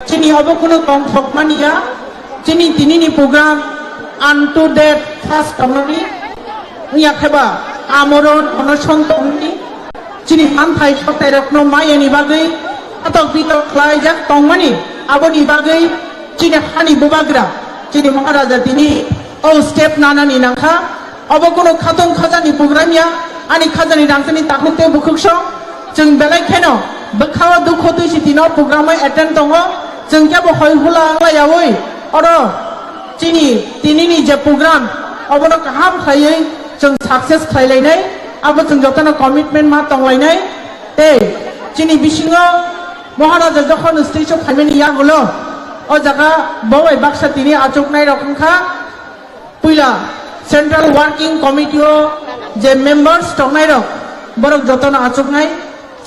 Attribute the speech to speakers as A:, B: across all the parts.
A: Chini abokuno tong thokmania chini tinini program unto that first community niya kheba amoron onoson tongni chini manthai sotai rokno mayani bagai atok bitok khlai jak tongmani aboni bagai chini hani bubagra chini maharaja tini o step nanani nangkha abokuno khatong khajani program ya ani khajani rangtani takhukte bukhukso jeng belai kheno bakhawa dukho tuisi tino program attend tongo jeng kebo hoi hula layawoi oro chini tinini je program abono kaham khlaiye jeng success khlailai abo jeng jotano commitment ma tonglainai te chini bisingo maharaja jokhon stage of phaimani yagulo o jaga bowai baksa tini achuknai rokha puila central working committee o je members tongnai rok borok jotano achuknai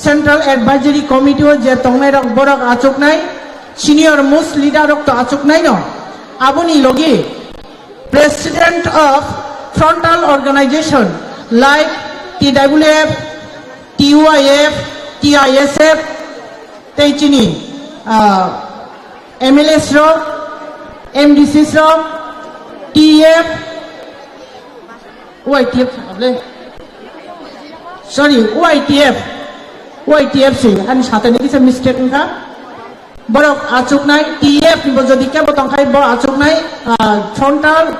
A: central advisory committee o je tongnai rok borok achuknai senior most leader rok to achuknai no aboni logi president of frontal organization like TWF, TUIF, TISF, Teichini, MLS rok, MDC rok, TF, YTF, sorry, YTF sih, kan satu ini bisa mistake enggak? Borok acuk naik TF ni bojodi ke botong kai bo acuk naik frontal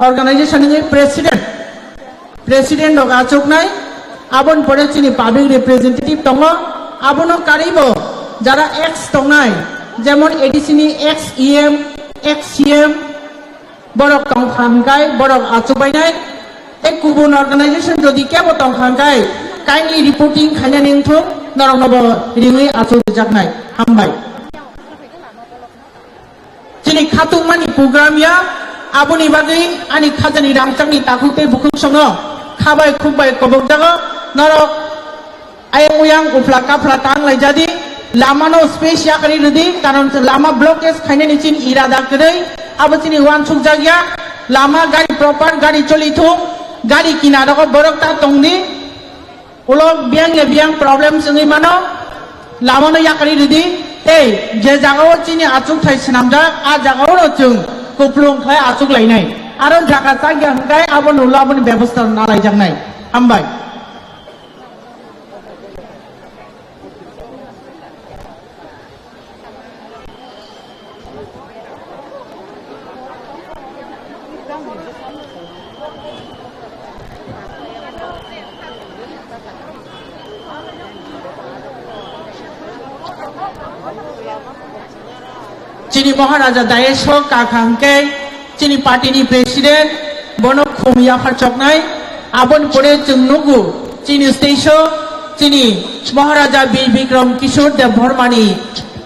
A: organization ini president dok acuk naik abon pore chini public representative tongo abono karibo jara X tongnai jemon edisini XEM XCM borok tong khangkai borok acuk bainai ek kubun organization jodi ke botong khangkai kindly reporting khanya ningthu narong nobo ringi acuk jaknai hambai chini khatung mani program ya aboni bagai ani khajani rangchangni takhukte bukhuk songo khabai khukbai kobok jago norok ayang uyang ufla kapla tang lai jadi lama no space ya kari redi karon lama blockage khaine nichin irada krai abo chini wan suk jagya lama gari proper gari choli thu gari kinara ko borok ta tongni ulok biang problem sengi mano lama no ya kari redi ei je jagao chini achuk thai sinamja a jagao no chung kuplung khai achuk lainai aron jaga jagya hangkai abo nulo aboni ব্যবস্থা na lai jangnai hambai chini maharaja daesho kakhangke chini party ni president bono khumya pharchoknai abon pore chungnugu chini station chini maharaja bir bikram kishore dev bharmani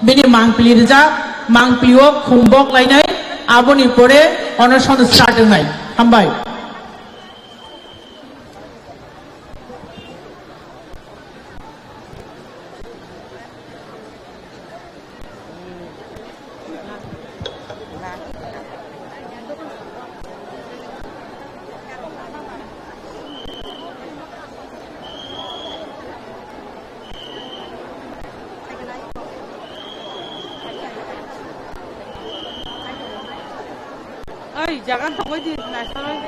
A: bini mangpili rija mangpilio khumbok lainai aboni pore onoson start nai hambai
B: jangan tunggu di nasional.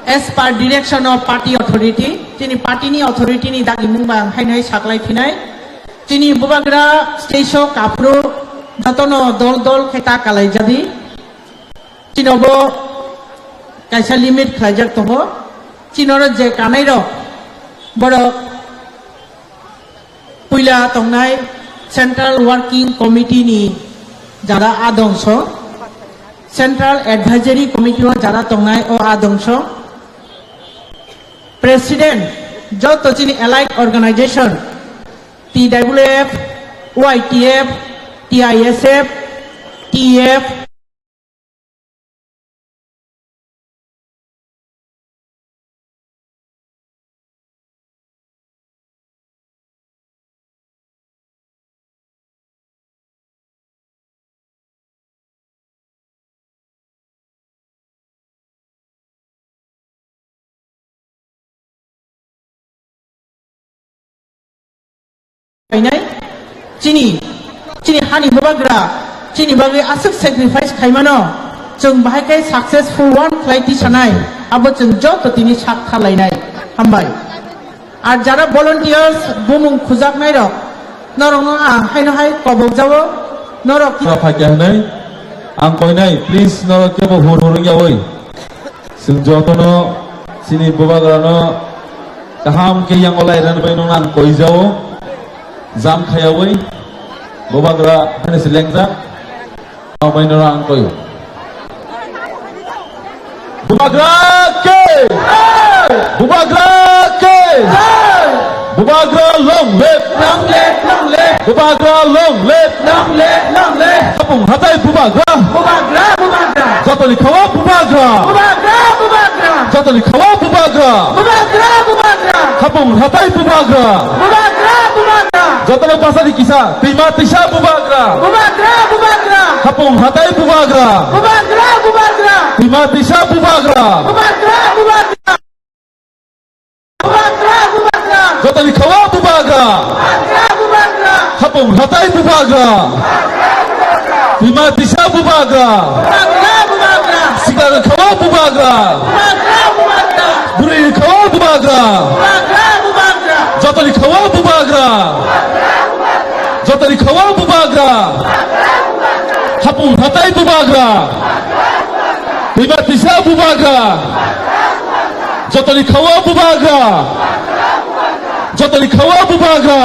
A: As per direction of party authority, chini party ni authority ni dagi mungbang hainai saklai phinai, chini bubagra station kapro jatono dol kheta kalai jadi, chinobo kaisa limit khlaijak tongo, chinoro je kanai rok borok puila tongnai Central Working Committee ni jara adongso, Central Advisory Committee o jara tongnai o adongso, President joto chini allied organization TWF, YTF, TISF, TF chini hani babagra chini bagi asuk sacrifice khaimano chung bahai kai successful one flight sanai abo chung joto tini sak khalainai hambai ar jara volunteers bumung khujak nai rok norong haino hai kobok jawo norok
C: 파견을 안고이나이 please 너로 껴보 호르는 야오이 승조토노 시니 보바가노 함께 양올라이라는 바이노는 안고이자오 Zam khayawai bobagra hane silengza amainora angkoyo bobagra ke bobagra long live bobagra long live kapung hatai bobagra jatoli khawa bobagra jatoli khawa bobagra kapung hatai bobagra Jatolo pasari kisah, terima tisha bubagra. Kapung hatai bubagra. Terima tisha bubagra. Jatoli kawa bubagra. Kapung hatai bubagra. Terima tisha bubagra. Sikar kawa bubagra. Buri kawa bubagra. Jatoli kawa bubagra. Jatoli kawa bubagra. Kapung hatai bubagra. Terima tisha bubagra. Jatoli kawa bubagra. Jatoli kawa bubagra.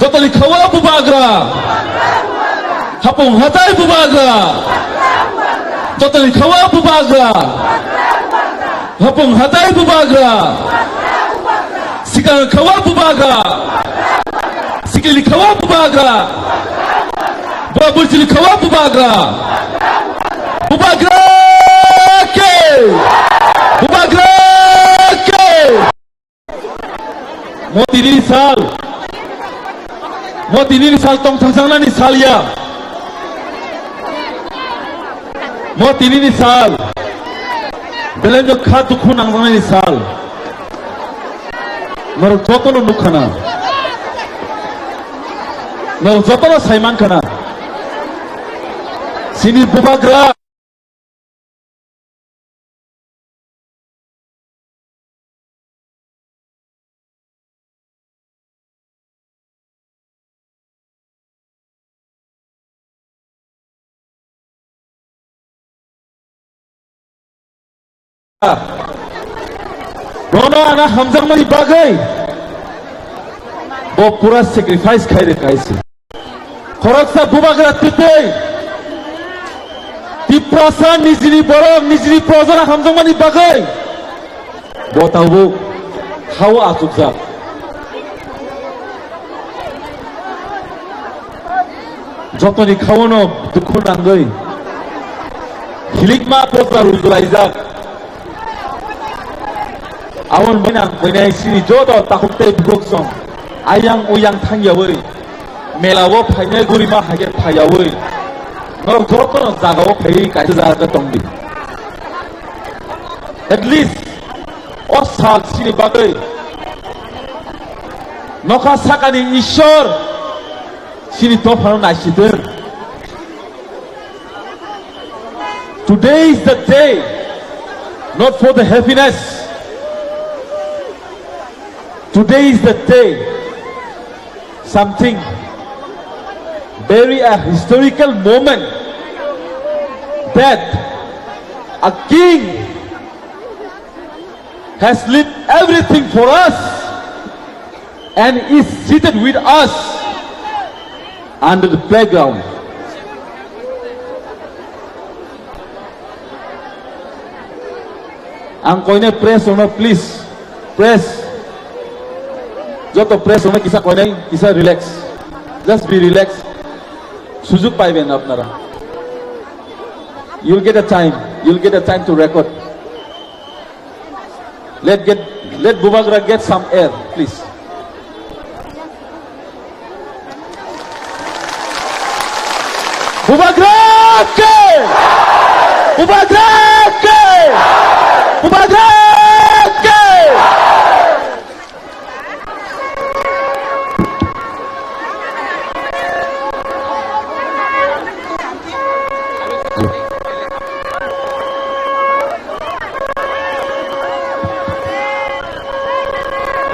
C: Jatoli kawa bubagra. Kapung hatai bubagra. Jatoli kawa bubagra. Kapung hatai bubagra. Sikar kawa bubagra. Sikili kawa bubagra. Babulcili kawa bubagra. Bubagra ke. Bubagra ke. Mo tinini sal tong tangsangna ni salia. Mo tinini sal. Belenjo khatu khunang nangna ni sal. Nor jotono nukhana. Nor jotono saiman kana. Sini bubagra. Rono ana hamjang mani bagai. Bo pura sacrifice khai kaisi. Khoroksa bubagra tutoi. Tiprasa nijini borok nijini prozana hamjang mani bagai. Bo tahu hawa asuksa. Jotoni khawono dukhu nangai. Hilikma posa rujulaizak. Awon benai sini jodoh takukte bugoksong ayang uyang tangyawoi melawo paine gurima hage payawoi norok jotono jagawo pai kaise jaga tongdi at least o sak sini bagai noka sakani ishor sini tofano naisidir. Today is the day not for the happiness. Today is the day something very a historical moment that a king has lived everything for us and is seated with us under the playground. Ang koine press ono please press. Joto press ono kisa koine kisa relax. Just be relaxed. Sujug paiben apnara. You'll get a time. You'll get a time to record. Let Bubagra get some air, please. Bubagra ke! Bubagra ke! Bubagra ke!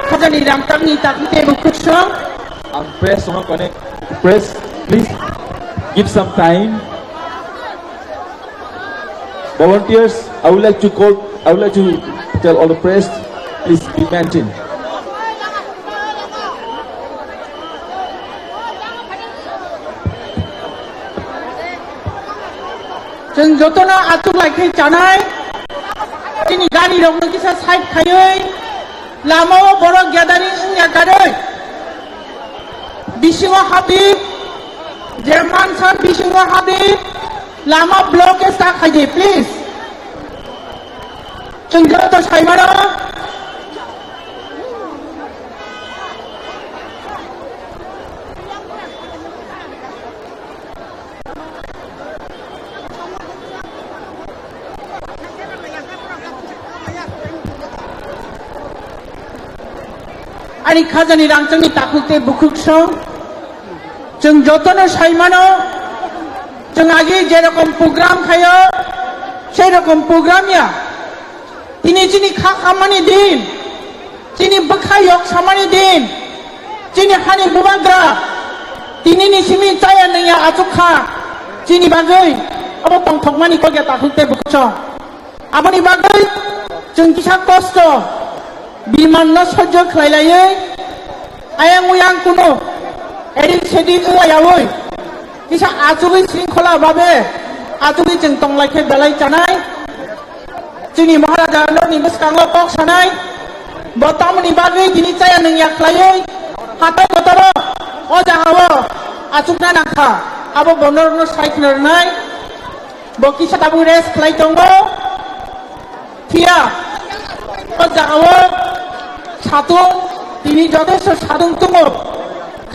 A: Khajani Ramtangni takite bukusong.
C: Press, connect. Press, please. Give some time. Volunteers, I would like to tell all the press, please be maintained.
A: Jeng jotona atuk laikai janai. Ini gari rong kisa side khayoi. Lama borok gathering nya gadoi. Bisingo Habib. Jerman san Bisingo Habib. Lama block esta khaye please. Jeng joto saimara. Ani khajani rangchangni takukte bukuksong jeng jotono saimano jeng agi jerokom program khayo serokom programnya tini kha khamani din tini bakhayok samani din tini hani Bubagra tini ni simi chaya naya achukha tini bagai abo tongthokmani koge takukte bukuksong aboni bagai jeng kisa kosto বিমান সহ্য খাইলাইয়ে আয়াং উয়াং কোনো এদিক সেদিক উয়ায়াওই কিসা আজুগি শৃঙ্খলা ভাবে আজুগি जों তংলাইखे বেলাই জানাই जोंनि महाराजा नि बसकांग पक सानाय बतमनि बागै दिनि चाया नों याख्लायै हाथाय गतर अ जाहाबो आजुगना नाखा आबो बनरनो साइखनरनाय बकिसा दाबु रेस खालाय दंबो थिया अ जाहाबो साtung tini যথেষ্ট সাধুং tungo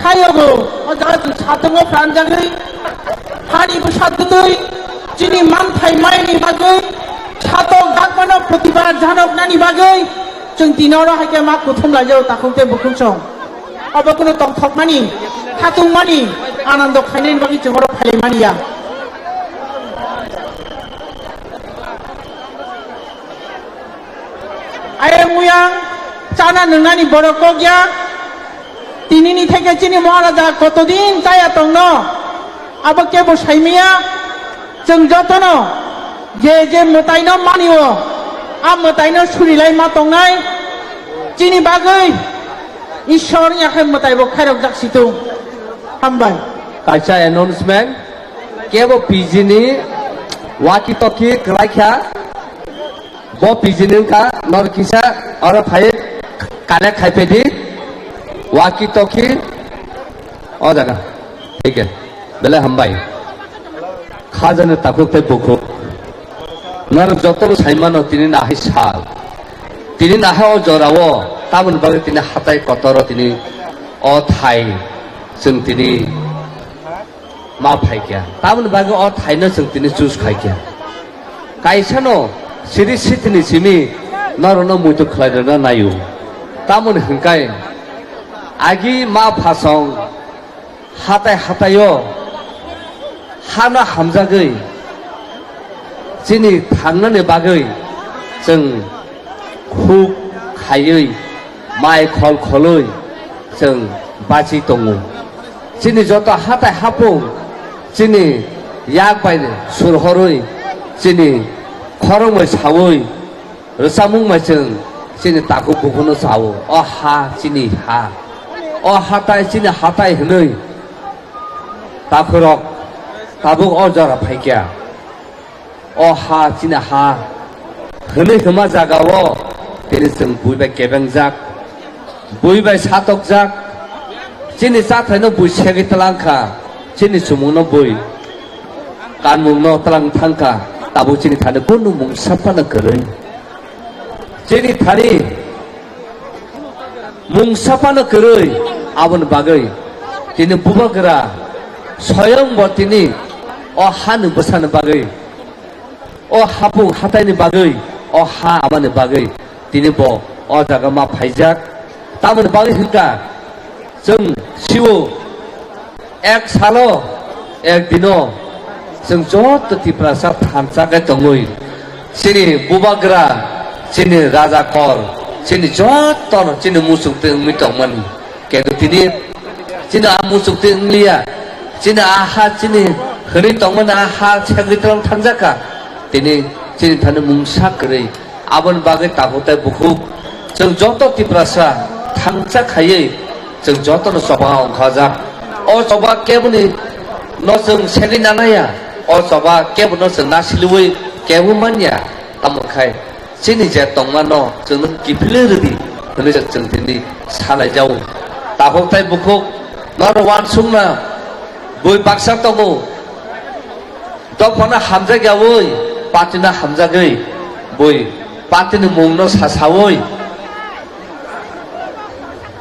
A: খায়গো অজাত সাধুং প্রাণজাগৈ হারি বসাদুই যিনি মানথাই মাইনি বাগৈ সাতক ডাকমানো প্রতিবাদ জানক নানি বাগৈ जों दिनाव हायके मा कुथुम लायो ताखुते बुकुंसं अब कुनो तंथकमानि हातुंमानि आनंद खायनायनि बागै जों हर फालिमानिया आयें मुयां চানা নংনানি বড় কগিয়া তিনিনি থেকে চিনি মহারাজা কতদিন চায়া তংন আবো কেবো সাইমিয়া जों যতনো যে মতাইনো মানিও আ মতাইনো সুরিলাই মা তংনাই চিনি বাগৈ ঈশ্বরনি আখাই মতাইবো খাইরক জাকসিতু হামবাই
D: কাইসা অ্যানাউন্সমেন্ট কেবো পিজিনি ওয়াকি টকি রাইখা ব পিজিনি কা নরকিসা আর ফাই काने खाइपेदी वाकी टॉकी ओ जगह ठीक है बेले हम भाई खाजने ताकुते बुको नर जतरो साइमानो तिनि नाहि साल तिनि नाहे ओ जरावो तामन बागे तिनि हाताय कतरो तिनि ओ थाई जों तिनि मा फाइकिया तामन बागे ओ थाइनो जों तिनि जुस खाइकिया काइसानो सिरि सिथिनि सिमी नरनो मुइतो खलायना नायो तामन हंकाय आगि मा फासं हाताय हातायो हाना हामजागै जोंनि थांनानै बागै जों हुक खायै माइ खल खलै जों बाजि दङ जोंनि जत हाथाय हाफुं जोंनि याग बायनो सुरहरै जोंनि खरमै सावै रोसामुंमाय जों जोंनि ताखौ बुखौनो सावो अ हा जोंनि हा अ हाथाय जोंनि हाथाय होनै ताफोरक ताबुक अजरा फायगिया अ हा जोंनि हा होनै खोमा जागावो दिनै जों बुइबाय गेबें जाक बुइबाय सातक जाक जोंनि जाथायनो बुइ सेगै तलांखा जोंनि सुमुंनो बुइ कानमुंनो तलां थांखा ताबु जोंनि थानो कुनु मुं साफानो गोरै जोंनि थानि मुं साफानो गोरै आबन बागै दिनै बुबागोरा स्वयं बर्तिनि अ हानो बोसानो बागै अ हाफुं हाथायनि बागै अ हा आबानो बागै दिनै ब अ जागा मा फायजाक तामोन बागै हिंका जों सिउ एक सालो एक दिनो जों जत तिप्रासा थानसाकै दङै सिनि बुबाग्रा सिनि राजा कर सिनि जतन सिनि मुसुकते मिटंमोन केदु तिनि सिनि आ मुसुकते इंलिया सिनि आहा सिनि हनै दंमोन आहा सेग्रितराव थांजाका दिनै सिनि थानो मुंसा गोरै आबन बागै ताबुताय बुखुक जों जत तिप्रासा थांजाखायै जों जतन सभा अंखाजाक अ सभा केबनि न जों सेगै नानाया अ सभा केब न जों नासिलुयै केबु मानिया तामखाय सिनि जे दंमा न जों गिफिले रदि हनै जों दिनै सालाय जाव ताबुताय बुखुक नर वान सुंना बुइ बाक्सा दङो दफना हामजागावै पातिना हामजागै बुइ पातिनि मुंनो सासावै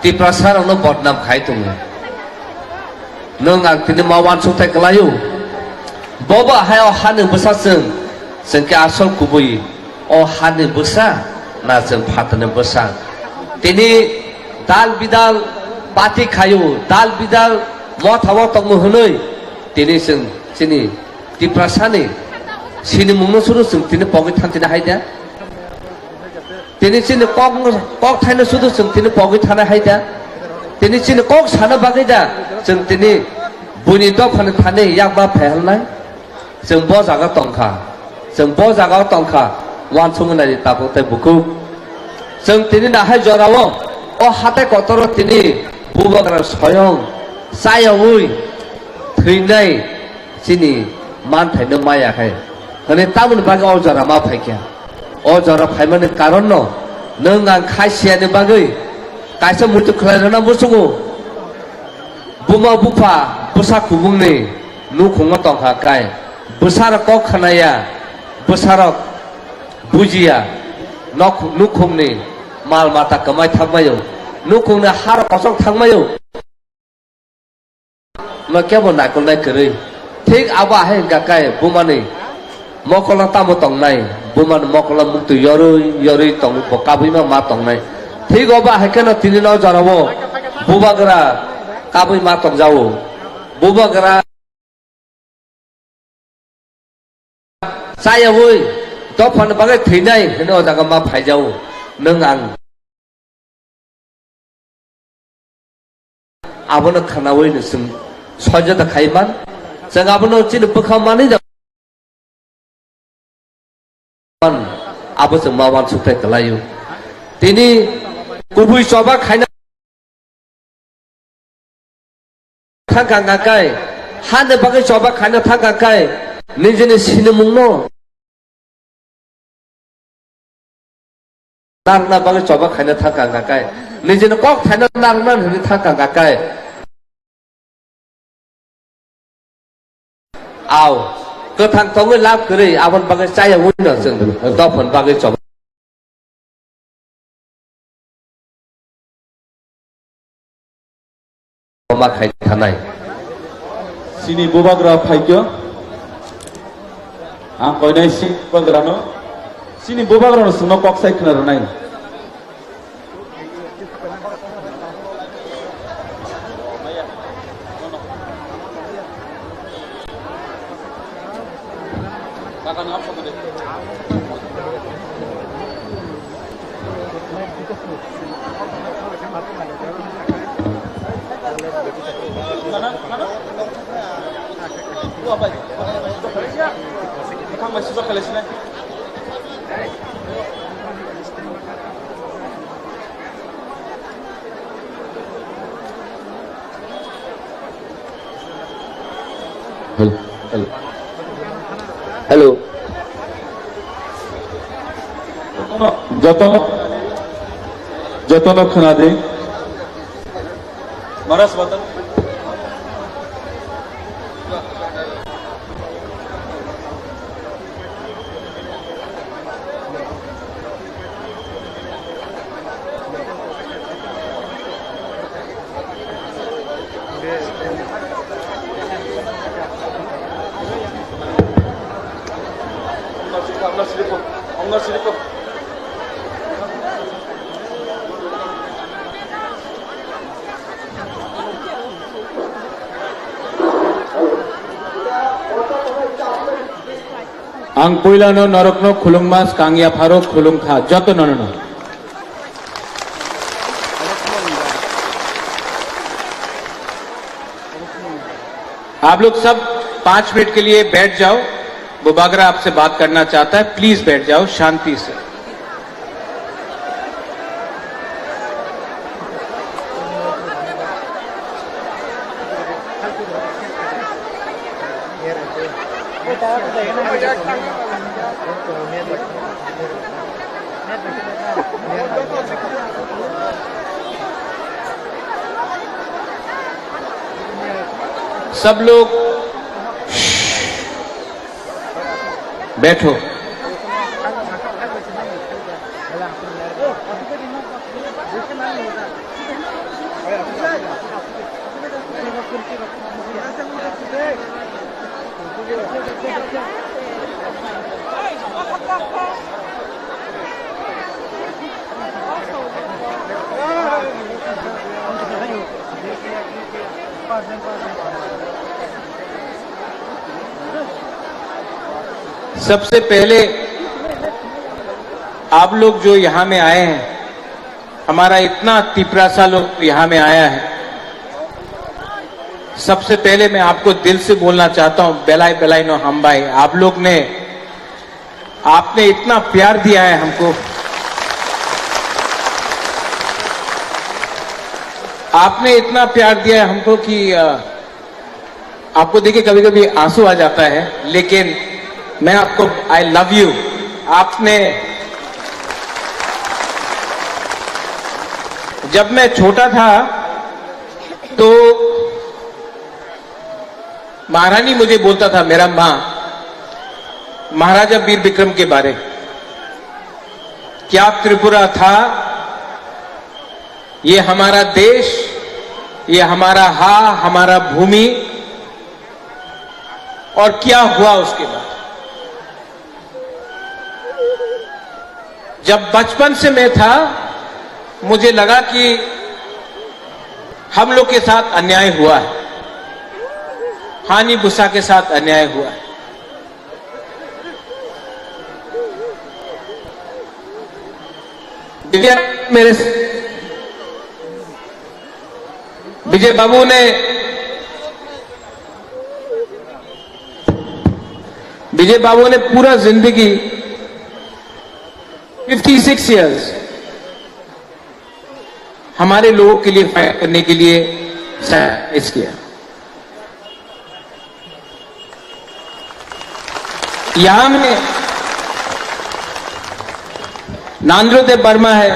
D: तिप्रासारावनो बदनाम खाय दङ नों आं दिनै मावान सुंथाय खालायो बबा हायाव हानो बोसाजों जोंखे आसल गुबै अ हानो बोसा ना जों फातनो बोसा दिनै दाल बिदाल पाति खायो दाल बिदाल मथावा तंगो हनै दिनै जों सिनि तिप्रासानि सिनि मुंनो सुरु जों दिनै पगै थांथिनो हायदा दिनै सिनि कक थाइनो सुरु जों दिनै पगै थानो हायदा दिनै सिनि कक सानो बागै दा जों दिनै बुनि दफानो थाने यागबा फेहलनाय जों ब जागा तंखा जों ब जागा तंखा वान सुंनाय ताबुताय बुखु जों दिनै नाहाय जरावो अ हाथाय कतर दिनै बुबाग्रा स्वयं सायावै थैनाय सिनि मान थाइनो मायाखाय हनै तामुन बागै अजरा मा फायखिया अजरा फायमानो कारण न नों आं खायसियानि बागै कायसा मुर्ति खलायना बुसुगु बुमा बुफा बुसा खुबुंनि नुखुंगा तंखा काय बुसार क खानाया बुसारक बुजिया नुखुंनि माल माता कमाय थांमायो नुखुंनि हार कसक थांमायो न केबो नायकलनाय करै ठीक आबा है गाकाय बुमानि मकला तामो तंनाय बुमान मकला मुक्ति यरै यरै तंग बकाबैमा मा तंनाय ठीक अबा हैकेन तिनि न जरावो बुबागरा काबै मा तंजावो बुबागरा सायावै दफान बागै थैनाय होनो जागा मा फायजावो नों आं आबनो खानावै नों सयजता खायमान जों आबनो चिन बोखामानै आबो जों मावान सुथाय खालायो दिनै गुबै सभा खायना थांगांगाकाय हानो बागै सभा खायना थांगांगाकाय निजेनि सिनो मुंनो नारना बागै सभा खायना थांगांगाकाय निजेनि कक थायना नारना होनो थांगांगाकाय आव गोथां तंगै लाब करै आबन बागै चाया उइनो जों दफन बागै सब मा खाय थानाय
C: सिनि बुबाग्रा फायक्य आं कयनाय सिं बाग्रानो sini bobagrono sungno koksai khnar nai.
D: Hello
C: जतन खना दे महाराज बता
E: Ang puilano norokno khulungmas kangya pharo khulung tha joto nono. आप लोग सब 5 मिनट के लिए बैठ जाओ। बुबागरा आपसे बात करना चाहता है, प्लीज बैठ जाओ शांति से। सब लोग बैठो। सबसे पहले आप लोग जो यहां में आए हैं, हमारा इतना तिपरासा लोग यहां में आया है, सबसे पहले मैं आपको दिल से बोलना चाहता हूं, बेलाई बेलाई नो हम भाई, आप लोग ने आपने इतना प्यार दिया है हमको, आपने इतना प्यार दिया है हमको कि आपको देखिए कभी कभी आंसू आ जाता है, लेकिन मैं आपको आई लव यू। आपने जब मैं छोटा था तो महारानी मुझे बोलता था, मेरा मां, महाराजा वीर विक्रम के बारे, क्या त्रिपुरा था, ये हमारा देश, ये हमारा हमारा भूमि, और क्या हुआ उसके बाद। जब बचपन से मैं था, मुझे लगा कि हम लोग के साथ अन्याय हुआ है, हानि भूसा के साथ अन्याय हुआ है। विजय बाबू ने पूरा जिंदगी 56 इयर्स हमारे लोगों के लिए फाइट करने के लिए सैक्रिफाइस किया। यहां में नांद्रोदेव वर्मा है,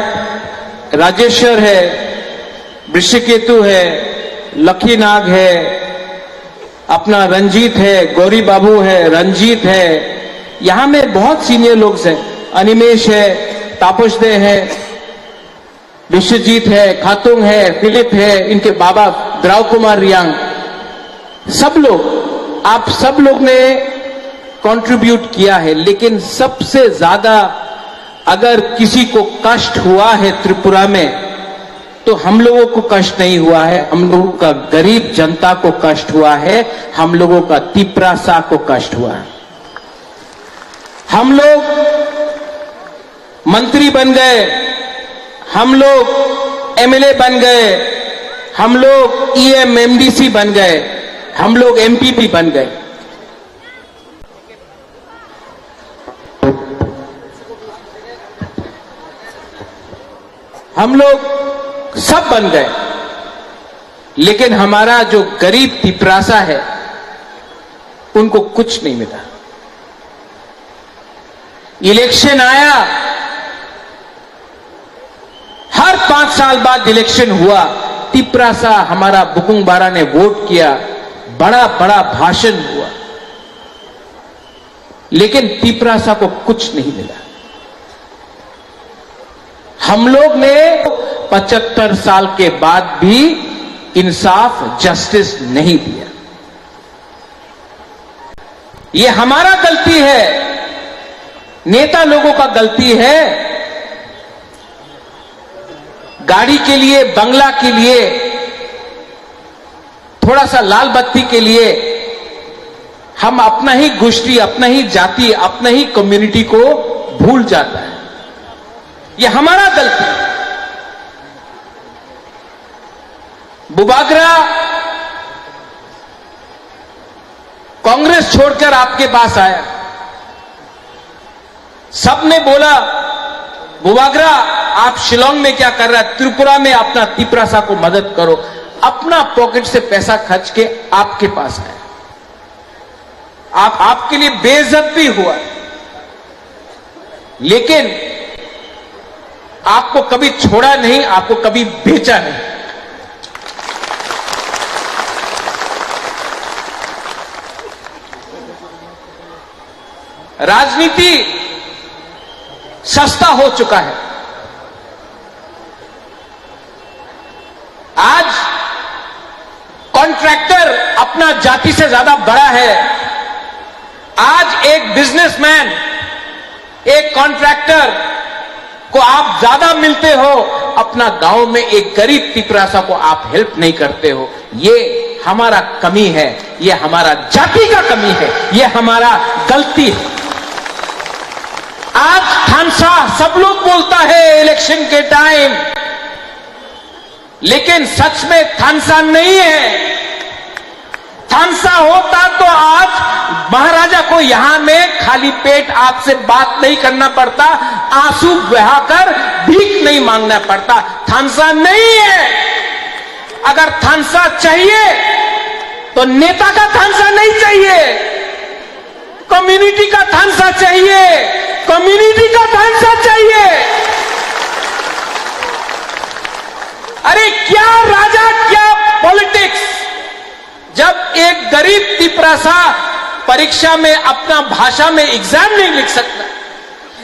E: राजेश्वर है, वृषकेतु है, लखीनाग है, अपना रंजीत है, गौरी बाबू है, रंजीत है, यहां में बहुत सीनियर लोग हैं, अनिमेश है, तापसदे है, विश्वजीत है, खातुंग है, फिलिप है, इनके बाबा द्राव कुमार रियांग, सब लोग, आप सब लोग ने कंट्रीब्यूट किया है, लेकिन सबसे ज्यादा अगर किसी को कष्ट हुआ है त्रिपुरा में, तो हम लोगों को कष्ट नहीं हुआ है, हम लोगों का गरीब जनता को कष्ट हुआ है, हम लोगों का तिपरासा को कष्ट हुआ है। हम लोग मंत्री बन गए, हम लोग एमएलए बन गए, हम लोग ईएम एमडीसी बन गए, हम लोग एमपी भी बन गए। हम लोग सब बन गए, लेकिन हमारा जो गरीब तिपरासा है उनको कुछ नहीं मिला। इलेक्शन आया, हर 5 साल बाद इलेक्शन हुआ, तिपरासा हमारा बुकुंग बारा ने वोट किया, बड़ा बड़ा भाषण हुआ, लेकिन तिपरासा को कुछ नहीं मिला। हम लोग ने 75 साल के बाद भी इंसाफ, जस्टिस नहीं दिया। ये हमारा गलती है, नेता लोगों का गलती है। गाड़ी के लिए, बंगला के लिए, थोड़ा सा लाल बत्ती के लिए हम अपना ही गोष्ठी, अपना ही जाति, अपना ही कम्युनिटी को भूल जाता है। ये हमारा गलती है। बुबागरा कांग्रेस छोड़कर आपके पास आया, सबने बोला बुबागरा आप शिलोंग में क्या कर रहा है, त्रिपुरा में अपना तिपरासा को मदद करो। अपना पॉकेट से पैसा खर्च के आपके पास आया, आपके लिए बेइज्जत भी हुआ, लेकिन आपको कभी छोड़ा नहीं, आपको कभी बेचा नहीं। राजनीति सस्ता हो चुका है। आज कॉन्ट्रैक्टर अपना जाति से ज्यादा बड़ा है। आज एक बिजनेसमैन, एक कॉन्ट्रैक्टर को आप ज्यादा मिलते हो, अपना गांव में एक गरीब तिपरासा को आप हेल्प नहीं करते हो। ये हमारा कमी है, ये हमारा जाति का कमी है, ये हमारा गलती है। आज थानसा सब लोग बोलता है इलेक्शन के टाइम, लेकिन सच में थानसा नहीं है। थानसा होता तो आज महाराजा को यहां में खाली पेट आपसे बात नहीं करना पड़ता, आंसू बहाकर भीख नहीं मांगना पड़ता। थानसा नहीं है। अगर थानसा चाहिए तो नेता का थानसा नहीं चाहिए, कम्युनिटी का थानसा चाहिए, कम्युनिटी का थानसा चाहिए। अरे क्या राजा, क्या पॉलिटिक्स। जब एक गरीब तिपरासा परीक्षा में अपना भाषा में एग्जाम नहीं लिख सकता,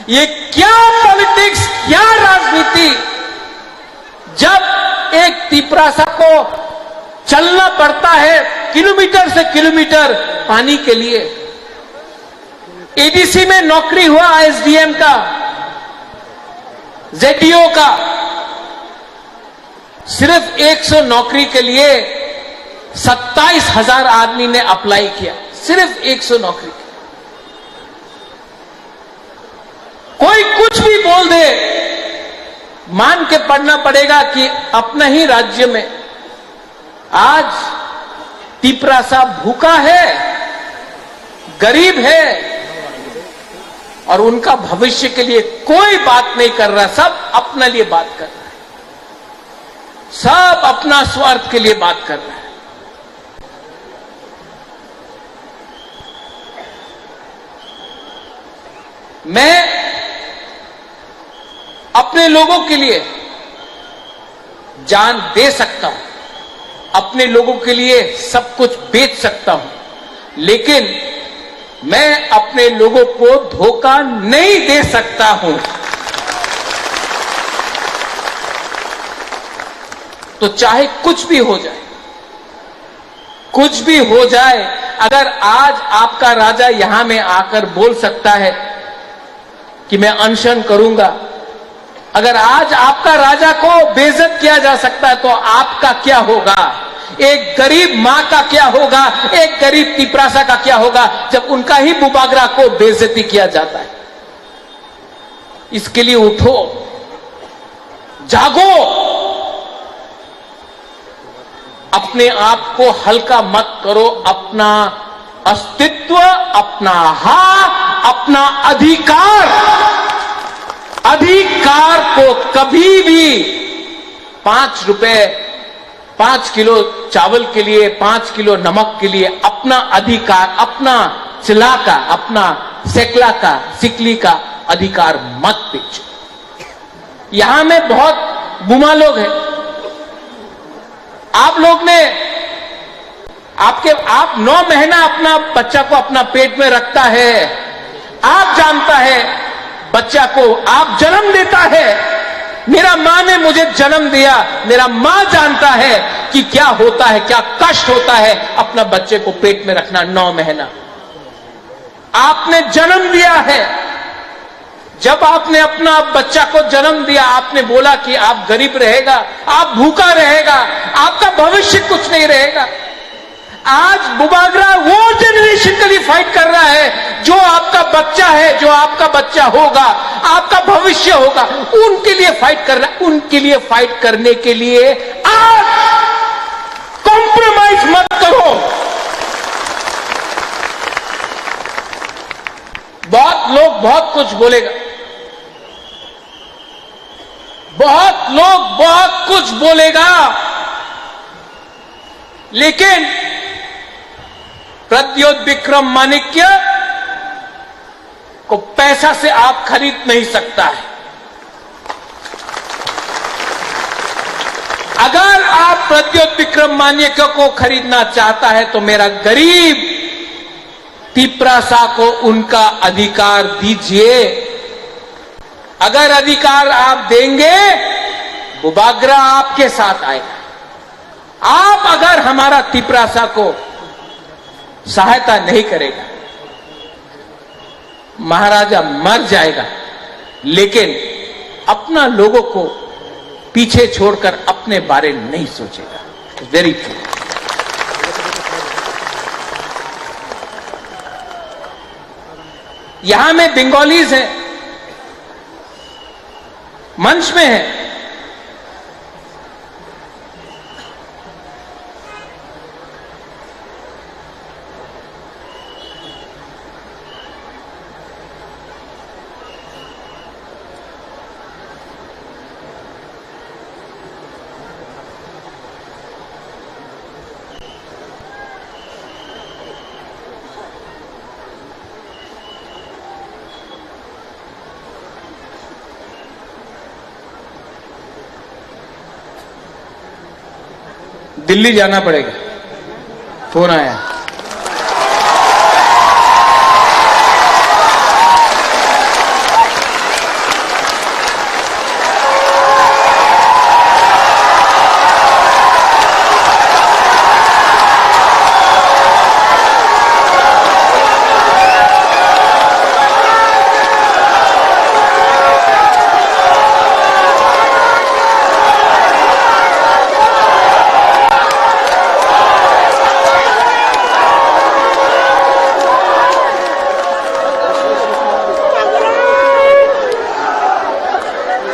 E: ये क्या पॉलिटिक्स, क्या राजनीति। जब एक तिपरासा को चलना पड़ता है किलोमीटर से किलोमीटर पानी के लिए। एडीसी में नौकरी हुआ एसडीएम का, जेडीओ का, सिर्फ 100 नौकरी के लिए 27,000 आदमी ने अप्लाई किया, सिर्फ 100 नौकरी के। कोई कुछ भी बोल दे, मान के पढ़ना पड़ेगा कि अपना ही राज्य में आज तिपरासा भूखा है, गरीब है, और उनका भविष्य के लिए कोई बात नहीं कर रहा। सब अपने लिए बात कर रहा है, सब अपना स्वार्थ के लिए बात कर रहा है। मैं अपने लोगों के लिए जान दे सकता हूं, अपने लोगों के लिए सब कुछ बेच सकता हूं, लेकिन मैं अपने लोगों को धोखा नहीं दे सकता हूं। तो चाहे कुछ भी हो जाए, कुछ भी हो जाए, अगर आज आपका राजा यहां में आकर बोल सकता है कि मैं अनशन करूंगा। अगर आज आपका राजा को बेइज्जत किया जा सकता है तो आपका क्या होगा? एक गरीब मां का क्या होगा? एक गरीब तिपरासा का क्या होगा जब उनका ही बुबागरा को बेइज्जती किया जाता है? इसके लिए उठो, जागो, अपने आप को हल्का मत करो। अपना अस्तित्व, अपना अपना अधिकार को कभी भी 5 रुपए 5 किलो चावल के लिए, 5 किलो नमक के लिए अपना अधिकार, अपना चिल्ला का, अपना सेकला का, सिकली का अधिकार मत बेचो। यहां में बहुत बुमा लोग हैं। आप लोग ने आप 9 महीना अपना बच्चा को अपना पेट में रखता है। आप जानता है बच्चा को आप जन्म देता है। मेरा मां ने मुझे जन्म दिया, मेरा मां जानता है कि क्या होता है, क्या कष्ट होता है अपना बच्चे को पेट में रखना 9 महीना। आपने जन्म दिया है। जब आपने अपना बच्चा को जन्म दिया, आपने बोला कि आप गरीब रहेगा, आप भूखा रहेगा, आपका भविष्य कुछ नहीं रहेगा। आज बुबागरा वो जनरेशन के लिए फाइट कर रहा है जो आपका बच्चा है, जो आपका बच्चा होगा, आपका भविष्य होगा, उनके लिए फाइट कर रहा है। उनके लिए फाइट करने के लिए आज कॉम्प्रोमाइज मत करो। बहुत लोग बहुत कुछ बोलेगा, बहुत लोग बहुत कुछ बोलेगा, लेकिन प्रद्योत विक्रम माणिक्य को पैसा से आप खरीद नहीं सकता है। अगर आप प्रद्योत विक्रम माणिक्य को खरीदना चाहता है तो मेरा गरीब तिपरासा को उनका अधिकार दीजिए। अगर अधिकार आप देंगे, बुबागरा आपके साथ आएगा। आप अगर हमारा तिपरासा को सहायता नहीं करेगा, महाराजा मर जाएगा, लेकिन अपना लोगों को पीछे छोड़कर अपने बारे में नहीं सोचेगा। Very true. यहां में बंगालीज हैं, मंच में है। दिल्ली जाना पड़ेगा, फोन आया।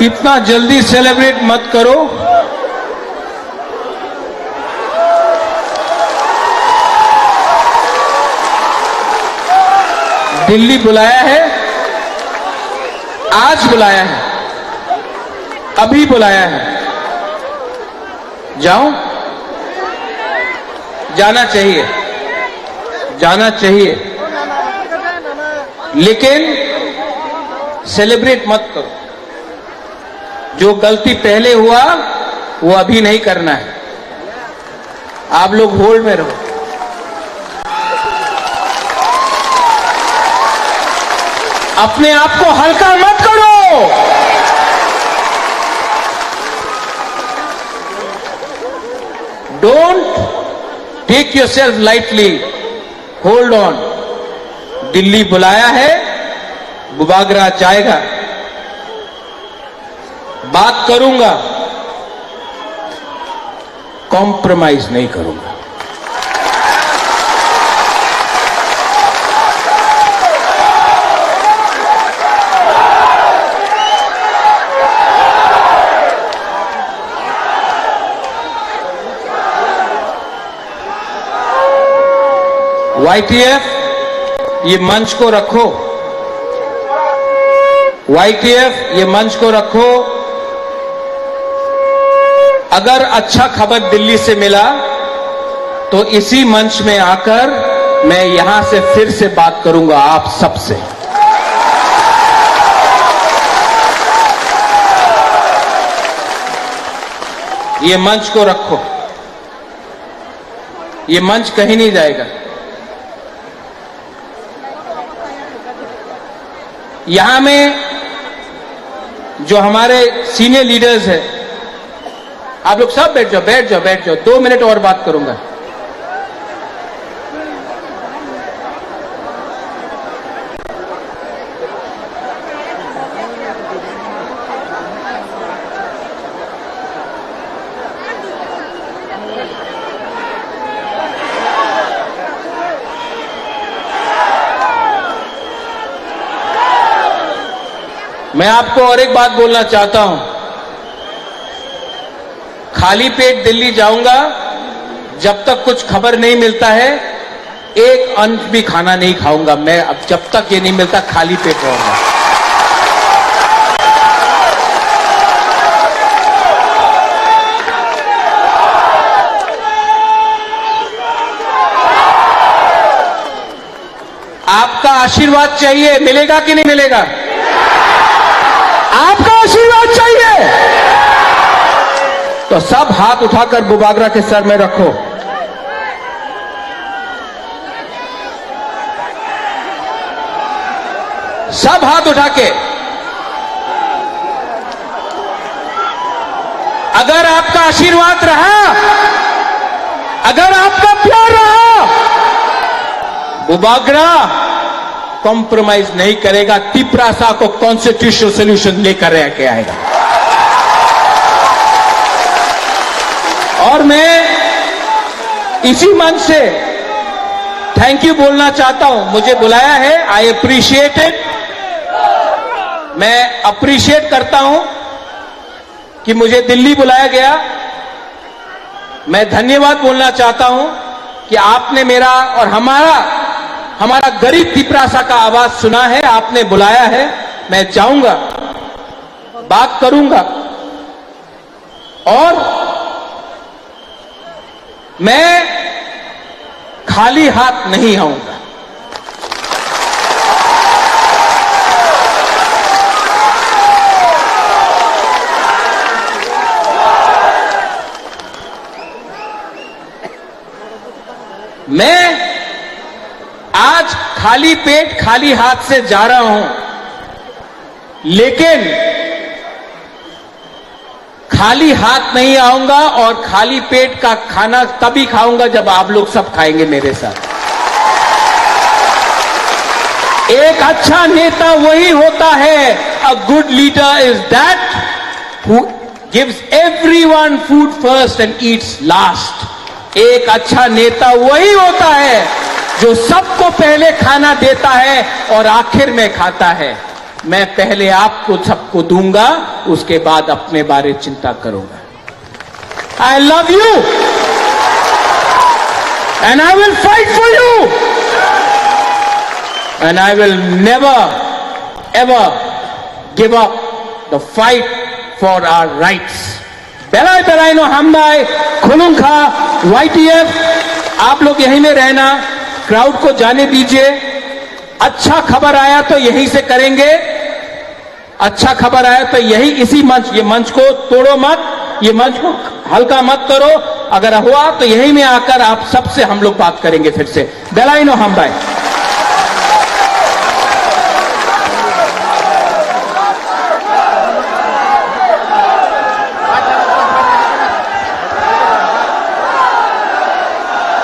E: इतना जल्दी सेलिब्रेट मत करो। दिल्ली बुलाया है, आज बुलाया है, अभी बुलाया है। जाओ, जाना चाहिए, जाना चाहिए, लेकिन सेलिब्रेट मत करो। जो गलती पहले हुआ वो अभी नहीं करना है। आप लोग होल्ड में रहो। अपने आप को हल्का मत करो। Don't take yourself lightly. Hold on. Delhi बुलाया है, बुबागरा जाएगा, बात करूंगा, कॉम्प्रोमाइज नहीं करूंगा। YTF, ये मंच को रखो। YTF, ये मंच को रखो। अगर अच्छा खबर दिल्ली से मिला तो इसी मंच में आकर मैं यहां से फिर से बात करूंगा आप सबसे। ये मंच को रखो, ये मंच कहीं नहीं जाएगा। यहां में जो हमारे सीनियर लीडर्स हैं, आप लोग सब बैठ जाओ, बैठ जाओ, बैठ जाओ। 2 मिनट और बात करूंगा। मैं आपको और एक बात बोलना चाहता हूं। खाली पेट दिल्ली जाऊंगा, जब तक कुछ खबर नहीं मिलता है, एक अंश भी खाना नहीं खाऊंगा मैं। अब जब तक ये नहीं मिलता, खाली पेट रहूंगा। आपका आशीर्वाद चाहिए, मिलेगा कि नहीं मिलेगा? आपका आशीर्वाद चाहिए तो सब हाथ उठाकर बुबागरा के सर में रखो। सब हाथ उठा के। अगर आपका आशीर्वाद रहा, अगर आपका प्यार रहा, बुबागरा कॉम्प्रोमाइज नहीं करेगा। तिपरासा को कॉन्स्टिट्यूशनल सोल्यूशन लेकर रह के आएगा। और मैं इसी मंच से थैंक यू बोलना चाहता हूं। मुझे बुलाया है, आई अप्रिशिएट इट। मैं अप्रिशिएट करता हूं कि मुझे दिल्ली बुलाया गया। मैं धन्यवाद बोलना चाहता हूं कि आपने मेरा और हमारा गरीब तिपरासा का आवाज सुना है, आपने बुलाया है। मैं जाऊंगा, बात करूंगा और मैं खाली हाथ नहीं आऊंगा। मैं आज खाली पेट खाली हाथ से जा रहा हूं, लेकिन खाली हाथ नहीं आऊंगा और खाली पेट का खाना तभी खाऊंगा जब आप लोग सब खाएंगे मेरे साथ। एक अच्छा नेता वही होता है, a good leader is that who gives everyone food first and Yeats last. एक अच्छा नेता वही होता है जो सबको पहले खाना देता है और आखिर में खाता है। मैं पहले आपको सबको दूंगा, उसके बाद अपने बारे चिंता करूंगा। I love you and I will fight for you and I will never ever give up the fight for our rights. बेलाय बेलायनो हमदाय खुलुंखा YTF, आप लोग यहीं में रहना, क्राउड को जाने दीजिए। अच्छा खबर आया तो यहीं से करेंगे, अच्छा खबर आया तो यही इसी मंच, ये मंच को तोड़ो मत, ये मंच को हल्का मत करो। अगर हुआ तो यहीं में आकर आप सबसे हम लोग बात करेंगे फिर से। बेलायनो हमदाय।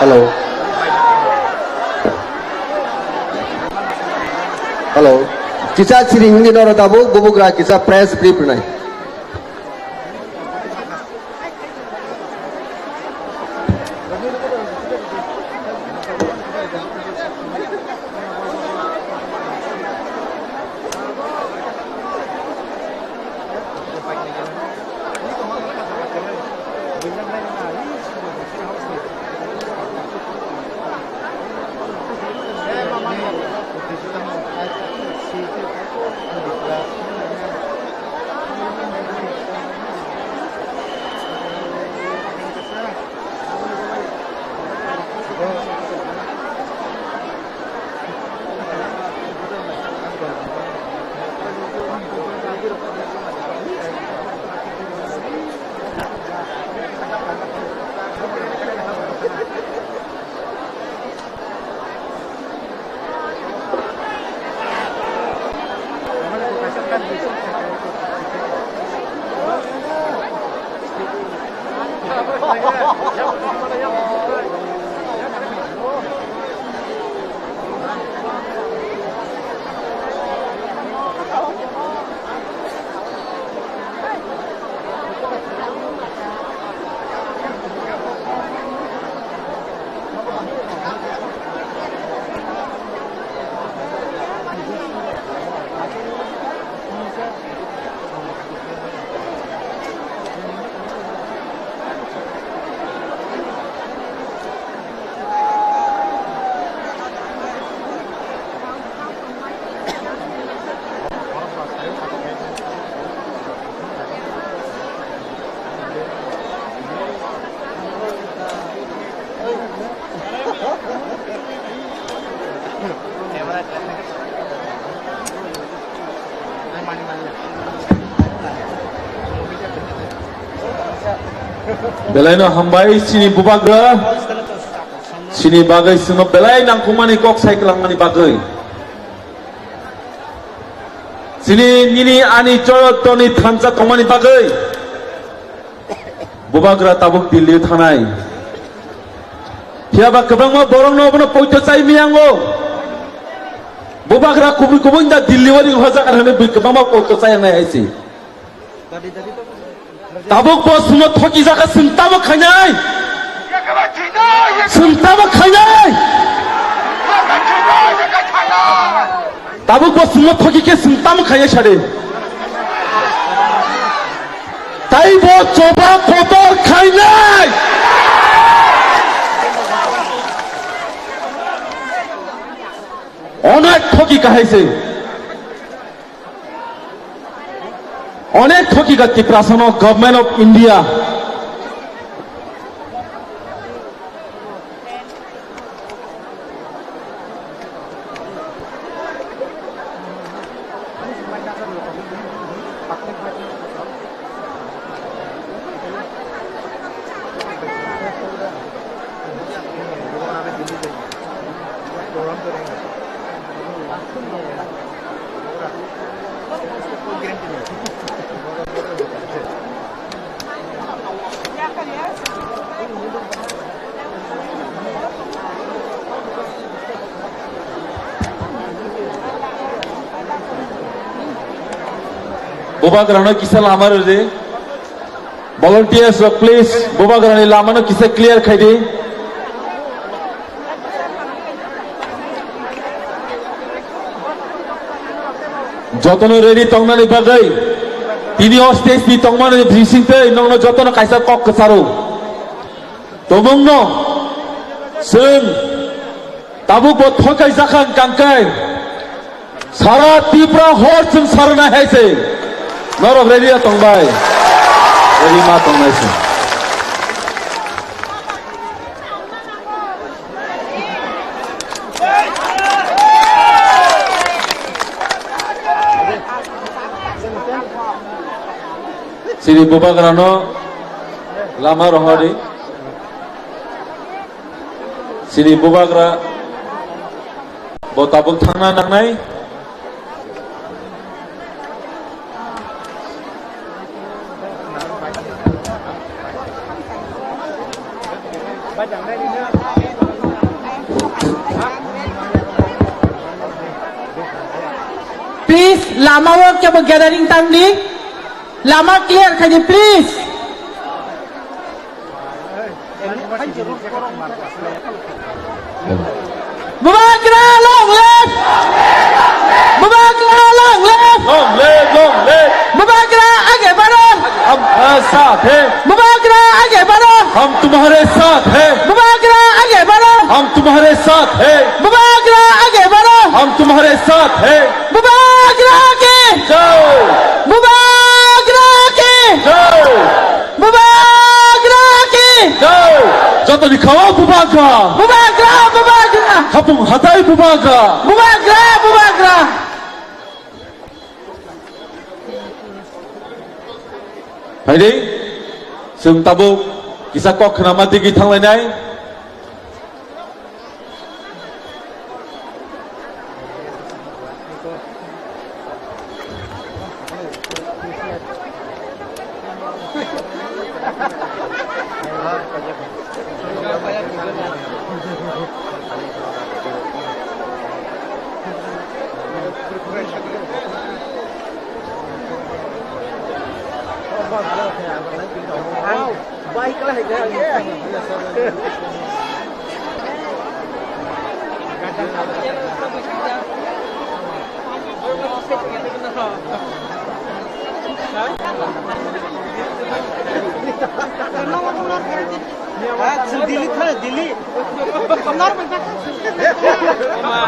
D: Hello hello Kisah sini hindi nora tabuk bubukra kisah press brief nai.
C: Belai no hambai sini bubagra, sini bagai sino belai nang kumani kok sai kelang mani bagai. Sini nini ani coyo toni thansa tomani bagai. Bubagra tabuk Delhi thanai. Siapa kebang mau borong no bono poito sai miango. Bubagra kubur kubur dah Delhi wali bahasa kan hane kebang mau poito sai yang nai si. Tabuk bos semua thoki jaga sentama khanyai. Sentama khanyai. Tabuk bos semua thoki ke sentama khanyai shade. Tai bos coba kotor khanyai. Onak thoki kahai se. অনেক ঠকিগা ত্রিপুরাসন government of India Bubagrano kisa lama re volunteers please Bubagrani lama no kisa clear khai de jotono ready tongnani bagai tini stage ni tongmani briefing te nongno jotono kaisa kok kesaro tomongno sen tabuk bo thokai jakhan kangkai sara Tripura hor sum sarna haise Norok ready ya tongbai, ready ma tongnai se. Sini Bubagrano lama rohari, sini Bubagra botabuk thangna nangnai.
A: Please, lama wo kya bo gathering tang di. Lama clear khaji please. Bubagra long left. Bubagra long left.
C: long left
A: Bubagra आगे बढ़ो.
C: हम साथ हैं
A: Bubagra आगे बढ़ो.
C: हम तुम्हारे साथ हैं
A: Bubagra आगे बढ़ो.
C: हम तुम्हारे साथ हैं
A: Bubagra आगे बढ़ो.
C: हम तुम्हारे साथ हैं
A: Bubagra के.
C: जाओ
A: Bubagra के.
C: जाओ
A: Bubagra के.
C: जाओ 저들이 가와 부바가
A: Bubagra.
C: 하품 하다이 부바가
A: Bubagra.
C: 파이팅 승따북 기사과 그나마디기 탕라이나이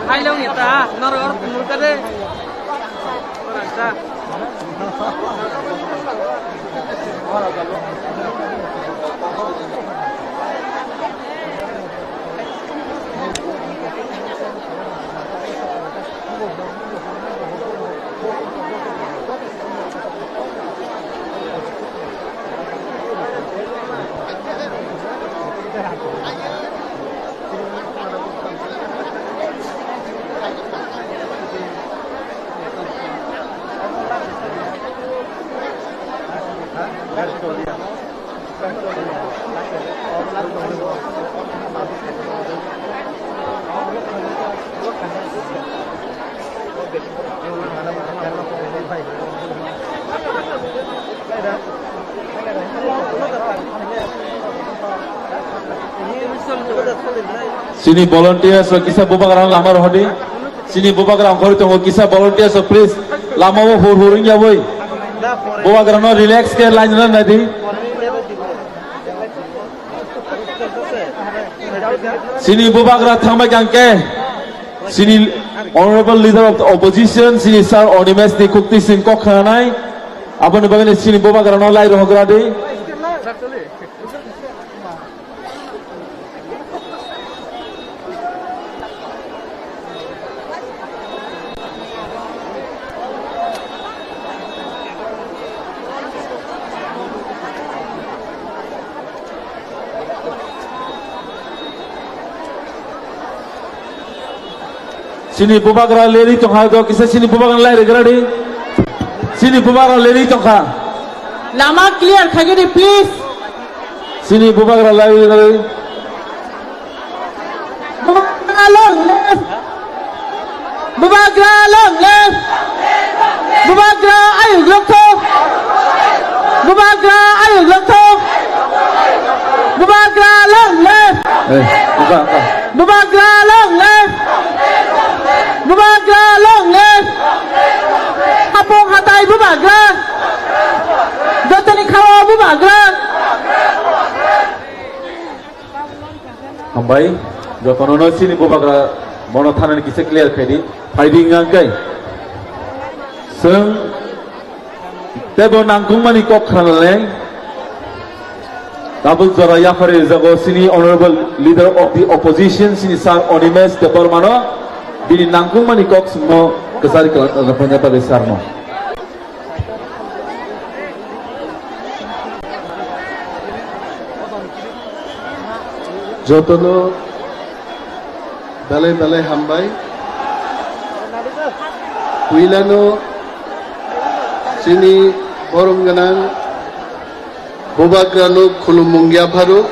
B: Hai lâu người ta, nó rồi muốn cái đấy. Sini volunteers so kisa bubagrang lamar hodi. Sini bubagrang khori tongo kisa volunteers so please lama wo huring ya boy. Bubagrang no relax ke line na nadi. Sini bubagrang thangba gangke. Sini honorable leader of the opposition sini sir Onimes ni kukti sin kok khanai. Abone bagane sini bubagrang no lai rohogradi. Sini bubagra leri tongha do kisa sini bubagra lai regradi. Sini bubagra leri tongha.
A: Lama clear khagiri please.
C: Sini bubagra lai regradi.
A: Bubagra long left. Bubagra long left. Bubagra ayuk lokto. Bubagra ayuk lokto. Bubagra long left.
C: Buka.
A: Bubagra long left. Bubagra long left. Hapong hatai bubagra. Jotani khawa bubagra.
C: Hambai jotono sini bubagra mono thanan kise clear khedi fighting angkai. Seng tebo nangkung mani kok khanaleng. Tabuk jara yafare jago sini honorable leader of the opposition sini sir Onimes Deparmano bini nangkung mani kok semua kesari kelapanya pada sarno.
F: Jotono balai hambai Puilano sini borongganang Bubagrano khulumungya bharu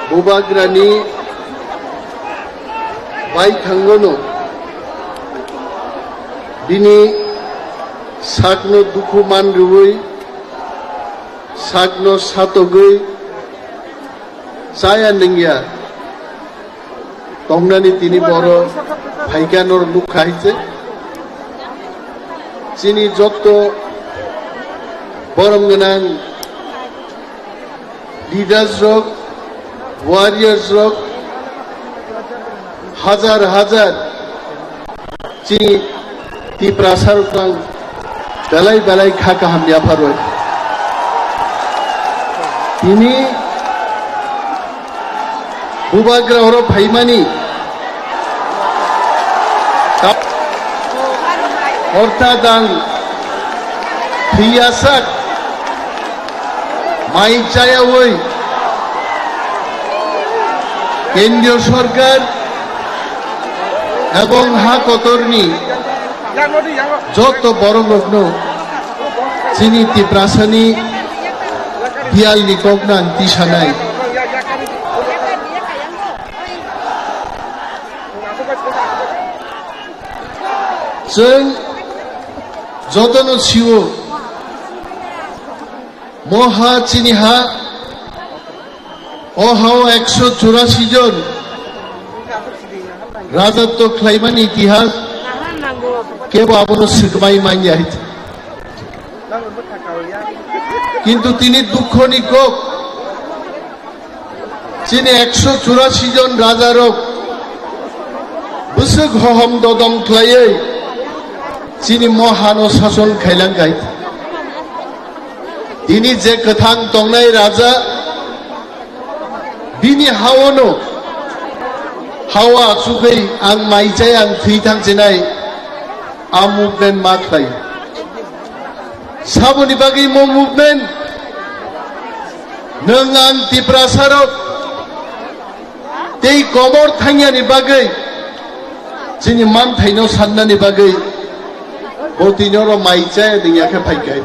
F: Bubagrani bai thangono bini sakno duku manrui sakno satogui saya nengya tongnani tini boro bhaiganor lukha hইছে chini jotto borom gonang leaders rok warriors rok হাজার হাজার chini ti prasar kang belai belai khaka hamya pharoi tini bubagra horo bhaimani অর্থাৎ আং ফিয়াসাক মাই চায়া ওই কেন্দ্রীয় সরকার এবং হাকতরনি যত বড় লগ্ন চিনি তি প্রাসানি দিয়ালনি কগনান তিসানাই जों जतनो सिओ महा चिनिहा अहाव 184 जन राजत्व ख्लाइमानि इतिहास केवल आबनो सिकमाई माइया हইছে কিন্তু তিনি দুঃখনি কক চিনি 184 জন রাজারক বুসক হহম দদম খ্লাयै chini mohano sason khailangai dini je kathang tongnai raja bini hawono hawa chugai ang maijai ang thithang jenai a movement ma khlai saboni bagi mo movement nang tiprasarok tei komor thangyani bagai chini man thaino sannani bagai Botinoro maicai dengan ke paikai.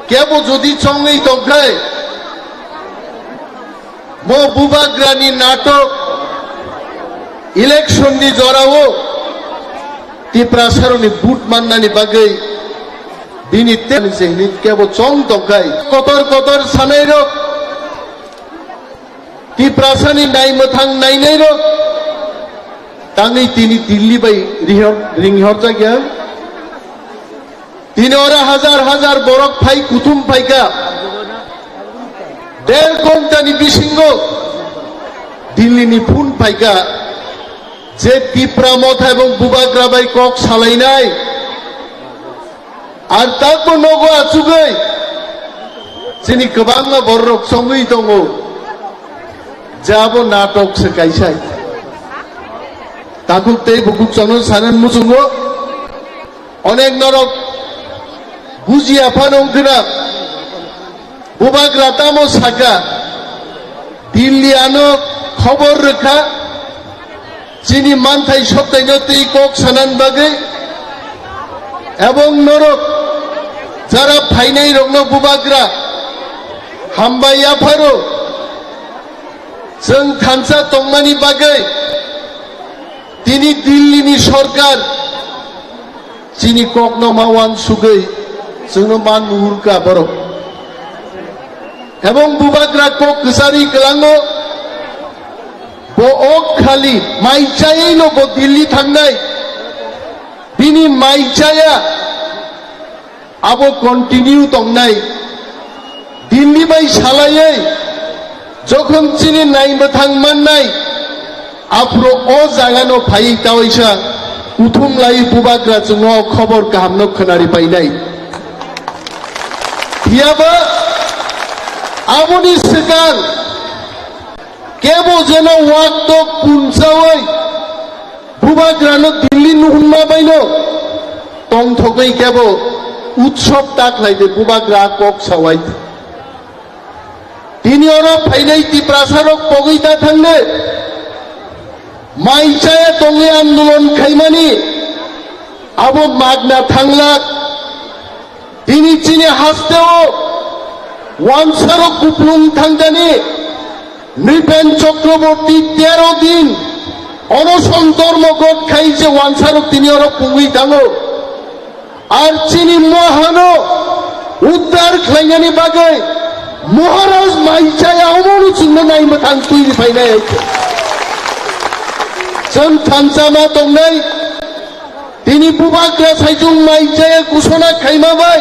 F: Kebo jodi chongai tongkai. Mo bubagrani natok election ni jorao. Ti prasaro ni boot manna ni bagai. Bini ten sehni kebo chong tongkai. Kotor kotor sanai ro. Ti prasani nai mathang nai nai ro. Tangi tini Dilli by ringhorja gya tini ora hazar hazar borok phai kutum phaika der gonta ni bisingo Dilli ni phun phaika je tipramot ebong bubagra bai kok salainai ar takbo nogo achugai chini kobangma borok songui tongo jabo natok se kaisai takuk tei bukuk chanon sanan musungo onek norok bujia phanong kena bubagra tamo saka Dilli ano khobor rekha chini manthai soptaino tei kok sanan bagai ebong norok jara phainai rokno bubagra hambaya pharo जों थानसा तंगमानि बागै তিনি দিল্লিনি সরকার চিনি কখনো মাওয়ান সুগৈ जोंनो मान मुहुरका बरो এবং বুবাগ্রা cock কসারি কলাঙ্গো বো ওক খালি মাইচাইলো বো দিল্লি থাংনাই বিনি মাইচায়া আবো কন্টিনিউ তংনাই দিল্লি বাই সালাयै যখন চিনি নাইমো থাংমাননাই Afro o jagano phai tawaisa uthum lai bubagra chungo khobor kahamno khanari painai hiaba amoni sekan kebo jeno wakto punchawai bubagra no Dilli nuhunma baino tong thokai kebo utsob taklaide bubagra kok sawai tini oro phainai ti prasarok pogoita thangne মাইচায়া তঙ্গে আন্দোলন খাইমানি আবো মাগনা থাংলাক তিনি চিনি হাসতেও ওয়ানসারো কুপলুম থাংজানি নৃপেন চক্রবর্তী 13 দিন অনশন ধর্মঘট খাইছে ওয়ানসারক তিনি ওরা পুঙ্গি থাঙো আর চিনি মহানো উদ্ধার খাইনানি বাগে মহারাজ মাইচায় আমরু চিহ্ন নাই মথাং তুই ফাইনাই जों थानसामा दंनाय दिनै बुबाग्रा साइजुं माइजाया घोषणा खालामबाय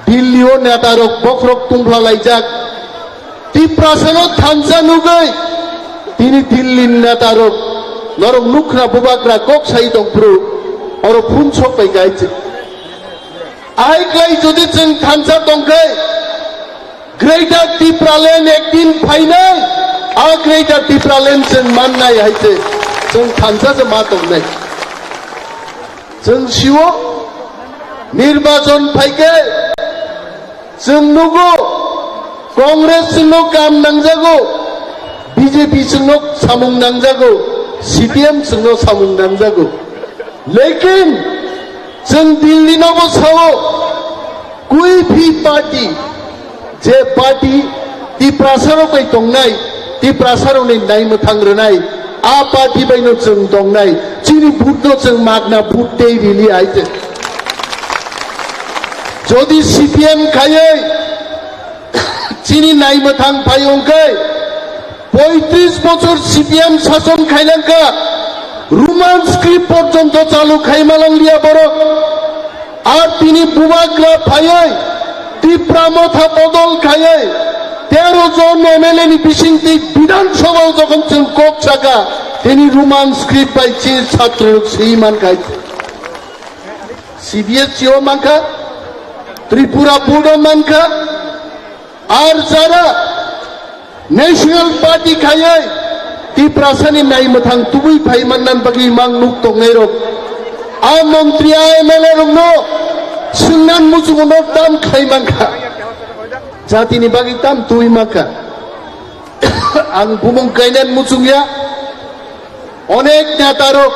F: दिल्लीयाव नेतारक बख्रक तुंग्ला लायजाक तिप्रासानाव थानसा नुगै दिनै दिल्ली नेतारक नरक नुख्रा बुबाग्रा कक साइ दंफ्रु और फुन सबाय गायजे आइग्लाय जुदि जों थानसा दंखै ग्रेटर तिप्रालेण्ड एकदिन फाइनाय आ ग्रेटर तिप्रालेण्ड जों माननाय हायजे जों थानसाजों मा दंनाय जों सिव निर्वाचन फाइगे जों नुगौ कांग्रेस जोंनो काम नांजागौ बीजेपी जोंनो सामुं नांजागौ सीपीएम जोंनो सामुं नांजागौ लेकिन जों दिल्लीनावबो सावो कोई भी पार्टी जे पार्टी तिप्रासाराव बै दंनाय तिप्रासाराव नै नायनो थांग्रोनाय आ पार्टी बायनो जों दंनाय चिनि भुटनो जों मागना भुट दे रिलि आइजे जदि सीपीएम खायै चिनि नायनो थां फायंकै 35 বছর सीपीएम शासन खायलांका रोमान स्क्रिप्ट पर्यন্ত चालू खायमालांलिया बर আর তিনি বুবাগ্রা ফাयै তিপ্রা মথা বদল খাयै 13 জন এমএলএ नि बिसिंति विधानसभायाव যখন जों কক চাকা তিনি রোমান স্ক্রিপ্ট পাইছে ছাত্র সেই মান গাইছে সিবিএসইও মানকা ত্রিপুরা বোর্ড মানকা আর যারা ন্যাশনাল পার্টি খাयै তিপ্রাসানি নাই মথাং তুই ভাই মাননান বাকি মাং নুক তংনাই রক आ मंत्री आ एमएलए रंगनो सुनान मुजुगनो दाम खायमांखा जातिनि बागै दाम तुइ माखा आं बुमुं गायनान मुजुंगिया अनेक नेतारक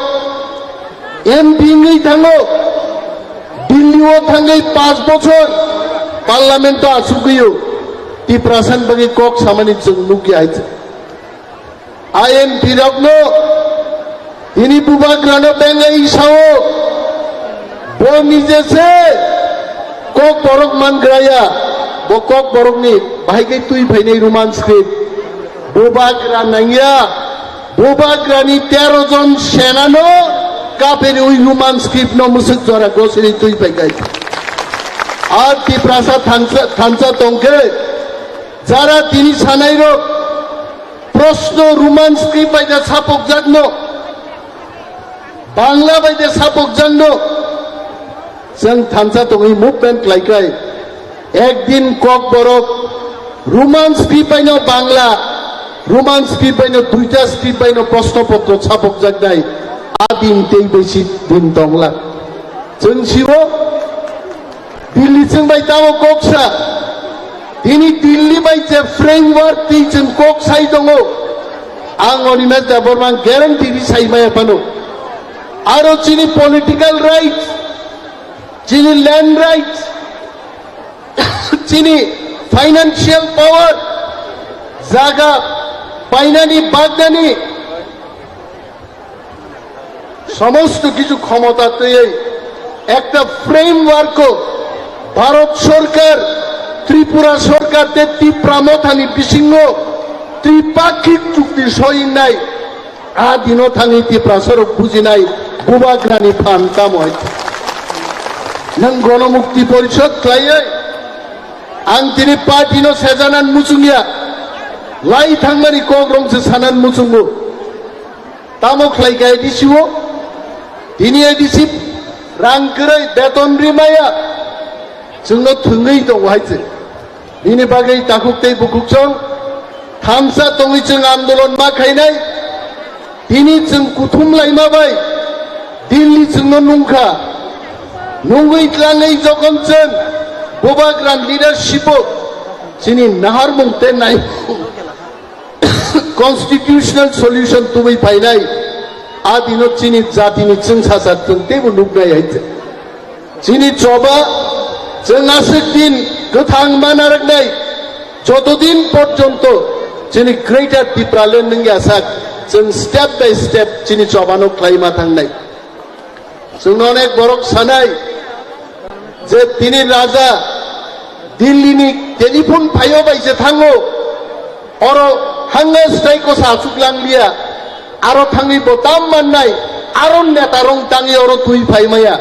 F: एमपि नै थाङो दिल्लीयाव थाङै 5 বছর पार्लामेंट आसुगैयो तिप्रासान बागै कक सामानि जों नुगि आइছে आईएमपि रंगनो ini bubagrano bengai sao bo নিজেছে কক বরক মান গ্রায়া bo Kokborok ni bahai তুই ভাইনাই রোমান স্ক্রিপ্ট বুবাগ্রা নাইয়া বুবাগ্রানি 13 জন সেনানো কাপের ওই রোমান স্ক্রিপ্ট ন মুসক জরা গোসরি তুই পাই গাই আর তিপ্রাসা থানসা তংকে যারা তিনি সানাইরো প্রশ্ন রোমান স্ক্রিপ্ট পাইদা ছাপক জাগনো बांला बायदि सापक जानो जों थानसा दङै मुभमेन्ट लायखाय एकदिन कक बरक रोमान स्क्रिप्ट बायनो बांला रोमान स्क्रिप्ट बायनो दुइटा स्क्रिप्ट बायनो प्रश्नपत्र सापक जागनाय आदिन तेई बैसि दिन दंला जों सिवो दिल्ली जों बाय दाव ककसा दिनै दिल्ली बायजे फ्रेमवर्क ति जों कक साइ दङ आं अनिमा जाबरमान ग्यारान्टि साइमाया पानो आरो चिनी पॉलिटिकल राइट्स चिनी लैंड राइट्स चिनी फाइनेंशियल पावर जागा पाइनानी बागनानी समस्त किछु क्षमता तैयार एक फ्रेमवर्क भारत सरकार त्रिपुरा सरकार ते तिप्रामथानी बिसिंग त्रिपाक्षिक चुक्ति सहिनाय आदिनो थाङै तिप्रासारक बुजिनाय बुबाग्रानि फान कामय नों गणमुक्ति परिषद खायै आं दिनै पार्टीनो सेजानान मुजुंगिया लाई थांमानि कग्रंसो सानान मुजुंगो तामो खाय गायदिसिवो दिनै एदिसि रांगोरै बेतन रिमाया जोंनो थोङै दंहायजे बिनि बागै दाखुकतै बुकुकजों थामसा दङै जों आन्दोलन मा खायनाय दिनै जों कुथुम लायमाबाय दिल्ली जोंनो नुंखा नुङै क्लाङै जखन जों बुबाग्रान लिडारशिप जोंनि नाहार मुंते नाय कन्स्टिट्यूशनल सल्यूशन तुबै फायनाय आदिनो चिनि जातिनि जों सासार जों तेबो नुगनाय हायजे चिनि जबा जों आसक दिन गोथां मानारनाय যতদিন পর্যন্ত যিনি গ্রেটার তিপ্রালেন্ড नों आसाक जों स्टेप बाय स्टेप चिनि चबानो खालामा थांनाय जों अनेक बरक सानाय जे तिनि राजा दिल्लीनि टेलिफन फायो बायसे थाङो अर हांगा स्ट्राइको सासुकलांलिया आरो थाङै बोताम माननाय आरो नेतारं ताङै अर तुइ फायमाया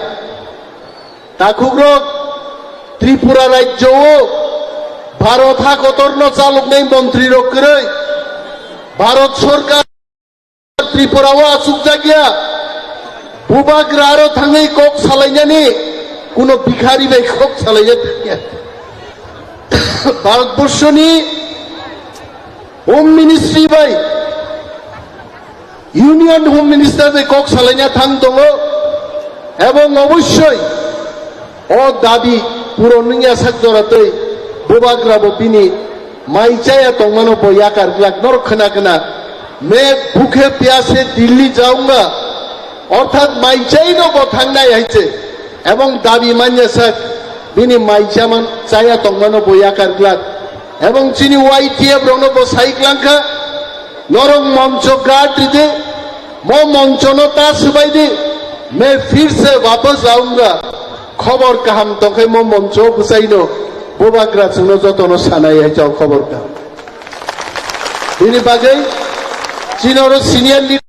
F: ताकुग्रक त्रिपुरा राज्य भारत हाकतरनो चालुकनाय मन्त्री रकरै भारत सरकार त्रिपुराव आसुक जागिया बुबाग्रा आरो थाङै कक सालायनानै कुनो भिखारी बाय कक सालायनो थाङिया भारतबर्षनि होम मिनिस्ट्रि बाय ইউনিয়ন হোম মিনিস্টার যে কক সালাইনা থাং দङ এবং অবশ্যই ও দাবি পুরনিয়া সাকজরাতৈ বুবাগ্রাবো বিনি মাইচায়া তংমানো বয়াকার গ্লাক নর খনা খনা मैं भूखे प्यासे दिल्ली जाऊंगा অর্থাৎ মাইচাইনো বথাংনাই আইছে এবং দাবি মান্য সাক বিনি মাইচামান চায়া তংমানো বয়াকার গ্লাক এবং চিনি ওয়াইটিএফ রনো বসাইক্লাঙ্কা नरम मंच गाट दे मो मंचनो तासबाई दे मैं फिर से वापस आऊंगा खबर कहम तंखे मो मंचो बुसाइनो बुबाग्रा जोंनो जतनो सानाय है जाव खबर का बिनि बागै चिनरो सिनियर लिडार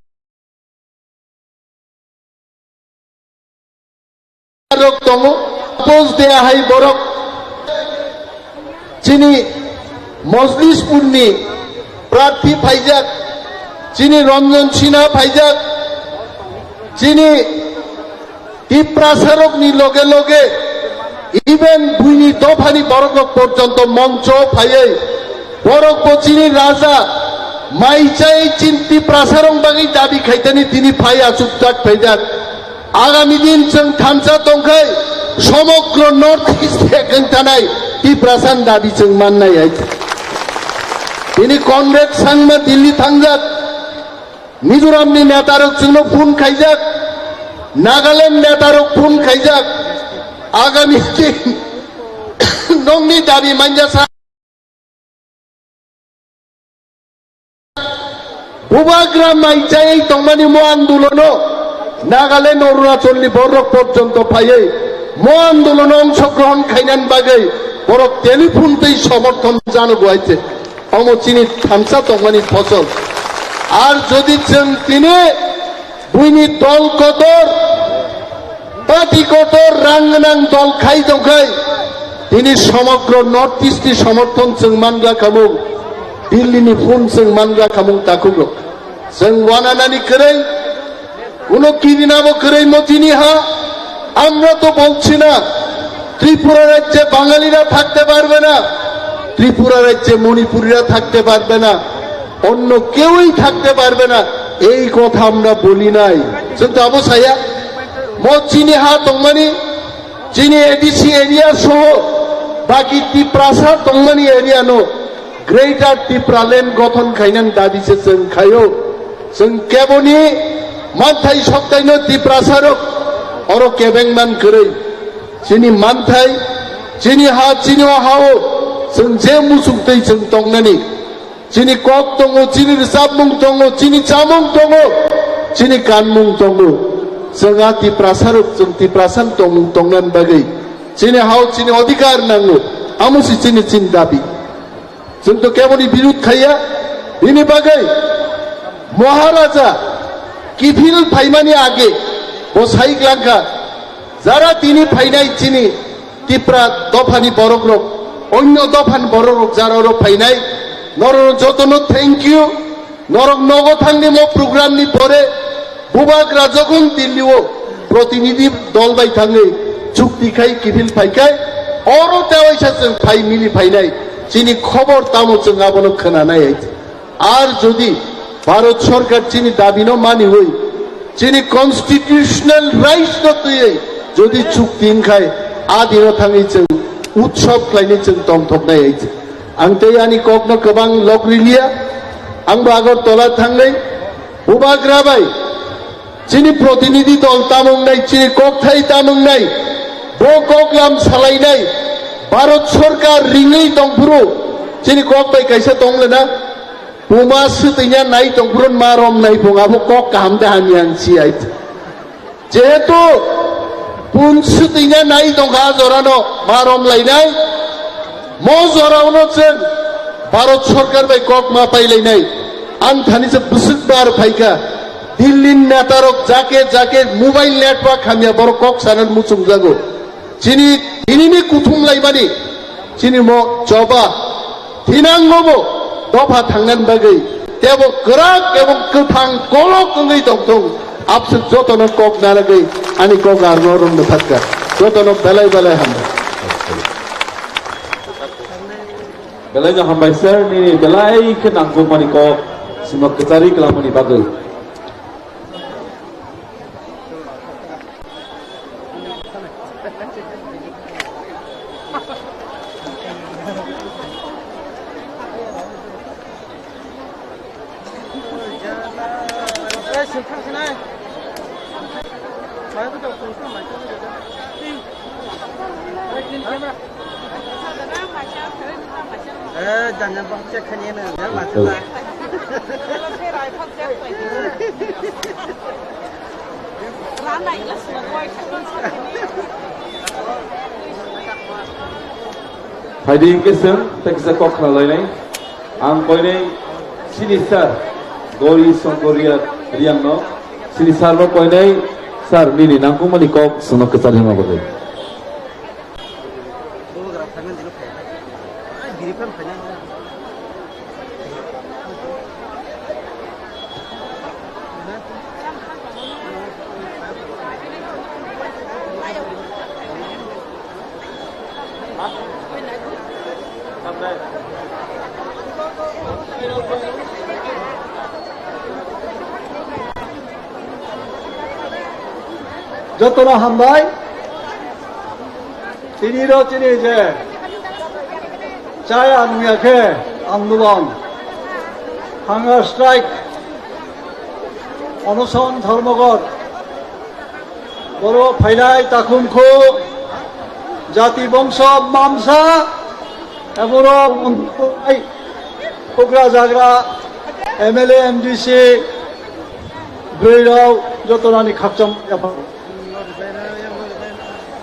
F: दङ पोज दे हाय बरक चिनि मजलिसपुरनि प्रार्थी फाइजाक चिनी रंजन सिन्हा फाइजाक चिनी टिप्रासारकनि लगे लगे इवेन बुइनि दफानि बरक पर्यन्त मंच फायै बरक चिनी राजा माइचाय चिन टिप्रासारक बागै दाबि खाइतानि तिनि फाइ आसुकजाक फाइजाक आगामी दिन जों थामसा दंखाय समग्र नर्थ इस्ट गंथानाय टिप्रासान दाबि जों माननाय आइছে তিনি কংগ্রেস সাংমা দিল্লি থাংজাক মিজোরামনি নেতারক जोंनो फुन खाइजाक नागालैंड नेतारक फुन खाइजाक आगामी दिन नंनि दाबि मानजासा बुबाग्रा माइचाय तंमानि मो आन्दोलनो नागालैंड अरुणाचलनि बरक पर्यन्त फायै मो आन्दोलनो अंशग्रहण खाइनान बागै बरक टेलिफोन तै समर्थन जानो गयছে অমচিনি থামসা তংমানি ফসল আর যদি जों তিনি বুইনি দল কতর পার্টি কতর রাংনাং দল খাই দংখাই তিনি সমগ্র নর্থ ইস্টনি সমর্থন जों मानग्रा खामु दिल्लीनि फुन जों मानग्रा खामु ताकुग्र जों वानानानि करै কোনো কিদিনাবো কरै মতিনি হা আমরা তো বলছি না ত্রিপুরা রাজ্যে বাঙালিরা থাকতে পারবে না ত্রিপুরা রাজ্যে মণিপুরীরা থাকতে পারবে না অন্য কেউই থাকতে পারবে না এই কথা আমরা বলি নাই কিন্তু অবশ্যই মচিনি হা তংমানি চিনি এডিসি এরিয়া সহ বাকি টিপ্রাসা তংমানি এরিয়া নো গ্রেটার টিপ্রালেন্ড গঠন খাইনান দাবিছে जों খায়ো जों কেবনি মানথাই সপ্তাইনো টিপ্রাসারক অর কেবেংমান কरै চিনি মানথাই চিনি হা চিনি হাও जों जे मुसुखतै जों तंनानि चिनि कक दङ चिनि साबमुं दङ चिनि चामुं दङ चिनि कानमुं दङ जोंहा टिप्रासारक जों टिप्रासान तंनान बागै चिनि हाव चिनि अधिकार नांगौ आमुसि चिनि चिन दाबि जों तो केवलि बिरुद खाया बिनि बागै महाराजा किफिल फाइमानि आगे बसाइग्लांखा যারা তিনি ফাইনাই চিনি টিপ্রা দফানি বরগ্রক অন্য দফান বড় যারা ফাইনাই নর যতন থ্যাংক ইউ নরক নগথাংনি মো প্রোগ্রামনি পরে বুবাগ্রা যখন দিল্লিও প্রতিনিধি দল বাই থাঙে চুক্তি খাই কিফিল ফাইকাই অরো দেওয়াইছা जों ফাই মিলি ফাইনাই চিনি খবর তামো जों আবনো खोनानाय आइছে আর যদি ভারত সরকার চিনি দাবিনো মানি হই চিনি কনস্টিটিউশনাল রাইটস নতই যদি চুক্তি খাই আদিনো থাঙै जों उत्सव खालायनो जों दंथबनाय आइছে आं दैयानि ककनो गोबां लग्रिलिया आंबो आगरतला थांनाय बुबाग्रा बाय चिनि प्रतिनिधि दल तामुंनाय चिनि ककथाय तामुंनाय बो ककलाम सालायनाय भारत सरकार रिङै दंफुरु चिनि कक bye कायसा दंलेना Puma sutinya nai tongkurun marom nai pungabu kok kaham dahan yang siait. Jehetu pun sutinya nai tongkha jorano marom lai nai. Mo jorano chen Bharat Sarkar bai kok ma pai lai nai. Ang thani se busuk bar phaika. Dillin netarok jake mobile network khamia bor kok sanan muchung jago. Chini ini kuthum lai bani. Chini mo coba tinang ngobo dofa thangan bagai. Tebo gerak ebong kethang kolok ngai tong apse jotono kok nalagai ani kok arnorum nathakka. Jotono belai ham.
B: Belai nya hambai sir ni belai ke nanggung mani ko simak kecari kelamani bagai.
G: jangan cek hanya jangan masuk lah.
B: Haidi kesem teksa kok halai nai, ang koi nai sinisar gori songkoria riang no sinisar no koi nai sar nini nangkung malikok sono kesal hema bodoh.
H: যতনা হামবাই তিনিরও তিনি যে চায় আনুয়াকে আন্দোলন hunger strike অনশন ধর্মঘট বড় ফাইলাই তাকুমখো জাতি বংশ মামসা এবং কোকরা জাগরা এমএলএ এমডিসি ব্রেরাও যতনানি খাকচাম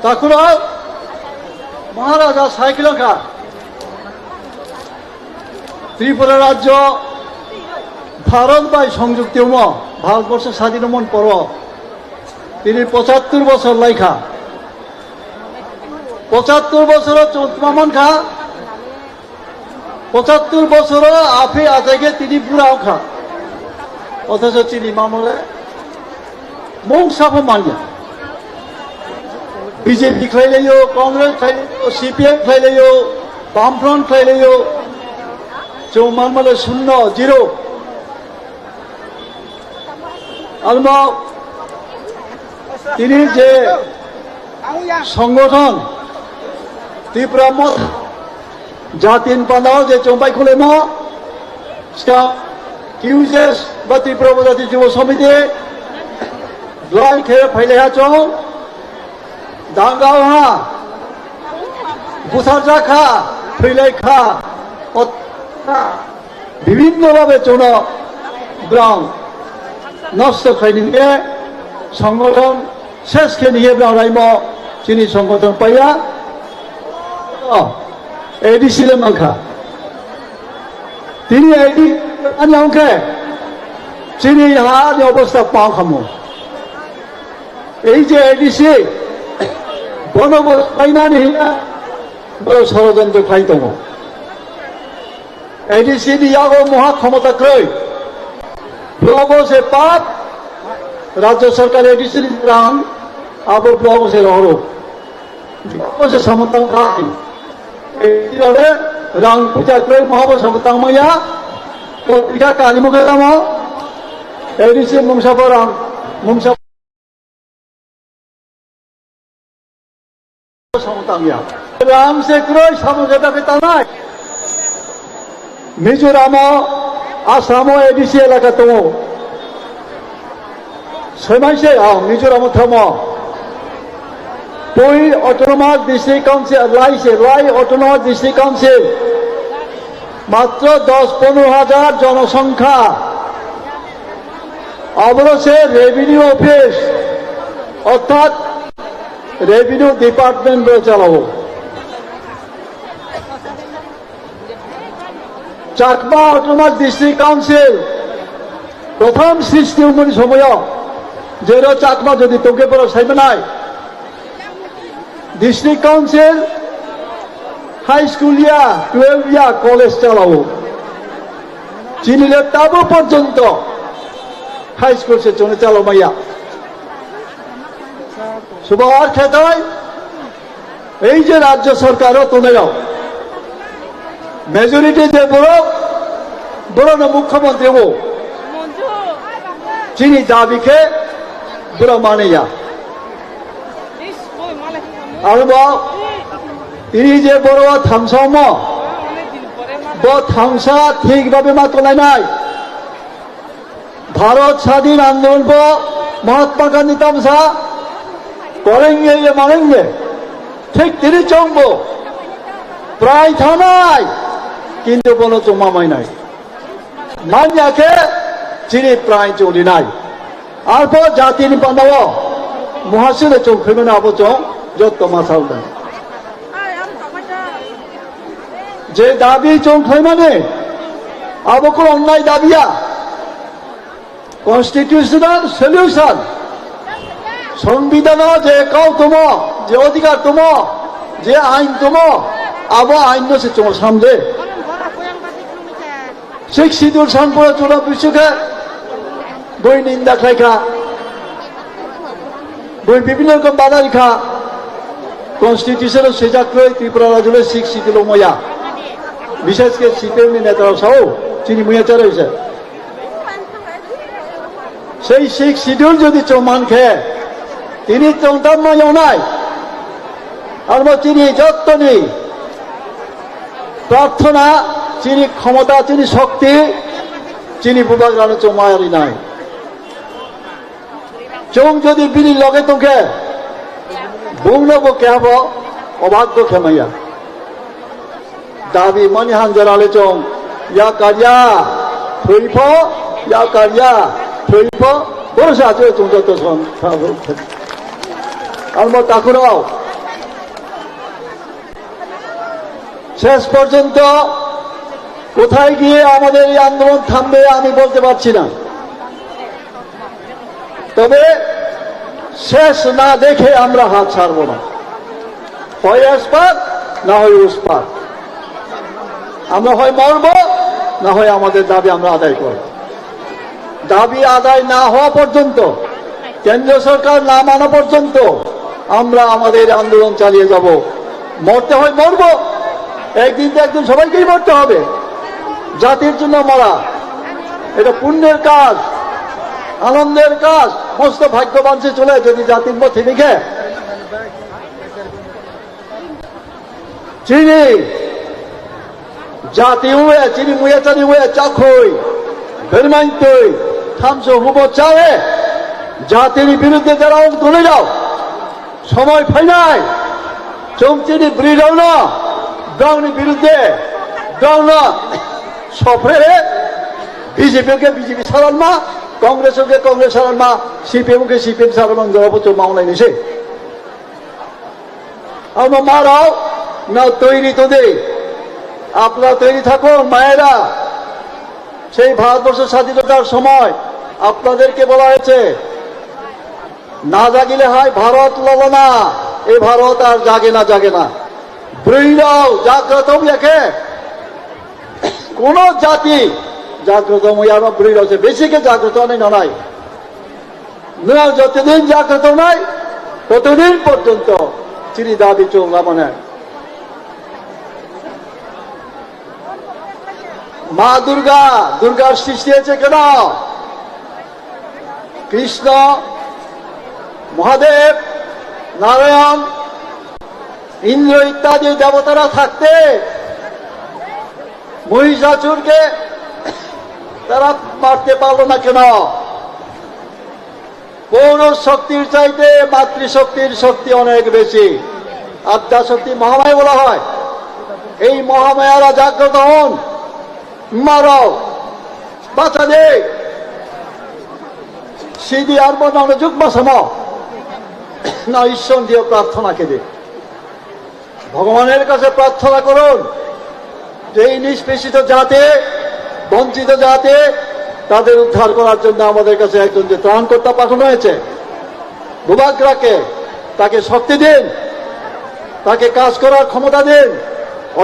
H: তাকুরা মহারাজা সাইকেলকা ত্রিপুরা রাজ্য ভারত বাই সংযুক্ত ভারতবর্ষ স্বাধীন মন পর তিনি ৭৫ বছর লাইখা ৭৫ বছর চৌতমামন খা ৭৫ বছর আফে আজাগে তিনি পুরাও খা অথচ তিনি মামলে মংসাফ মানিয়া বিজেপি খাইলেও কংগ্রেস খাইলেও সিপিএম খাইলেও বামফ্রন্ট খাইলেও চৌমানমালে শূন্য জিরো আলমা তিনি যে সংগঠন ত্রিপুরা মত জাতিন পান্ডাও যে চম্পাই খুলে ম কিউজেস বা ত্রিপুরা উপজাতি যুব সমিতি লড়াই খেয়ে ফাইলে চৌ দাঙ্গাওহা বুথার জাখা ফৈলাই খা বিভিন্নভাবে চৌন ব্রাউন নষ্ট খাইনিয়ে সংগঠন শেষকে নিয়ে ব্রাউনাইম চিনি সংগঠন পাইয়া এডিসিলে মাংখা তিনি এডি আনি অঙ্কে চিনি হানি অবস্থা পাও খামো এই যে এডিসি বনবস পাইনানি বড় ষড়যন্ত্র খাই দङ এডিসি নিয়াগো মহা ক্ষমতা ক্রয় ব্লগ সে পাপ রাজ্য সরকার এডিসি রাং আবো ব্লগ সে রহরো সে সমতং খাই এইভাবে রাং পূজা ক্রয় মহাব সমতং মাইয়া তো ইটা কালিমুখে দাম এডিসি মুংসাপ রাং মুংসাপ রাম সে ক্রয় সমঝোতাকে তানায় মিজোরাম আসাম এডিসি এলাকা দङ সৈমাইসে মিজোরাম থাম বই অটোনমাস ডিস্ট্রিক্ট কাউন্সিল লাই অটোনমাস ডিস্ট্রিক্ট কাউন্সিল মাত্র 10-15,000 জনসংখ্যা অবরোধে রেভিনিউ অফিস অর্থাৎ রেভিনিউ ডিপার্টমেন্ট চালাবো। চাকমা অটোনমাস ডিস্ট্রিক্ট কাউন্সিল প্রথম সৃষ্টি সময় যে চাকমা যদি তোকে পড়া সাইবে নাই district council high school 12 college চালাবো চিনিলে তাবো পর্যন্ত হাই স্কুল সে চলে চালো মাইয়া সুবার খেতায় এই যে রাজ্য সরকারও তোমরাও মেজরিটি যে বড় মুখ্যমন্ত্রী চিনি দাবিকে বড় মানে আর তিনি যে বড় থামসাম থামসা ঠিকভাবে মা তোলাই নাই ভারত স্বাধীন আন্দোলন মহাত্মা গান্ধী তামসা করেঙ্গে মানেঙ্গে ঠিক তিনি চমব প্রায় থানায় কিন্তু বলো চমামাই নাই মানয়াকে চিনি প্রায় চলি নাই আর পর জাতির বান্ধব মহাশিলে চৌখেবে না আবচং যত মাসাল দেন যে দাবি চৌখাই মানে আবকর অন্যায় দাবিয়া কনস্টিটিউশনাল সলিউশন সংবিধান যে কাউ তোম যে অধিকার তোম যে আইন তোম আবো আইন সে তোমার সামনে শিখ শিডিউল সানপুরা চোরা বিশ্বকে বই নিন্দা খাইখা বই বিভিন্ন রকম বাধা রেখা কনস্টিটিউশনের সেজাক্রয় ত্রিপুরা রাজ্যের শিখ শিডিউল ময়া বিশেষ করে সিপিএম নেতারা সহ চিনি মুয়া চার হয়েছে সেই শিখ শিডিউল যদি চৌমান খেয়ে তিনি চৌতাম নাই আর চিনি যত্ন নেই প্রার্থনা চিনি ক্ষমতা চিনি শক্তি চিনি বুবাগ রানো চৌমায়ারি নাই চৌ যদি বিনি লগে তোকে বুংনব কেব অভাগ্য খেমাইয়া দাবি মনি হানজারালে চং ইয়া কারিয়া থৈফ ইয়া কারিয়া থৈফ বরসা আছে চৌদ্দ সন আর তাকুরাও শেষ পর্যন্ত কোথায় গিয়ে আমাদের এই আন্দোলন থামবে আমি বলতে পারছি না তবে শেষ না দেখে আমরা হাত ছাড়ব না হয় আসপাত না হয় উসপাত আমরা হয় মরব না হয় আমাদের দাবি আমরা আদায় করব দাবি আদায় না হওয়া পর্যন্ত কেন্দ্র সরকার না মানা পর্যন্ত আমরা আমাদের আন্দোলন চালিয়ে যাব মরতে হয় মরব একদিন তো একদিন সবাইকেই মরতে হবে জাতির জন্য মরা এটা পুণ্যের কাজ আনন্দের কাজ মস্ত ভাগ্যবান সে চলে যদি জাতির পথে লিখে চিনি জাতি হুয়ে চিনি মুয়াচারি হুয়ে চাখই বেরমাইতই থামসো হুবো চায়ে জাতির বিরুদ্ধে যারা তুলে যাও সময় ফাইনাই চমচিনি ব্রিডাও না গাউনি বিরুদ্ধে গাও না সফরে বিজেপিকে বিজেপি সারান মা কংগ্রেসকে কংগ্রেস সারান মা সিপিএমকে সিপিএম সারান জবাবচর মাওনাই নিছে আমরা মারাও না তৈরি তোদের আপনারা তৈরি থাকুন মায়েরা সেই ভারতবর্ষ স্বাধীনতার সময় আপনাদেরকে বলা হয়েছে না জাগিলে হয় ভারত লল না এই ভারত আর জাগে না ব্রীড়াও জাগ্রত একে কোন জাতি জাগ্রত ব্রীড় হচ্ছে বেশিকে জাগ্রত নেই নাই যতদিন জাগ্রত নাই ততদিন পর্যন্ত চিনি দাবি চৌলা মানে মা দুর্গার সৃষ্টি হয়েছে কেন কৃষ্ণ মহাদেব নারায়ণ ইন্দ্র ইত্যাদি দেবতারা থাকতে মহিষাসুরকে তারা মারতে পারলো না কেন পৌরষ শক্তির চাইতে মাতৃশক্তির শক্তি অনেক বেশি আদ্যা শক্তি মহামায়া বলা হয় এই মহামায়ারা জাগ্রত হন মারাও বাঁচা দে সিদি আর বনানো যুগ্ম সম না ঈশ্বর দিয়ে প্রার্থনা কেঁদে ভগবানের কাছে প্রার্থনা করুন যে এই নিষ্পেষিত জাতি বঞ্চিত জাতি তাদের উদ্ধার করার জন্য আমাদের কাছে একজন যে ত্রাণকর্তা পাঠানো হয়েছে বুবাগ্রাকে তাকে শক্তি দিন তাকে কাজ করার ক্ষমতা দিন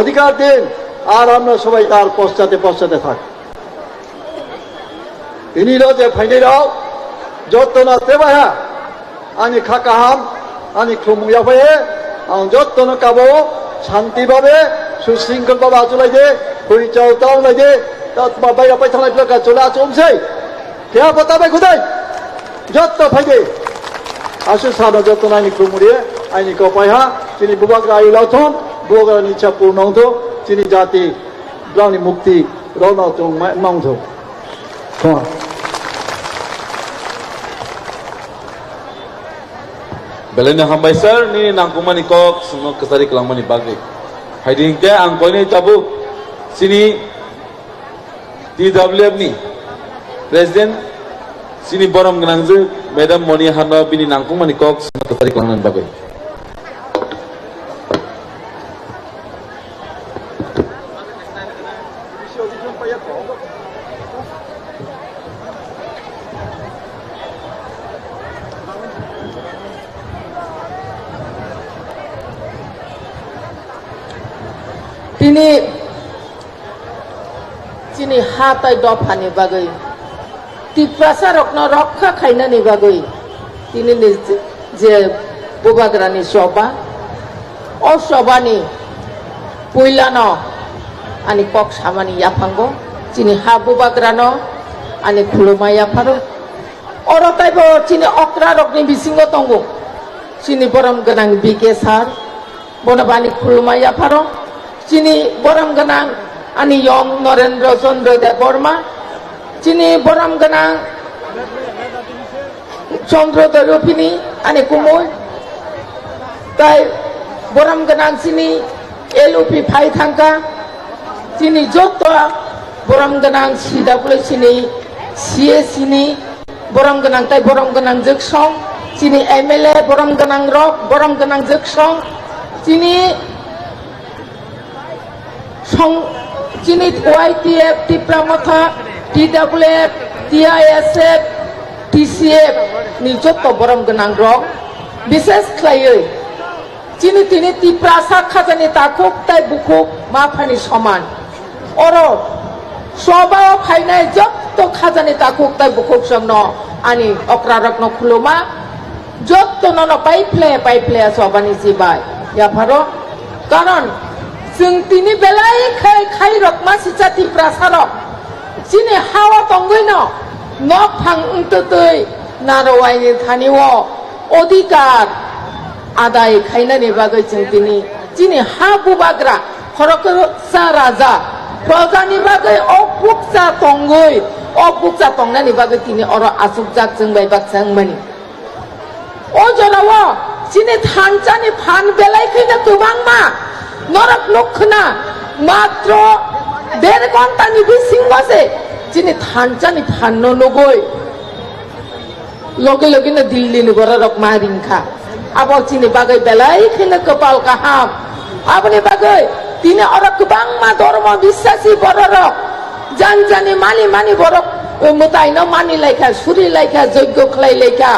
H: অধিকার দিন আর আমরা সবাই তার পশ্চাতে পশ্চাতে থাকি ইনিল যে ফাইনাল যত্ন তেবাহা আনি খাকাহাম আনি খুমুয়াফায়ে আं যত্ন কাবো শান্তিভাবে সুশৃঙ্খলভাবে আচলাইদে পরিচয় তাওলাইদে বাইরে পাই থানায় প্লেকা চলে আচমছে কেয়া পতাবে খুদাই যত্ন ফাইদে আসু সানো যত্ন আইনি খুমুরিয়ে আইনি কপাইহা তিনি বুবাগ্রা আইলাথন বুবাগ্রা ইচ্ছা পূর্ণাঙ্গ তিনি জাতি গ্রামী মুক্তি রওনাথন মাংধ
B: Belanya hambai sir ni nangkumani kok semua kesari kelangmani bagi. Haiding ke angkoi ni tabu sini TWF ni President sini borom genangzu Madam Moni Hana bini nangkumani kok semua kesari kelangmani bagi.
A: তিনি চিনি হাতাই দফানি বাগৈ টিপ্রাসা রত্ন রক্ষা খাইনানি বাগৈ তিনি যে বুবাগ্রানি সভা ও সভানি পইলানো আনি cock সামানি ইয়াফাঙ্গ চিনি হা বুবাগ্রানো আনি খুলুমা ইয়াফারো অরতাইব চিনি অক্রা রকনি বিসিঙ্গ তঙ্গ চিনি বরম গনাং বিকে সার বনবানি খুলুমা ইয়াফারো চিনি বরম গনাং আনি ইয়ং নরেন্দ্র চন্দ্র দেব বর্মা চিনি বরম গনাং চন্দ্রোদয় রূপিনী আনি কুমুই তাই বরম গনাং চিনি এলউপি ফাই থাঙ্কা চিনি যত বরম গনাং সিদাবলে চিনি সিএ চিনি বরম গনাং তাই বরম গনাং জগসং চিনি এমএলএ বরম গনাং রক বরম গনাং জগসং চিনি চিনি YTF Tipra Motha TWF TISF TCF ni joto borom genang rok বিশেষ খাইয়ে চিনি তিনি টিপ্রাসা খাজানি তাকুক তাই বুকুক মাফানি সমান অর সবাও ফাইনাই যত খাজানি তাকুক তাই বুকুক সমন আনি অক্রা রত্ন খুলুমা যত নন পাইপ্লে সবানি জিবাই ইয়াফারো কারণ जों तिनी बेलाय खाई रकमा सिचा टिप्रासा रक चिनि हावा तंगैनो नक फां उंततै नारवाइनि थानिवो अधिकार आदाय खाइनानि बागै जों तिनी चिनि हा बुबाग्रा खरकसा राजा प्रजानि बागै अपुकसा तंगनानि बागै तिनी अर आसुकजाक जों बायबाक जोंमानि अ जरावो चिनि थानचानि फान बेलाय खैना गोबांमा নরক লক্ষণা মাত্র 1.5 ঘন্টানি বিসিংগছে যিনি থানচানি থান্ন নগৈ লগে লগে না দিল্লিনি বড় রক মারিংখা আবার চিনি বাগৈ বেলাই খেলে কপাল কাহাম আপনি বাগৈ তিনি অরক বাংমা ধর্ম বিশ্বাসী বড় রক জানজানি মানি বড় মোতাইন মানি লাইখা সুরি লাইখা যজ্ঞ খলাই লাইখা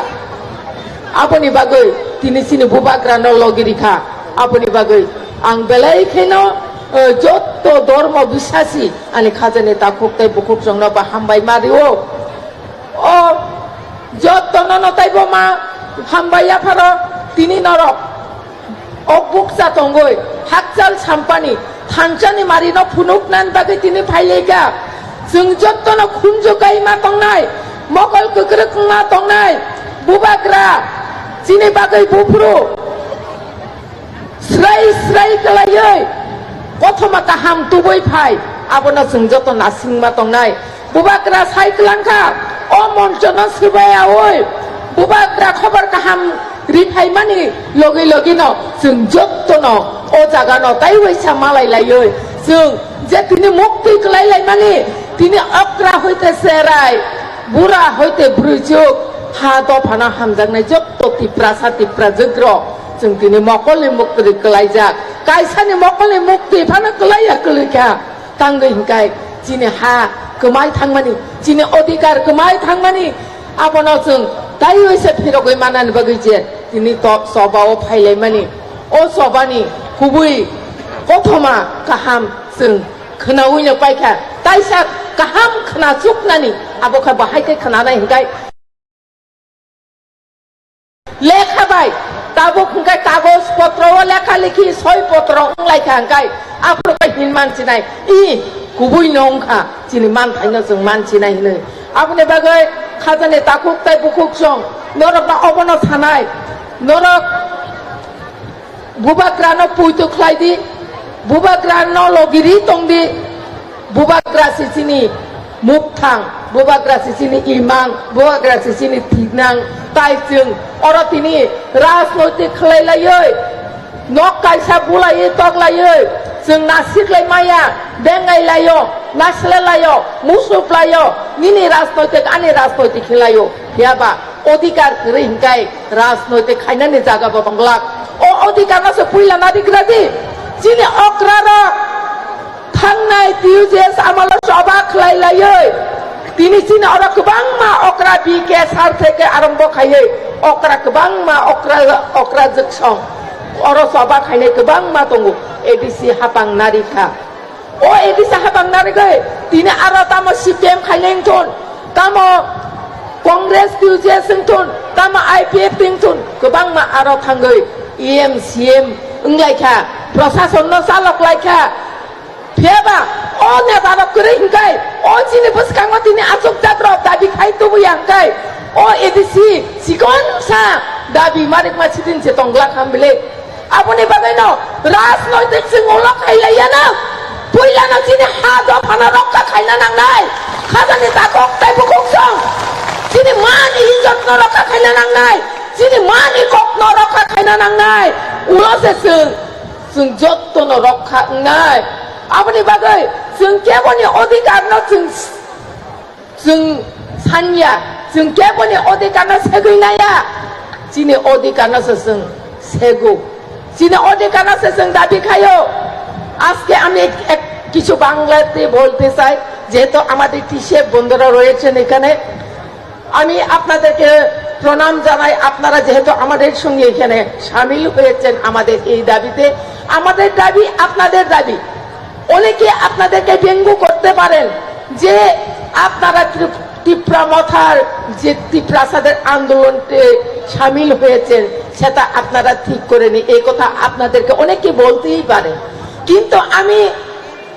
A: আপনি বাগৈ তিনি চিনি বুবাগ্রান লগিরিখা আপনি বাগৈ आं बेलाय खेनो যত ধর্ম বিশ্বাসী আনি খাজানি তাকুক তাই বুকুক জংন বা হামবাই মারিও ও যত নন তাইব মা হামবাইয়া ফারো তিনি নরক অবুকসা তঙ্গই হাকজাল সাম্পানি থানচানি মারিনো ফুনুক নান বাগে তিনি ফাইলেগা जों যতন খুনজুকাই মা তংনাই মকল ককরক মা তংনাই বুবাগ্রা চিনি বাগৈ বুফরু স্রাই কলাयै প্রথমা কাহাম তুবই ফাই আবনা जों যত নাসিংমা তংনাই বুবাগ্রা সাইক্লানখা ও মঞ্চন সিবায়া ওই বুবাগ্রা খবর কাহাম রিফাই মানি লগে লগে ন जों যতন ও জাগানো তাই হইছা মালাই লাयै जों जे तिनी मुक्ति खालायलायमानि तिनी अक्रा हইতে सेराय बुरा हইতে ब्रुजुक हा दफाना हामजांनाय जत्त तिप्रा जग्र जों तिनी मकलनि मुक्ति खालायजाक कायसानि मकलनि मुक्ति फाना खालाया खालायखा तांगै हिंखाय तिनी हा गोमाय थांमानि तिनी अधिकार गोमाय थांमानि आपनाव जों दायो एसे फिरगै मानानि बागै जे तिनी सभायाव फायलायमानि अ सभानि गुबै गथमा गाहाम जों खोनावैनो पाइखा ताइसा गाहाम खोनाजुबनानि आबोखा बाहायखै खोनानाय हिंखाय लेखाबाय ताबो हिंखाय कागज पत्रआव लेखा लिखि सय पत्र अंलायखा हिंखाय आफोरखै हिन मानसिनाय इ गुबै नंखा दिनै मानथायनो जों मानसिनाय होनो आबनि बागै खाजानि ताकुक ताइ बुकुक सं नरक अबन थानाय नरक बुबाग्रानो पुइतो ख्लायदि बुबाग्रानो लगिरि तंदि बुबाग्रा सिसिनि मुक्थां बुबाग्रा सिसिनि इमां बुबाग्रा सिसिनि थिनां ताइजों अरतिनि राजनैतिक खालायलायै नक कायसा बुलायै तगलायै जों नासिख्लाय माया बेंगायलायो नासलायो मुसुफ्लायो निनि राजनैतिक आनि राजनैतिक खेलायो हेयाबा अधिकार गरै हिंखाय राजनैतिक खायनानि जागाबो बांलाक अ अधिकारनासो फैलाना दिग्रादि जिनि अक्रारा थांनाय टिउजेस आमाल सभा खालायलायै दिनै जिनि अर गोबां मा अक्रा बिके सार थेके आरम्भ खायै अक्रा गोबां मा अक्रा जोगसं अर सभा खायनाय गोबां मा दङ एडिसि हाबां नारिखा अ एडिसि हाबां नारिखै दिनै आरो तामो सिपिएम खायनायथन तामो कांग्रेस टिउजेसथन तामो आइपिएफ थिंथन गोबां मा आरो थांगै इएम सिएम ओंलायखा प्रशासन चालक लायखा फेबा अ नेतार गरै हिंखाय अ जिनि बसखांमा दिनै आसुक जाद्र दाबि खायतबो हिंखाय अ एडिसि सिगनसा दाबि मारिक मासि दिनसे तंगला खामबिले आपनि बागैनो राजनैतिक सिंहल खायलायाना पहिलानो जिनि हा दफाना रक्का खायना नांनाय खाजानि ताकक ताइबुकक सं जिनि मानि हिजतनो रक्का खायना नांनाय जिनि मानि ककनो रक्का खायना नांनाय उलसे जों जत्तनो रक्का नांनाय आपनि बागै जों केबनि अधिकारनो जों सान्या जों केबनि अधिकारनो सेगैनाया जिनि अधिकारनोसो जों सेगौ जिनि अधिकारनोसो जों दाबि खायो আজকে আমি কিছু বাংলাতে বলতে চাই যেহেতু আমাদের টিসেফ বন্ধুরা রয়েছেন এখানে আমি আপনাদেরকে প্রণাম জানাই আপনারা যেহেতু আমাদের সঙ্গে এখানে শামিল হয়েছেন আমাদের এই দাবিতে আমাদের দাবি আপনাদের দাবি অনেকে আপনাদেরকে ব্যঙ্গ করতে পারেন যে আপনারা ত্রিপুরা মথার যে ত্রিপ্রাসাদের আন্দোলনে শামিল হয়েছেন সেটা আপনারা ঠিক করেনি এই কথা আপনাদেরকে অনেকে বলতেই পারে কিন্তু আমি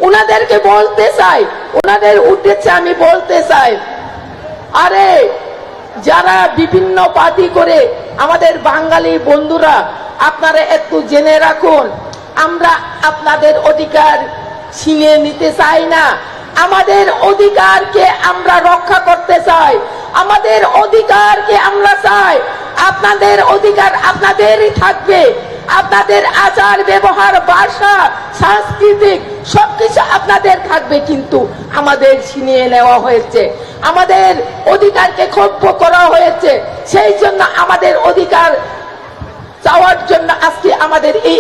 A: ওনাদেরকে বলতে চাই ওনাদের উদ্দেশ্যে আমি বলতে চাই আরে যারা বিভিন্ন পার্টি করে আমাদের বাঙালি বন্ধুরা আপনারা একটু জেনে রাখুন আমরা আপনাদের অধিকার ছিনিয়ে নিতে চাই না আমাদের অধিকারকে আমরা রক্ষা করতে চাই আমাদের অধিকারকে আমরা চাই আপনাদের অধিকার আপনাদেরই থাকবে আপনাদের আচার ব্যবহার ভাষা সাংস্কৃতিক সবকিছু আপনাদের থাকবে কিন্তু আমাদের ছিনিয়ে নেওয়া হয়েছে আমাদের অধিকারকে খর্ব করা হয়েছে সেই জন্য আমাদের অধিকার চাওয়ার জন্য আজকে আমাদের এই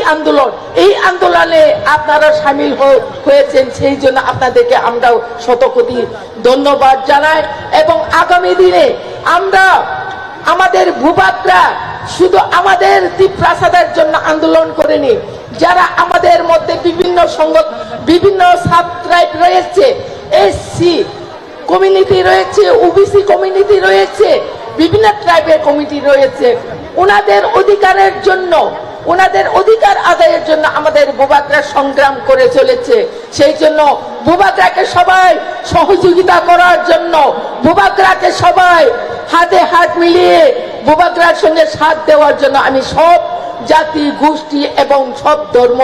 A: আন্দোলনে আপনারা শামিল হয়েছেন সেই জন্য আপনাদেরকে আমরা শতকোটি ধন্যবাদ জানাই এবং আগামী দিনে আমরা আমাদের ভূভাগরা শুধু আমাদের ত্রিপ্রাসাদের জন্য আন্দোলন করেনি যারা আমাদের মধ্যে বিভিন্ন সাব ট্রাইব রয়েছে এসসি কমিউনিটি রয়েছে ওবিসি কমিউনিটি রয়েছে বিভিন্ন ট্রাইবের কমিটি রয়েছে ওনাদের অধিকারের জন্য ওনাদের অধিকার আদায়ের জন্য আমাদের ভূভাগরা সংগ্রাম করে চলেছে সেই জন্য ভূভাগরাকে সবাই সহযোগিতা করার জন্য ভূভাগরাকে সবাই হাতে হাত মিলিয়ে ভূভাগরার সঙ্গে সাথ দেওয়ার জন্য আমি সব জাতি গোষ্ঠী এবং সব ধর্ম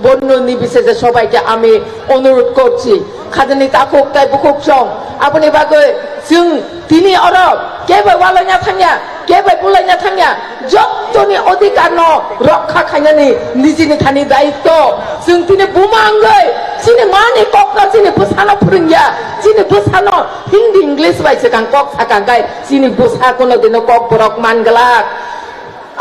A: বর্ণ নির্বিশেষে সবাইকে আমি অনুরোধ করছি খাজানি তাকুক তাই বুকুক সং আপনি বাগৈ जों दिनै अरब केबो वालायना थांया केबो बुलायना थांया जब যতনি অধিকার ন রক্ষা খাইনানি নিজেনি থানি দায়িত্ব जों তিনি বুমাঙ্গৈ চিনি মানি ককরা চিনি বুসানো ফুরিঙ্গিয়া চিনি বুসানো হিন্দি ইংলিশ বাইছে কাং কক সাকাঙ্গাই চিনি বুসা কোনো দিন কক বরক মানগলাক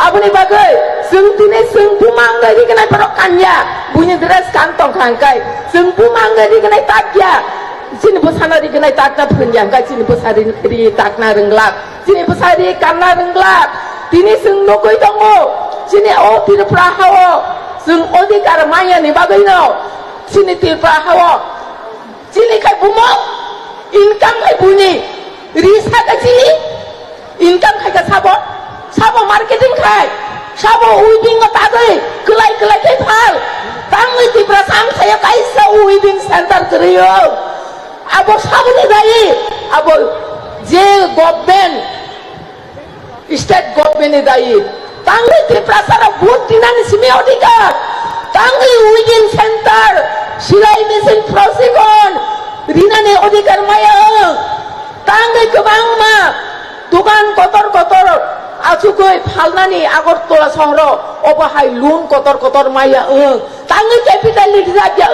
A: aboni bagai जों তিনি जों বুমাঙ্গৈ দিগনাই বরক কানিয়া বুনি দ্রেস কান্তং খাঙ্গাই जों বুমাঙ্গৈ দিগনাই তাকিয়া চিনি বুসানো দিগনাই তাকনা ফুরিঙ্গিয়া গাই চিনি বুসারি রি তাকনা রংলাক চিনি বুসারি কান্না রংলাক তিনি जों নগৈ দङ চিনি ও তিরপ্রা হাও जों अधिकार मायानि बागैनो चिनि तिरपा हाव चिनि खाय बुमो इनकाम खाय बुनि रिसा का चिनि इनकाम खाय का साबो मार्केटिंग खाय साबो उइबिंग तागै कलाय कलाय खाय फाल तांगै तिरपा सां खाय काइसा उइबिंग सेंटर करियो आबो साबनि दायि आबो जे गवर्नमेंट स्टेट गवर्नमेंट दायि तांगै तिरपा सारा भोट दिनानि सिमे अधिकार तांगै उइगिन सेंटर सिलाइ मेसिन प्रशिक्षण रिनानि अधिकार माया तांगै गोबां मा दखान कतर कतर आसुकै फालनानि आगरतला सहर अबाहाय लोन कतर कतर माया तांगै कैपिटल लिरजाबिया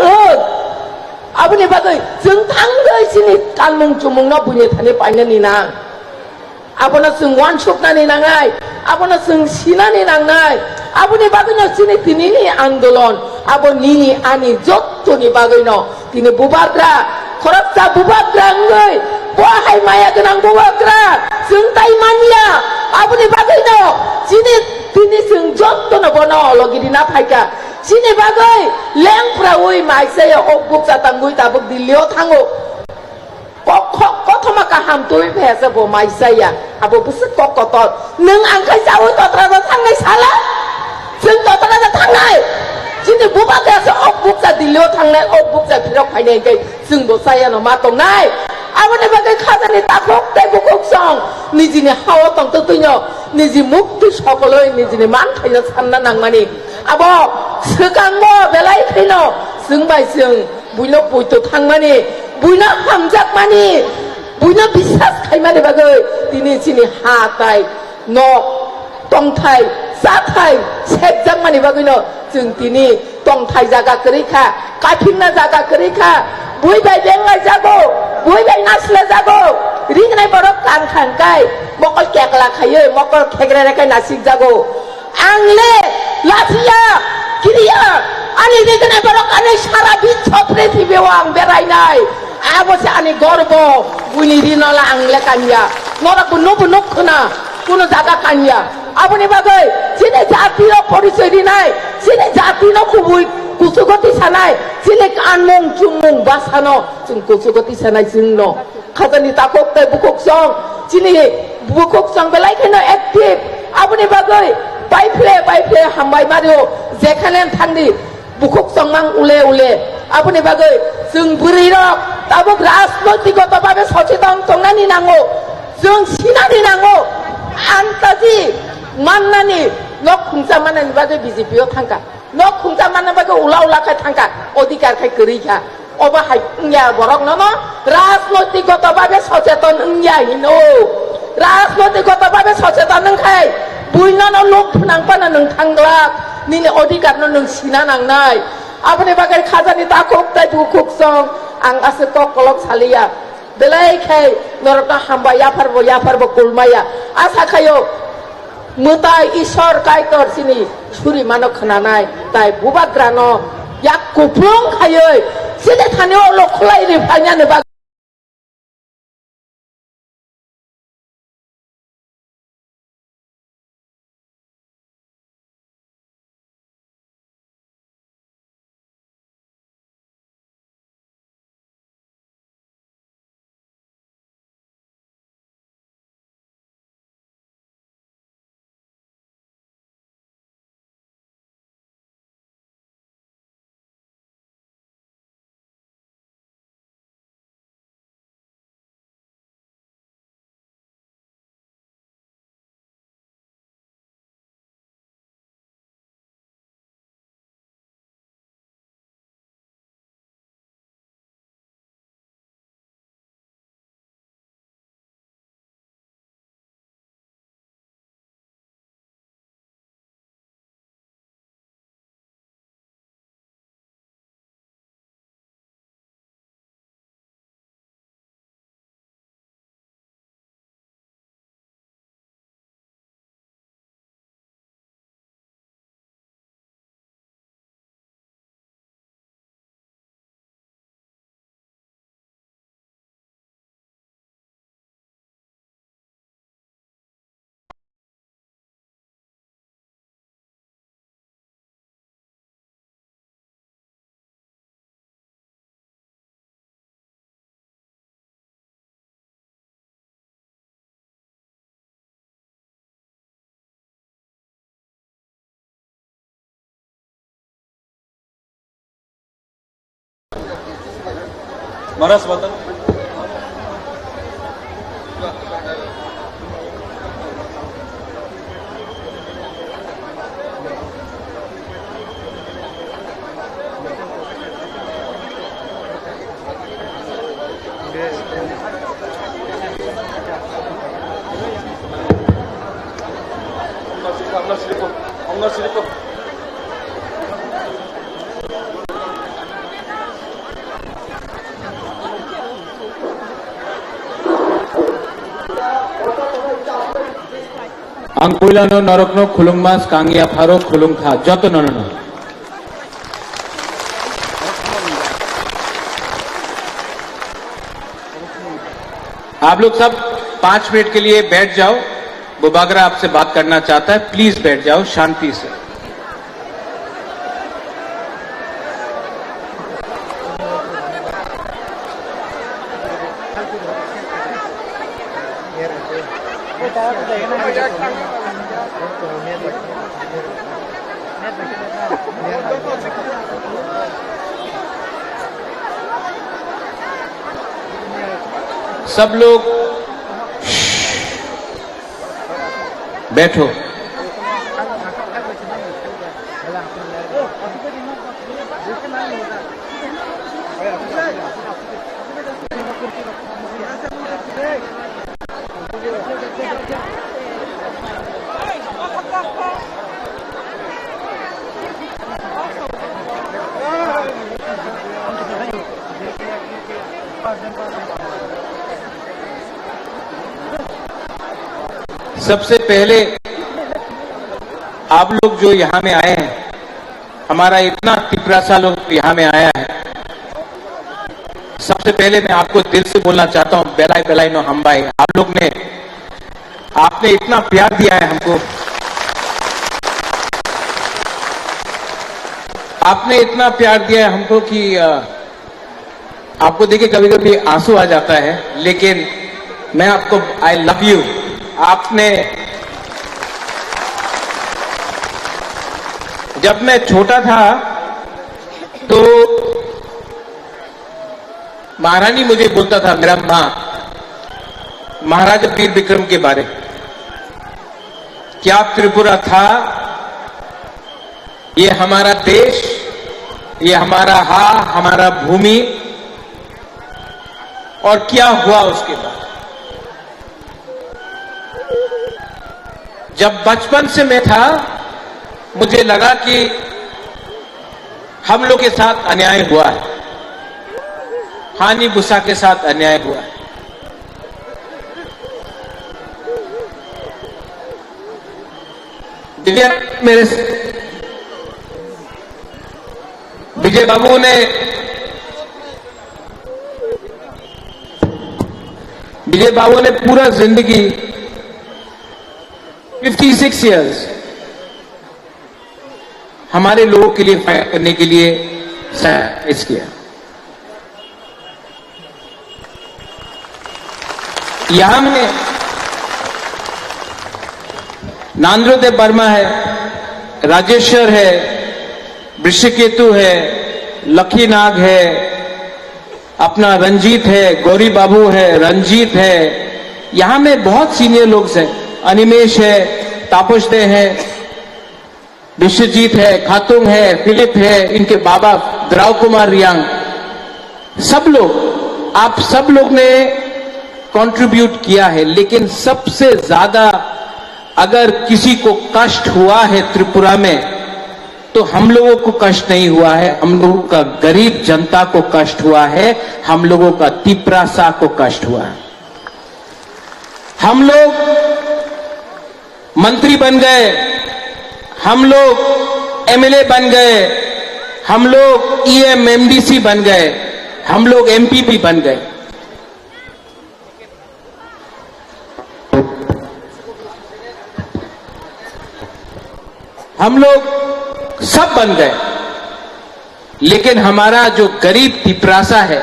A: आबनि बागै जों थांगै सिनि कालमुं चुमुंना बुनि थाने पाइनानि ना abona जों वान शपनानि नांनाय abona जों सिनानि नांनाय aboni bagino sini tinini आंदोलन abo nini ani jottoni bagino tini bubagra khorapta bubagra ngai bahai maya genang bubagra जों tai mania aboni bagino sini tini जों jottono bono logidi na phaika sini bagai lengfra oi maisaya okbuk satangui tabuk dillio thango कथमा गाहाम तुइ भेसे बो माइसाया आबो बुसु ककत नों आंखाय जावो तत्रा थांनाय साला जों तत्रा थांनाय दिनै बुबागासो अकबुकजा दिल्लीयाव थांनाय अकबुकजा फिराव फायनाय गै जों दसायानो मा दंनाय आबोनि बागै खाजानि ताखक तेबुकक सं निजिनि हावा तंत तुइनो निजि मुक्ति सकलै निजिनि मान थायनो सानना नांमानि आबो सोगांबो बेलाय फैनो जों बाय जों बुइनो बुइतो थांमानि बुइनो हामजाक मानि बुइनो बिसास खायमानि बागै दिनै सिनि हाथाय न तंथाय जाथाय सेबजाक मानि बागैनो जों दिनै तंथाय जागा करिखा काफिना जागा करिखा बुइबाय बेंगाय जागो बुइबाय नासला जागो रिंनाय बरक कान खांकाय मकल केकला खायो मकल खेग्रेरेखाय नासिक जागो आंले लाफिया किरिया आनि रिंनाय बरक आनि सारा बिच्छप्रे थिबेव आं बेरायनाय आबोसे आनि गर्व बुनि रिनला आंले कानिया नरा बुनो खोना কোনো জায়গা কানিয়া আপনি বাগৈ সিনে জাতির পরিচয় দিনাই সিনে জাতির খুবই কুচুগতি সানাই সিনে কানমং চুমং বাসানো जों কুচুগতি সানাই जोंन খাজানি তাকক তে বুকক সং সিনে বুকক সং বেলাইখানো एक्टिव আপনি বাগৈ বাইফ্লে হামবাই মারিও যেখানে থান্দি বুকক সং মাং উলে উলে আপনি বাগৈ जों বুড়ি রক তাবক রাজনৈতিকভাবে সচেতন তংনানি নাঙ্গো जों सिनानि नांगौ आन्ताजी माननानि न' खुंजा माननानि बागै बिजेपियाव थांखा न' खुंजा माननानि बागै उलाखाय थांखा अधिकारखाय गैरैखा अबाहाय इंया बरक न राजनैतिकभावे सचेतन इंया हिनो राजनैतिकभावे सचेतन नोंखाय बुइनानो लोक फोनांबानो नों थांग्ला निनि अधिकारनो नों सिना नांनाय आपनि बागै खाजानि ताखक ताय बुखुक सं आं आसे ककलक सालिया बेलायखाय नरका हामबा याफारबो कुलमाया आसा खायो मुताय ईश्वर कायतर सिनि सुरि मानो खोनानाय ताय बुबाग्रानो याक कुफ्लुं खायो सिने थानायाव लखलाय रिफायनानो
B: Maras Batan.
E: Ang puilano norokno khulungmas kangia pharo khulungkha joto nono. आप लोग सब 5 मिनट के लिए बैठ जाओ। बुबागरा आपसे बात करना चाहता है, प्लीज बैठ जाओ शांति से। सब लोग बैठो। सबसे पहले आप लोग जो यहां में आए हैं, हमारा इतना तिपरासा लोग यहां में आया है, सबसे पहले मैं आपको दिल से बोलना चाहता हूं, बेलाई बेलाई नो हम भाई, आप लोग ने आपने इतना प्यार दिया है हमको, आपने इतना प्यार दिया है हमको कि आपको देखिए कभी कभी आंसू आ जाता है, लेकिन मैं आपको आई लव यू। आपने जब मैं छोटा था तो महारानी मुझे बोलता था, मेरा मां, महाराजा वीर विक्रम के बारे, क्या त्रिपुरा था, ये हमारा देश, ये हमारा हमारा भूमि, और क्या हुआ उसके बाद। जब बचपन से मैं था, मुझे लगा कि हम लोग के साथ अन्याय हुआ है, हानि बुसा के साथ अन्याय हुआ है। विजय बाबू ने पूरा जिंदगी 56 इयर्स हमारे लोगों के लिए फाइट करने के लिए सैक्रिफाइस किया। यहां में नांद्रोदेव वर्मा है, राजेश्वर है, वृषकेतु है, लखीनाग है, अपना रंजीत है, गौरी बाबू है, रंजीत है, यहां में बहुत सीनियर लोग हैं, अनिमेश है, तापसदे है, विश्वजीत है, खातुंग है, फिलिप है, इनके बाबा द्राव कुमार रियांग, सब लोग, आप सब लोग ने कंट्रीब्यूट किया है। लेकिन सबसे ज्यादा अगर किसी को कष्ट हुआ है त्रिपुरा में, तो हम लोगों को कष्ट नहीं हुआ है, हम लोगों का गरीब जनता को कष्ट हुआ है, हम लोगों का तिपरासा को कष्ट हुआ है। हम लोग मंत्री बन गए, हम लोग एमएलए बन गए, हम लोग ईएम एमडीसी बन गए, हम लोग एमपी भी बन गए। हम लोग सब बन गए, लेकिन हमारा जो गरीब तिपरासा है,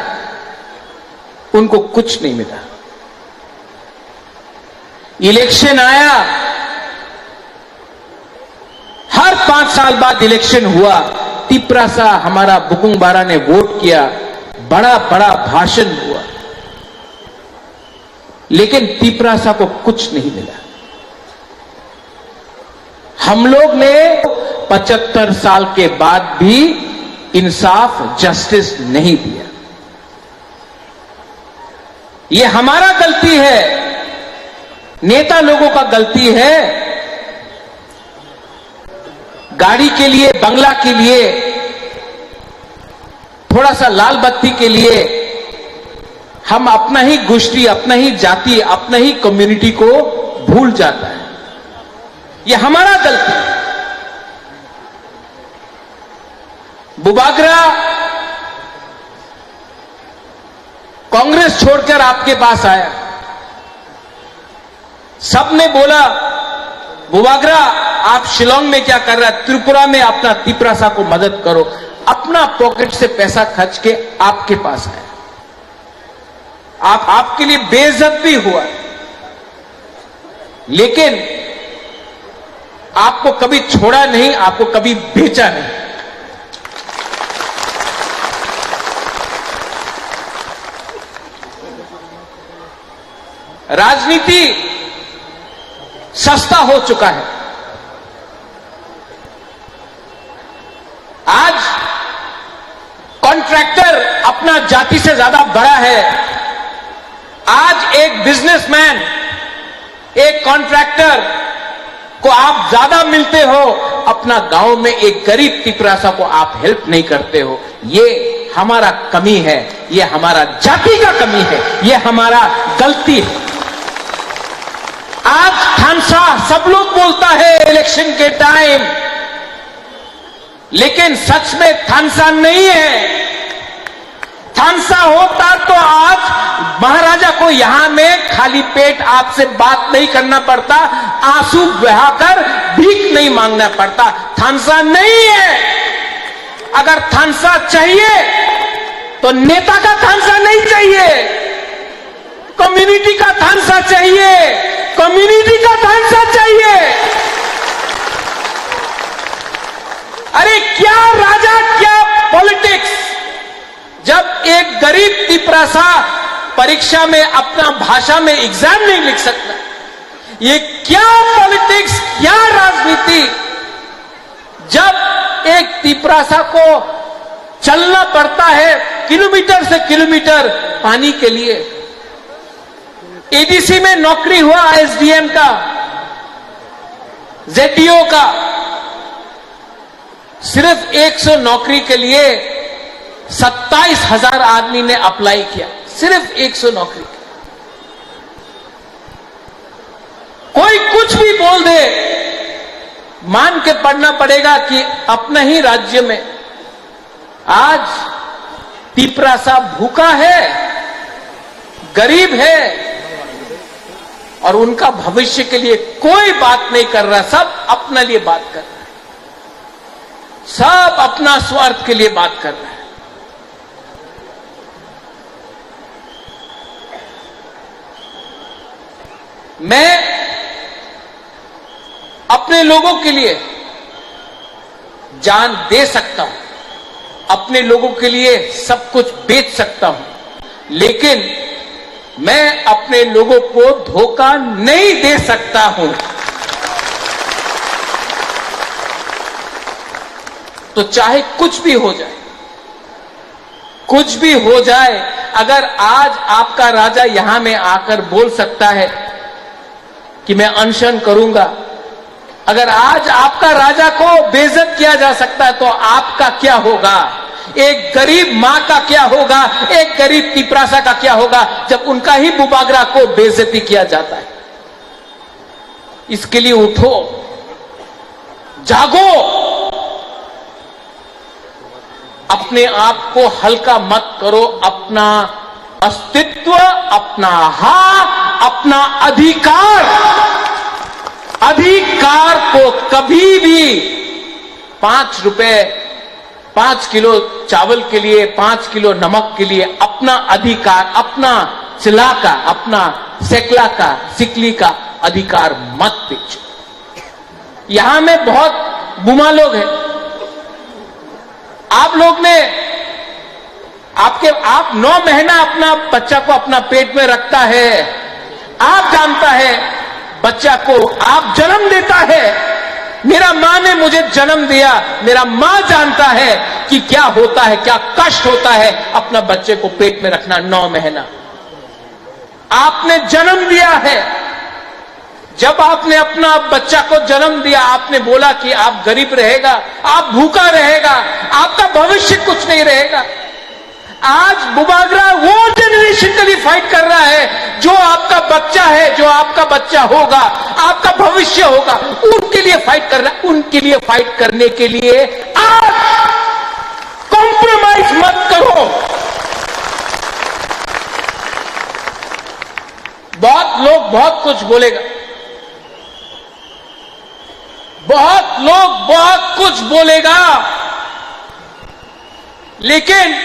E: उनको कुछ नहीं मिला। इलेक्शन आया, हर 5 साल बाद इलेक्शन हुआ, तिपरासा हमारा बुकुंग बारा ने वोट किया, बड़ा बड़ा भाषण हुआ, लेकिन तिपरासा को कुछ नहीं मिला। हम लोग ने 75 साल के बाद भी इंसाफ, जस्टिस नहीं दिया। ये हमारा गलती है, नेता लोगों का गलती है। गाड़ी के लिए, बंगला के लिए, थोड़ा सा लाल बत्ती के लिए हम अपना ही गोष्ठी, अपना ही जाति, अपना ही कम्युनिटी को भूल जाता है। ये हमारा गलती है। बुबागरा कांग्रेस छोड़कर आपके पास आया, सबने बोला बुबागरा आप शिलोंग में क्या कर रहा है, त्रिपुरा में अपना तिपरासा को मदद करो। अपना पॉकेट से पैसा खर्च के आपके पास आया, आपके लिए बेइज्जत भी हुआ, लेकिन आपको कभी छोड़ा नहीं, आपको कभी बेचा नहीं। राजनीति सस्ता हो चुका है। आज कॉन्ट्रैक्टर अपना जाति से ज्यादा बड़ा है। आज एक बिजनेसमैन, एक कॉन्ट्रैक्टर को आप ज्यादा मिलते हो, अपना गांव में एक गरीब तिपरासा को आप हेल्प नहीं करते हो। ये हमारा कमी है, ये हमारा जाति का कमी है, ये हमारा गलती है। आज थानसा सब लोग बोलता है इलेक्शन के टाइम, लेकिन सच में थानसा नहीं है। थानसा होता तो आज महाराजा को यहां में खाली पेट आपसे बात नहीं करना पड़ता, आंसू बहाकर भीख नहीं मांगना पड़ता। थानसा नहीं है। अगर थानसा चाहिए तो नेता का थानसा नहीं चाहिए, कम्युनिटी का थानसा चाहिए, कम्युनिटी का थानसा चाहिए। अरे क्या राजा, क्या पॉलिटिक्स। जब एक गरीब तिपरासा परीक्षा में अपना भाषा में एग्जाम नहीं लिख सकता, ये क्या पॉलिटिक्स, क्या राजनीति। जब एक तिपरासा को चलना पड़ता है किलोमीटर से किलोमीटर पानी के लिए। एडीसी में नौकरी हुआ एसडीएम का, जेडीओ का, सिर्फ 100 नौकरी के लिए 27,000 आदमी ने अप्लाई किया, सिर्फ 100 नौकरी। कोई कुछ भी बोल दे, मान के पढ़ना पड़ेगा कि अपना ही राज्य में आज तिपरासा भूखा है, गरीब है, और उनका भविष्य के लिए कोई बात नहीं कर रहा। सब अपने लिए बात कर रहा है, सब अपना स्वार्थ के लिए बात कर रहा है। मैं अपने लोगों के लिए जान दे सकता हूं, अपने लोगों के लिए सब कुछ बेच सकता हूं, लेकिन मैं अपने लोगों को धोखा नहीं दे सकता हूं। तो चाहे कुछ भी हो जाए, कुछ भी हो जाए, अगर आज आपका राजा यहां में आकर बोल सकता है कि मैं अनशन करूंगा, अगर आज आपका राजा को बेइज्जत किया जा सकता है, तो आपका क्या होगा? एक गरीब मां का क्या होगा? एक गरीब तिपरासा का क्या होगा जब उनका ही बुबागरा को बेइज्जती किया जाता है? इसके लिए उठो, जागो, अपने आप को हल्का मत करो। अपना अस्तित्व, अपना अपना अधिकार को कभी भी 5 रुपए, 5 किलो चावल के लिए, 5 किलो नमक के लिए अपना अधिकार, अपना चिल्ला का, अपना सेकला का, सिकली का अधिकार मत बेचो। यहां में बहुत बुमा लोग हैं। आप लोग ने आप 9 महीना अपना बच्चा को अपना पेट में रखता है, आप जानता है बच्चा को आप जन्म देता है। मेरा मां ने मुझे जन्म दिया, मेरा मां जानता है कि क्या होता है, क्या कष्ट होता है अपना बच्चे को पेट में रखना 9 महीना। आपने जन्म दिया है, जब आपने अपना बच्चा को जन्म दिया आपने बोला कि आप गरीब रहेगा, आप भूखा रहेगा, आपका भविष्य कुछ नहीं रहेगा। आज बुबागरा वो जनरेशन के लिए फाइट कर रहा है जो आपका बच्चा है, जो आपका बच्चा होगा, आपका भविष्य होगा, उनके लिए फाइट कर रहा है। उनके लिए फाइट करने के लिए आज कॉम्प्रोमाइज मत करो। बहुत लोग बहुत कुछ बोलेगा, बहुत लोग बहुत कुछ बोलेगा, लेकिन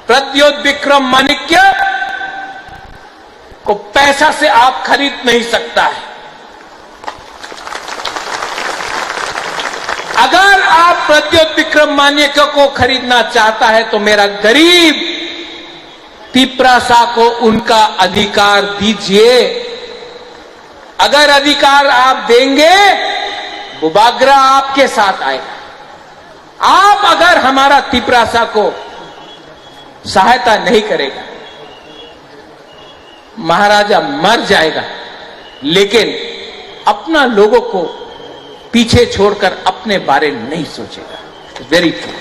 E: प्रद्योत विक्रम माणिक्य को पैसा से आप खरीद नहीं सकता है। अगर आप प्रद्योत विक्रम माणिक्य को खरीदना चाहता है तो मेरा गरीब तिपरासा को उनका अधिकार दीजिए। अगर अधिकार आप देंगे बुबागरा आपके साथ आएगा। आप अगर हमारा तिपरासा को सहायता नहीं करेगा, महाराजा मर जाएगा, लेकिन अपना लोगों को पीछे छोड़कर अपने बारे में नहीं सोचेगा। Very true.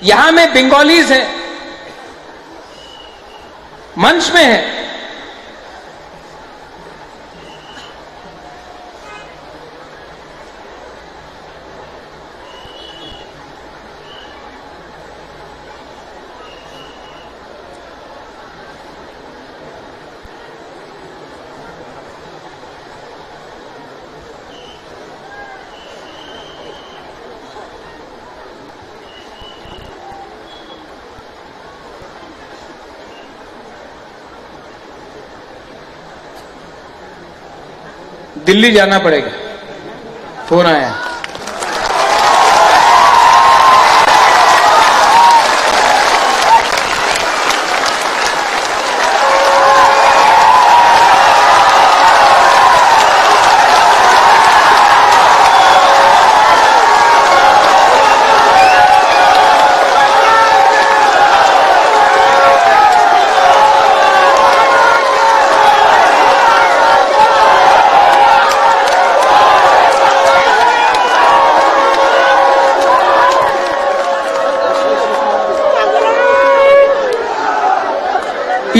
E: यहां में बंगालीज हैं, मंच में है, दिल्ली जाना पड़ेगा, फोन आया।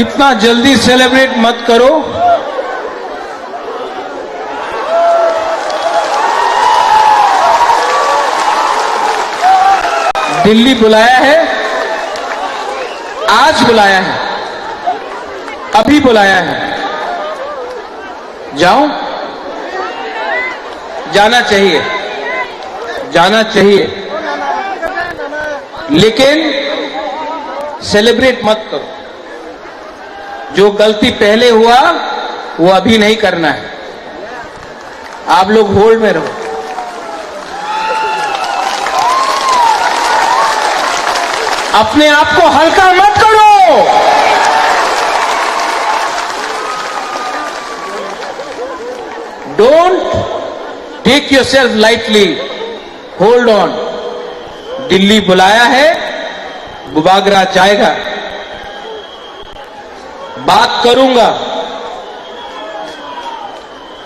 E: इतना जल्दी सेलिब्रेट मत करो। दिल्ली बुलाया है, आज बुलाया है, अभी बुलाया है। जाओ, जाना चाहिए, जाना चाहिए, लेकिन सेलिब्रेट मत करो। जो गलती पहले हुआ वो अभी नहीं करना है। आप लोग होल्ड में रहो। अपने आप को हल्का मत करो। Don't take yourself lightly, hold on. Delhi बुलाया है, बुबागरा जाएगा, बात करूंगा,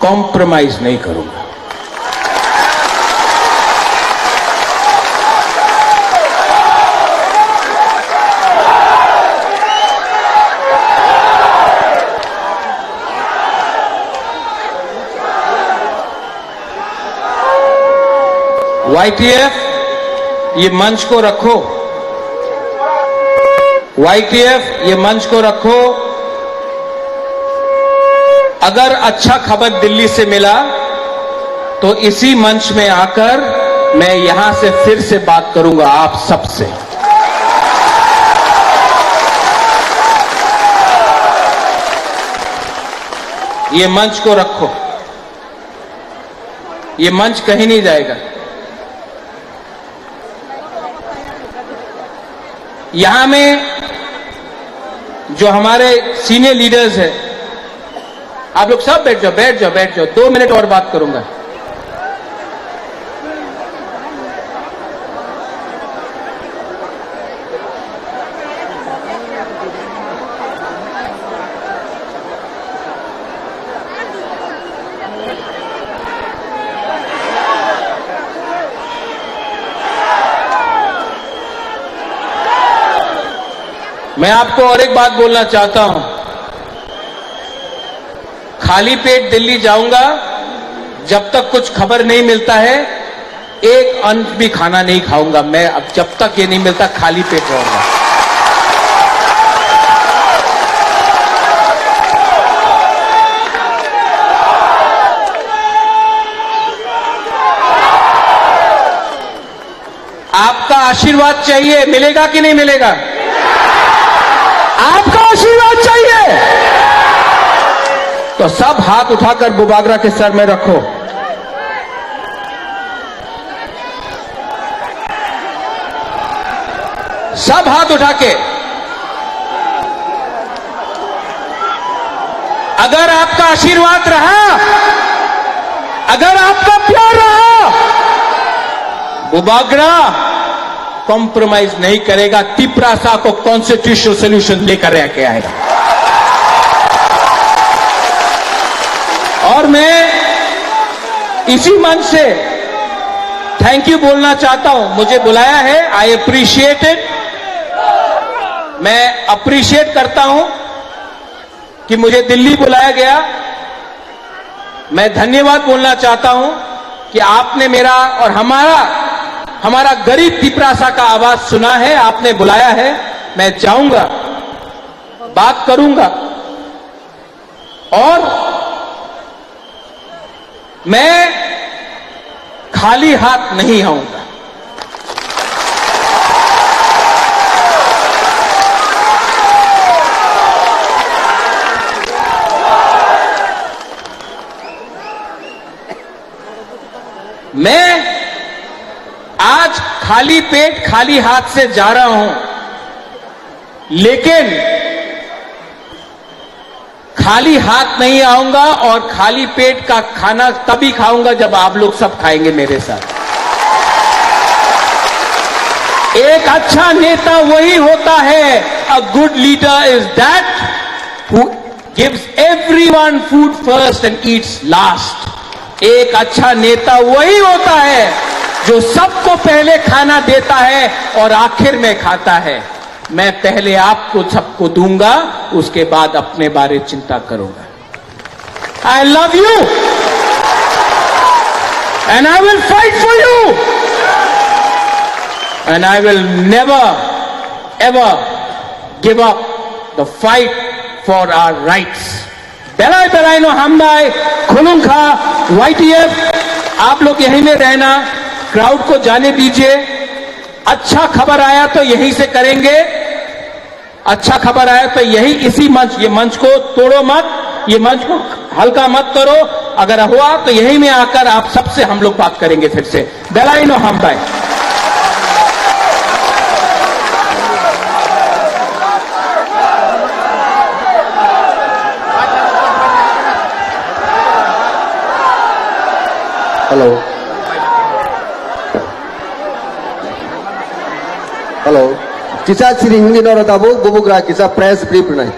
E: कॉम्प्रोमाइज नहीं करूंगा। YTF, ये मंच को रखो। YTF, ये मंच को रखो। अगर अच्छा खबर दिल्ली से मिला तो इसी मंच में आकर मैं यहां से फिर से बात करूंगा आप सबसे। ये मंच को रखो। ये मंच कहीं नहीं जाएगा। यहां में जो हमारे सीनियर लीडर्स हैं, आप लोग सब बैठ जाओ, बैठ जाओ, बैठ जाओ। 2 मिनट और बात करूंगा। मैं आपको और एक बात बोलना चाहता हूं। खाली पेट दिल्ली जाऊंगा, जब तक कुछ खबर नहीं मिलता है, एक अन्न भी खाना नहीं खाऊंगा मैं। अब जब तक ये नहीं मिलता, खाली पेट रहूंगा। आपका आशीर्वाद चाहिए, मिलेगा कि नहीं मिलेगा? आपका आशीर्वाद चाहिए तो सब हाथ उठाकर बुबागरा के सर में रखो। सब हाथ उठा के। अगर आपका आशीर्वाद रहा, अगर आपका प्यार रहा, बुबागरा कॉम्प्रोमाइज नहीं करेगा। तिपरासा को कॉन्स्टिट्यूशनल सोल्यूशन लेकर के आएगा। और मैं इसी मंच से थैंक यू बोलना चाहता हूं। मुझे बुलाया है, आई अप्रिशिएट इट। मैं अप्रिशिएट करता हूं कि मुझे दिल्ली बुलाया गया। मैं धन्यवाद बोलना चाहता हूं कि आपने मेरा और हमारा गरीब तिपरासा का आवाज सुना है, आपने बुलाया है। मैं जाऊंगा, बात करूंगा और मैं खाली हाथ नहीं आऊंगा। मैं आज खाली पेट खाली हाथ से जा रहा हूं, लेकिन खाली हाथ नहीं आऊंगा और खाली पेट का खाना तभी खाऊंगा जब आप लोग सब खाएंगे मेरे साथ। एक अच्छा नेता वही होता है, a good leader is that who gives everyone food first and Yeats last. एक अच्छा नेता वही होता है जो सबको पहले खाना देता है और आखिर में खाता है। मैं पहले आपको सबको दूंगा, उसके बाद अपने बारे चिंता करूंगा। I love you and I will fight for you and I will never ever give up the fight for our rights. बेलाई बेलाई नो हमदाई खुलुंखा YTF, आप लोग यहीं में रहना, क्राउड को जाने दीजिए। अच्छा खबर आया तो यहीं से करेंगे, अच्छा खबर आया तो यही इसी मंच, ये मंच को तोड़ो मत, ये मंच को हल्का मत करो। अगर हुआ तो यहीं में आकर आप सबसे हम लोग बात करेंगे फिर से। बेलाई नो हम bye.
F: Hello hello
D: Kisah siri hindi nora tabu bubugra kisah press brief nai.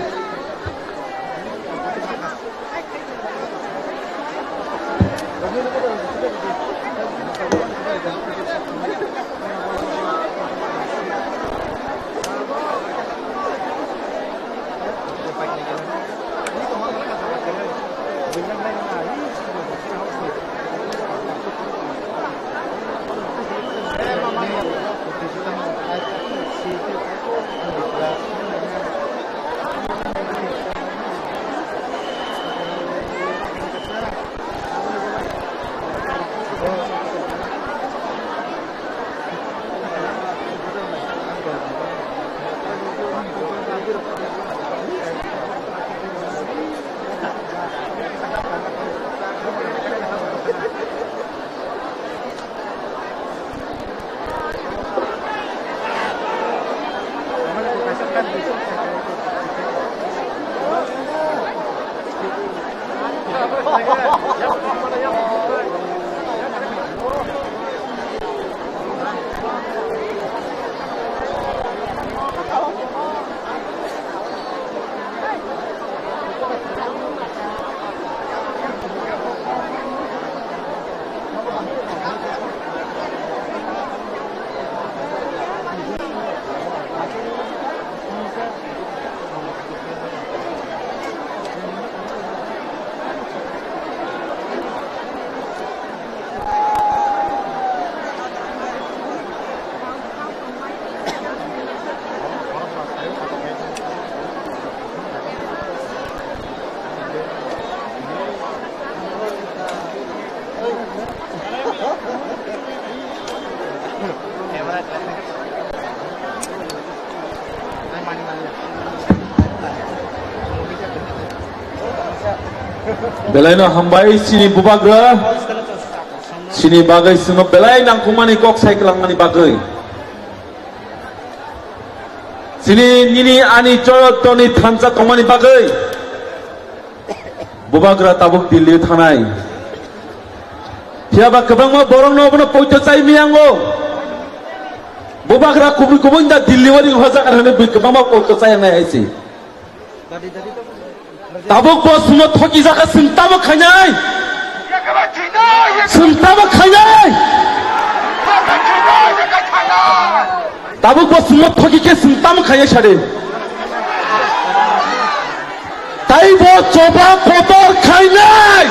C: Belai no hambai sini bubagra. Sini bagai semua belai nang kumani kok saya kelang mani bagai. Sini nini ani corot toni thansa komani bagai. Bubagra tabuk Delhi thanai. Siapa kebang mau borong no bono poito cai miango. Bubagra kubur kubur dah Delhi wali hoja karena kebang mau poito cai yang naik sih. Tabuk bos semua thoki jaka sentabak khanyai. Sentabak khanyai. Tabuk bos semua thoki ke sentabak khanyai shade. Tai bos coba kotor khanyai.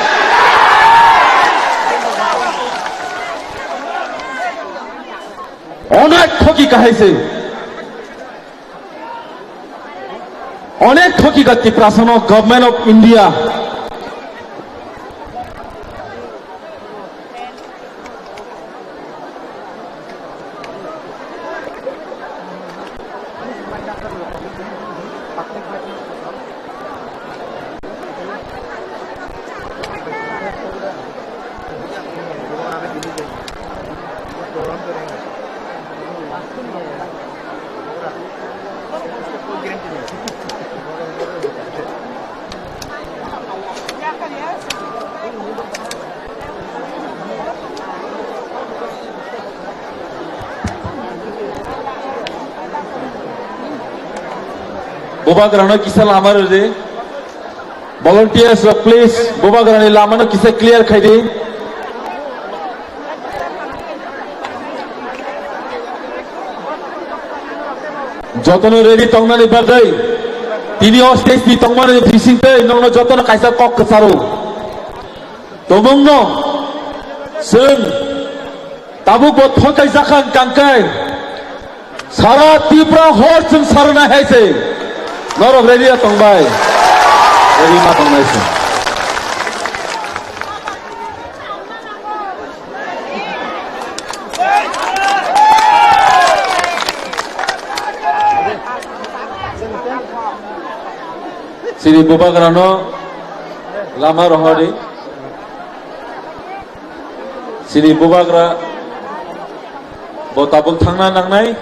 C: অনেক ঠকি কাহাইছে অনেক ঠকি গতি প্রাসন government of India Bubagrano kisa lama rode volunteers please Bubagrani lama no kisa clear khaidi jotono ready tongnani bagai tini o stage ni tongmani fishing te nongno jotono kaisa kok kesaro tomongno sung tabu bot thokai jakhan kangkai sara tipra hor sung sarna haise Norok ready ya tongbai, ready ma tongbai sih. Sini Bubagrano lama rohadi, sini Bubagra botabuk thangna nangnai.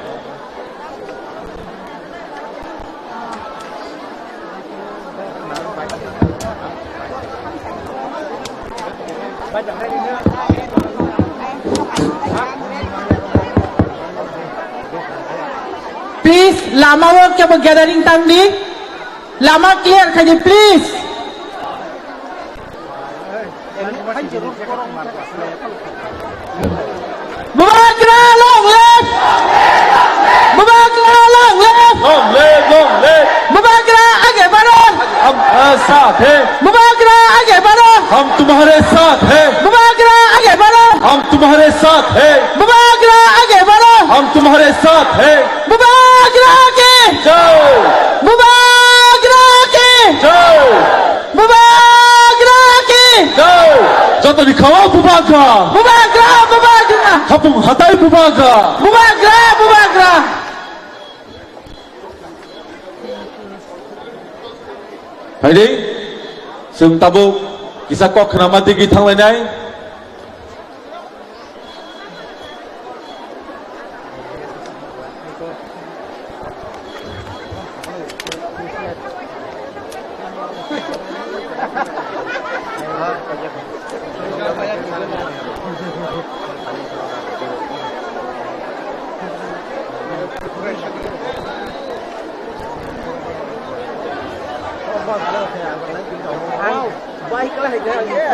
A: Please, lama work kya gathering tangdi, lama clear kaji please. Bubagra long left, Bubagra long left,
C: Long left.
A: Bubagra आगे बढ़ो,
C: हम साथ हैं,
A: Bubagra आगे बढ़ो,
C: हम तुम्हारे साथ हैं,
A: Bubagra आगे बढ़ो,
C: हम तुम्हारे साथ हैं,
A: Bubagra आगे बढ़ो,
C: हम तुम्हारे साथ हैं।
A: Bubagra के,
C: जाओ,
A: Bubagra के,
C: जाओ,
A: Bubagra के,
C: जाओ। जतो दिखावा बुबाग्रा,
A: Bubagra, Bubagra,
C: हपुंग हताई बुबाग्रा।
A: Bubagra, Bubagra.
C: Haydi, sung tabuk kisah kok kenapa tinggi thang lainai?
G: Baik lah ya.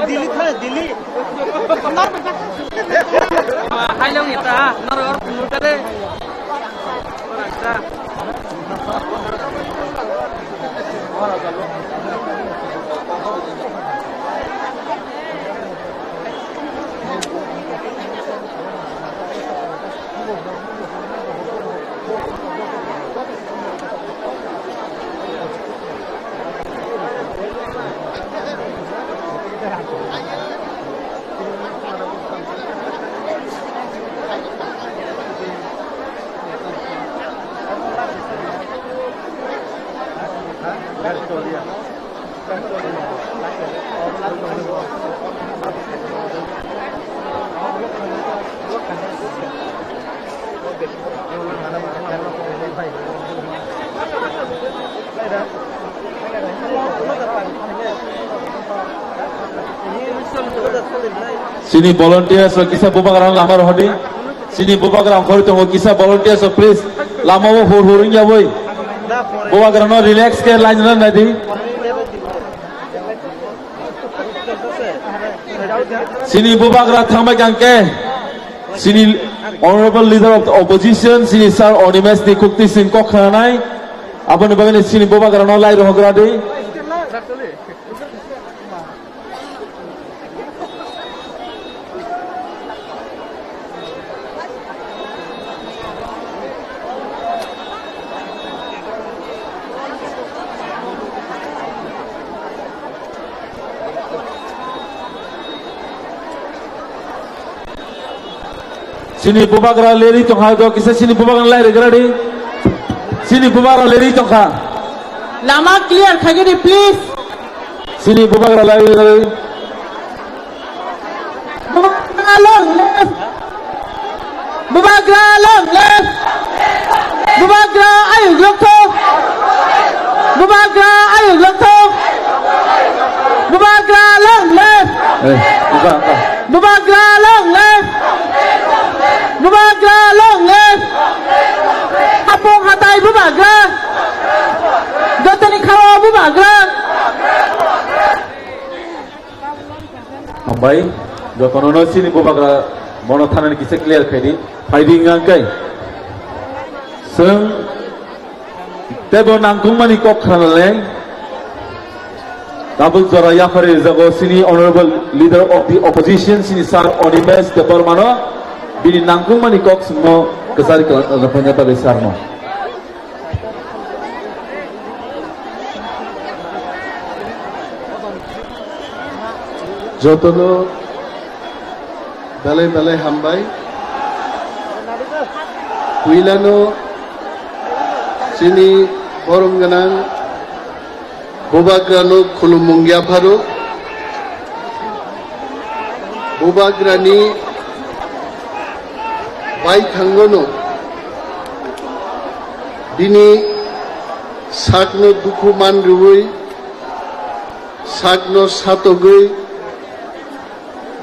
G: Delhi था Delhi hai long itu ah nor nutale
B: Sini volunteers so kisa bubagrang lamar hodi. Sini bubagrang khori tongo kisa volunteers so please lama wo huring ya boy. Bubagrang no relax ke line na nadi. Sini bubagrang thangba jangke. Sini honorable leader of the opposition sini sir Onimes di Kukti Singh Kokhanai. Abang bagani sini bubagrang no lai rohogradi. Sini bubagra leri tongha do kisa sini bubagra lai regradi. Sini bubagra leri tongha.
A: Lama clear khagiri please.
B: Sini bubagra lai regradi.
A: Bubagra long left. Bubagra long left. Bubagra ayo lokto. Bubagra ayo lokto. Bubagra long left.
B: Buka.
A: Bubagra long left. Bubagra long left. Apong hatay bubagra. Gotani khawa bubagra.
B: Ambai, jotono no sini bubagra mono thanan kisa clear khedi. Fighting angkai. Seng tebo nangkung mani kok khanale. Double zora yafare zago sini honorable leader of the opposition sini sir Onimes de Bormano. Bini nangkung mani kok semua kesari rapanya pada sarno.
F: যতনো বেলায় বেলায় হামবাই কুইলানো চিনি বরংগানাং বুবাগ্রানো খুলুমুঙ্গিয়া Faro বুবাগ্রানি by থাঙ্গনো দিনি সাকনো দুখু মান রুবই সাকনো সাতগৈ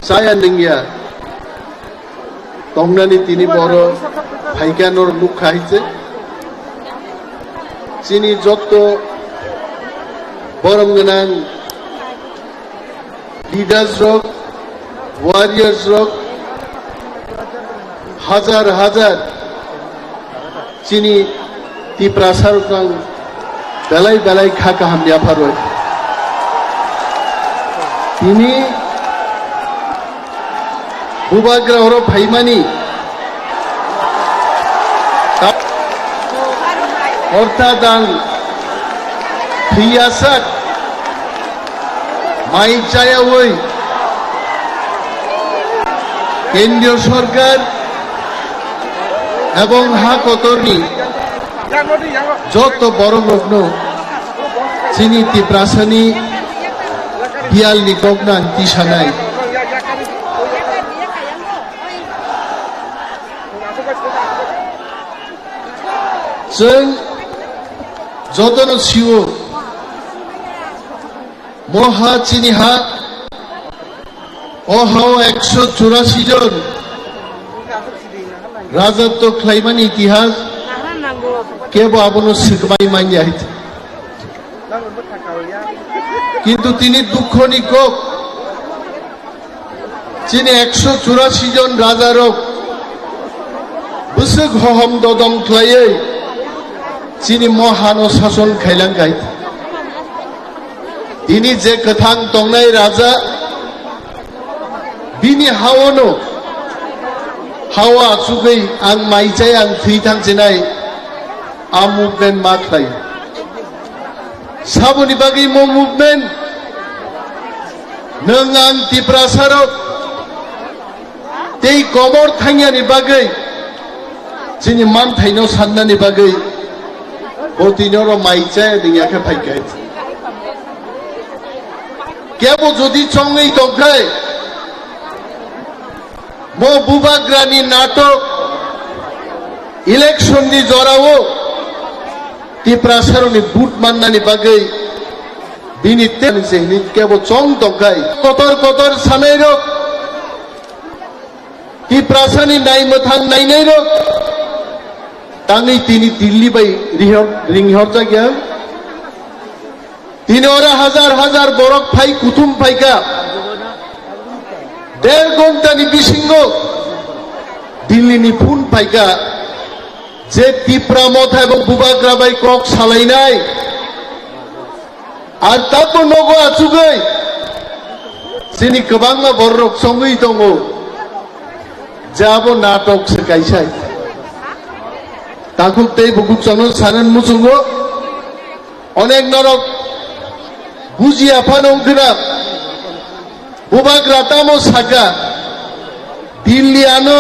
F: saya nengya tongnani tini boro paikanor lukha hiche chini jotto borom ganang leaders rok warriors rok hajar hajar chini ti prasar kang belai belai khaka hamya pharoi tini bubagra horo bhaimani অর্থাৎ ফিয়াসাক mic চায়া ওই কেন্দ্রীয় সরকার এবং হাকতরনি যত বড় লগ্ন চিনি তিপ্রাসানি দিয়ালনি গগনান তিসানাই जों जतनो सिउ महा चिनिहा अहाव 184 जन राजत्व ख्लाइमानि इतिहास केबो आबनो सिगमाइ माइया किन्तु तिनि दुःखनि কক चिनि 184 जन राजारक बुसुक हहम ददम ख्लायै चिनि महानो शासन खायलांगाय दिनी जे कथां तंनाय राजा बिनि हावनो हावा सुगै आं माइचाय आं थैथांजेनाय आ मुभमेन्ट मा खाय साबुनि बागै मो मुभमेन्ट नों आं तिप्रासारक तै कमर थांयानि बागै चिनि मान थाइनो साननानि बागै Botinoro maiche dingyake phaikay. Kebo jodi chongei tongkai. Mo bubagrani natok election ni jorao tiprasaroni boot mannani bagai bini ten sehni kebo chong tongkai. Kotor kotor sanairok टिप्रासानि नायमथां नायनाय रक तांगै तिनी दिल्ली बाय रिंहर जागिया तिनी ओरा हजार हजार बरक फाइ कुथुम फाइका 1.5 घंटानि बिसिंगो दिल्लीनि फुन फाइका जे टिप्रा मथा एबं बुबाग्रा बाय कक सालायनाय आर ताबो नगो आचुगै जोंनि गोबां बरक सङै दङ जाबो नाटक सकायसाय ताकु ते बुकुक चनो सानन मुसुंगो अनेक नरक बुजिया फानंगना बुबाग्रा तामो साका दिल्लीयानो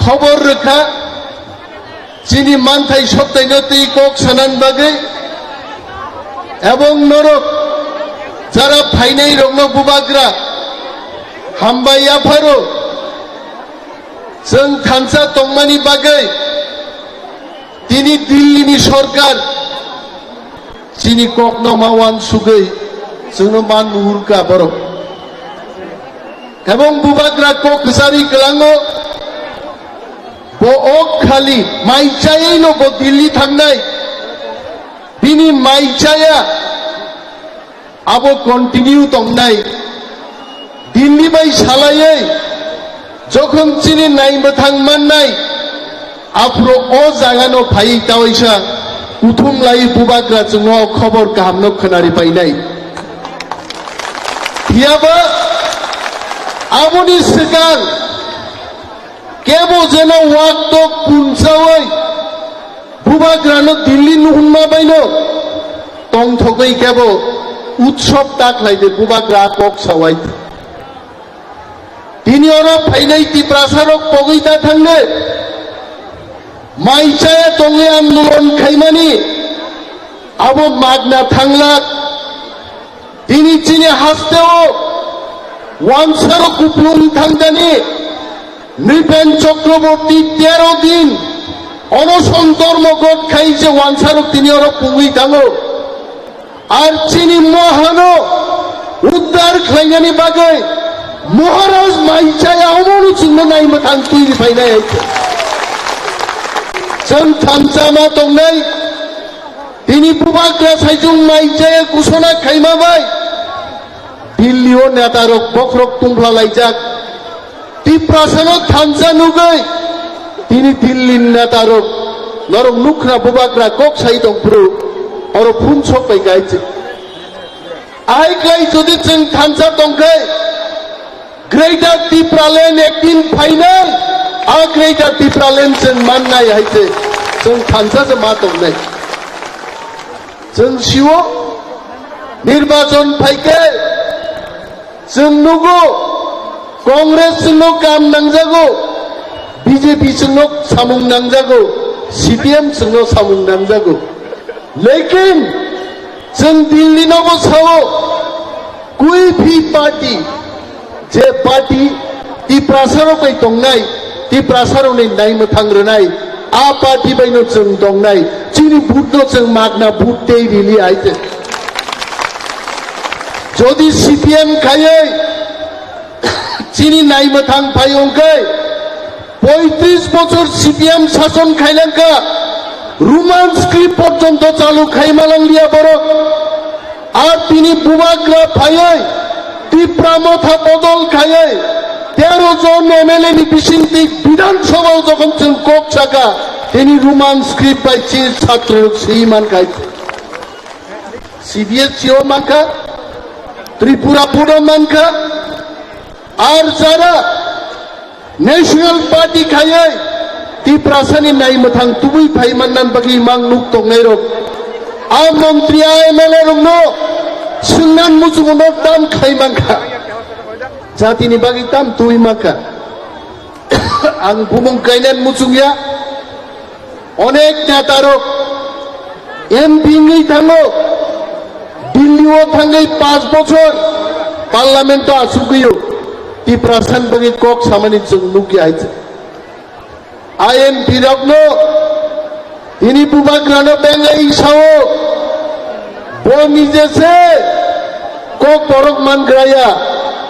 F: खबर रखा चिनी मानथाय सप्ताहनो तै कक सानान बागै एवं नरक যারা ফাইনাই রগ্ন बुबाग्रा हामबाया फारो जों थानसा तंमानि बागै तिनी दिल्लीनि सरकार चिनी ककनो मावान सुगै जोंनो मान नुहुरका बरक एवं बुबाग्रा कक जारि गलाङो बक खालि माइचायैनो ब दिल्ली थांनाय बिनि माइचाया आबो कन्टिनिउ दंनाय दिल्ली बाय सालायै जखन चिनि नायमथां माननाय आफ्रो अ जागानो फाइ तावैसा उथुम लाई बुबाग्रा जोंनो खबर गाहामनो खोनारि पाइनाय हियाबो आबोनि सिगां केबो जेनो वाक्त कुनसावै बुबाग्रानो दिल्ली नुहुनमा बायनो तंथगै केबो उत्सव दाखलायदो बुबाग्रा कक सावाय तिनी ओरा फाइनाय टिप्रासारक पगैता थांनो माइचाया तंगे आन्दोलन खायमानि आबो मागना थांला तिनी चिनि हास्तेओ वानसारो कुप्लुम थांगानि नृपेन चक्रवर्ती 13 दिन अनशन धर्मघट खाइছে वानसारो तिनी ओरा पुगै थाङो আর চিনি মহানো উদ্ধার খাইনানি বাগৈ মহারাজ মাইচায়া অমরু চিহ্ন নাইমথাं তৈরি ফাইনাय जों थानसामा दंनाय तिनी बुबाग्रा साइजुं माइचाया घोषणा खायमाबाय दिल्लीओ नेतारक बख्रक तुंफ्ला लायजाक टिप्रासानो थानसा नुगै तिनी दिल्ली नेतारक नरक नुख्रा बुबाग्रा कक साइ दंफ्रु और फुन सबाय गायचे आइ गाय जुदि जों थानसा दंखै ग्रेटर टिप्रालेण्ड एकदिन फाइनाल आ ग्रेटर टिप्रालेण्ड जों माननाय हायचे जों थानसासो मा दंनाय जों सिउ निर्वाचन फाइके जों नुगो कांग्रेस जोंनो काम नांजागो बीजेपी जोंनो सामुं नांजागो सीपीएम जोंनो सामुं नांजागो लेकिन जों दिल्ली नबो सावो कोई भी पार्टी जे पार्टी टिप्रासारो बाय दंनाय टिप्रासारो नै नायमथां रोनाय आ पार्टी बायनो जों दंनाय चिनि भुटनो जों मागना भुट दै रिलि आइते जदि सीपीएम खायै चिनि नायमथां फायंकै 35 বছর सीपीएम शासन खायलांका রোমান স্ক্রিপ্ট পর্যন্ত চালু খাইমালাংলিয়া বড় আর তিনি বুবাগ্রা ফাইয়াই টিপ্রা মথা বদল খাইয়াই 13 জন এমএলএ নি বিশিন্তি বিধানসভাও যখন কক চাকা তিনি রোমান স্ক্রিপ্ট বাই চির ছাত্র সেই মান খাই সিবিএসইও মানকা ত্রিপুরা পুরো মানকা আর যারা ন্যাশনাল পার্টি খাইয়াই टिप्रासानि नायमथां तुबै फाइमाननान बागै मां नुक दंनाय रक आ मन्त्रिया एमएलए रंनो सोंनान मुजुगनो दाम खाइमानखा जातिनि बागै दाम तुबै माखा आं बुमुं गायनान मुजुगिया अनेक नेता रक एमपि नै थाङो दिल्लीओ थाङै 5 বছর पार्लामेन्ट आसुगैयो टिप्रासान बागै कक सामानि जों नुगि आइছে आयन बिरग्नो इनी बुबाग्रानो बेंगै सावो बनि जेसे कक बरक मानग्राया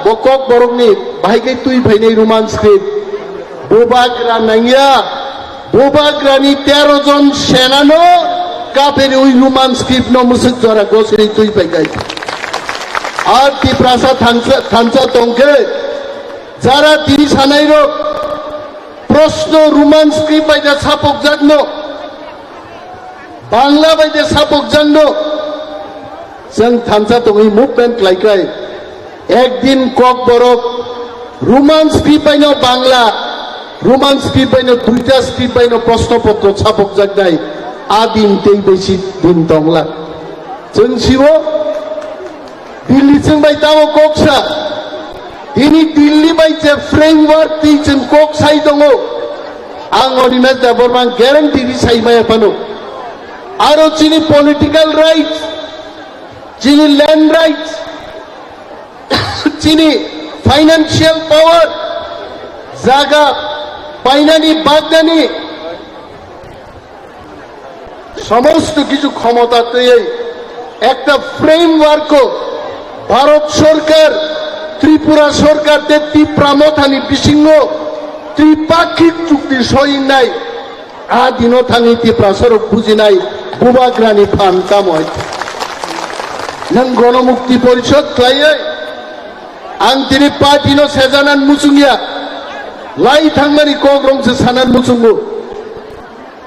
F: ब कक बरकनि बाहायगै तुइ फाइनाय रोमान स्क्रिप्ट বোবাগ্রা নাইয়া বোবাগ্রানি 13 জন সেনানো কাপের ওই রোমান স্ক্রিপ্ট নমুসিক জরা গোসরি তুই পাইগাই আর তি প্রাসা থানসা তংকে যারা তিনি সানাইর প্রশ্ন রোমান স্ক্রিপ্ট বাইদা ছাপক জাগনো বাংলা বাইদে ছাপক জানো जों थानसा दंगी मुभमेंट लाइकाय एकदिन कक बरक रोमान स्क्रिप्ट बायनो बांग्ला रोमान स्क्रिप्ट बायनो दुइटा स्क्रिप्ट बायनो प्रश्नपत्र छापक जागनाय आदिन तेई बेसि दिन दंला जों सिबो दिल्ली जों बाय दाव कक्सा दिनै दिल्ली बायजे फ्रेमवर्क ति जों कक्साय दङ आं अनिना देबरमान ग्यारान्टि साइमाय पानो आरो चिनि पलिटिकल राइट्स चिनी लैंड राइट्स चिनी फाइनेंशियल पावर जागा पाइनानी बागदानी समस्त किछु क्षमता तैयार एक फ्रेमवर्क भारत सरकार त्रिपुरा सरकार तीप्रामथानी बिसिंग त्रिपाक्षिक चुक्ति सहिनाय आदिनो थांगी तीप्रा सरक बुजिनाय बुबाग्रानी फान कामय नों गणमुक्ति परिषद खालायो आं दिनै पार्टीनो सेजानान मुसुंगिया लाई थांनानै कग्रंसो सानान मुसुंगो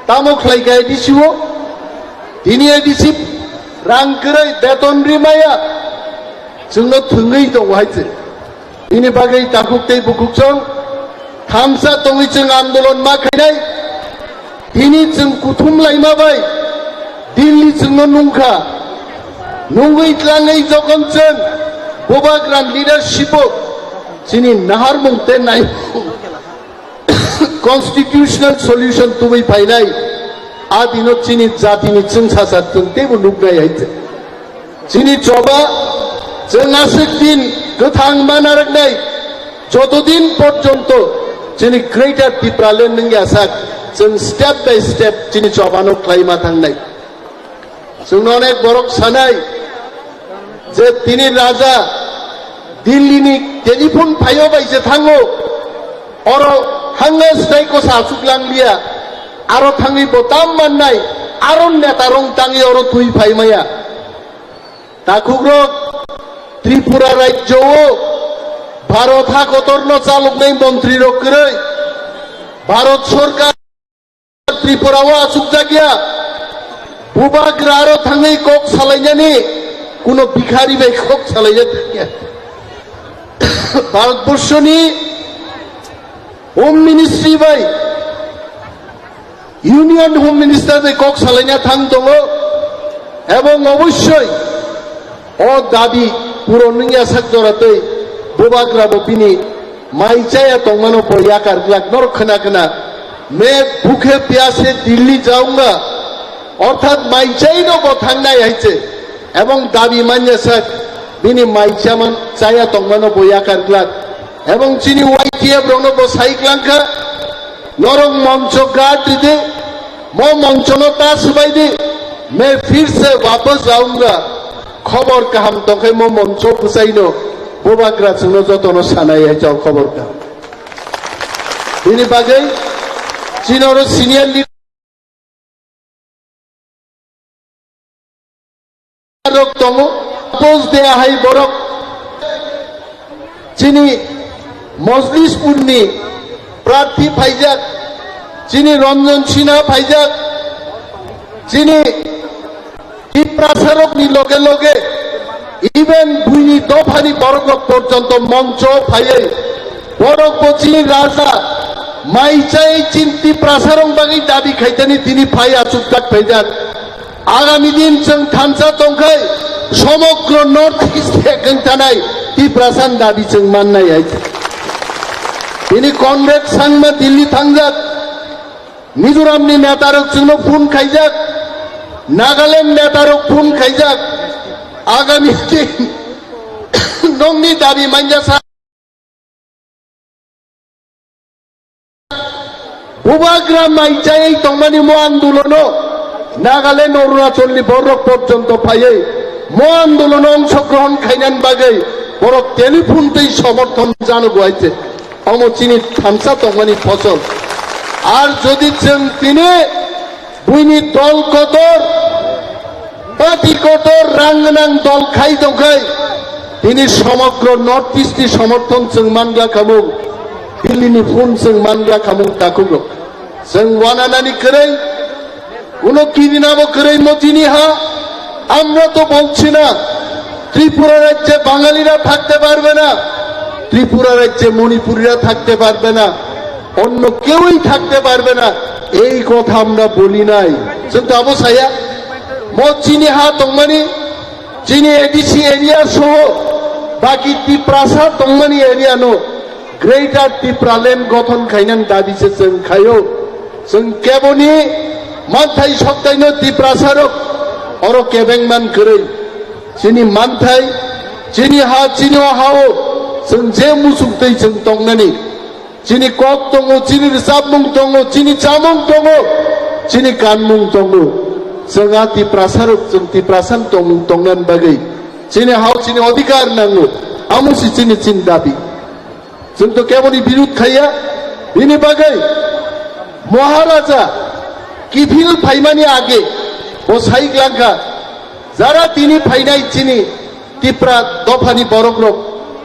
F: तामो खालायगाय दिसिवो दिनै दिसि रांकरै बेतन रिमाया जोंनो थोङै दं हायजे दिनै बागै ताकुकतै बुकुकजों थामसा दङै जों आन्दोलन मा खायनाय दिनै जों कुथुम लायमाबाय दिल्ली जोंनो नुंखा नंगै tlangै जगन जों बोबाग्रान लिडारशिप जोंनि नाहार मुंते नाय कन्स्टिट्यूशनल सल्यूशन तुमै फायनाय आदिनो चिनि जातिनि जों सासा जों तेबो नुगनाय हायजे जोंनि जबा जों आसिक दिन गोथां मानारनाय যতদিন পর্যন্ত जोंनि ग्रेटार त्रिपुरालेण्ड नों यासाक जों स्टेप बाय स्टेप जोंनि जबानो क्लाइमा थांनाय जोंनो अनेक बरक सानाय जे তিনি রাজা দিল্লিনি টেলিফোন ফাইও বাইছে থাঙ্গো অর হাঙ্গা স্টাইকো সাসুকলাংলিয়া আরো থাঙ্গি বতাম মাননাই আরো নেতা রং টাঙ্গি অর তুই ফাইমায়া তাকুগ্র ত্রিপুরা রাজ্য ভারত হাকতর্ন চালকনাই মন্ত্রী রক্ষরে ভারত সরকার ত্রিপুরাও আসুক জাগিয়া বুবাগ্রা আরো থাঙ্গি কক সালাইনানি কোনো ভিখারি বাই কক চালাইয়া থাকে ভারতবর্ষনি হোম মিনিস্ট্রি বাই ইউনিয়ন হোম মিনিস্টার বাই কক চালাইনা থাং দङ এবং অবশ্যই ও দাবি পুরনিয়া সাকজরাতৈ बोबाग्राबो बिनि माइचाया दंमानो बया कारग्लाक नर खोना खोना मैं भूखे प्यासे दिल्ली जाऊंगा अर्थात माइचाइनो बथांनाय हायचे एवं दाबी मान्यासाक बिनि माइचामान चाया दंमानो बया कारग्लाक एवं चिनि वाइटिएफ रंनो बसाइक्लांखा नरं मंच गाट दे मो मंचनो तासबाय दे मैं फिर से वापस आऊंगा खबर काहाम तंखे मो मंच फुसाइनो बोबाग्रा जोंनो जतनो सानाय जाव खबर का बिनि बागै चिनर सिनियर लिडार दङ पोज देया हाय बरक चिनि मजलिसपुरनि प्रार्थी फाइजाक चिनि रंजन सिन्हा फाइजाक चिनि प्रचारकनि लगे लगे इवेन दुई दफानी बरगक पर्यंत मंच फाइयै बरक बचिनि राजा माइचाय चिन्ति प्रसारं बागै दाबी खाइतानि तिनि फाइ आसुकदाक फाइजाक आगामी दिन जों थानसा दंखाय समग्र नर्थ इस्ट गंथानाय ति प्रसान दाबी जों माननाय हाय तिनि कनरेड सांमा दिल्ली थांजाक मिजोरामनि नेतारक जोंनो फोन खाइजाक नागालेण्ड नेतारक फोन खाइजाक आगामी दिन नंनि दाबी मान्यासा बोबाग्रा माइचाय दंमानि मो आन्दोलनो नागालेण्ड अरुणाचलनि बरक पर्यन्त फाइयै मो आन्दोलन अंशग्रहण खायनान बागै बरक टेलिफोन दै समर्थन जानो गवायचे अमो चिनी थामसा तंगमानी फसल और जदि जों दिनै बुइनि दल कतर पार्टी कतर रां गोनां दल खाय दंखाय दिनै समग्र नर्थ इस्टनि समर्थन जों मानग्रा खामुं दिल्लीनि फुन जों मानग्रा खामुं ताकुग्र जों वानानानि करै কোনো কিদিনাবো করে মতিনি হা আমরা তো বলছি না ত্রিপুরা রাজ্যে বাঙালিরা থাকতে পারবে না ত্রিপুরা রাজ্যে মণিপুরীরা থাকতে পারবে না অন্য কেউই থাকতে পারবে না এই কথা আমরা বলি নাই কিন্তু অবসায়া মচিনি হা তংমানি যিনি এডিসি এরিয়া সহ বাকি ত্রিপ্রাসা তংমানি এরিয়া নো গ্রেটার ত্রিপ্রালেন্ড গঠন খাইনান দাবিছে जों খায়ো जों কেবনি मानथाय सप्ताहनो ত্রিপ্রাসারক और केबेंगमान करै चिनी मानथाय चिनी हा चिनी हाओ जों जे मुसुखतै जों तंगनानि चिनी कक दङ चिनी जामुं दङ चिनी जामुं दङ चिनी गानमुं दङ जोंहा ত্রিপ্রাসারক जों ত্রিপ্রাসান तंगनान बागै चिनी हाओ चिनी अधिकार नांगौ आमुसि चिनी चिन दाबि जों तो केबनि बिरुद खाया बिनि बागै महाराजा किफिल फाइमानि आगे बसाई ग्लांका যারা তিনি ফাইনাই চিনি ত্রিপুরা দফানি বড়গ্রক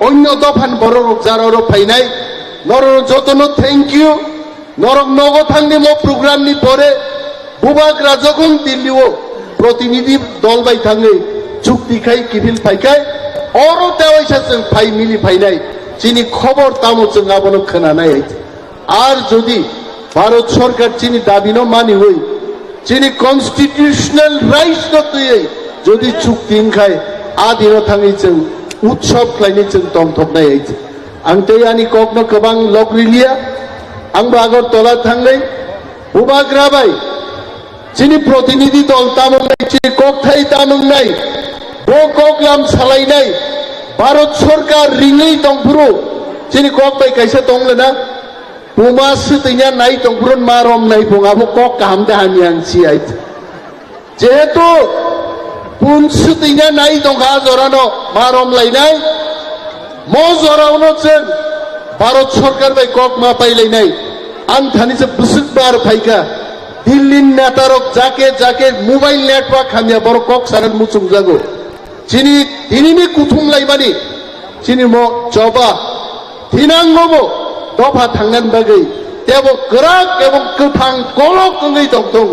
F: অন্য দফান বড়গ্রক যারা ফাইনাই নরর যতন থ্যাংক ইউ নরক নগ থাংনি মো প্রোগ্রামনি পরে বুবাগ্রা যখন দিল্লিও প্রতিনিধি দল বাই থাঙে চুক্তি খাই কিফিল ফাইকাই অরো দেওয়াইসা जों ফাই মিলি ফাইনাই চিনি খবর তামো जों আবনো खोनानाय আর যদি ভারত সরকার চিনি দাবিনো মানি হই চিনি কনস্টিটিউশনাল রাইটস নতুই যদি চুক্তি খায় আদিনো থাङै जों उत्सव खालायनो जों दंथबनाय आइছে आं तैयानि ककनो गोबां लगरिलिया आंबो आगरतला थाङै बुबाग्राबाय चिनि प्रतिनिधि दल तामुंनाय चिनि ककथाय तामुंनाय बो ककलाम सालायनाय भारत सरकार रिङै दंफुरु चिनि ककबाय कायसा दंलेना बुमा सुतैना नाय दंफुरन मारम नाय बुङाबो कक गाहाम दाहानि आंसि आइছে जेहेतु पुन सुतैना नाय दंखा जरानो मारम लायनाय म जरावनो जों भारत सरकार बाय कक मा पाइलायनाय आं थानिसे बुसुकबार फाइका दिल्ली नेतारक जाके जाके मोबाइल नेटवर्क खामिया बर कक सारन मुचुं जागो चिनि दिनिनि कुथुम लायबानि चिनि म जबा थिनांगबो दफा थांनान बागै तेबो गोराक एवं गोथां गलक गङै दं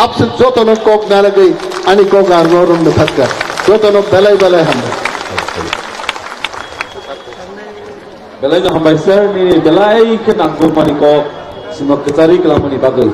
F: आपसे जतन कक नालागै आनि कक आरनो रमनो फाटका जतन बेलाय बेलाय हामबाय
B: बेलायनो हामबाय सर नि बेलायखौ नांगौ मानि कक सिमा कचारि खालामनि बागै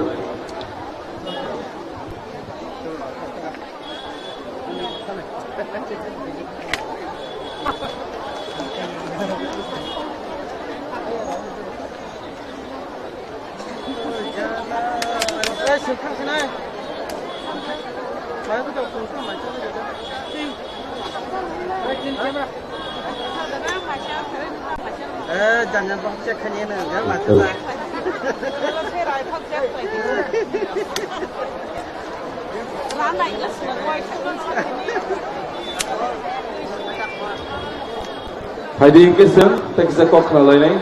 G: jangan cek hanya nih, jangan macam
B: Haidi ingkesem, tekisa kok nalainai,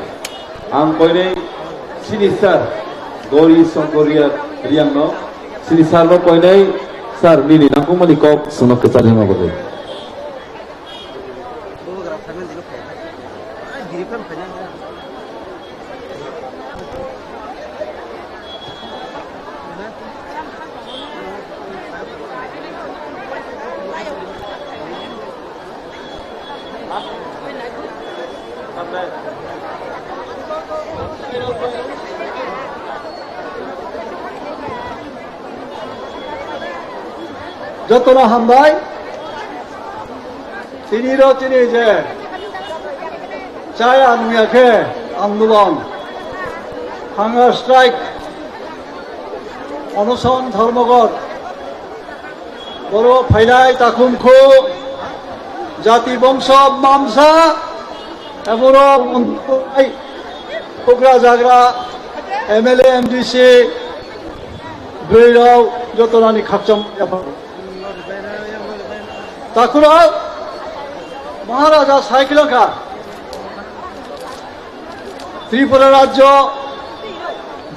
B: ang poinai sinisar, gori songgoria riangno, sinisar lo poinai sar nini nangku mani kok sunok kecari ma boleh.
H: যতনা হামবাই তিনিরও তিনি যে চায় আনুয়াকে আন্দোলন হাঙ্গার স্ট্রাইক অনশন ধর্মঘট বড় ফাইলাই তাকুমখু জাতি বংশ মামসা এমনও কোকরা জাগরা এমএলএ এমডিসি বৈরাও যতনানি খাকচম তাকুরা মহারাজা সাইকেলকা ত্রিপুরা রাজ্য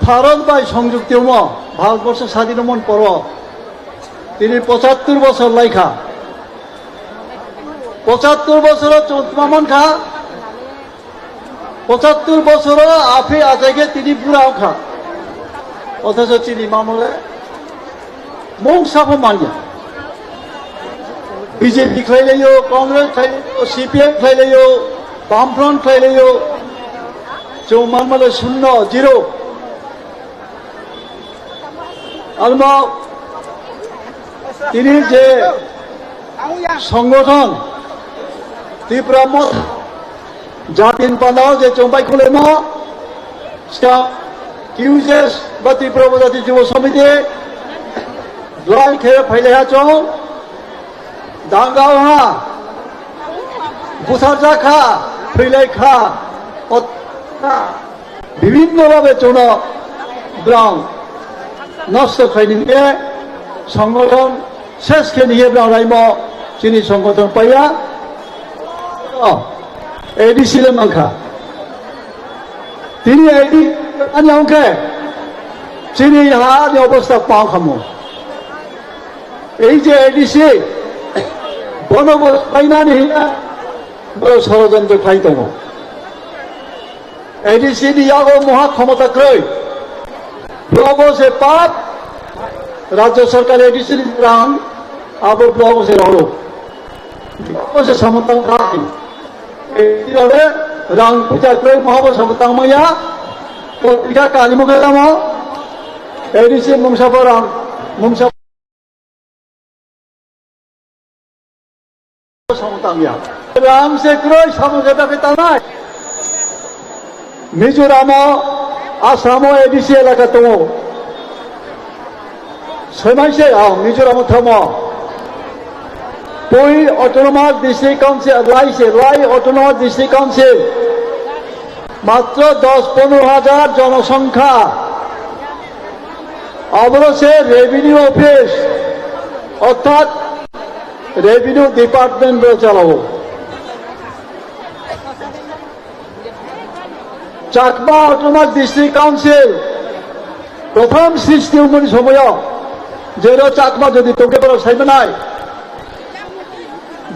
H: ভারত বাই সংযুক্তি ভারতবর্ষ স্বাধীন মন পর তিনি ৭৫ বছর লাইখা ৭৫ বছর চৌতমামন খা ৭৫ বছর আফে আজাইকে তিনি বুড়াও খা অথচ তিনি মামলে মৌসাফ মানিয়া বিজেপি খাইলাইও কংগ্রেস খাইলাইও সিপিএম খাইলাইও বামফ্রন্ট খাইলাইও চৌমানমালে 0 আলমা তিনি যে সংগঠন ত্রিপুরা জাতিন পান্ডাও যে চম্পাই খুলে কিউজেস বা ত্রিপুরা উপজাতি যুব সমিতি লড়াই খেয়ে ফাইলে চৌ দাঙ্গাও হা বুসার যা খা ফैलाय খা বিভিন্নভাবে চৌন ব্রাউন নষ্ট খাইনিয়ে সংগঠন শেষ খেয়ে ব্রাউন রাইম চিনি সংগঠন পাইয়া এডিসিলে মাংখা তিনি এডি আনকে চিনি হানি অবস্থা পাও খামো এই যে এডিসি বনবস পাইনানি বড় ষড়যন্ত্র খাই দङ এডিসি ইয়াগো মহা ক্ষমতা ক্রয় ব্লগ সে পাপ রাজ্য সরকার এডিসি রাং আবার ব্লগ সে রড়ো সে সমতং খাই এইভাবে রাং পূজা ক্রয় মহাব সমতং মাইয়া পত্রিকা কালিমুখে দাম এডিসি মুংসাপ রাং মুংসাপ সমতামিয়া রাং সে ক্রয় সমঝোতা পেতা নাই মিজোরাম আসাম এডিসি এলাকা দङ সৈমাইছে মিজোরাম থাম বই অটোনমাস ডিস্ট্রিক্ট কাউন্সিল লাই অটোনমাস ডিস্ট্রিক্ট কাউন্সিল মাত্র 10-15 হাজার জনসংখ্যা অবশ্যই রেভিনিউ অফিস অর্থাৎ রেভিনিউ ডিপার্টমেন্ট চালাবো চাকমা অটোনমাস ডিস্ট্রিক্ট কাউন্সিল প্রথম সৃষ্টি উন্নয়ন সময় যেন চাকমা যদি তোকে বড় সাইবে নাই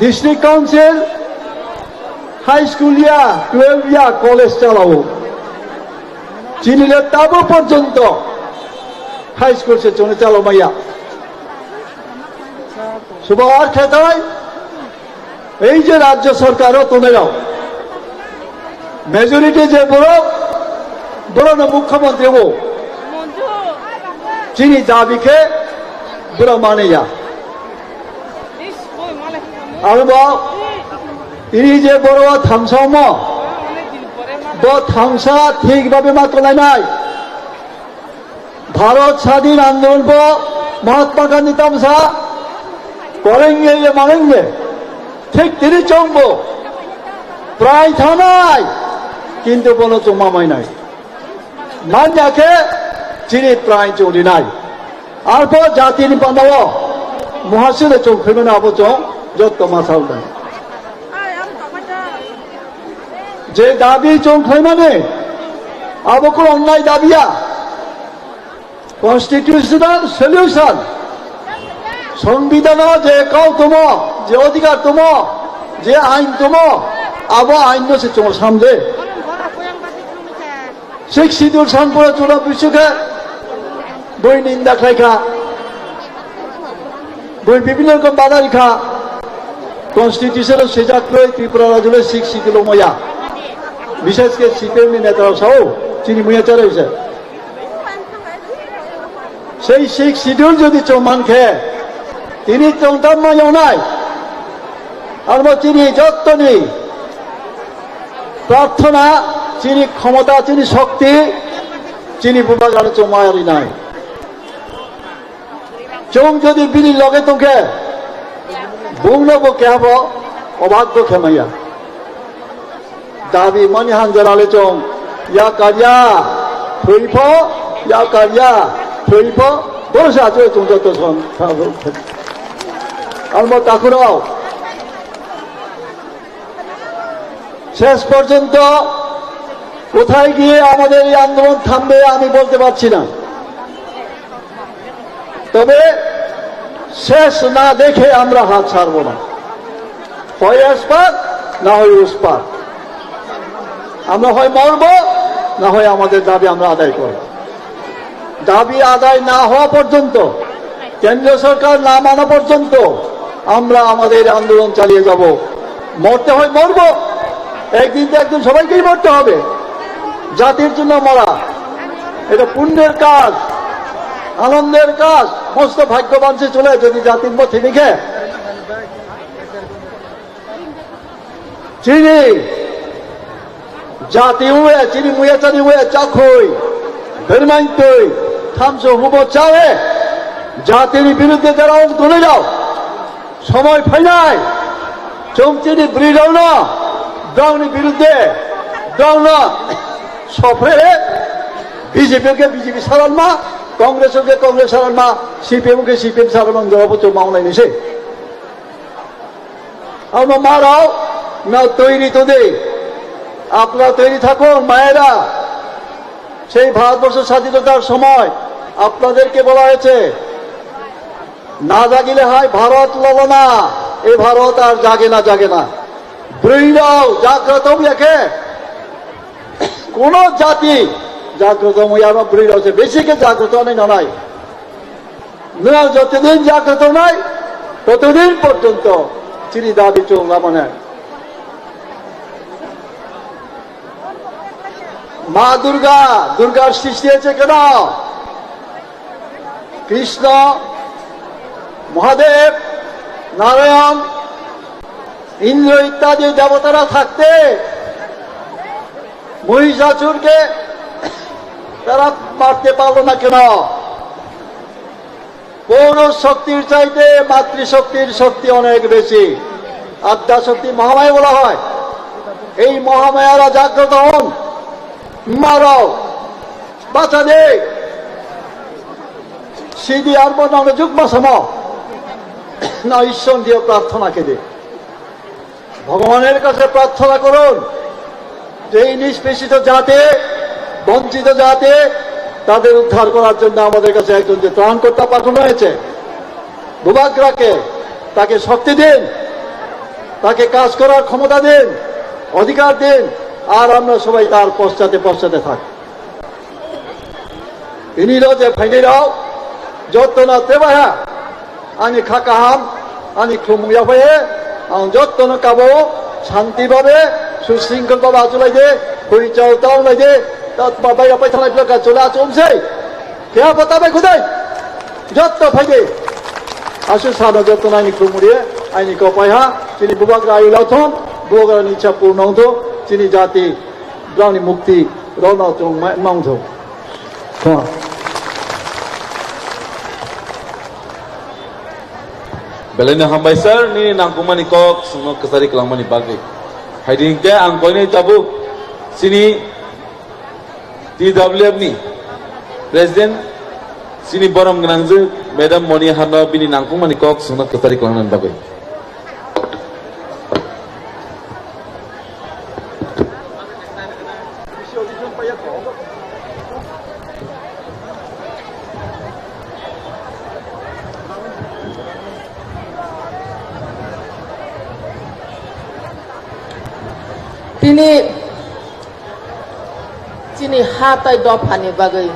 H: ডিস্ট্রিক্ট কাউন্সিল হাই স্কুল ইয়া 12 ইয়া কলেজ চালাবো চিনিলে তাবো পর্যন্ত হাই স্কুল সে চলে চালো মাইয়া সুবার খেতায় এই যে রাজ্য সরকারও তোমরাও মেজরিটি যে বড় বড় মুখ্যমন্ত্রী ও চিনি দাবিকে বড় মানে আর তিনি যে বড় থামসাম থামসা ঠিকভাবে মাত্র নাই ভারত স্বাধীন আন্দোলন মহাত্মা গান্ধী তামসা করেঙ্গে মানেঙ্গে ঠিক তিনি চমবো প্রায় থানায় কিন্তু কোনো চুমামাই নাই মান যাকে চিনি প্রায় চৌরি নাই আর পর জাতির বান্ধব মহাশিলে চৌখেবে না আবো চৌ যত মাসাল দেয় যে দাবি চৌখাই মানে আবকো অন্যায় দাবিয়া কনস্টিটিউশনাল সলিউশন সংবিধান যে কাউ তোম যে অধিকার তোম যে আইন তোম আবো আইন সে চোর সামনে শিখ শিডিউল সানপুরা চোরা বিশ্বকে বই নিন্দা খাইখা বই বিভিন্ন রকম বাধা রেখা কনস্টিটিউশন সেজাক ত্রিপুরা রাজ্যের শিখ শিডিউল ময়া বিশেষ করে সিপিএম নেতারা সহ চিনি মুয়া চালাইছে সেই শিখ শিডিউল যদি চৌমান খেয়ে তিনি চৌতাম মায়াও নাই আর চিনি যত্ন নেই প্রার্থনা চিনি ক্ষমতা চিনি শক্তি চিনি বুবাগানে চৌমায়ারি নাই চৌ যদি বিলি লগে তোকে বুংনবো কেব অবাধ্য খেমাইয়া দাবি মানি হানজারালে চৌ ইয়া কারিয়া ফৈফ ইয়া কারিয়া ফৈফ বসে আছে চৌ যত আর তাকুরাও শেষ পর্যন্ত কোথায় গিয়ে আমাদের এই আন্দোলন থামবে আমি বলতে পারছি না, তবে শেষ না দেখে আমরা হাত ছাড়বো না। হয় এসপার না হয় উসপার, আমরা হয় মরব না হয় আমাদের দাবি আমরা আদায় করব। দাবি আদায় না হওয়া পর্যন্ত, কেন্দ্রীয় সরকার না মানা পর্যন্ত আমরা আমাদের আন্দোলন চালিয়ে যাব। মরতে হয় মরব, একদিন তো একদিন সবাইকেই মরতে হবে। জাতির জন্য মরা এটা পুণ্যের কাজ, আনন্দের কাজ। মস্ত ভাগ্যবান সে চলে যদি জাতির পথে লিখে চিনি জাতি হুয়ে চিনি মুয়ে চানি হুয়ে চাখই বেরমাইন্তই থামসো হুবো চাওয়ে জাতির বিরুদ্ধে যারা তুলে যাও সময় ফাইনায় চমচিনি ব্রিডাও না দাউনি বিরুদ্ধে দাও না সফরে বিজেপিকে বিজেপি সারান মা কংগ্রেসকে কংগ্রেস সারান মা সিপিএমকে সিপিএম সারান জবাবতো মাওনাই নিছে আমরা মারাও না তৈরি তোদের আপনারা তৈরি থাকুন মায়েরা। সেই ভারতবর্ষ স্বাধীনতার সময় আপনাদেরকে বলা হয়েছে না জাগিলে হয় ভারত লব না, এই ভারত আর জাগে না জাগে না। ব্রীড়াও জাগ্রত লেখে কোন জাতি জাগ্রত মইয়ার ব্রীড় আছে বেশিকে জাগ্রত নেই নাই না, যতদিন জাগ্রত নাই ততদিন পর্যন্ত চিনি দাবি চললাম মানে মা দুর্গা, দুর্গার সৃষ্টি হয়েছে কেন? কৃষ্ণ, মহাদেব, নারায়ণ, ইন্দ্র ইত্যাদি দেবতারা থাকতে মহিষাসুরকে তারা মারতে পারলো না কেন? পৌরুষ শক্তির চাইতে মাতৃশক্তির শক্তি অনেক বেশি। আদ্যা শক্তি মহামায়া বলা হয়। এই মহামায়ারা জাগ্রত হন, মারো বাঁচা দে সিদি আর বনানো যুগ্ম সম না ঈশ্বর দিয়ে প্রার্থনাকে দে ভগবানের কাছে প্রার্থনা করুন যে এই নিষ্পেষিত জাতি বঞ্চিত জাতি তাদের উদ্ধার করার জন্য আমাদের কাছে একজন যে ত্রাণকর্তা পাঠানো হয়েছে বুবাগ্রাকে, তাকে শক্তি দিন, তাকে কাজ করার ক্ষমতা দিন, অধিকার দিন, আর আমরা সবাই তার পশ্চাতে পশ্চাতে থাকি। ইনিল যে ফাইনাও যত না তেবাহা আনি খাকাহাম আনি খুমুয়া হয়ে যত না কাবো শান্তিভাবে সুশৃঙ্খলভাবে আচলাই দে পরিচয় তাও নাই দে বাইরে পাই থানায় চলে চলছে খেয়া পতাবে খুদাই যত ফাইদে আসু সানো যত আইনি খুমুড়িয়ে আইনি কপাইহা তিনি বুবাগ্রা আইলাথন বুবাগ্রা ইচ্ছা পূর্ণ হতো চিনি জাতি গাवनि মুক্তি রওনা চং মাংথ
C: Belanya hambaisar ni nangkumani kok semua kesari kelamani bagi. Haiding ke angkoi ni tabu sini TWF ni Presiden sini boram genangzu Madam Moni Hano bini nangkumani kok semua kesari kelamani bagi.
A: তিনি হাতাই দফানি বাগৈ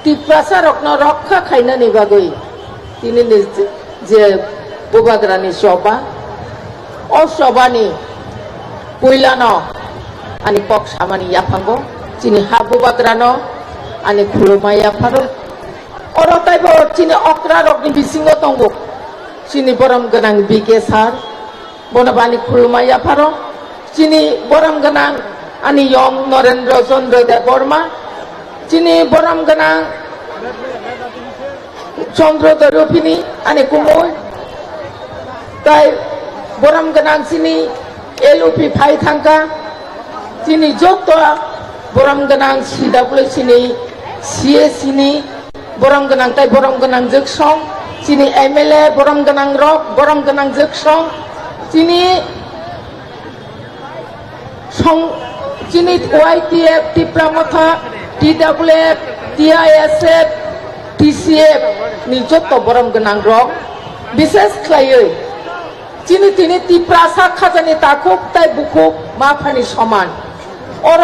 A: টিপ্রাসা রত্ন রক্ষা খাইনানি বাগৈ তিনি যে বুবাগ্রানি সভা ও সভানি পইলানো আনি cock সামানি ইয়াফাঙ্গো চিনি হা বুবাগ্রানো আনি খুলুমাই ইয়াফারো অরতাইব চিনি অক্রা রকনি বিসিঙ্গ তঙ্গো চিনি বরম গনাং বিকে সার বনবানি খুলুমাই ইয়াফারো চিনি বরম গনাং ani yong Narendra Chandra Devarma chini boram gana Chandra Darupini ani kumoy tai boram gana chini LOP phai thangka chini jokto boram gana sidapule chini CA chini boram gana tai boram gana jeksong chini MLA boram gana rok boram gana jeksong chini song চিনি YTF Tipra Motha TWF TISF TCF ni jotto borom genang rok বিশেষ খাইয়ে চিনি তিনি টিপ্রাসা খাজানি তাকুক তাই বুকুক মা funny সমান or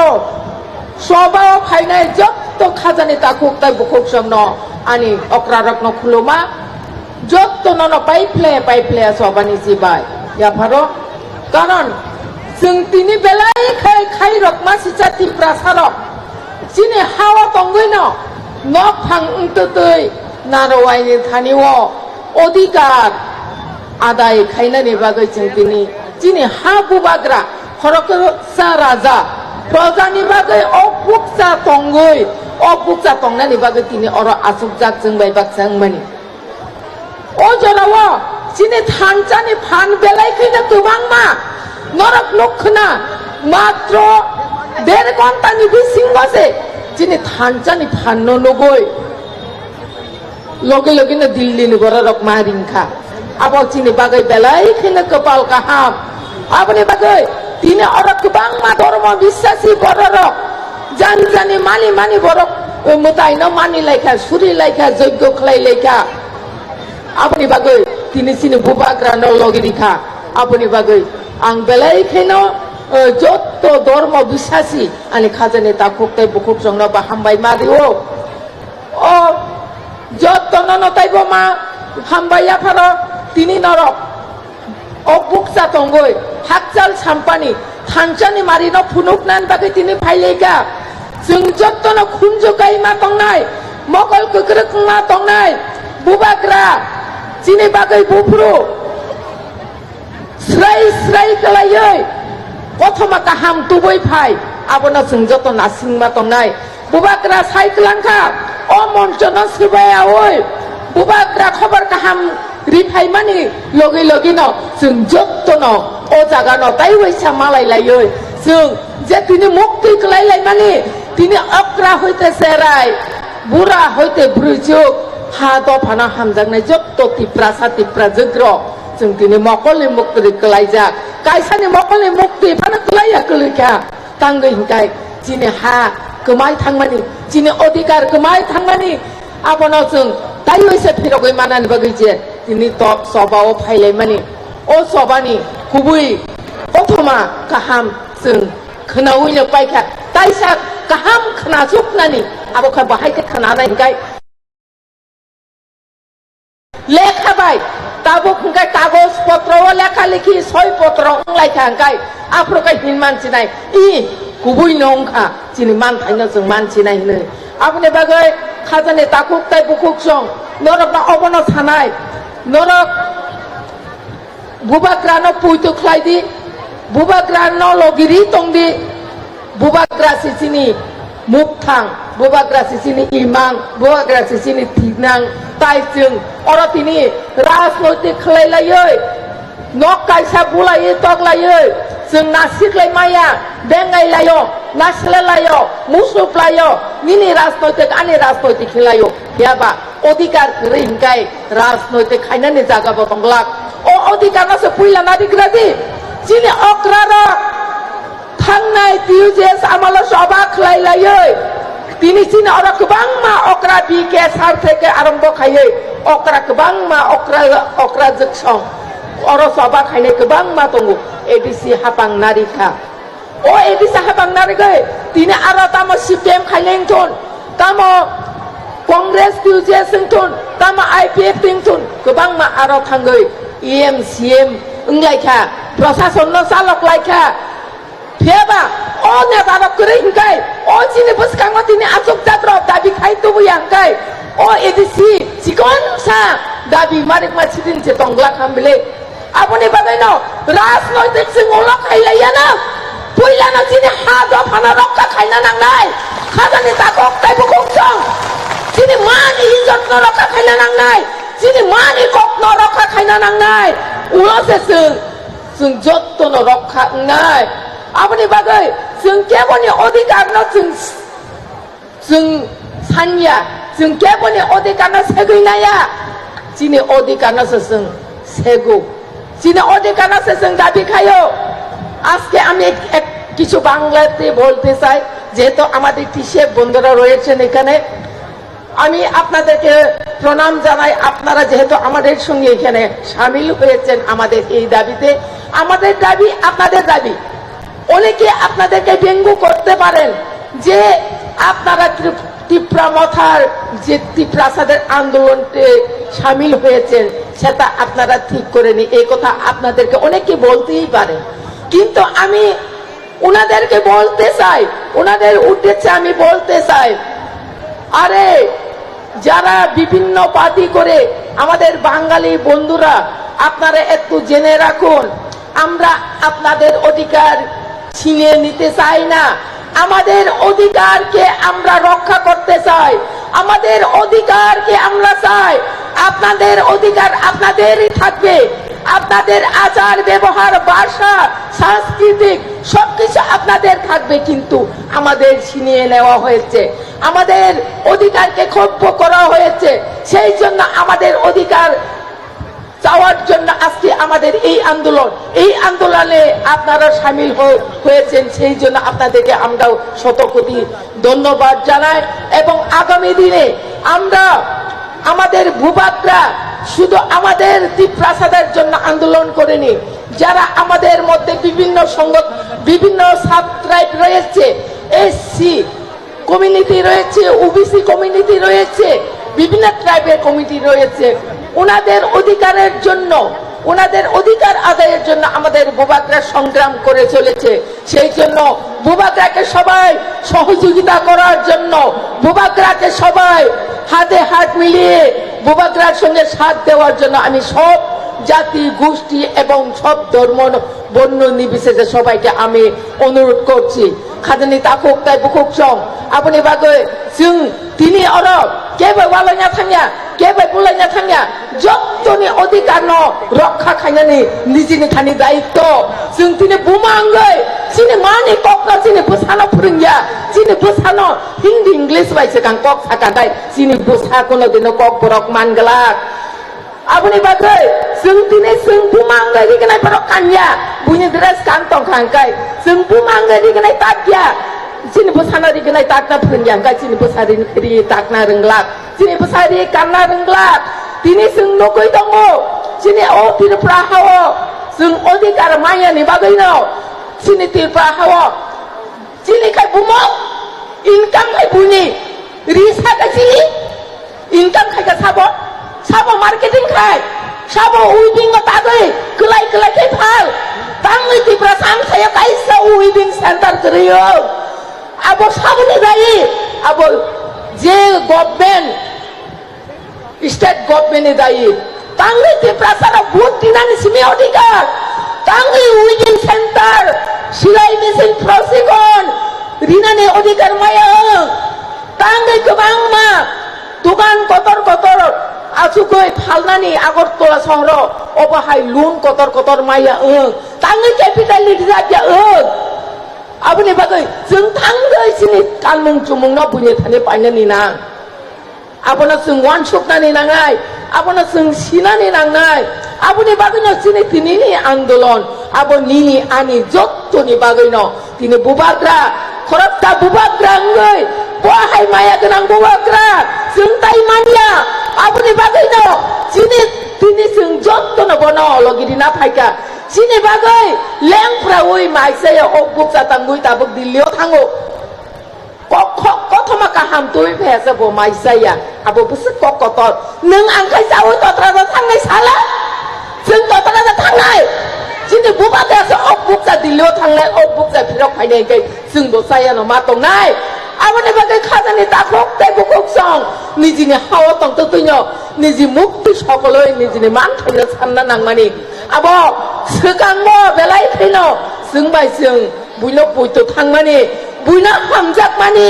A: সবাও ফাইনাই যত খাজানি তাকুক তাই বুকুক সমন আনি অক্রা রত্ন খুলুমা যত নন পাইপ্লে সবানি জিবাই ইয়া ভারো কারণ जों तिनी बेलाय खाय रकमा सिचा टिप्रासा रक चिनि हावा तंगैनो नक फां उंततै नारवायनि थानिओ अधिकार आदाय खायनानि बागै जों तिनी चिनि हा बुबाग्रा खरकसा राजा प्रजानि बागै अपुकसा तंगनानि बागै तिनी अर आसुकजाक जों बायबाक जोंमानि ओ जरावा चिनि थानचानि फान बेलाय खैना गोबां मा नरक लक्षणा मात्र 1.5 घंटानि बिसिंगासे जिनि थानचानि फाननो नगय लगे लगेनो दिल्लीनि बररक मारिंखा आबो चिनि बागै बेलाय खैना कपाल काहाम आबनि बागै तिनि अरक गोबां मा धर्म बिश्वासी बररक जानि मानि बरक मुतायनो मानि लायखा सुरि लायखा यज्ञ खलाय लायखा आबनि बागै तिनि चिनि बुबाग्रा न लगेरिखा आबनि बागै आं बेलायखैनो जत्त धर्म बिश्वासी आनि खाजानि ताकुकताय बुकुक जोंनो बाहामबाय मारिओ ओ जत्त ननतायबो मा हामबाया फारो तिनि नरक ओ बुकसा तंगय हाकजाल साम्पानि थानचानि मारिनो फुनुकनान बागै तिनि फाइलेगा जों जत्तनो खुनजुगाय मा तंनाय मगल गोग्रोख मा तंनाय बुबाग्रा चिनि बागै बुफ्रु स्राय कलायै प्रथमा काहाम तुबै फाय आबोनो जों जत नासिं मा तंनाय बुबाग्रा साइक्लांखा अ मन्चन सबायावै बुबाग्रा खबर काहाम रिफाय मानि लगे जों जत्तनो अ जागानो ताइ वैसा मालाय लायै जों जे तिनि मुक्ति कलायलाय मानि तिनि अक्रा हयते सेराय बुरा हयते ब्रुजुक हा दफाना हामजांनाय जत्त टिप्रा जग्र जों दिनै मकलनि मुक्ति कलायजाक कायसानि मकलनि मुक्ति फाना कलाया कलैखा तांगै हिंखाय दिनै हा गोमाय थांमानि दिनै अधिकार गोमाय थांमानि आबोनो जों दायैसो फिरगै मानानि बागै जे दिनै तप सबाव फायलाय मानि अ सबानि गुबै प्रथमा गाहाम जों खोनावैनो पाइखा दायसा गाहाम खोनाजोबनानि आबोखा बाहायखो खोनानाय हिंखाय लेखाबाय ताबो खुंखाय कागज पत्र लेखा लेखि सय पत्र लायखा हांखाय आफ्रकाय हिन मानसिनाय इ गुबै नंखा दिनै मान थाइनो जों मानसिनाय होनो आबनि बागै खाजानि ताकुकताय बुकुक जों नरक अबनो थानाय नरक बुबाग्रानो पुइतु खलायदि बुबाग्रानो लगिरि तंदि बुबाग्रा सिसिनि मुक्तां बुबाग्रा सिसिनि इमां बुबाग्रा सिसिनि थिगनां ताइजों अर तिनि राजनैतिक खलायलायै नक कायसा बुलायै तगलायै जों नासिखलाय माया बेंगायलायो नासलायो मुसुफ्लायो निनि राजनैतिक आनि राजनैतिक खिलायो याबा अधिकार गरै हिंखाय राजनैतिक खायनानि जागाबो दंलाक अ अधिकारनासो पुइला नादिग्रादि जिनि अक्रार थांनाय दिउजेस आमालो सभा खलायलायै तिनि चिनि अर गोबां मा अक्रा बिके सार थेके आरम्भ खायै अक्रा गोबां मा अक्रा जोगसं अर सभा खायनाय गोबां मा दङ एडिसि हाबां नारिखा अ एडिसि हाबां नारिगै तिनि आरो तामो सिपिएम खायनायथुन तामो कंग्रेस दिउजेसथुन तामो आइपिएफ थिंथुन गोबां मा आरो थांगै इएम सिएम ओंलायखा प्रशासन चालक लायखा फेबा अ नेबार गरै हिंखाय अ जिनि बसखांगो तिनि आसुक जाद्र दाबि खायतुबो यांखाय अ एडिसि सिकनसा दाबि मारिक मा सिदिनसे तंगला खामबिले आबनि बागैनो राजनैतिक सिंगला खायलायाना पुइलानो जिनि हा दफाना रक्का खायना नांनाय खाजानि ताकुकताय बुकुक जों जिनि मानि इज्जत न रक्का खायना नांनाय जिनि मानि कक न रक्का खायना नांनाय उलसे जों जत्तन रक्का नांनाय आबनि बागै जों केबोनि अधिकार न जों सानिया जों केबोनि अधिकार न सेगैनाया जिनि अधिकार न जों सेगौ जिनि अधिकार न जों दाबि खायो आजके आमी
I: কিছু বাংলাতে বলতে চাই, যেহেতু আমাদের কৃষক বন্ধুরা রয়েছেন এখানে। আমি আপনাদেরকে প্রণাম জানাই, আপনারা যেহেতু আমাদের সঙ্গে এখানে সামিল হয়েছেন আমাদের এই দাবিতে। আমাদের দাবি আপনাদের দাবি। অনেকে আপনাদেরকে ব্যঙ্গ করতে পারেন যে আপনারা ত্রিপুরা মথার যে ত্রিপ্রাসাদের আন্দোলনতে সামিল হয়েছেন সেটা আপনারা ঠিক করেনি, এই কথা আপনাদেরকে অনেকে বলতেই পারে। কিন্তু আমি ওনাদেরকে বলতে চাই, ওনাদের উদ্দেশ্যে আমি বলতে চাই, আরে যারা বিভিন্ন পার্টি করে আমাদের বাঙালি বন্ধুরা, আপনারা একটু জেনে রাখুন, আমরা আপনাদের অধিকার ছিনিয়ে নিতে চাই না। আমাদের অধিকারকে আমরা রক্ষা করতে চাই, আমাদের অধিকারকে আমরা চাই। আপনাদের অধিকার আপনাদেরই থাকবে, আপনাদের আচার ব্যবহার ভাষা সাংস্কৃতিক সবকিছু আপনাদের থাকবে, কিন্তু আমাদের ছিনিয়ে নেওয়া হয়েছে, আমাদের অধিকারকে খর্ব করা হয়েছে। সেই জন্য আমাদের অধিকার চাওয়ার জন্য আজকে আমাদের এই আন্দোলন, এই আন্দোলনে আপনারা সামিল হয়েছেন, সেই জন্য আপনাদেরকে আমরাও শতকোটি ধন্যবাদ জানাই। এবং আগামী দিনে আমরা আমাদের ভূভাগরা শুধু আমাদের ত্রিপ্রাসাদের জন্য আন্দোলন করেনি, যারা আমাদের মধ্যে বিভিন্ন সংগঠন, বিভিন্ন সাবট্রাইব রয়েছে, এসসি কমিউনিটি রয়েছে, ওবিসি কমিউনিটি রয়েছে, বিভিন্ন ট্রাইবের কমিটি রয়েছে, ওনাদের অধিকারের জন্য, ওনাদের অধিকার আদায়ের জন্য আমাদের ভূভাগরা সংগ্রাম করে চলেছে। সেই জন্য ভূভাগরাকে সবাই সহযোগিতা করার জন্য, ভূভাগরাকে সবাই হাতে হাত মিলিয়ে ভূভাগরার সঙ্গে সাথ দেওয়ার জন্য আমি সব জাতি গোষ্ঠী এবং সব ধর্ম বর্ণ নির্বিশেষে সবাইকে আমি অনুরোধ করছি। খাজানি তাকুক তাই বুকুক সং আপনি বাগে जों তিনি অরব কেবে ওয়ালাইনা থাঙ্গা কেবে বুলাইনা থাঙ্গা যতনি অধিকার ন রক্ষা খাইনানি নিজেনি খানি দায়িত্ব जों তিনি বুমাঙ্গৈ চিনি মানি ককনা চিনি বুসানো ফুরিঙ্গা চিনি বুসানো হিন্দি ইংলিশ বাইছে কাং কক সাকাদাই চিনি বুসা কোনো দিন কক বরক মানগলাক আপনি বাগে जों তিনি जों বুমাঙ্গৈ দিগনাই বরক কানিয়া বুনি ড্রেস কান্তং খাংকাই जों বুমাঙ্গৈ দিগনাই তাকিয়া Sini busana di kenai takna penjang kai sini busari kiri takna renglak sini busari karena renglak tini sung nokoi tongo sini oh tiri prahawo sung odi karamaya ni bagai no sini tiri prahawo sini kai bumok income kai bunyi risa kai sini income kai ka sabo marketing kai sabo wedding ka tagai kelai kai phal tangi tiri prasang saya kai sa wedding center keriyo abo sabuni dayi abo je government state government dayi tangi ti prasara butinani simi odikar tangi wedding center silai mesin prosikon rinani odikar maya tangi kebangma dukan kotor asukoi phalnani Agartala sohro obahai loan kotor maya tangi capital lidja আপনি বাগৈ जों थांगै सिनि कालमुं चुमुंना बुनि थाने पाइनानि नां आपना जों वान सुकनानि नांगाय आपना जों सिनानि नांगाय আপনি বাগৈनो सिनि तिनिनि आन्दोलन आबो निनि आनि जत्तनि बागैनो तिनि बुबाग्रा खरबता बुबाग्रा अंगै बहाय माया गोनां बुबाग्रा जों ताइ मानिया আপনি बागैनो सिनि तिनि जों जत्तनो बनो लगिदिना फायका Sini bagai leng prawoi mai saya obuk satangui tabuk dilio tango kok thoma kaham tui phesa bo mai saya abo busuk kok kotor neng angkai sawo totra tangai salah jeng totra tangai sini buka desa obuk sa dilio tangai obuk sa pirok phainai kai jeng bo saya no matong nai আপনি বাগৈ খাজানি তাকক তাই বুকুক song নিজিনি হাওয়া তং তুইনো নিজি মুক্তি সকলই নিজিনি মান থাইनो सानना नांमानि आबो सोगांबो बेलाय फैनो जों बाय जों बुइनो बुइतो थांमानि बुइनो हामजाकमानि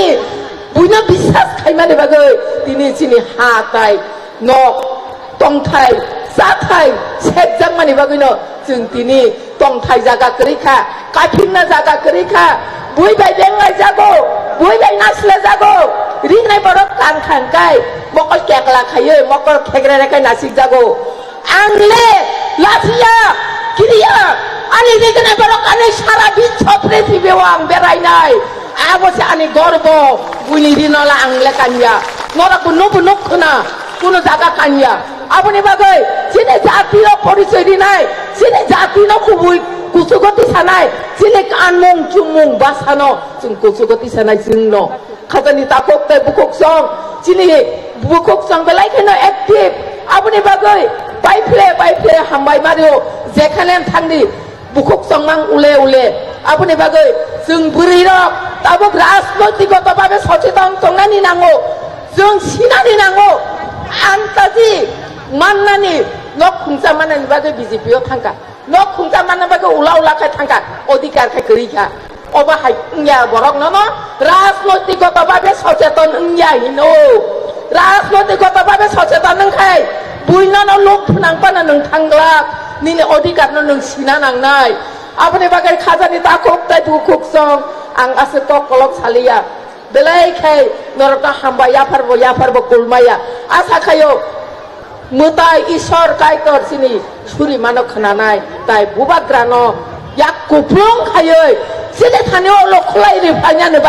I: बुइनो बिसास खायमानि बागै दिनि सिनि हा ताय नक तंथाय जाथाय सेबजाकमानि बागैनो जों दिनि तंथाय जागा करिखा काथिंना जागा करिखा बुइ बाय बेंगाय जागो बुइ बाय नासले जागो रिनाय बरक कान खांकाय मकल केकला खायो मकल खेग्रेरेखाय नासिक जागो आंले लाफिया किरिया Ani dikene berokane sara bicho prithibiu ang berainai. Abose ani gorbo buni dinola ang lekanya. Nora bunuk khuna kuno jaga kanya. Apuni bagai sini jatino porichoy dinai. Sini jatino kubui kusugoti sanai. Sini kanmung chumung basano jung kusugoti sanai jungno. Khajani takok te bukok song. Sini bukok song belai keno active. Apuni bagai বাইফ্লে হামবাই মারিও যেখানে থাকনি বুকুক সংমাং উলে উলে আপনি বাগৈ जों বুড়িরক তাবো রাজনৈতিকভাবে সচেতন তংনানি নাঙ্গো जों সিনানি নাঙ্গো আন্তাজি মাননানি নক খুংজা মানানি বাগৈ বিজেপিও থাঙ্কা নক খুংজা মানা বাগৈ উলা উলাখাই থাঙ্কা অধিকার খাই গরিখা অবা হাই ইয়া বরক নন রাজনৈতিকভাবে সচেতন ইয়া হিনো রাজনৈতিকভাবে সচেতন নংখাই buinan luk nang pana nang tanglak nini odikar nang sina nang nai apne bagai khajani takok tai bukuk song ang ase tok kolok salia belai khai norota hamba ya farbo kulmaya asa khayo mutai isor kaitor sini suri manok khananai tai bubagrano yak kuplong khayoi sini thane olok khlai ri phanya ne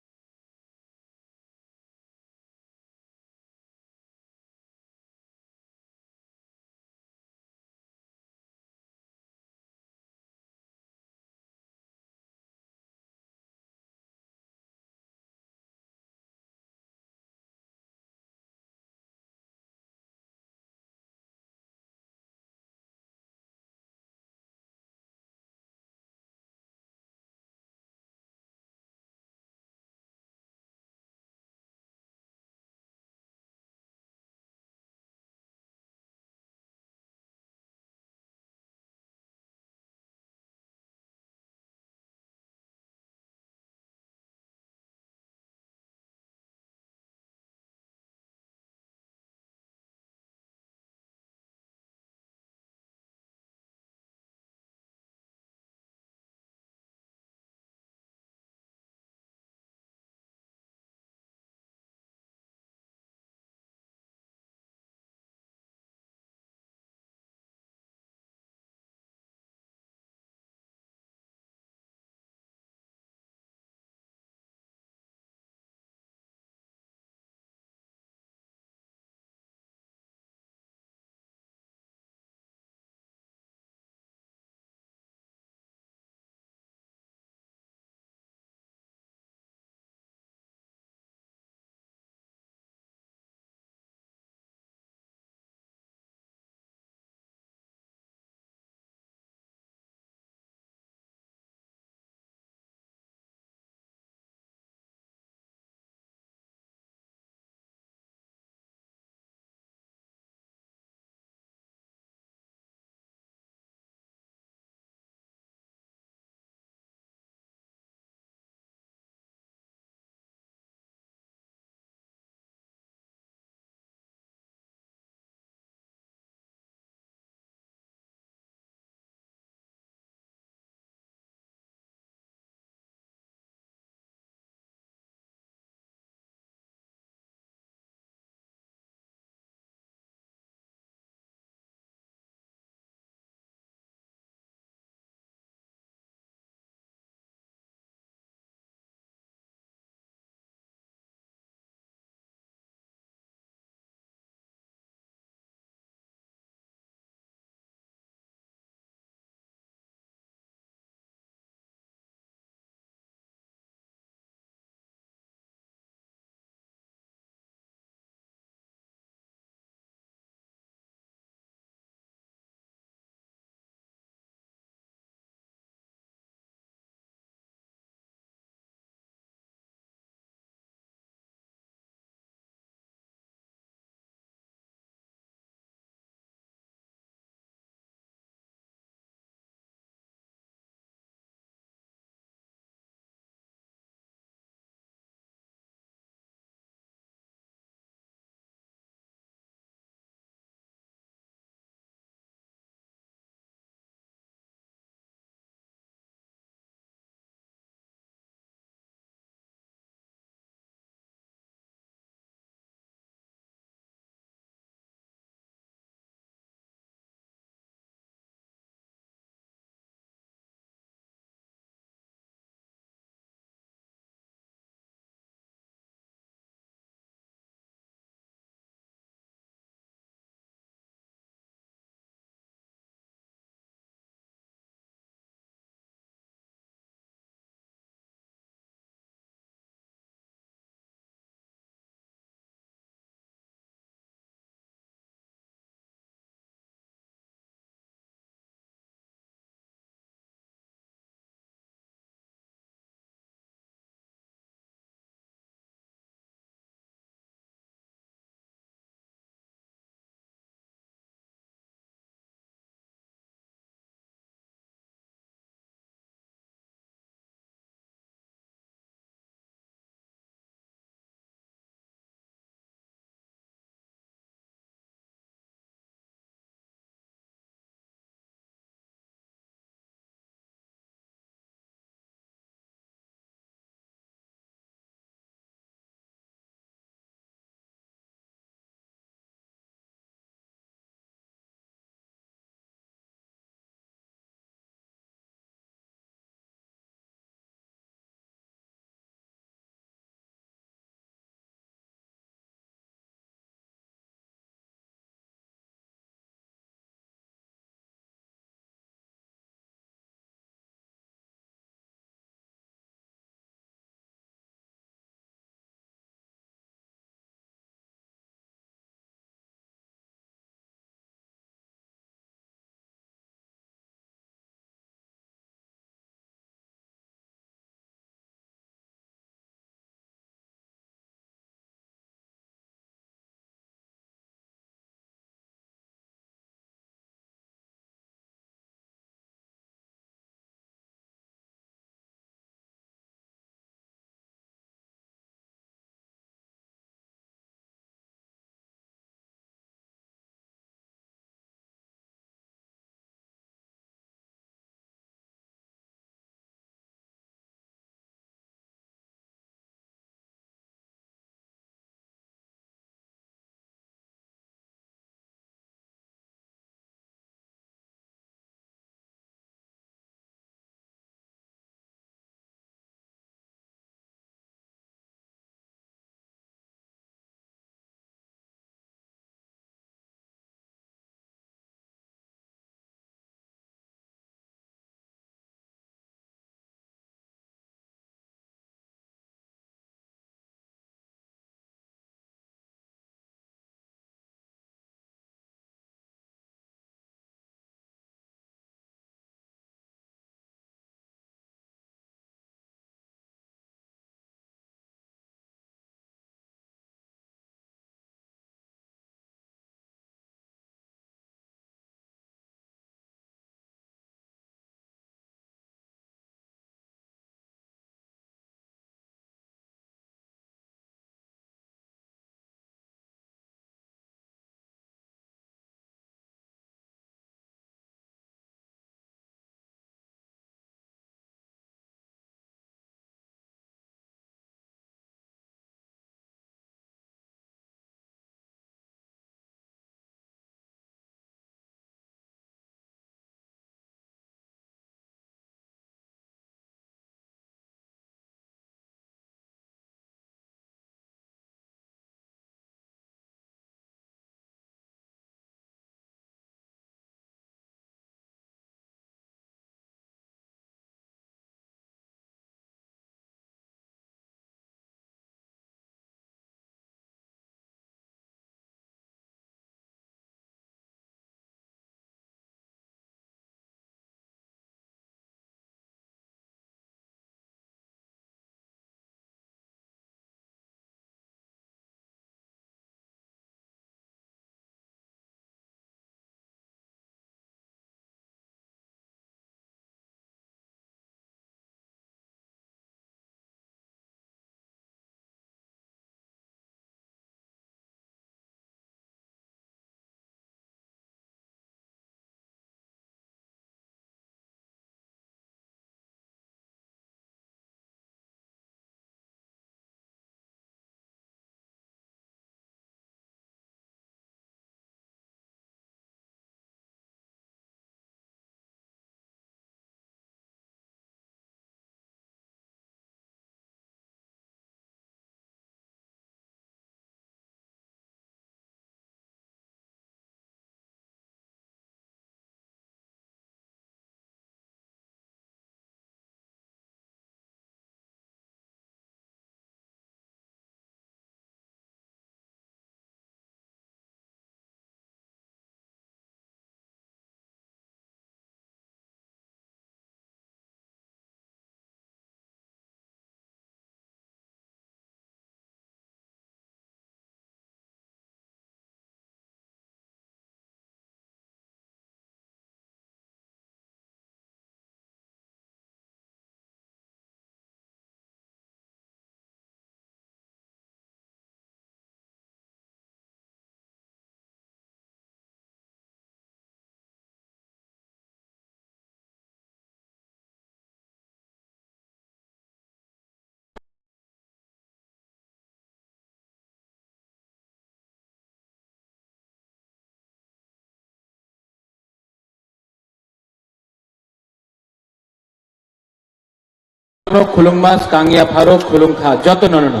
E: खुलुंगमास कांगिया pharaoh खुलुंग था जतो ननो।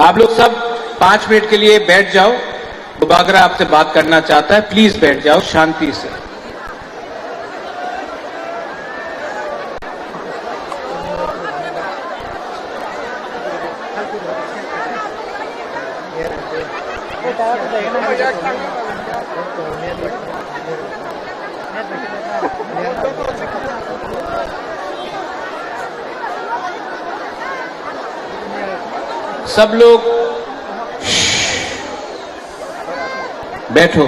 E: आप लोग सब 5 minute के लिए बैठ जाओ। बुबागरा आपसे बात करना चाहता है, प्लीज बैठ जाओ शांति से। सब लोग बैठो।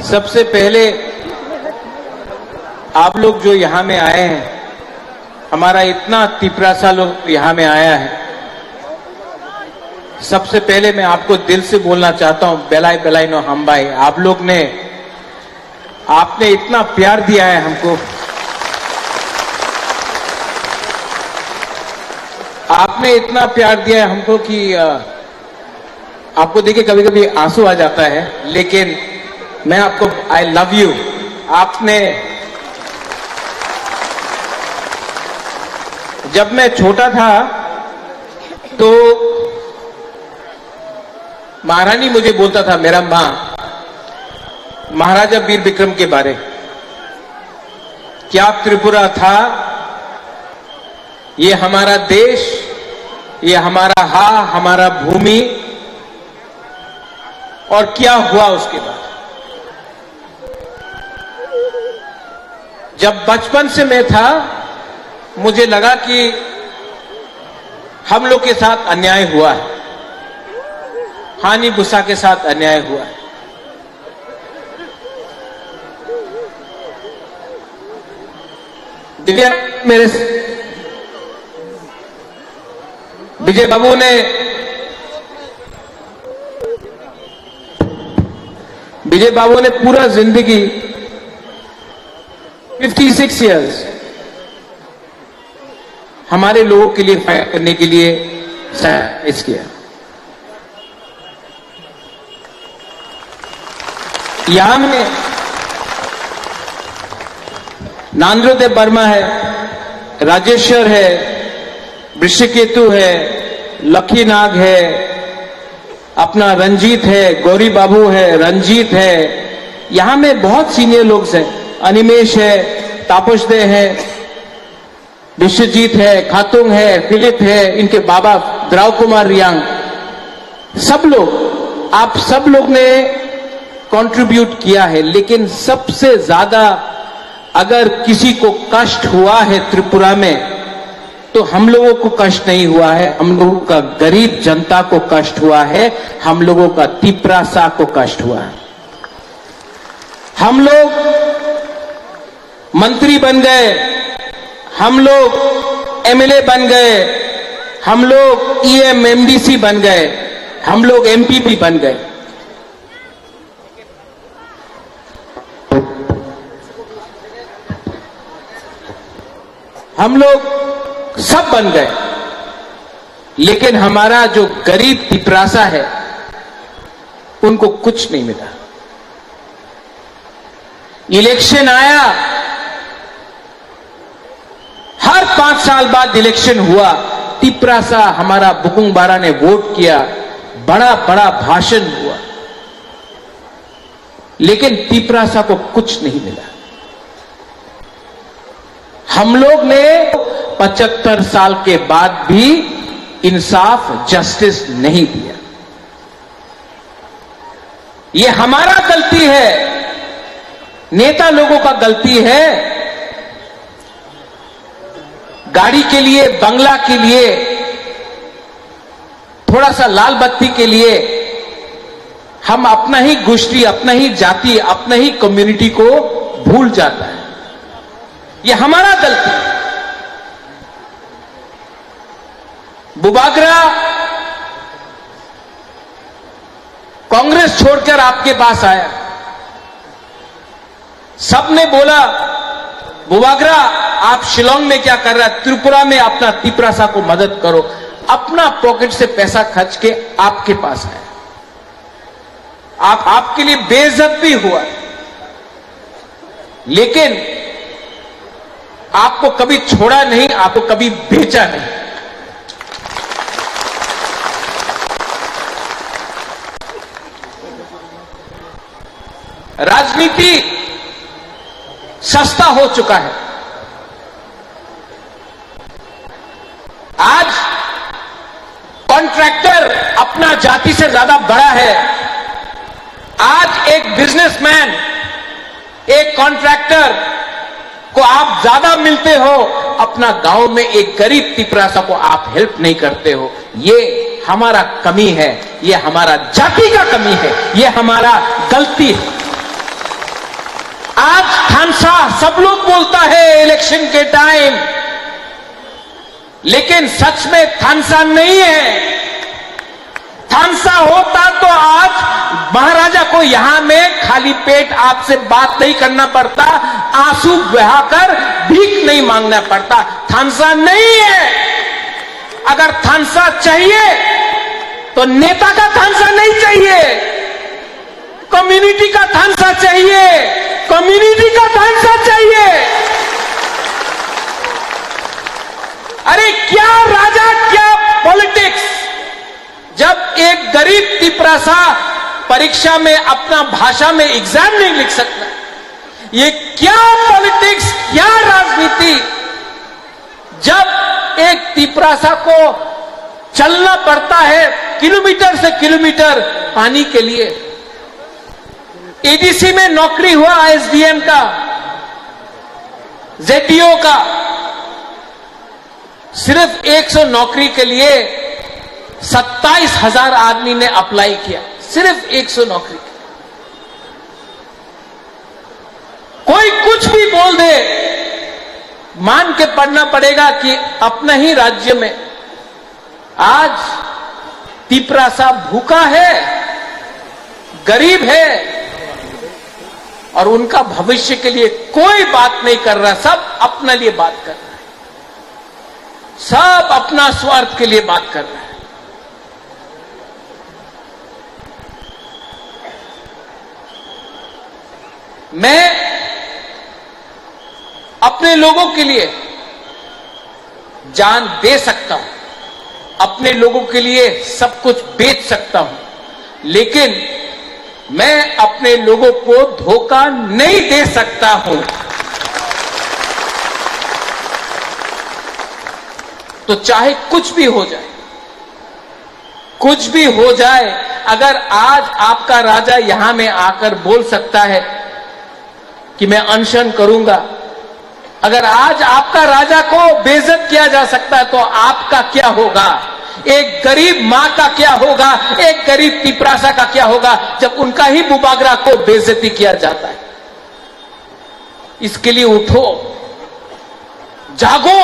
E: सबसे पहले आप लोग जो यहां में आए हैं, हमारा इतना तिपरासा लोग यहां में आया है, सबसे पहले मैं आपको दिल से बोलना चाहता हूं, बेलाई बेलाई नो हम भाई, आप लोग ने आपने इतना प्यार दिया है हमको, आपने इतना प्यार दिया है हमको कि आपको देखिए कभी कभी आंसू आ जाता है, लेकिन मैं आपको आई लव यू। आपने, जब मैं छोटा था तो महारानी मुझे बोलता था, मेरा मां, महाराजा वीर विक्रम के बारे, क्या त्रिपुरा था, ये हमारा देश, ये हमारा हमारा भूमि, और क्या हुआ उसके बाद। जब बचपन से मैं था, मुझे लगा कि हम लोग के साथ अन्याय हुआ है, हानि भूसा के साथ अन्याय हुआ है। दिव्या मेरे विजय बाबू ने पूरा जिंदगी 56 इयर्स हमारे लोगों के लिए फाइट करने के लिए सैक्रिफाइस किया। यहां में नांद्रोदेव वर्मा है, राजेश्वर है, वृषकेतु है, लकी नाग है, अपना रंजीत है, गौरी बाबू है, रंजीत है, यहां में बहुत सीनियर लोग हैं, अनिमेश है, तापसदे है, विश्वजीत है, खातुंग है, फिलिप है, इनके बाबा द्राव कुमार रियांग, सब लोग, आप सब लोग ने कंट्रीब्यूट किया है। लेकिन सबसे ज्यादा अगर किसी को कष्ट हुआ है त्रिपुरा में, तो हम लोगों को कष्ट नहीं हुआ है, हम लोगों का गरीब जनता को कष्ट हुआ है, हम लोगों का तिपरासा को कष्ट हुआ है। हम लोग मंत्री बन गए, हम लोग एमएलए बन गए, हम लोग ईएम एमडीसी बन गए, हम लोग एमपी भी बन गए। हम लोग सब बन गए, लेकिन हमारा जो गरीब तिपरासा है, उनको कुछ नहीं मिला। इलेक्शन आया, हर 5 साल बाद इलेक्शन हुआ, तिपरासा हमारा बुकुंग बारा ने वोट किया, बड़ा बड़ा भाषण हुआ, लेकिन तिपरासा को कुछ नहीं मिला। हम लोग ने 75 साल के बाद भी इंसाफ, जस्टिस नहीं दिया। ये हमारा गलती है, नेता लोगों का गलती है। गाड़ी के लिए, बंगला के लिए, थोड़ा सा लाल बत्ती के लिए हम अपना ही गोष्ठी, अपना ही जाति, अपना ही कम्युनिटी को भूल जाता है। ये हमारा गलती है। बुबागरा कांग्रेस छोड़कर आपके पास आया, सबने बोला बुबागरा आप शिलोंग में क्या कर रहा है, त्रिपुरा में अपना तिपरासा को मदद करो। अपना पॉकेट से पैसा खर्च के आपके पास आया, आपके लिए बेइज्जत भी हुआ, लेकिन आपको कभी छोड़ा नहीं, आपको कभी बेचा नहीं। राजनीति सस्ता हो चुका है। आज कॉन्ट्रैक्टर अपना जाति से ज्यादा बड़ा है। आज एक बिजनेसमैन, एक कॉन्ट्रैक्टर को आप ज्यादा मिलते हो, अपना गांव में एक गरीब तिपरासा को आप हेल्प नहीं करते हो। ये हमारा कमी है, ये हमारा जाति का कमी है, ये हमारा गलती है। आज थानसा सब लोग बोलता है इलेक्शन के टाइम, लेकिन सच में थानसा नहीं है। थानसा होता तो आज महाराजा को यहां में खाली पेट आपसे बात नहीं करना पड़ता, आंसू बहाकर भीख नहीं मांगना पड़ता। थानसा नहीं है। अगर थानसा चाहिए तो नेता का थानसा नहीं चाहिए, कम्युनिटी का थानसा चाहिए, कम्युनिटी का थानसा चाहिए। अरे क्या राजा, क्या पॉलिटिक्स। जब एक गरीब तिपरासा परीक्षा में अपना भाषा में एग्जाम नहीं लिख सकता, ये क्या पॉलिटिक्स, क्या राजनीति। जब एक तिपरासा को चलना पड़ता है किलोमीटर से किलोमीटर पानी के लिए। एडीसी में नौकरी हुआ एसडीएम का, जेडीओ का, सिर्फ 100 नौकरी के लिए 27,000 आदमी ने अप्लाई किया, सिर्फ 100 नौकरी के। कोई कुछ भी बोल दे, मान के पढ़ना पड़ेगा कि अपना ही राज्य में आज तिपरासा भूखा है, गरीब है, और उनका भविष्य के लिए कोई बात नहीं कर रहा। सब अपने लिए बात कर रहा है, सब अपना स्वार्थ के लिए बात कर रहा है। मैं अपने लोगों के लिए जान दे सकता हूं, अपने लोगों के लिए सब कुछ बेच सकता हूं, लेकिन मैं अपने लोगों को धोखा नहीं दे सकता हूं। तो चाहे कुछ भी हो जाए, कुछ भी हो जाए, अगर आज आपका राजा यहां में आकर बोल सकता है कि मैं अनशन करूंगा, अगर आज आपका राजा को बेइज्जत किया जा सकता है, तो आपका क्या होगा? एक गरीब मां का क्या होगा? एक गरीब तिपरासा का क्या होगा जब उनका ही बुबागरा को बेइज्जती किया जाता है? इसके लिए उठो, जागो,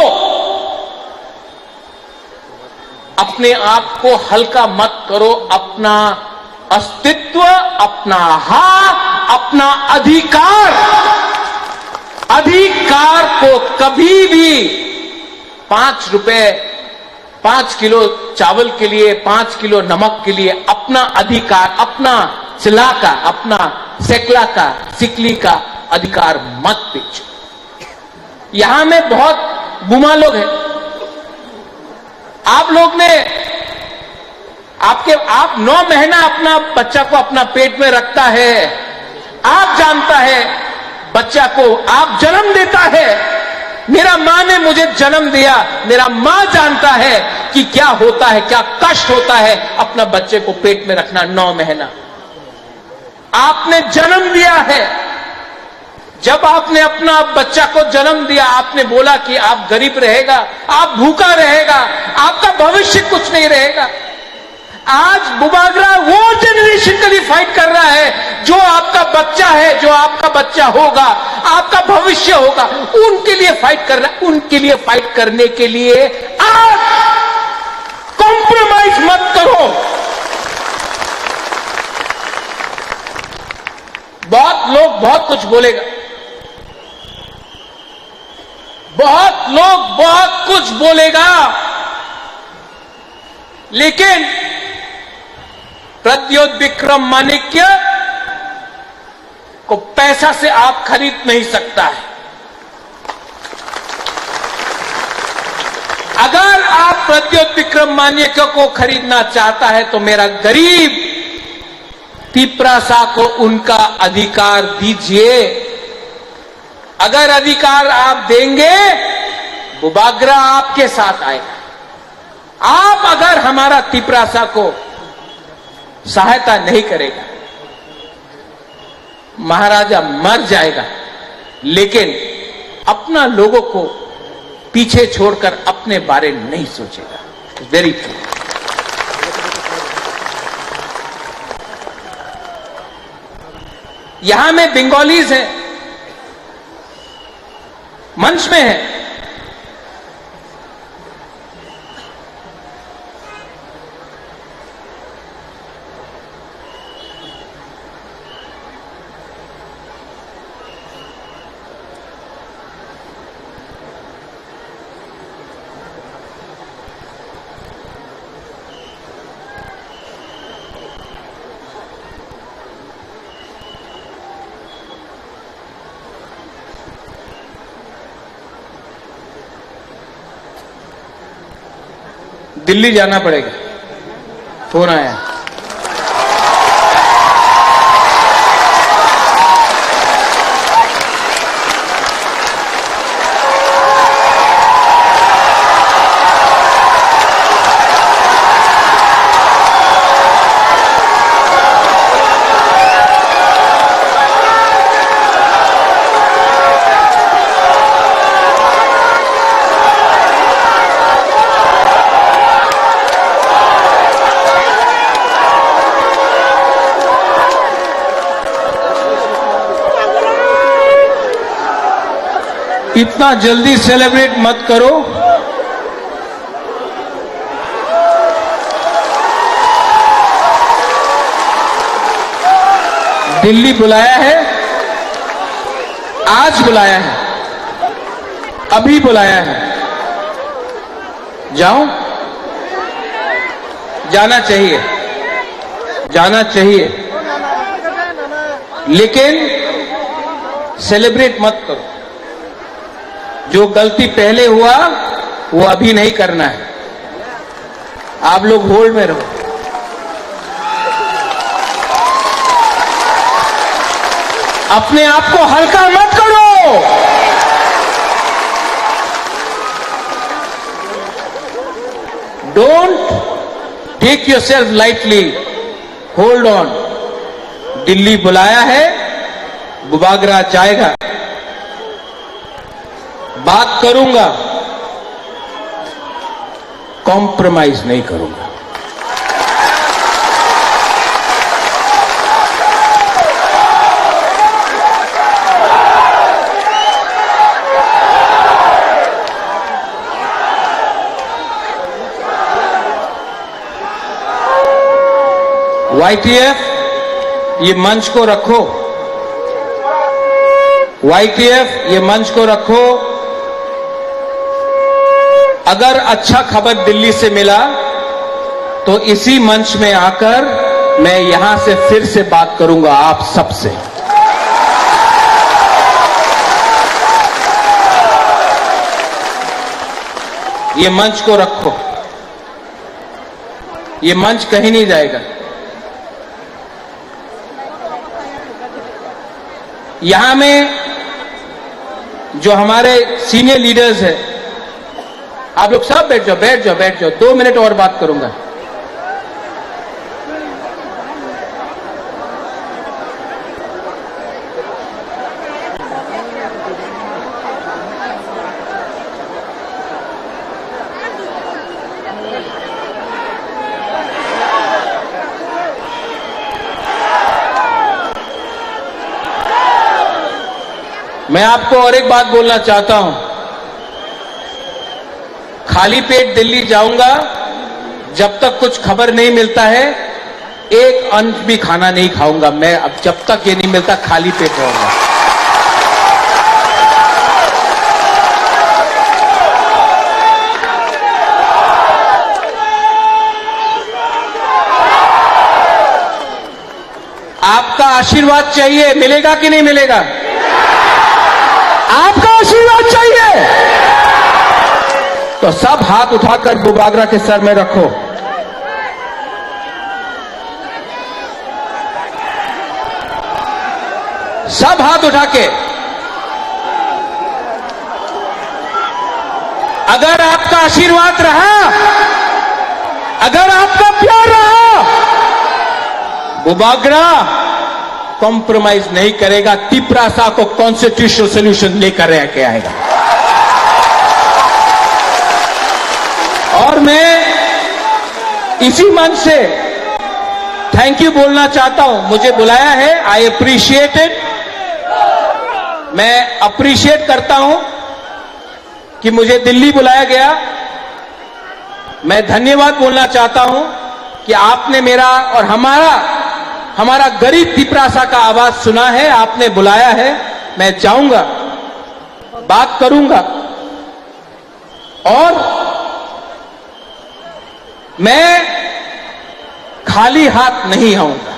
E: अपने आप को हल्का मत करो। अपना अस्तित्व, अपना अपना अधिकार को कभी भी 5 रुपए 5 किलो चावल के लिए, 5 किलो नमक के लिए अपना अधिकार, अपना सिला का, अपना सेकला का, सिकली का अधिकार मत बेचो। यहां में बहुत बुमा लोग हैं। आप लोग ने आप 9 महीना अपना बच्चा को अपना पेट में रखता है, आप जानता है बच्चा को आप जन्म देता है। मेरा मां ने मुझे जन्म दिया, मेरा मां जानता है कि क्या होता है, क्या कष्ट होता है अपना बच्चे को पेट में रखना 9 महीना। आपने जन्म दिया है, जब आपने अपना बच्चा को जन्म दिया, आपने बोला कि आप गरीब रहेगा, आप भूखा रहेगा, आपका भविष्य कुछ नहीं रहेगा। आज बुबागरा वो जनरेशन के लिए फाइट कर रहा है जो आपका बच्चा है, जो आपका बच्चा होगा, आपका भविष्य होगा, उनके लिए फाइट कर रहा है। उनके लिए फाइट करने के लिए आप कॉम्प्रोमाइज मत करो। बहुत लोग बहुत कुछ बोलेगा, बहुत लोग बहुत कुछ बोलेगा, लेकिन प्रद्योत विक्रम माणिक्य को पैसा से आप खरीद नहीं सकता है। अगर आप प्रद्योत विक्रम माणिक्य को खरीदना चाहता है तो मेरा गरीब तिपरासा को उनका अधिकार दीजिए। अगर अधिकार आप देंगे, बुबागरा आपके साथ आएगा। आप अगर हमारा तिपरासा को सहायता नहीं करेगा, महाराजा मर जाएगा, लेकिन अपना लोगों को पीछे छोड़कर अपने बारे में नहीं सोचेगा। Very true. यहां में बंगालीज हैं, मंच में है। दिल्ली जाना पड़ेगा, फोन आया। इतना जल्दी सेलिब्रेट मत करो। दिल्ली बुलाया है, आज बुलाया है, अभी बुलाया है। जाओ, जाना चाहिए, जाना चाहिए, लेकिन सेलिब्रेट मत करो। जो गलती पहले हुआ वो अभी नहीं करना है। आप लोग होल्ड में रहो। अपने आप को हल्का मत करो। Don't take yourself lightly. Hold on. Delhi बुलाया है, बुबागरा जाएगा। बात करूंगा, कॉम्प्रोमाइज नहीं करूंगा। YTF, ये मंच को रखो। YTF, ये मंच को रखो। अगर अच्छा खबर दिल्ली से मिला तो इसी मंच में आकर मैं यहां से फिर से बात करूंगा आप सबसे। ये मंच को रखो, ये मंच कहीं नहीं जाएगा। यहां में जो हमारे सीनियर लीडर्स हैं, आप लोग सब बैठ जाओ, बैठ जाओ, बैठ जाओ। 2 मिनट और बात करूंगा। मैं आपको और एक बात बोलना चाहता हूं, खाली पेट दिल्ली जाऊंगा, जब तक कुछ खबर नहीं मिलता है एक अंश भी खाना नहीं खाऊंगा मैं। अब जब तक ये नहीं मिलता खाली पेट रहूंगा। आपका आशीर्वाद चाहिए, मिलेगा कि नहीं मिलेगा? आपका आशीर्वाद चाहिए तो सब हाथ उठाकर बुबागरा के सर में रखो। सब हाथ उठा के। अगर आपका आशीर्वाद रहा, अगर आपका प्यार रहा, बुबागरा कॉम्प्रोमाइज नहीं करेगा, तिपरासा को कॉन्स्टिट्यूशनल सोल्यूशन लेकर रह के आएगा। और मैं इसी मंच से थैंक यू बोलना चाहता हूं। मुझे बुलाया है, आई अप्रिशिएट इट। मैं अप्रिशिएट करता हूं कि मुझे दिल्ली बुलाया गया। मैं धन्यवाद बोलना चाहता हूं कि आपने मेरा और हमारा गरीब तिपरासा का आवाज सुना है, आपने बुलाया है। मैं जाऊंगा, बात करूंगा और मैं खाली हाथ नहीं आऊंगा।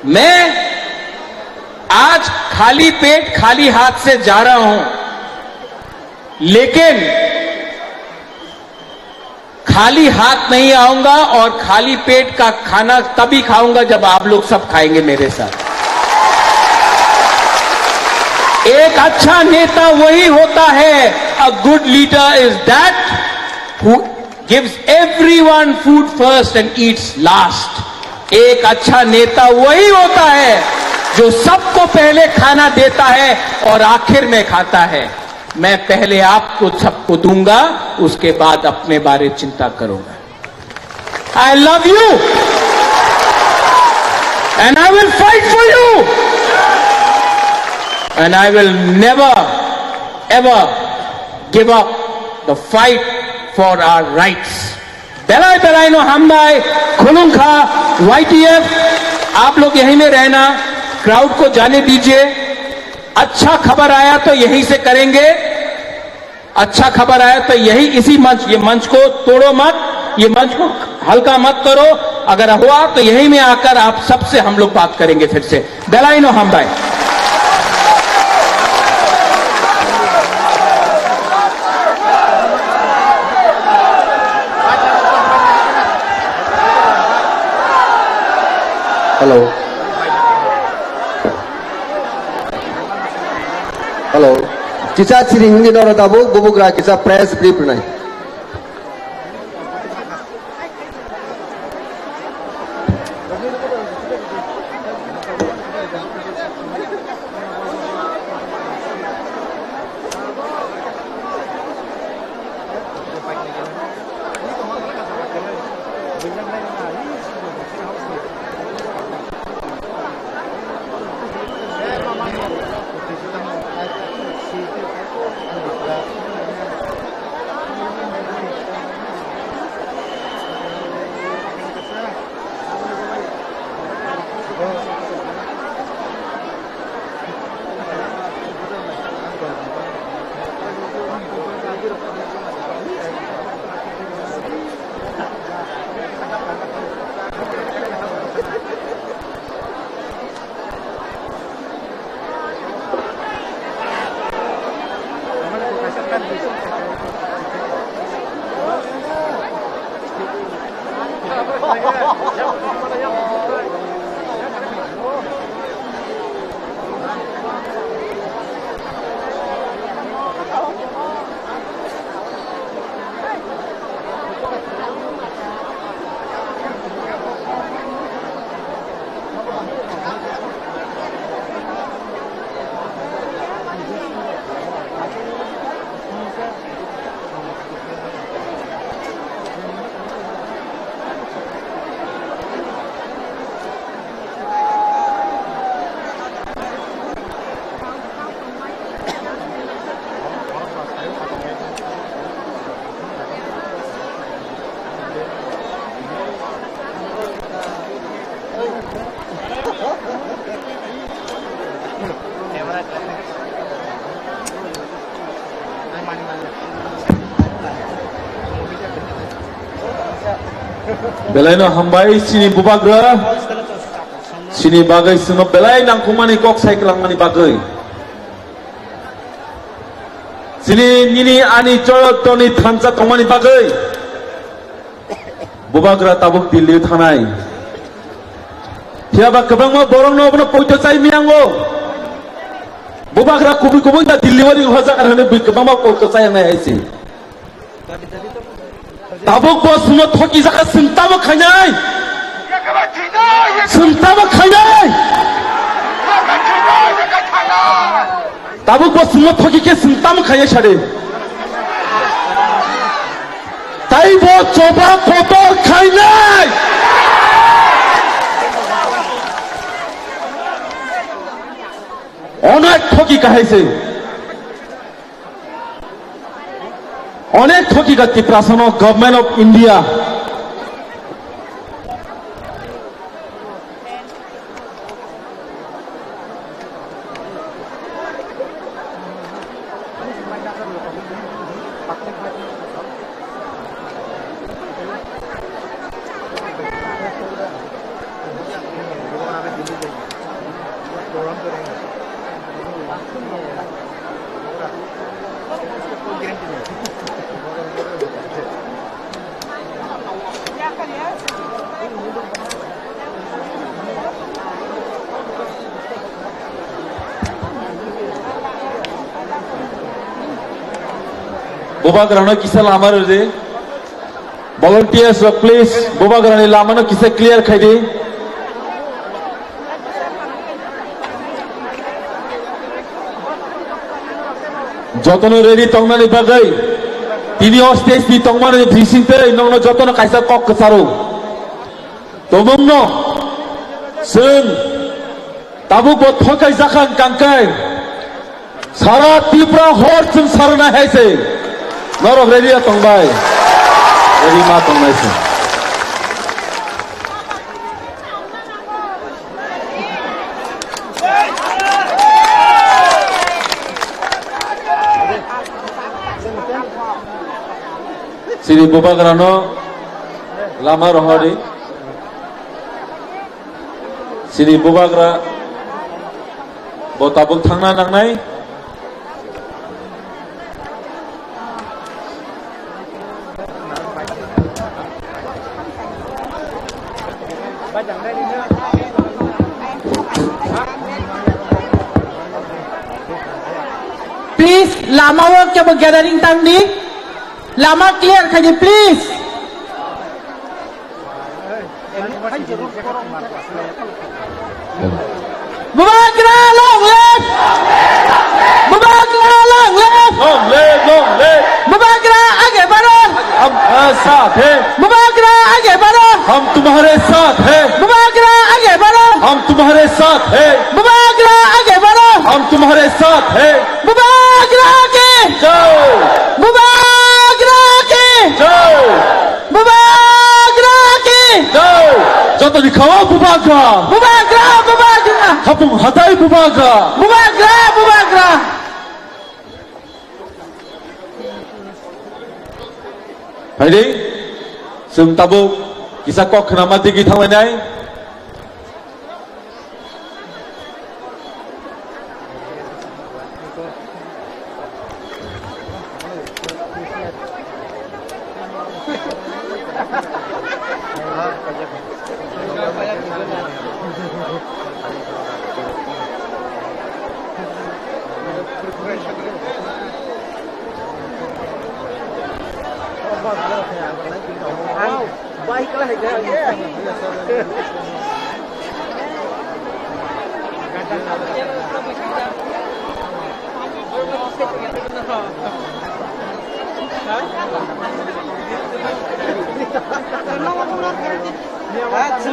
E: मैं आज खाली पेट खाली हाथ से जा रहा हूं, लेकिन खाली हाथ नहीं आऊंगा और खाली पेट का खाना तभी खाऊंगा जब आप लोग सब खाएंगे मेरे साथ। एक अच्छा नेता वही होता है, a good leader is that who gives everyone food first and Yeats last. एक अच्छा नेता वही होता है जो सबको पहले खाना देता है और आखिर में खाता है। मैं पहले आपको सबको दूंगा, उसके बाद अपने बारे चिंता करूंगा। I love you and I will fight for you and I will never ever give up the fight for our rights. बेलाई बेलाई नो हमदाई खुलुंखा YTF, आप लोग यहीं में रहना, क्राउड को जाने दीजिए। अच्छा खबर आया तो यहीं से करेंगे, अच्छा खबर आया तो यही इसी मंच, ये मंच को तोड़ो मत, ये मंच को हल्का मत करो। अगर हुआ तो यहीं में आकर आप सबसे हम लोग बात करेंगे फिर से। बेलाई नो हम भाई।
D: हेलो हेलो किसा चिरी हिंदी नौरा ताबो बुबुग्रा किसा प्रेस ब्रीफ नहीं।
C: बेलायनो हामबाय सिनि बुबाग्रा सिनि बागै जोंनो बेलाय नांगौमानि कक साइक्लांमानि बागै सिनि निनि आनि चरतनि थानसा तंमानि बागै बुबाग्रा ताबुक दिल्ली थानाय थियाबा गोबां बरं नबनो पयतो चाइ मियांगो बुबाग्रा कुबि कुबि दा दिल्ली वाली हजा करने गोबां पयतो चाइ नाय आइसि ताबुक बस न थकी जाका सिंताबो खायनाय सिंताबो खायनाय ताबुक बस न थकी के सिंताबो खाय छाडे ताइबो चोबा फोटो खायनाय অনেক ঠকি কাহাইছে অনেক ঠকি কা ত্রিপুরাসন government of India Bobagrano kisa lama rode volunteers please Bobagrani lama no kisa clear khaidi jotono ready tongnani bagai tini stage ni tongmani brisinte nongno jotono kaisa kok kesaro tomongno sung tabuk bot thokai jakhan kangkai sara Tripura hor sung sarna haise Norok ready ya tongbai, ready ma tongbai sih. Sini Bobagrano lama rohadi, sini Bobagra botabuk thangna nangnai.
A: Please, lama work coba gathering time ni, lama clear kaji please. Bobagra long left, Bobagra long left,
C: Long left.
A: Bobagra आगे बढ़ो,
C: हम साथ हैं,
A: Bobagra आगे बढ़ो,
C: हम तुम्हारे साथ हैं,
A: Bobagra आगे बढ़ो,
C: हम तुम्हारे साथ हैं,
A: Bobagra आगे बढ़ो,
C: हम तुम्हारे साथ हैं।
A: Bobagra के,
C: जाओ
A: Bobagra के,
C: जाओ
A: Bobagra के,
C: जाओ जतो दिखावा बुबाग्रा
A: Bobagra, Bobagra,
C: हम हटाई बुबाग्रा
A: Bobagra, Bobagra.
C: Haidi sung tabuk kisah kok kenapa tinggi thang lainai
G: Baiklah ya.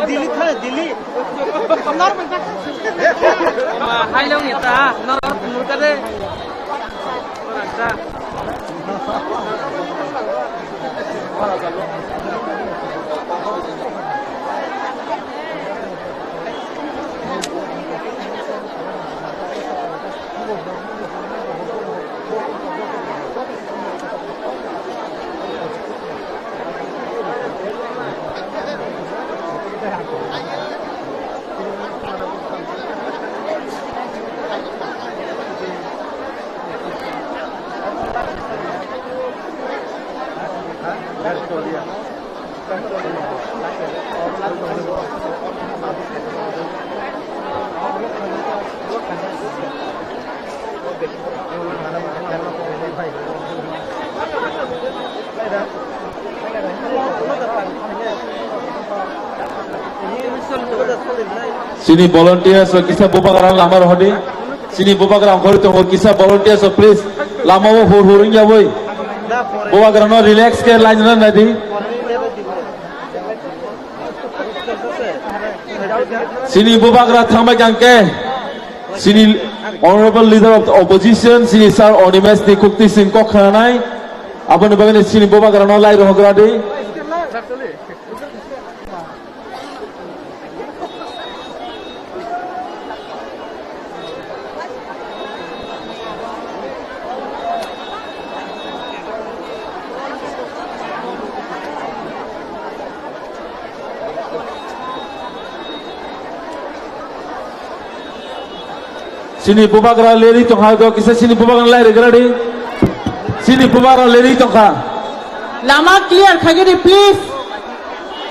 G: Diili था Delhi hai lâu nhỉ ta nó nút cái đấy
C: Sini volunteers so kisah bubagarang lamar hodi. Sini bubagarang hori tu kisah volunteers so please lama wo huring ya boy. Bubagarang no relax ke line na nadi. Sini bubagarang thangba jangke. Sini honorable leader of the opposition sini sir Onimes di Kukti Singh Kokhanai. Apa ni bagian sini bubagarang no lai rohgradi. Sini bubagra leri tongha do kisa sini bubagra lai regradi. Sini bubagra leri tongha.
A: Lama clear khagiri please.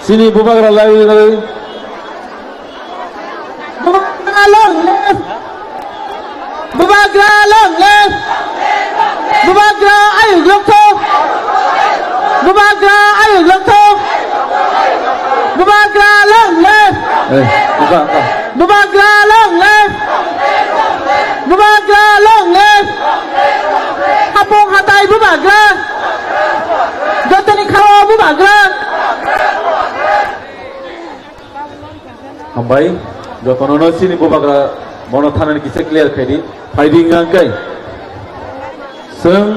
C: Sini bubagra lai regradi.
A: Bubagra long left. Bubagra long left. Bubagra ayuk lokto. Bubagra ayuk lokto. Bubagra long left.
C: Buka.
A: Bubagra long left. Bubagra long left. Hapong hatay bubagra. Jotani khawa bubagra.
C: Hambai, jotono sini bubagra mono thanan kisa clear khedi. Fighting angkai. Seng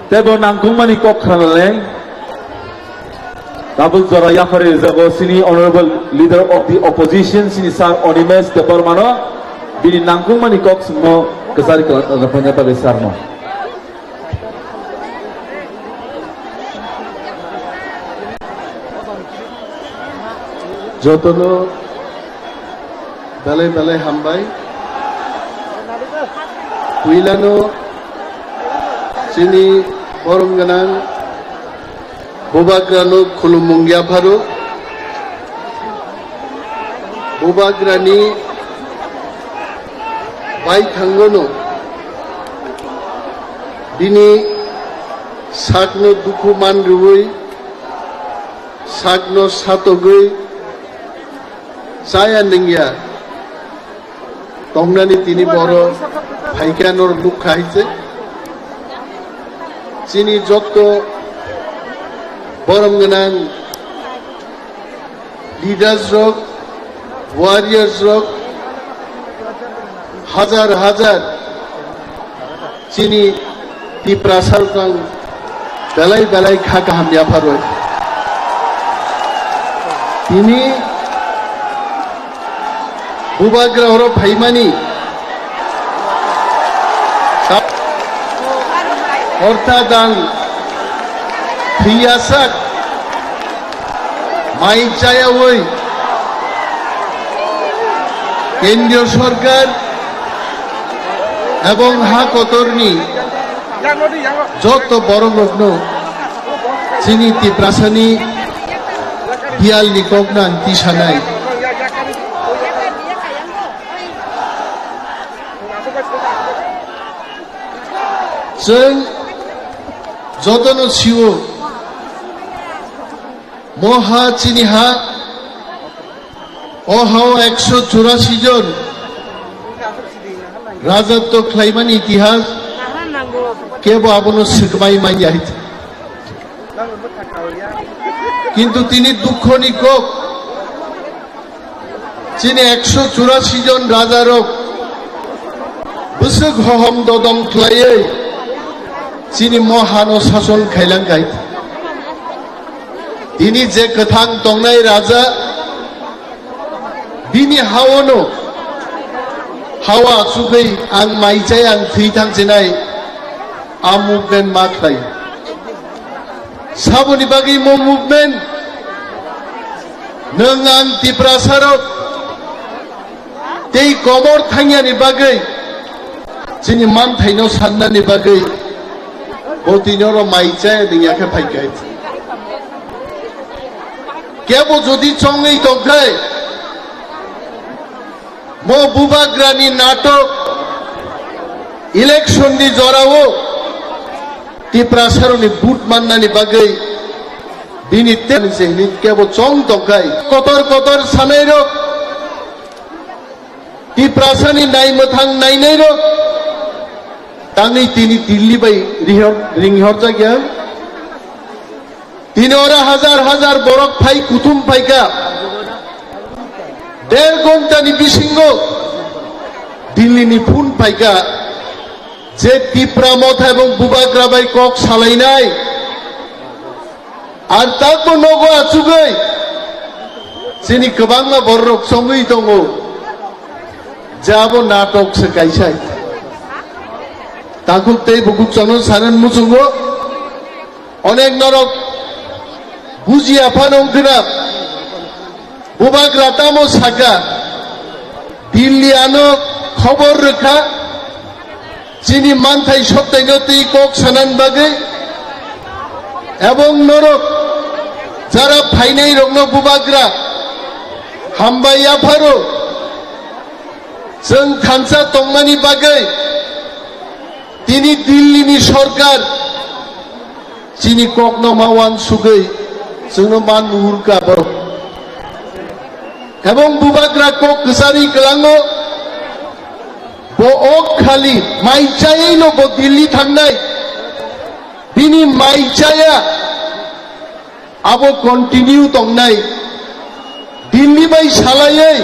C: tebo nangkung mani kok khanaleng. Tabuk jara yafare zago sini honorable leader of the opposition sini sir Onimes Deparmano. Bini nangkung mani kok semua kesari ke penyataan besar no.
F: Jotono balai hambai. Kuilano sini borongganan bubagrano khulumungya bharu. Bubagrani baik hangono dini sakno duku manrui sakno satogui saya nengya tongnani tini boro bhaikanor dukha haise sini jotto borongganan leaders rok warriors rok হাজার হাজার চিনি তি প্রাসার কাং বেলাই বেলাই খাকা হামিয়া ফারোয় তিনি বুবাগ্রা হর ভাইমানি অর্থাদাং ফিয়াসাক মাই চায়া ওই কেন্দ্রীয় সরকার এবং হা কতরনি যত বড় লগ্ন চিনি তি প্রাসানি দিয়াল নিকগ্না তি সানাই जों যতনো ছিও মহা চিনিহা অহাও 184 জন রাজত্ব খ্লাইমানি ইতিহাস কেব আবনো শিখমাই মাই যাইছে কিন্তু তিনি দুঃখ নিকক যিনি 184 জন রাজারক বুসুক হহম দদম খ্লাইয়ে যিনি মহানো শাসন খাইলাং গাই তিনি যে কথাং তংনাই রাজা বিনি হাওনো হাওয়া সুগৈ আং মাইচাই আং থৈথাং জেনাই আ মুভমেন্ট মা খাই সাবনি বাগি মো মুভমেন্ট নং আং তিপ্রাসারক তেই কমর থাঙ্গিয়ানি বাগै যিনি মান থাইনো সান্নানি বাগै বতিনর মাইচাই দিয়াকে ফাইকাই কেবল যদি চঙ্গেই দংখায় মো বুবাগ্রানি নাটক ইলেকশন नि জরাও ती प्रासारनि बुट माननानि बागै बिनि तेनसेनि केबल चंग दंखाय कतर कतर सानाय रक ती प्रासानि नायमथां नायनाय रक तांगै तिनि दिल्ली बाय रिंहर जागिया तिनि ओरा हजार हजार बरक फाइ कुथुम फाइका 1.5 घंटानि बिसिंगो दिल्लीनि फुन फाइका जे तीप्रामत एवं बुबाग्राबाई कक सालायनाय आर ताको नगो आचुगै जोंनि गोबां बरक सङै दङ जाबो नाटक से कायसाय ताको तै बुकु चनो सानन मुचुंगो अनेक नरक बुजि आफानं दिना बुबाग्रा तामो सागा दिल्ली आनो खबर रखा যিনি মানথাই সপ্তাহে কক সানান বাগে এবং নরক যারা ফাইনাই রগ্ন বুবাগ্রা হামবাই আফারো जों थानसा तंनानि बागै তিনি দিল্লিনি সরকার যিনি ককনো মাওয়ান সুগৈ जोंनो मान नुहुरका बर এবং বুবাগ্রা কক গসাरि गलाङो खाली माइचायैल' दिल्ली थांनाय बिनि माइचाया आबो कन्टिनिउ दंनाय दिल्ली बाय सालायै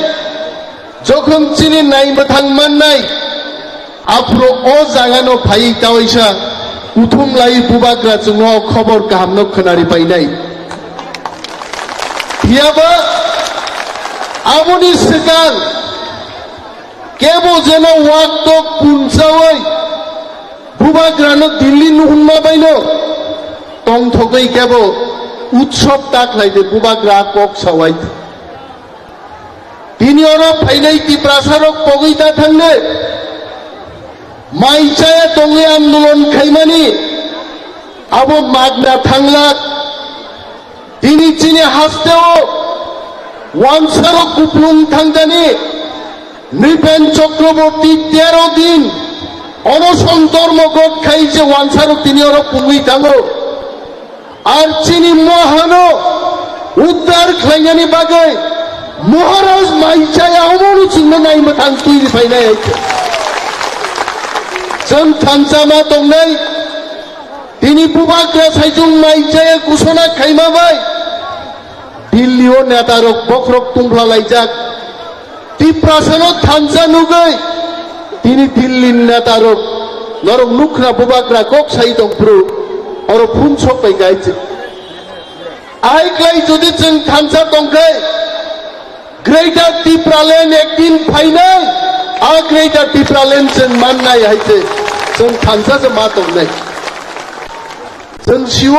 F: जखन चिनि नायमथां माननाय आफ्रो अ जागानो फाइ तावैसा उथुम लाई बुबाग्रा जोंनो खबर गाहामनो खोनारि पाइनाय हियाबो आबोनि सिगां केबो जेनो वाक्तो कुनसावै बुबाग्रानो दिल्ली नुहुन्मा बायनो तंथगै केबो उत्सव ताकलायदे बुबाग्रा कक सावाय दिनि अरा फाइनाय ती प्रासारक पगैता थांनो माइचाया दंगे आंदोलन खायमानि आबो मागना थांला दिनि चिनि हास्तेओ वानसारक गुप्लुं थांजानि नृपेन चक्रवर्ती 13 दिन अनशन धर्मघट खाइছে ওয়ানসারো তিনি ওরা পুঙ্গি থাঙ্গো আর চিনি মহানো উদ্ধার খাইনানি বাগৈ মহারাজ মাইচায়া অমনি চিহ্ন নাইমা থাং তুই ফাইনাই আইছে जों थानसामा दंनाय তিনি বুবাগ্রা সাইজুং মাইচায়া ঘোষণা খাইমাবাই দিল্লিও নেতারক বখরক তুংলা লাইজাক तीप्रासानो थानसा नुगै तिनी दिल्ली नेतारक नरक नुख्रा बुबाग्रा कक साइ दंफ्रु और फुन सपाय गायचे आइक्लाय जुदि जों थानसा दंखै ग्रेटर टिप्रालेन एकदिन फाइनाय आ ग्रेटर टिप्रालेन जों माननाय हायचे जों थानसा जो मा दंनाय जों सिउ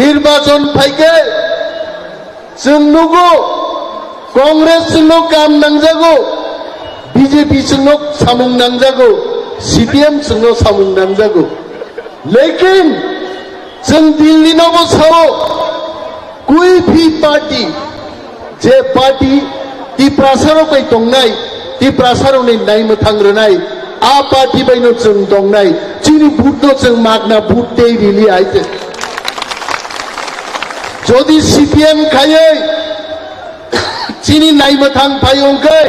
F: निर्वाचन फाइगे जों नुगो कांग्रेस जोंनो काम नांजागौ बीजेपी जोंनो सामुं नांजागौ सीपीएम जोंनो सामुं नांजागौ लेकिन जों दिल्ली नबो सावो कोई भी पार्टी जे पार्टी ती प्रासारक बाय दंनाय ती प्रासारकनि नायनो थांग्रोनाय आ पार्टी बायनो जों दंनाय चिनि भुटनो जों मागना भुट दे रिलि आइते जदि सीपीएम खायै চিনি নাইমথাং ফাইংকে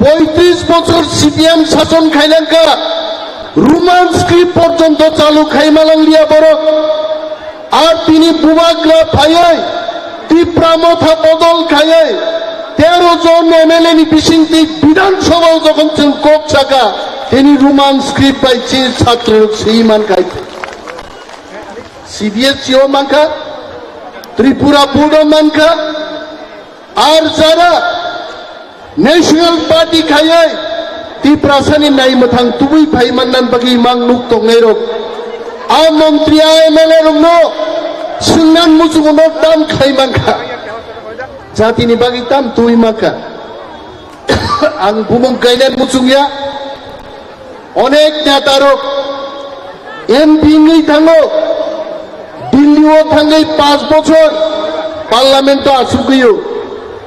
F: 35 বছর সিপিএম শাসন খাইলাঙ্কা রোমান স্ক্রিপ্ট পর্যন্ত চালু খাইমালাংলিয়া বড় আর তিনি বুবাগ্রা ফাইয় তীব্রামথা বদল খাইয় 13 জন এমএলএ নি বিশিংতি বিধানসভাও যখন जों কক চাকা তিনি রোমান স্ক্রিপ্ট পাইছে ছাত্র সেই মান খাই সিবিএসইও মানকা ত্রিপুরা বোর্ড মানকা আর যারা ন্যাশনাল পার্টি খায় ती प्रासानि नायमथां तुबै फाइमाननान बागै मां नुक दंनाय रक आ मन्त्री आ एमएलए रंनो सुंनान मुजुगनो दाम खाइमानखा जातिनि बागै दाम तुबै माखा आं बुमुं गायनान मुजुंया अनेक नेता रक एमपि नै थाङो दिल्लीआव थाङै 5 বছর पार्लामेंट आसुगयो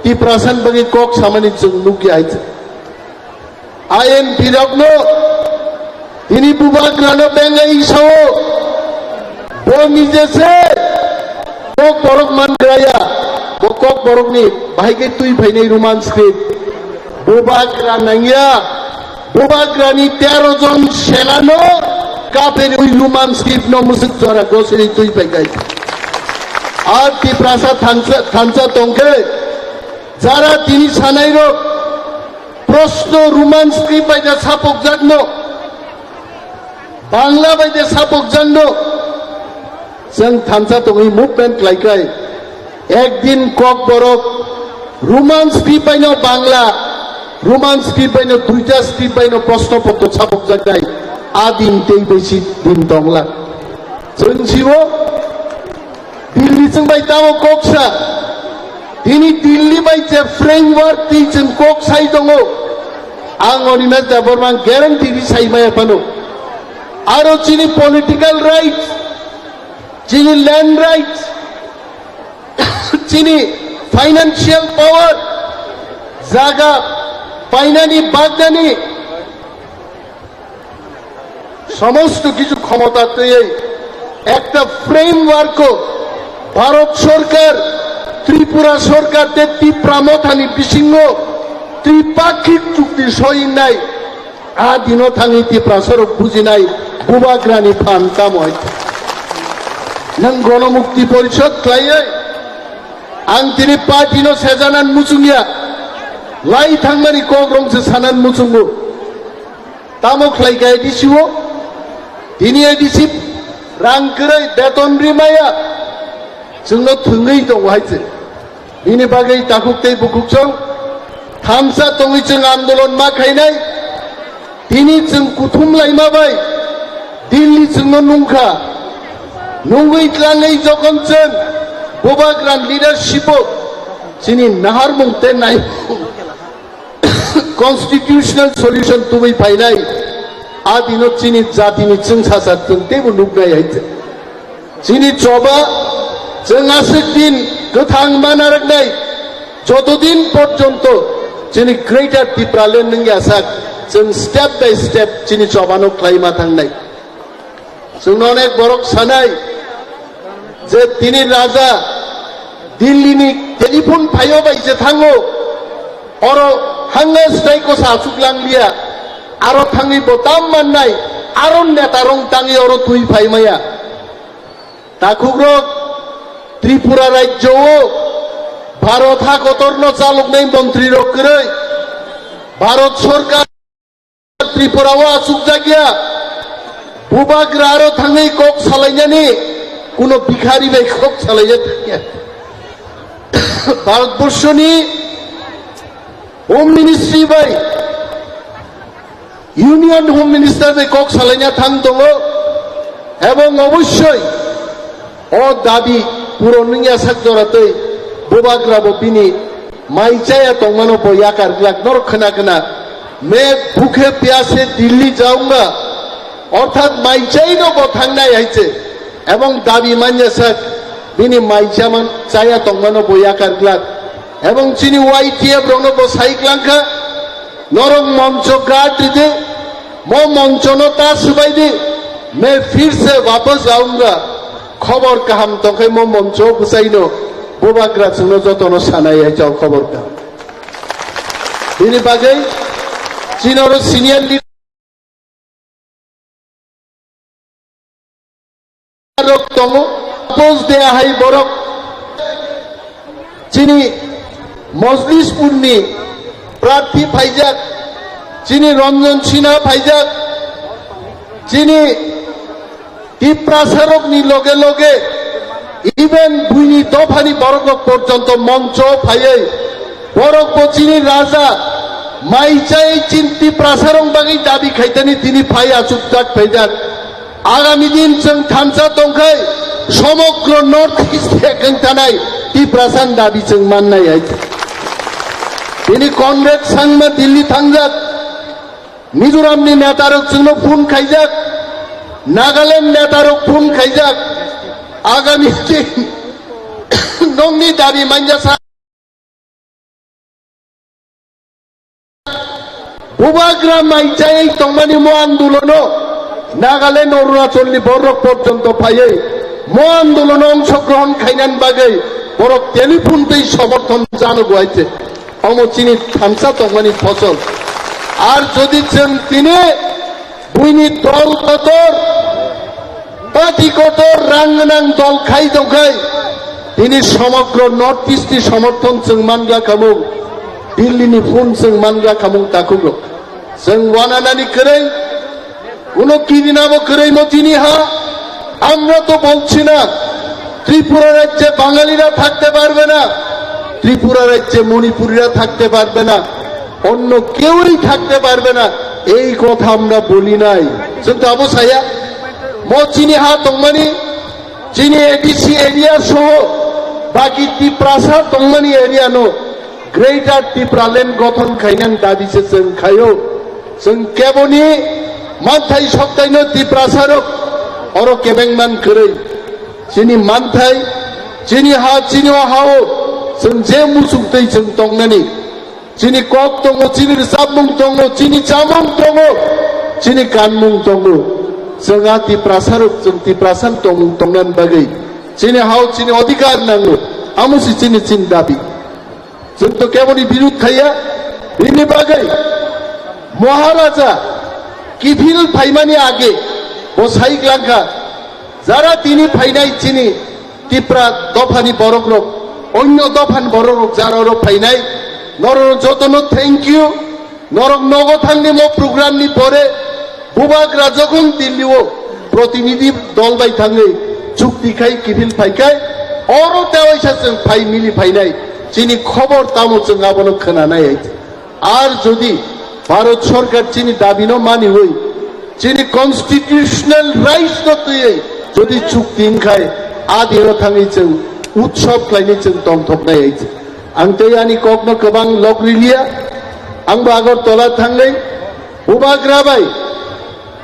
F: तिप्रासान बगे कक सामानि जों नुगि आइছে आयन फिरकनो তিনি বুবাগ্রানো বেঙ্গে ইসাও ও নিজেছে কক বরক মানগ্রায়া ও কক বরকনি ভাইকে তুই ভাইনাই রোমান স্ক্রিপ্ট বুবাগ্রানি 13 জন সেনানো কাপের ওই রোমান স্ক্রিপ্ট নমুসিক দ্বারা গোসরি তুই ভাইগাই আর তি প্রাসাদ থানসা তংকে যারা তিনি সানাইরো প্রশ্ন রোমান স্ক্রিপ্ট বাইদা ছাপক জাগনো बांग्ला बायदि सापक जानो जों थानसा दङै मुभमेन्ट लायखाय एकदिन कक बरक रोमान स्क्रिप्ट बायनो बांग्ला रोमान स्क्रिप्ट बायनो दुइटा स्क्रिप्ट बायनो प्रश्नपत्र सापक जागाय आदिन दै बैसि दिन दंला जों जिबो दिल्ली जों बाय दाव ककसा दिनै दिल्ली बायजे फ्रेमवर्क ति जों कक साइ दङ आं अनिमेस दाबरमान ग्यारान्टि साइ माया पानो आरो चिनी पॉलिटिकल राइट्स चिनी लैंड राइट्स चिनी फाइनेंशियल पावर जागा पाइनानी बागदानी समस्त किछु क्षमता तैयार একটা ফ্রেমওয়ার্ক ভারত সরকার ত্রিপুরা সরকার তে ত্রিপ্রামথানি বিসিংহ ত্রিপাক্ষিক চুক্তি সই নাই আদিনো থাঙি ত্রিপুরা সরক বুঝিনাই বুবাগ্রানি ফান কাময় नों गणमुक्ति परिषद खालायो आं दिनै पार्टिनो सेजानान मुसुंगिया लाई थांमानि कग्रंसो सानान मुसुंगो तामो खालायगाय दिसिवो दिनै दिसि रांकरै बेतन रिमाया जोंनो थोङै दं हायसे बिनि बागै दाखुकतै बुकुकसं थामसा दङै जों आन्दोलन मा खायनाय दिनै जों कुथुम लायमाबाय दिल्ली जोंनो नुंखा नंगै tlangै जखन जों बुबाग्रान लिडारशिप जोंनि नाहार मुंते नाय कन्स्टिट्यूशनल सल्यूशन तुबै फायनाय आदिनो चिनि जातिनि जों सासार जों तेबो नुगनाय हायसे जोंनि जबा जों आसिक दिन गोथां मानारनाय যতদিন পর্যন্ত जोंनि ग्रेटार ত্রিপুরালেण्ड नों आसाक जों स्टेप बाय स्टेप जोंनि जबानो खालायमा थांनाय जोंनो अनेक बरक सानाय जे दिनै राजा दिल्लीनि टेलिफन फायो बायजे थाङो अर हांगा स्ट्राइको सासुकलांलिया आरो थाङै बोताम माननाय आरो नेतारं ताङै अर तुइ फायमाया दाखुग्र त्रिपुरा राज्यओ भारत हागतरनो चालुकनाय मन्त्री रकरै भारत सरकार त्रिपुराओ आसुक जागिया बुबाग्रा आरो थाङै कक सालायनानै কোনো ভিখারি বাই কক চালাইয়া থাকিয়া ভারতবর্ষনি হোম মিনিস্ট্রি বাই ইউনিয়ন হোম মিনিস্টার বাই কক চালাইয়া থাং দङ এবং অবশ্যই ও দাবি পুরনিয়া সাকজরাতৈ বুবাগ্রাবো বিনি মাইচায়া দंमानो बयाकार ग्लाक नर खना खना मैं भूखे प्यासे दिल्ली जाऊंगा अर्थात माइचाइनो बो थांनाय हायसे এবং দাবি মানজাসাক বিনি মাইচামান চায়া দंमानो बयाकार ग्लाक এবং চিনি ওয়াইটিএফ রংবো সাইক্লাংখা নরং মঞ্চ গাট্রিদে মো মঞ্চনো তা সুবাইদে मैं फिर से वापस आऊंगा खबर काहाम तंखाय मो मंच बुसाइनो बुबाग्रा जोंनो जतनो सानाय जाव खबर काहाम बिनि बागै चिनरो सिनियर लिडार दङ पोज देया हाय बरक चिनि मजलिसपुरनि प्रार्थी फाइजाक चिनि रंजन सिन्हा फाइजाक चिनि ত্রিপ্রাসারকনি লগে লগে ইভেন বুইনি দফানি বরক পর্যন্ত মঞ্চ ফাইয়ে বরক বচিনি রাজা মাইচাই চিন্তি প্রাসারং বাগै দাবি খাইতানি তিনি ফাই আচুকজাক ফাইজাক আগামী দিন जों थामसा दंखाय সমগ্র নর্থ ইস্ট একংতানাय ত্রিপ্রাসান দাবি जों माननाय हाय তিনি কংগ্রেস सांगमा दिल्ली थांजाक मिजोरामनि नेतारक जोंनो फन खाइजाक नागालैंड नेतारक फन खाइजाक आगामी दिन नों tongni dabi manjasa Bubagra maijai tongmani mo andulono Nagaland Arunachal ni borok porjonto phaye mo আন্দোলন অংশগ্রহণ খাইনান বাগে বড় টেলিফোনতেই সমর্থন জানাবো আইছে অমচিনি থামসা তংমানি ফসল আর যদি চেন তিনি বুইনি দল কতর পার্টি কতর রাঙ্গনাং দল খাই দখাই তিনি সমগ্র নর্থ ইস্টনি সমর্থন जों মানগা খামু দিল্লিনি ফোন जों মানগা খামু তাকুগো जों ওয়ানানানি করে কোন কিরিনামো করে মচিনি হা আমরা তো বলছি না ত্রিপুরা রাজ্যে বাঙালিরা থাকতে পারবে না ত্রিপুরা রাজ্যে মণিপুরীরা থাকতে পারবে না অন্য কেউই থাকতে পারবে না এই কথা আমরা বলি নাই কিন্তু অবসায়া মচিনি হা তংমানি চিনি এডিসি এরিয়া সহ বাকি ত্রিপ্রাসা তংমানি এরিয়া নো গ্রেটার ত্রিপুরাল্যান্ড গঠন খাইনান দাবিছে जों খায়ো जों কেবনি মানথাই সপ্তাহনো ত্রিপ্রাসারক Oro kebengman kerei, sini mantai, sini hao, senje musuk tei seng tong nani, sini kok tongo, sini sabung tongo, sini camong tongo, sini kanmung tongo, sengati prasaruk, sengti prasan tongan bagai, sini hao, sini odikar nango, amusi sini dabi, sento kemoni birut kaya, ini bagai, Maharaja, kifil paimani age. বসাই গ্লাঙ্কা যারা তিনি ফাইনাই চিনি ত্রিপুরা দফানি বড় রোগ অন্য দফান বড় রোগ যারা ফাইনাই নর যতন থ্যাংক ইউ নরক নগথাংনি মো প্রোগ্রামনি পরে বুবাগ্রা যখন দিল্লিও প্রতিনিধি দল বাই থাঙ্গে চুক্তি খাই কিফিল ফাইকাই অরো দেওয়াইসা जों ফাই মিলি ফাইনাই চিনি খবর তামো जों আবনো खोनानाय আর যদি ভারত সরকার চিনি দাবিনো মানি হই যিনি কনস্টিটিউশনাল রাইটস দতয়ে যদি চুক্তি খায় আদিরো থাঙিছেন উৎসব খাইনেছেন তংথকনাय আইছে আংতেয়ানি ককনো गोबां লগরিলিয়া आंबो আগরতলা थांनाय उबाग्राबाय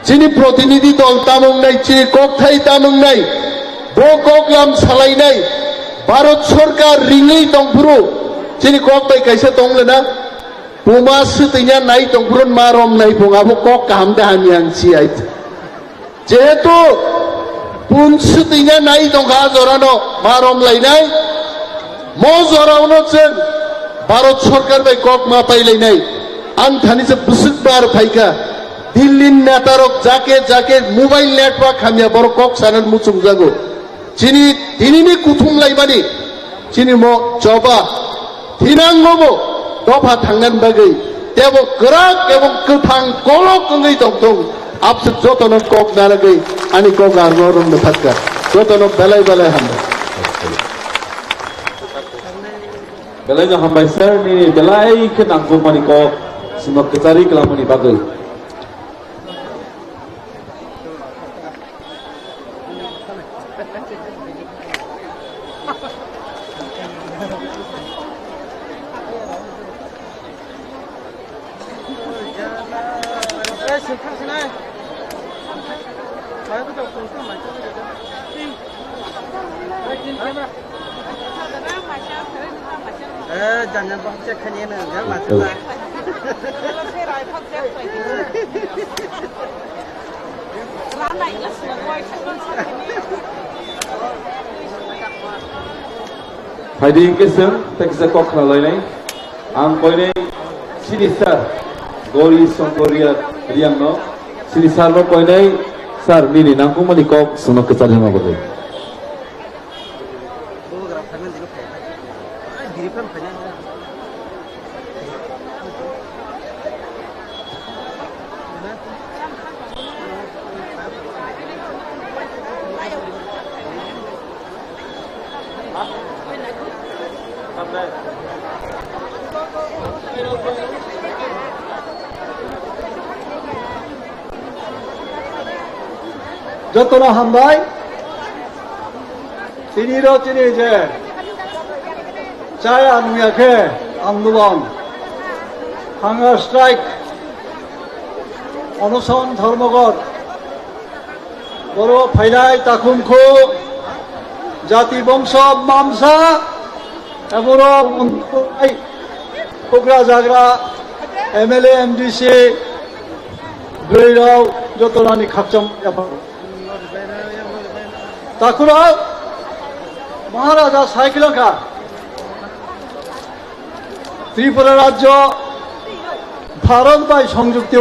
F: যিনি প্রতিনিধি দল তামংনাই চিনি ককথাই তামংনাই বো ককলাম সালাইনাই ভারত সরকার রিঙै দংপুরু চিনি ককবাই কাইসা দংলেনা Puma setinya naik tongkurun marom naik bungabu kok kehamdahan yang siait. Jetu pun setinya naik tongka zorano marom lainai. Mau zorano jen Bharat Sarkar bai kok mapai lainai. Anthani se busuk bar paika. Dillin netarok jake mobile network hamya bor kok sanan mucung jago. Cini ini kutum laibani. Cini mo coba tinanggobo. দফা থাঙ্গান বাগै তেব গরাক এবং গোথাং কলক গৈ দংদং আপসুক যতন cock নালাগै আনি cock আর নরম থাকা যতন বেলাই হামবা
B: বেলাই হামবাই স্যার নি বেলাই কে নাংগো মানি কক সিমক কেতারি কলামনি বাগৈ
G: jangan cek hanya nih, jangan macam lah.
B: Haidi ingkesem, tak bisa kok kalau ini, angkoi ini sinisar, gori songgoria riang no, sinisar no koi ini, sar mini nangku mali kok semua kecari sama betul.
H: যতন হামবাই তিনিরও চিনি যে চায় আনুয়াকে আন্দোলন hunger strike অনশন ধর্মঘট বড় ফাইলাই তাকুমখু জাতি বংশ মামসা এমনও কোকরা জাগরা MLA MDC গৈরাও যতনানি খাকচাম তাকুরা মহারাজা সাইকেলকা ত্রিপুরা রাজ্য ভারত বাই সংযুক্ত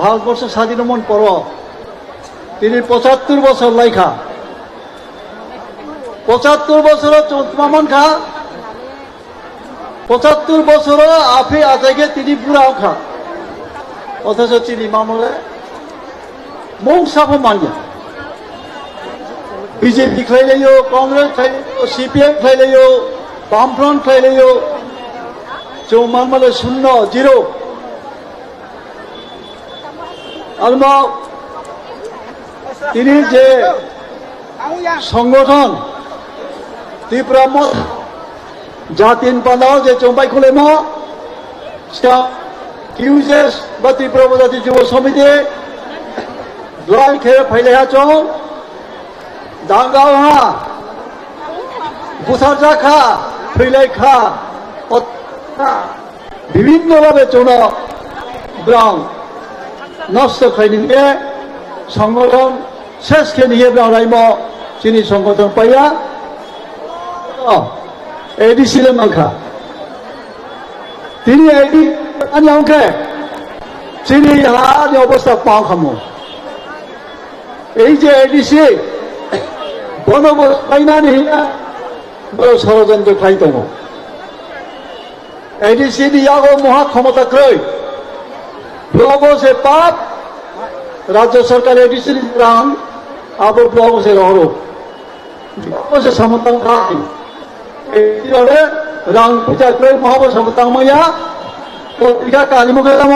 H: ভারতবর্ষ স্বাধীন মন পর তিনি ৭৫ বছর লাইখা ৭৫ বছর চৌমামন খা ৭৫ বছর আফে আজাকে তিনি বুড়াও খা অথচ তিনি মামলে মৌসাফ মানিয়া বিজেপি খাইলেও কংগ্রেস খাইলেও CPM খাইলেও বামফ্রন্ট খাইলেও চৌমামলে 0 আর তিনি যে সংগঠন ত্রিপুরা জাতিন পান্ডাও যে চম্পাই খুলে কিউজেস বা ত্রিপুরা উপজাতি যুব সমিতি দোয়াল খেয়ে ফাইলে চৌ দাঙ্গাও হা বুসার যা খা ফैलाय খা বিভিন্নভাবে চৌন ব্রাউন নষ্ট খাইনিকে সংগঠন শেষকে নিয়ে রাইম চিনি সংগঠন পাইয়া ADC মাখা তিনি অঙ্কে চিনি হানি অবস্থা পাও খামো এই যে ADC বনবস পাইনানি বড় ষড়যন্ত্র খাই দङ ADC নিয়াগো মহা ক্ষমতা ক্রয় ব্লগ সে পাপ রাজ্য সরকার ADC রাং আবো ব্লগ সে রহরো সে সমতং খাই এইভাবে রাং পূজা ক্রয় মহাব সমতং মাইয়া পত্রিকা কালিমুখে দাম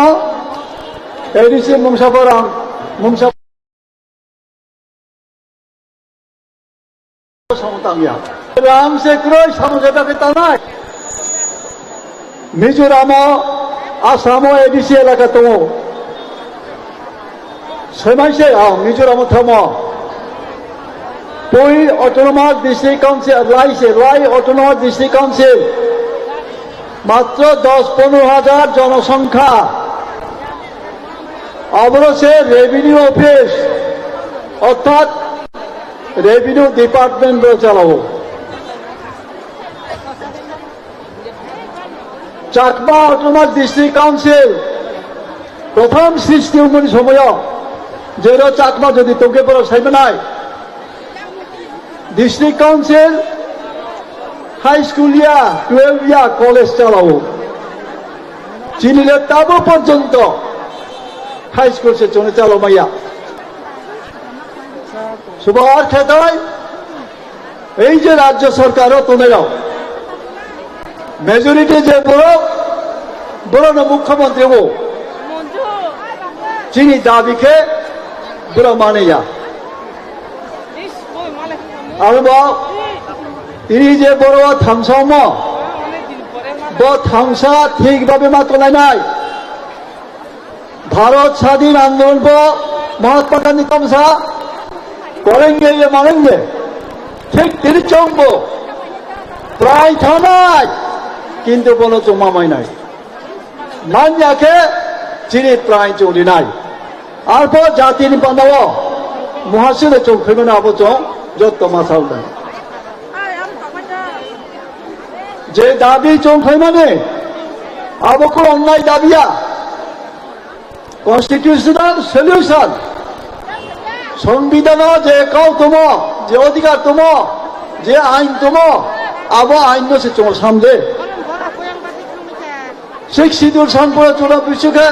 H: ADC মুংসাপ রাং মুংসাপ সমতামিয়া রাম সে ক্রয় সমঝোতাকে তানায় মিজোরাম আসাম ADC এলাকা দङ সমাইছে মিজোরাম থাম বই অটোনমাস ডিস্ট্রিক্ট কাউন্সিল লাই অটোনমাস ডিস্ট্রিক্ট কাউন্সিল মাত্র 10-15 হাজার জনসংখ্যা অবরছে রেভিনিউ অফিস অর্থাৎ রেভিনিউ ডিপার্টমেন্ট চালাবো চাকমা অটোনমাস ডিস্ট্রিক্ট কাউন্সিল প্রথম সৃষ্টি সময় যে চাকমা যদি তোকে পড়া সাইবে নাই district council high school 12 college চালাবো চিনিলে তাবো পর্যন্ত হাই স্কুল সে চলে চালো মাইয়া সুবার ক্ষেত্রে এই যে রাজ্য সরকারও তোমরাও মেজরিটি যে বড় মুখ্যমন্ত্রী চিনি দাবিকে বড় মানে আর তিনি যে বড় থামসাম থামসা ঠিকভাবে মাতলাই নাই ভারত স্বাধীন আন্দোলন মহাত্মা গান্ধী থামসা করেঙ্গে মানেঙ্গে ঠিক তিনি চমব প্রায় থানায় কিন্তু কোনো জমামাই নাই মানযাকে চিনি প্রায় চলি নাই আর পর জাতিনি পান্ডাও মহাশিরে চৌখেবে না আবো চৌ যত মাসাল দেয় যে দাবি চৌখাই মানে আবকো অন্যায় দাবিয়া কনস্টিটিউশনাল সলিউশন সংবিধান যে কাউ তোম যে অধিকার তোম যে আইন তোম আবো আইন সে চোর সামনে শিখ সিঁদুর সাংপুর চোরা বিশ্বকে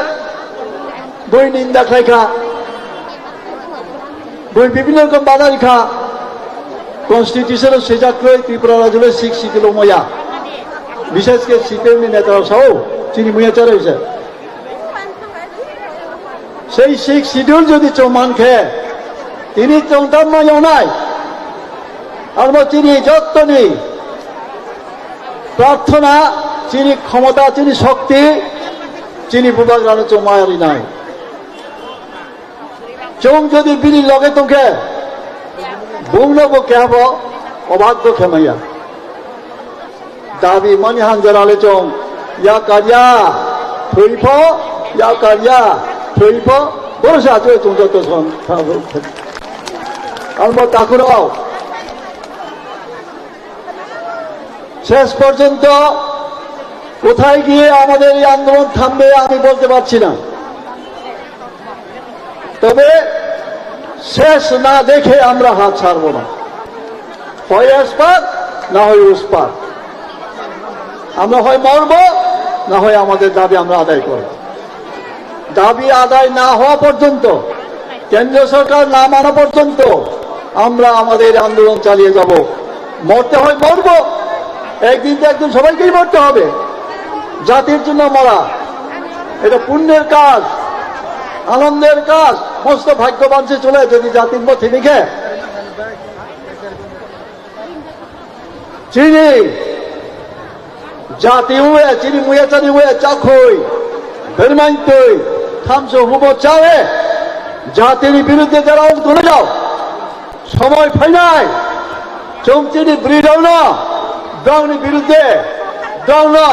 H: বই নিন্দা খাইখা বই বিভিন্ন রকম বাধা রেখা কনস্টিটিউশন সেজাক্রয় ত্রিপুরা রাজ্যে শিখ সিঁদুর ময়া বিশেষ করে CPM নেতারা সহ চিনি মুয়া চড়াইছে সেই শিখ শিডিউল যদি চৌমান খেয়ে তিনি চৌতাম মাইও নাই আর চিনি যত্নি প্রার্থনা চিনি ক্ষমতা চিনি শক্তি চিনি বুবাগ্রানো চৌমায়ারি নাই চৌ যদি বিলি লগে তোকে বুংনবো কে হব অবাধ্য খেমাইয়া dabi mani hanjar alejong ya karya thuripo ya karya thuripo borsa jo tungjo to son almo takurao শেষ পর্যন্ত কোথায় গিয়ে আমাদের এই আন্দোলন থামবে আমি বলতে পারছি না, তবে শেষ না দেখে আমরা হাত ছাড়ব না। হয় এসপার না হয় উসপার, আমরা হয় মরব না হয় আমাদের দাবি আমরা আদায় করব। দাবি আদায় না হওয়া পর্যন্ত, কেন্দ্রীয় সরকার না মানা পর্যন্ত আমরা আমাদের আন্দোলন চালিয়ে যাব। মরতে হয় মরব, একদিন তো একদিন সবাইকেই মরতে হবে। জাতির জন্য মরা এটা পুণ্যের কাজ, আনন্দের কাজ। সমস্ত ভাগ্যবান সে চলে যদি জাতির পথে লিখে চিনি জাতি হুয়ে চিনি মুয়ে চানি হুয়ে চাখই বেরমাইন তুই থামছো হুবো চাওয়ে জাতির বিরুদ্ধে যারা করে যাও সময় ফাইনাই চমচিনি ব্রিডাও না দাওনি বিরুদ্ধে দাও না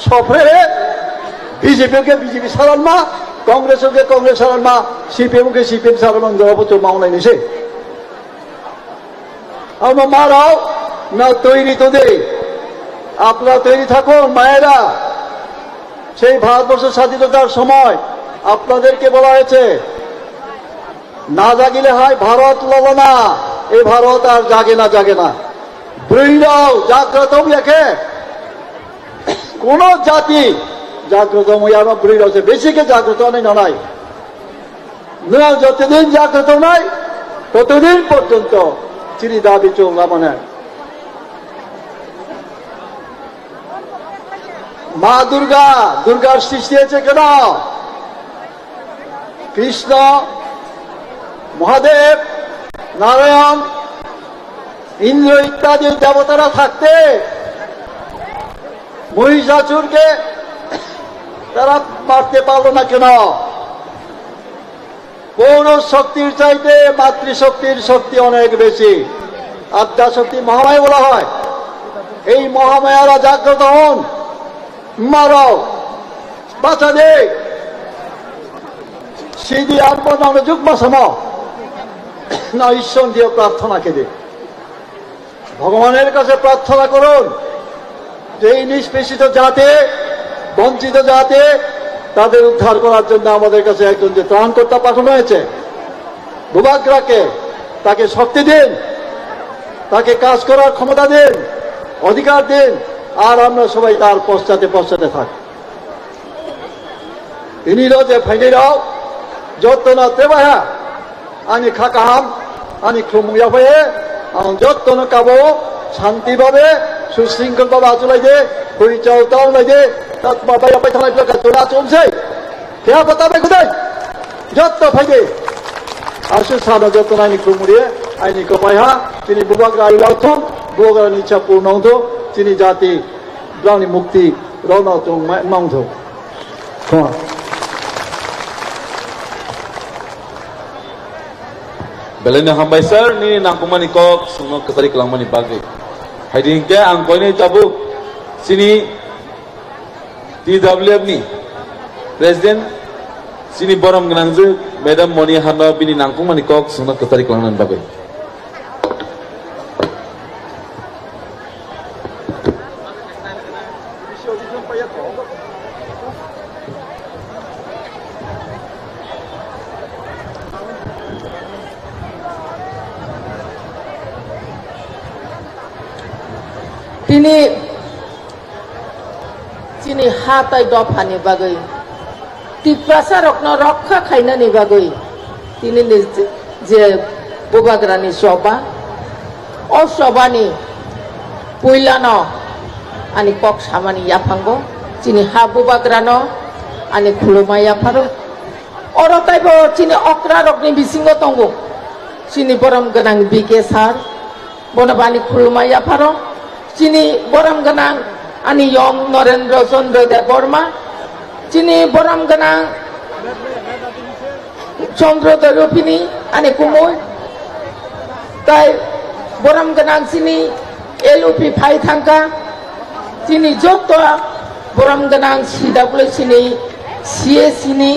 H: সফরে বিজেপিকে বিজেপি সারান মা কংগ্রেসকে কংগ্রেস সারান মা সিপিএমকে সিপিএম সারান জবাবত মামলায় নিছে আমরা মারাও না তৈরি তোদের আপনারা তৈরি থাকুন মায়েরা। সেই ভারতবর্ষ স্বাধীনতার সময় আপনাদেরকে বলা হয়েছে না জাগিলে হয় ভারত লব না, এই ভারত আর জাগে না জাগে না। ব্রীড়াও জাগ্রত লেখে কোন জাতি জাগ্রত আমরা ব্রীড় আছে বেশিকে জাগ্রত নেই নাই না, যতদিন জাগ্রত নাই ততদিন পর্যন্ত চিনি দাবি চললা মানে মা দুর্গা, দুর্গার সৃষ্টি হয়েছে কেন? কৃষ্ণ, মহাদেব, নারায়ণ, ইন্দ্র ইত্যাদি দেবতারা থাকতে মহিষাসুরকে তারা মারতে পারল না কেন? পৌরষ শক্তির চাইতে মাতৃশক্তির শক্তি অনেক বেশি। আদ্যা শক্তি মহামায়া বলা হয়। এই মহামায়ারা জাগ্রত হন, মারো বাঁচা দে সিদি আনবো না যুগ্ম সম না ঈশ্বর দিয়ে প্রার্থনাকে দে ভগবানের কাছে প্রার্থনা করুন যে এই নিষ্পেষিত জাতে বঞ্চিত জাতে তাদের উদ্ধার করার জন্য আমাদের কাছে একজন যে ত্রাণকর্তা পাঠানো হয়েছে ভূভাগ্রাকে, তাকে শক্তি দিন, তাকে কাজ করার ক্ষমতা দিন, অধিকার দিন, আর আমরা সবাই তার পশ্চাতে পশ্চাতে থাকি। তিনি যে ফাইনাও যত না তেবাহা আনি খাকাহাম আনি খুমুয়া হয়ে যত না কাবো শান্তিভাবে সুশৃঙ্খলভাবে আচলাই দে পরিচয় তাওলাই দে তাত বাবাই আপাই থানায় তোরা চলছে কে बताবে খুদাই যত ফাইদে আসু সাদা যত আইনি খুমুরিয়ে আইনি কপাইহা তিনি বুবাগ্রা আইলাউথন বুবাগ্রা নিচ্ছা পূর্ণাঙ্গ তিনি জাতি গ্রামী মুক্তি রওনা তো মাংধ
B: Belanda Hambaisar ni nakumani kok semua kesari kelamani bagi. Hari ini ang kau ini tabu sini TWF ni Presiden sini boram genangzu Madam Moni Hana bini nakumani kok semua kesari kelamani bagi.
I: তিনি চিনি হাতাই দফানি বাগৈ টিপ্রাসা রত্ন রক্ষা খাইনানি বাগৈ তিনি যে বুবাগ্রানি সভা ও সভানি পইলানো আনি cock সামানি ইয়াফাঙ্গ চিনি হা বুবাগ্রানো আনি খুলুমা ইয়াফারো অরতাইব চিনি অক্রা রকনি বিসিঙ্গ তঙ্গ চিনি বরম গনাং বিকে সার বনবানি খুলুমা ইয়াফারো চিনি বরম গনাং আনি ইয়ং নরেন্দ্র চন্দ্র দেব বর্মা চিনি বরম গনাং চন্দ্রোদয় রূপিনী আনি কুমুই তাই বরম গনাং চিনি এলউপি ফাই থাঙ্কা চিনি যত বরম গোনাং CWC ni CAC ni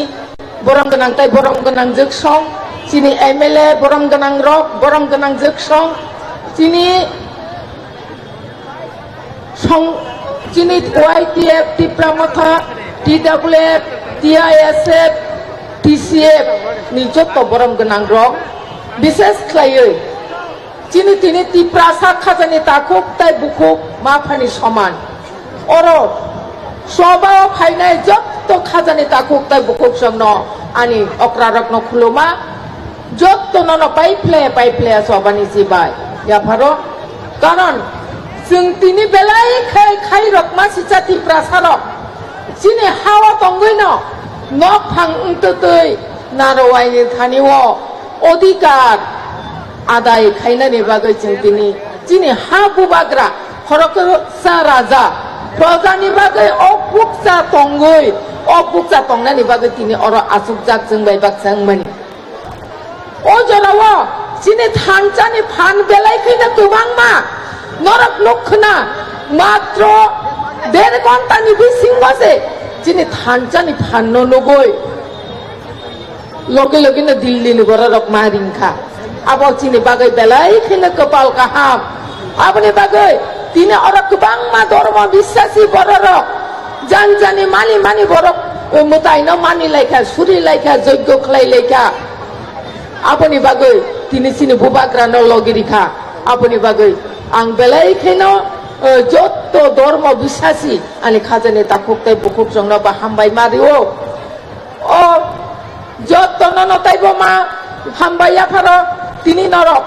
I: বরম গোনাং তাই বরম গোনাং জোকসং চিনি MLA বরম গোনাং রক বরম গোনাং জোকসং চিনি চিনি YTF টিপ্রামথা TWF TISF TCF ni যত বরম গোনাং রক বিশেষ খাইয়ে চিনি তিনি টিপ্রাসা খাজানি তাকুক তাই বুকুক মাফানি সমান অর সবাও ফাইনাই যত খাজানি তাকুক তাই বুকুক সম আনি অক্রারক ন খুলুমা যত নন পাইপ্লে সবানি জিবাই ইয়াফারো কারণ जों তিনি বেলাই খাই রকমা সিচা টিপ্রাসারক চিনি হাওয়া তঙ্গই ন ফাং উন্ততৈ নারওয়াইনি থানিও অধিকার আদায় খাইনানি বাগৈ जों তিনি চিনি হা বুবাগ্রা খরকসা রাজা প্রজানি বাগৈ অপুকসা তঙ্গই অপুকসা তংনানি বাগৈ তিনি অর আসুকজাক जों বাইবাক সাংমানি ও জরাও চিনি থানচানি ফান বেলাই খাইনা গোबां मा নরক লক্ষণা মাত্র 1.5 ঘন্টানি বিসিংবাসে যিনি থানচানি ফান্ন নগৈ লগে লগে দিল্লি বড় রক মারিংখা আবার চিনি বাগৈ বেলাই খেলে কপাল কাহাম আপনি বাগৈ তিনি অর গোबां মা ধর্ম বিশ্বাসী বড় রক জানি মানি বড় মোতাইন মানি লাইখা সুরি লাইখা যজ্ঞ খাই লাইখা আপনি বাগৈ তিনি চিনি বুবাগ্রা নলগিরিখা আপনি বাগৈ आं बेलाई खेनो যত ধর্ম বিশ্বাসী আনি খাজানি তাকুক তাই বুকুক জংন বা হামবাই মারিও ও যত নন তাইব মা হামবাইয়া ফারো তিনি নরক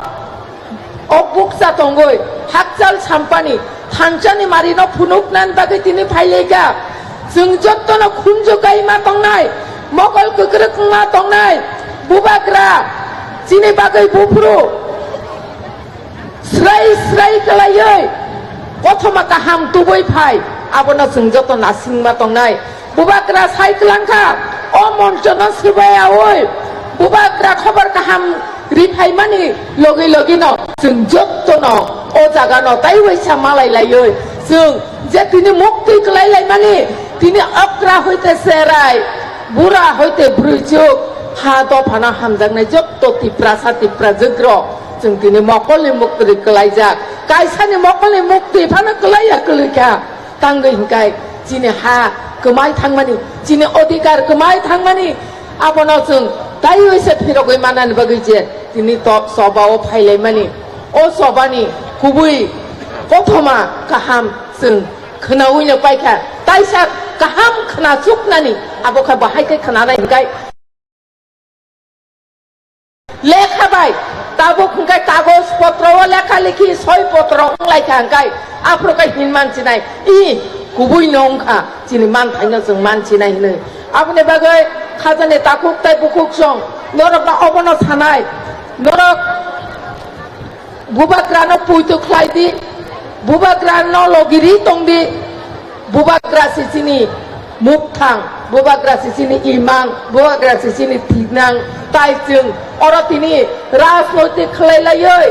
I: অবুকসা তঙ্গই হাকজাল সাম্পানি থানচানি মারিনো ফুনুক নান বাগৈ তিনি ফাইলেগা जों যত ন খুনজো গাইমা তংনাই মকল কুকরে কুমা তংনাই বুবাগ্রা চিনি বাগৈ বুফরু স্রাই গলাयै প্রথমা কাহাম তুবৈ ফাই আবনা जों যত নাসিংমা তংনাই বুবাগ্রা সাইক্লাংখা ও মঞ্চন সিবায়া ওই বুবাগ্রা খবর কাহাম রিফাই মানি লগে ন जों যত ন ও জাগা ন তাই ওইসা মালাই লাইयै जों যে তিনি মুক্তি গলাইলাই মানি তিনি অক্রা হইতে সেরাই বুড়া হইতে ব্রুজুক হা দফানা হামজাংনাই যত টিপ্রা জগ্র जों তিনি মকলে মুক্তি গলাইজাক কাইসানি মকলে মুক্তি ফানা গলাইয়া গলैखा তাঙ্গै হিংকাই চিনি হা কমাই থাংমানি চিনি অধিকার কমাই থাংমানি আপনা जों তাই হইছে ফিরগৈ মানানি বাগৈ যে তিনি তপ সবাও ফাইলাই মানি ও সবানি খুবই প্রথমা কাহাম जों खोनाउइनो पाइखा তাইসা কাহাম खोना চুকনানি আবখা বাহাইকে खोनानाय हिंकाय লেখাবাই তাবো খুঙ্কাই কাগজ পত্র লেখা লিখি সই পত্র লাইখা হাঙ্কাই আফ্রকাই হিন মানছি নাই ই গুবুই নংখা চিনি মান থাইনো जों মানছি নাই নে আপনি বাগৈ খাজানি তাকুক তাই বুকুক সং নরক না অবন থানাই নরক বুবাগ্রানো পুইতো খ্লাইদি বুবাগ্রানো লগিরি তংদি বুবাগ্রা সিচিনি মুকথাং বুবাগ্রা সিচিনি ইমাং বুবাগ্রা সিচিনি থিনাং তাই जों অর তিনি রাজনৈতিক খাইলাयै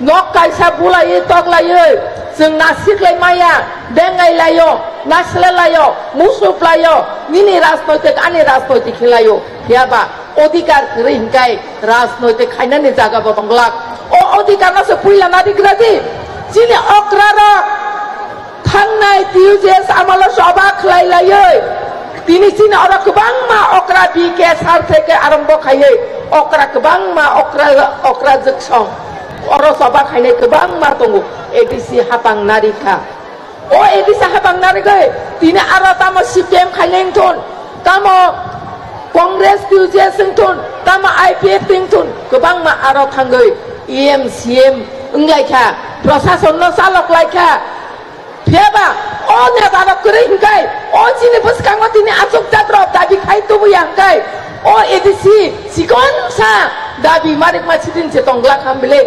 I: নক কাইসা বুলাयै তগলাयै जों নাসিকলাই মায়া দেঙ্গাইলাयो নাসলালাयो মুসুফলাयो নিনি রাজনৈতিক আনি রাজনৈতিক খেলাयो হিয়াবা অধিকার রিংকাই রাজনৈতিক খাইনানি জায়গা বতংলাক ও অধিকার নাসে পুইলা নাদিগ্রাদি যিনি অক্রারা থাংনাই টিউজেস আমালো সভা খাইলাयै তিনি চিনি অর গোबां মা অক্রা বিকে সার থেকে আরম্ভ খাইयै অক্রা গোबां মা অক্রা জোকসং অর সভা খাইনাই গোबां মা দङ এডিসি হাবাং নারিখা ও এডিসি হাবাং নারিগৈ তিনি আর তাম সিপিএম খাইনাইথুন তাম কংগ্রেস টিউজেসথুন তাম আইপিএফ থুন গোबां মা আর থাঙ্গৈ ইএম সিএম 응लाइखा প্রশাসন চালক লাইখা ফেবা ও নেতারক করে হিংকাই ও চিনি বসকাঙ্গ তিনি আসুক যাত্র দাবি খাইতো বুয়াঙ্কাই ও এডিসি সিকনসা দাবি মারিক মাছিদিন যে তংলা খামবিলে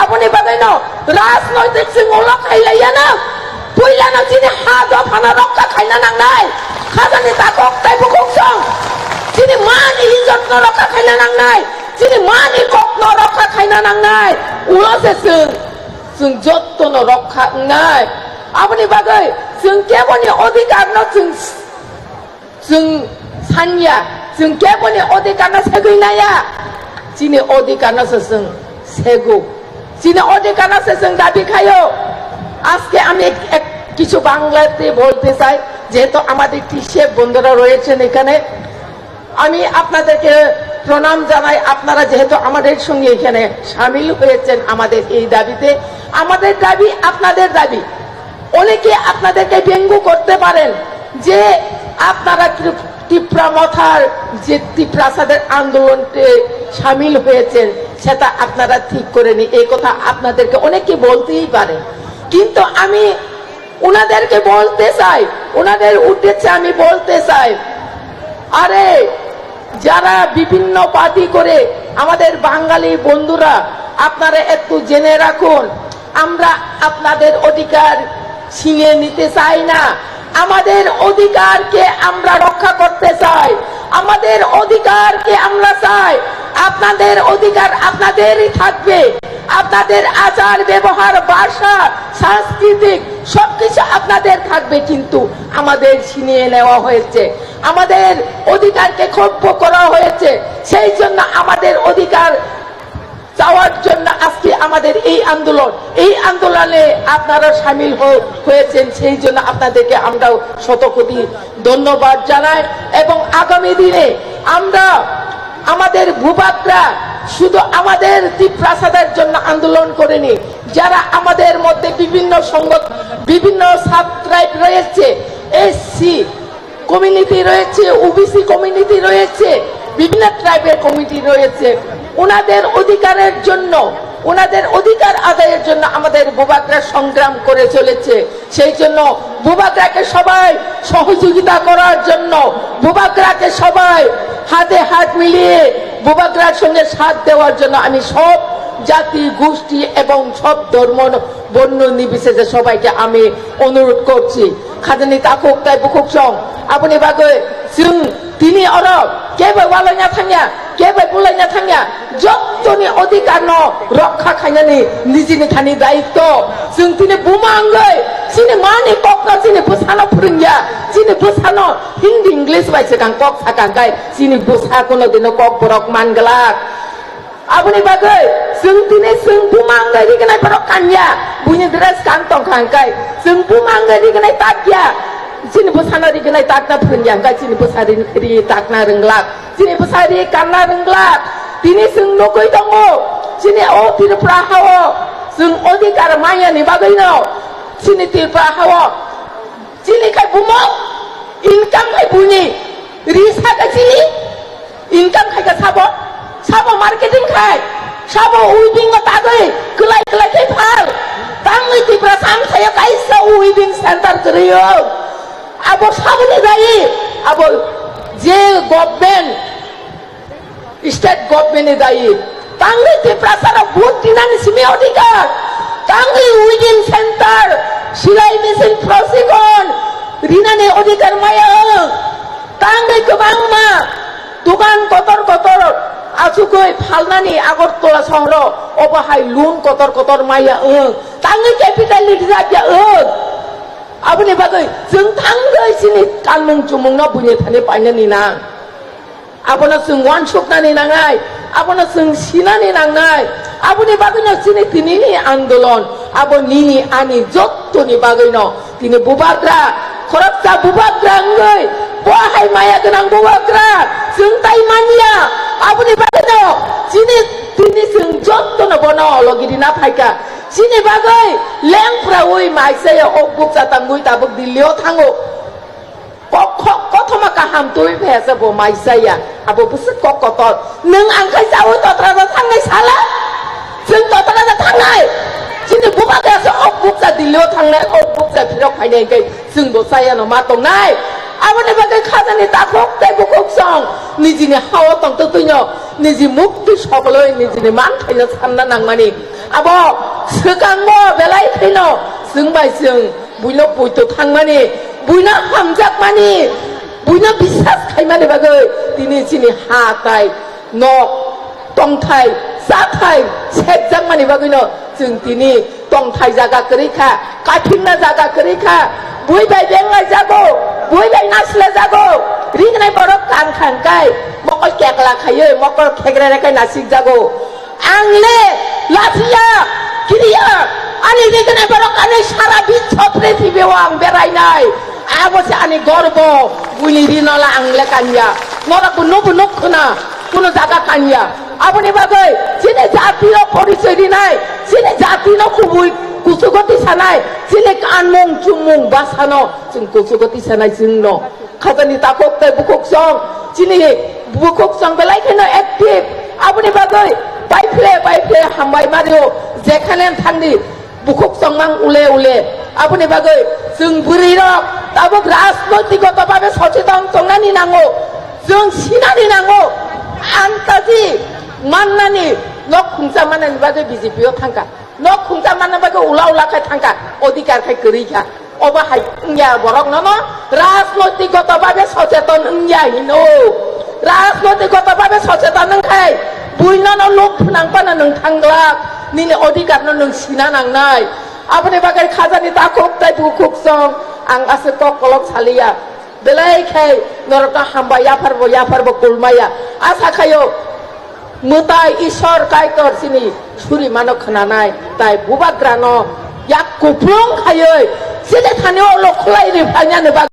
I: আপনি বাগাই ন রাজনৈতিক সিংহলা খাইলাইয়া না পইলা না চিনি হা দফানা রক্ষা খাইনা নাংনাই খাজানি তাকক তাই বুকুক সং চিনি মানি ইজ্জত ন রক্ষা খাইনা নাংনাই চিনি মানি কক ন রক্ষা খাইনা নাংনাই উলাসে जों যত ন রক্ষা নাই Aboni bagai जों केबोनि अधिकार न जों सानिया जों केबोनि अधिकार न सेगैनाया जिनि अधिकार न जों सेगु जिनि अधिकार न जों दाबी खायो আজকে আমি কিছু বাংলাতে বলতে চাই যেহেতু আমাদের কৃষক বন্ধুরা রয়েছেন এখানে আমি আপনাদেরকে প্রণাম জানাই আপনারা যেহেতু আমাদের সঙ্গে এখানে শামিল হয়েছেন আমাদের এই দাবিতে আমাদের দাবি আপনাদের দাবি অনেকে আপনাদেরকে ব্যঙ্গ করতে পারেন যে আপনারা ত্রিপুরা মথার যে ত্রিপ্রাসাদের আন্দোলনে শামিল হয়েছেন সেটা আপনারা ঠিক করেনি এই কথা আপনাদেরকে অনেকে বলতেই পারে কিন্তু আমি ওনাদেরকে বলতে চাই ওনাদের উদ্দেশ্যে আমি বলতে চাই আরে যারা বিভিন্ন পার্টি করে আমাদের বাঙালি বন্ধুরা আপনারা একটু জেনে রাখুন আমরা আপনাদের অধিকার ছিনিয়ে নিতে চাই না আমাদের অধিকারকে আমরা রক্ষা করতে চাই আমাদের অধিকারকে আমরা চাই আপনাদের অধিকার আপনাদেরই থাকবে আপনাদের আচার ব্যবহার ভাষা সাংস্কৃতিক সবকিছু আপনাদের থাকবে কিন্তু আমাদের ছিনিয়ে নেওয়া হয়েছে আমাদের অধিকারকে খর্ব করা হয়েছে সেই জন্য আমাদের অধিকার চাওয়ার জন্য আজকে আমাদের এই আন্দোলনে আপনারা শামিল হয়েছেন সেই জন্য আপনাদেরকে আমরা শতকোটি ধন্যবাদ জানাই এবং আগামী দিনে আমরা আমাদের ভূভাগরা শুধু আমাদের ত্রিপ্রাসাদের জন্য আন্দোলন করেনি যারা আমাদের মধ্যে বিভিন্ন সাব ট্রাইব রয়েছে এসসি কমিউনিটি রয়েছে ওবিসি কমিউনিটি রয়েছে বিভিন্ন ট্রাইবের কমিটি রয়েছে ওনাদের অধিকারের জন্য ওনাদের অধিকার আদায়ের জন্য আমাদের ভূভাগরা সংগ্রাম করে চলেছে সেই জন্য ভূভাগরাকে সবাই সহযোগিতা করার জন্য ভূভাগরাকে সবাই হাতে হাত মিলিয়ে ভূভাগরার সঙ্গে সাথ দেওয়ার জন্য আমি সব জাতি গোষ্ঠী এবং সব ধর্ম বর্ণ নির্বিশেষে সবাইকে আমি অনুরোধ করছি খাজানি তাকুক তাই বুকুক সং আপনি বাগে जों তিনি অরব কেবে ওয়ালাইনা থাঙ্গা কেবে বুলাইনা থাঙ্গা যতনি অধিকার ন রক্ষা খাইনানি নিজেনি থানি দায়িত্ব जों তিনি বুমাঙ্গै চিনি মানি কক চিনি বুসানো ফুরিঙ্গা চিনি বুসানো হিন্দি ইংলিশ বাইছে কাং কক সাকাঙ্গাই চিনি বুসা কোনো দিন কক বরক মানগলাক আপনি বাগে जों তিনি जों বুমাঙ্গै রিগনাই বরক কানিয়া বুনি ড্রেস কান্তং খাঙ্গাই जों বুমাঙ্গै রিগনাই তাকিয়া Sini busana di kenai takna penyang kai sini busari di takna renglak sini busari karena renglak tini sung nokoi tongo sini oh tidak prahawo sung odi karamaya ni bagaino sini tidak prahawo sini kai bumok income kai bunyi risa kai sini income kai kai sabo marketing kai sabo weaving otagai kelai kai phal tangi di prasang saya kai sa weaving center teriyo abo sabune dai abo je government state government dai tangri te prasara bhut dinani sime odikar tangri weaving center silai machine prosikon rinane odikar maya tangri kebangma dukan kotor asukoi phalnani agartala shahro obahai loan kotor maya tangri capital lidja আপনি বাগৈ जों थांगै सिनि कालमुं चुमुं न बुनि थाने पाइनानि ना आपना जों वान सकनानि नाङाय आपना जों सिनानि नाङाय আপনি বাগৈ न सिनि तिनिनि आन्दोलन आबो निनि आनि जत्तनि बागै न तिनि बुबाग्रा खरबसा बुबाग्रा ngै बहाय माया गोनां बुबाग्रा जों ताइ मानिया আপনি बागै न सिनि तिनि जों जत्तन बन लगिरि ना फाइका Sini bagai leng prawoi maisaya okbuk satangui tabuk dilio tango kok thoma kaham tui phesa bo maisaya abo busuk kok kotor neng angkai sawo totra tangai salah jeng totra tangai sini bubaga sa okbuk sa dilio tangai okbuk sa phirok phainai kai jeng bo saya no ma tong nai abone bagai khazani takok tai bukok song nijini hawa tong tutuino niji mukti sokoloi nijini man thaina sanna nangmani abo sekangbo belai thaino जोंबाय जों बुइनो बुइतो थांमानि बुइनो हामजाकमानि बुइनो बिसास खायमानि बागै दिनै सिनि हाथाय नक टंथाय जाथाय सेबजाकमानि बागैनो जों दिनै tongthai jaga kerika kathingna jaga kerika buibai benglai jago buibai nasle jago ringnai borok kan khangkai mokol kekla khaye mokol khegrere kai nasik jago angle lathia kiriya ani ringnai borok ani sara bisho prithibeও ang berainai abose ani gorbo buini rinola angle kanya nora bunu khuna কোনো জায়গা কানিয়া আপনি বাগৈ চিনে জাতীয় পরিচয় দিনাই চিনে জাতীয় খুবই কুসুগতি সানাই চিনে কানমুং চুমুং বাসানো जों কুসুগতি সানাই जोंनो খাজানি তাকক তাই বুকক সং চিনে বুকক সং বেলাইখানে অ্যাক্টিভ আপনি বাগৈ বাইফ্লে হামবাই মারিও যেখানে থাंनि বুকক সং মাং উলে আপনি বাগৈ जों বুড়ি রক তাবক রাজনৈতিকভাবে সচেতন তংনানি নাঙ্গো जों सिनानि नांगौ आन्ताजि माननानि नक खुंजा माननानि बागै बिजेपियाव थांखा नक खुंजा माननानि बागै उलाखाय थांखा अधिकारखाय गैरैखा अबाहाय इंया बरक न राजनैतिकभाবে सचेतन इंया हिनो राजनैतिकभाবে सचेतन नंखाय बुइनानो लोक फोनांबानो नों थांग्ला निनि अधिकारनो नों सिना नांनाय आपनि बागै खाजानि ताखुक ताय बुखुक सं आं आसे ककलक सालिया बेलायखाय नरका हामबा याफारबो कुलमाया आसा खायो मुताय ईश्वर कायकर सिनि सुरि मानो खोनानाय ताय बुबाग्रानो याक कुफ्लुं खायै सिने थानायाव लखलाय रिफायनानो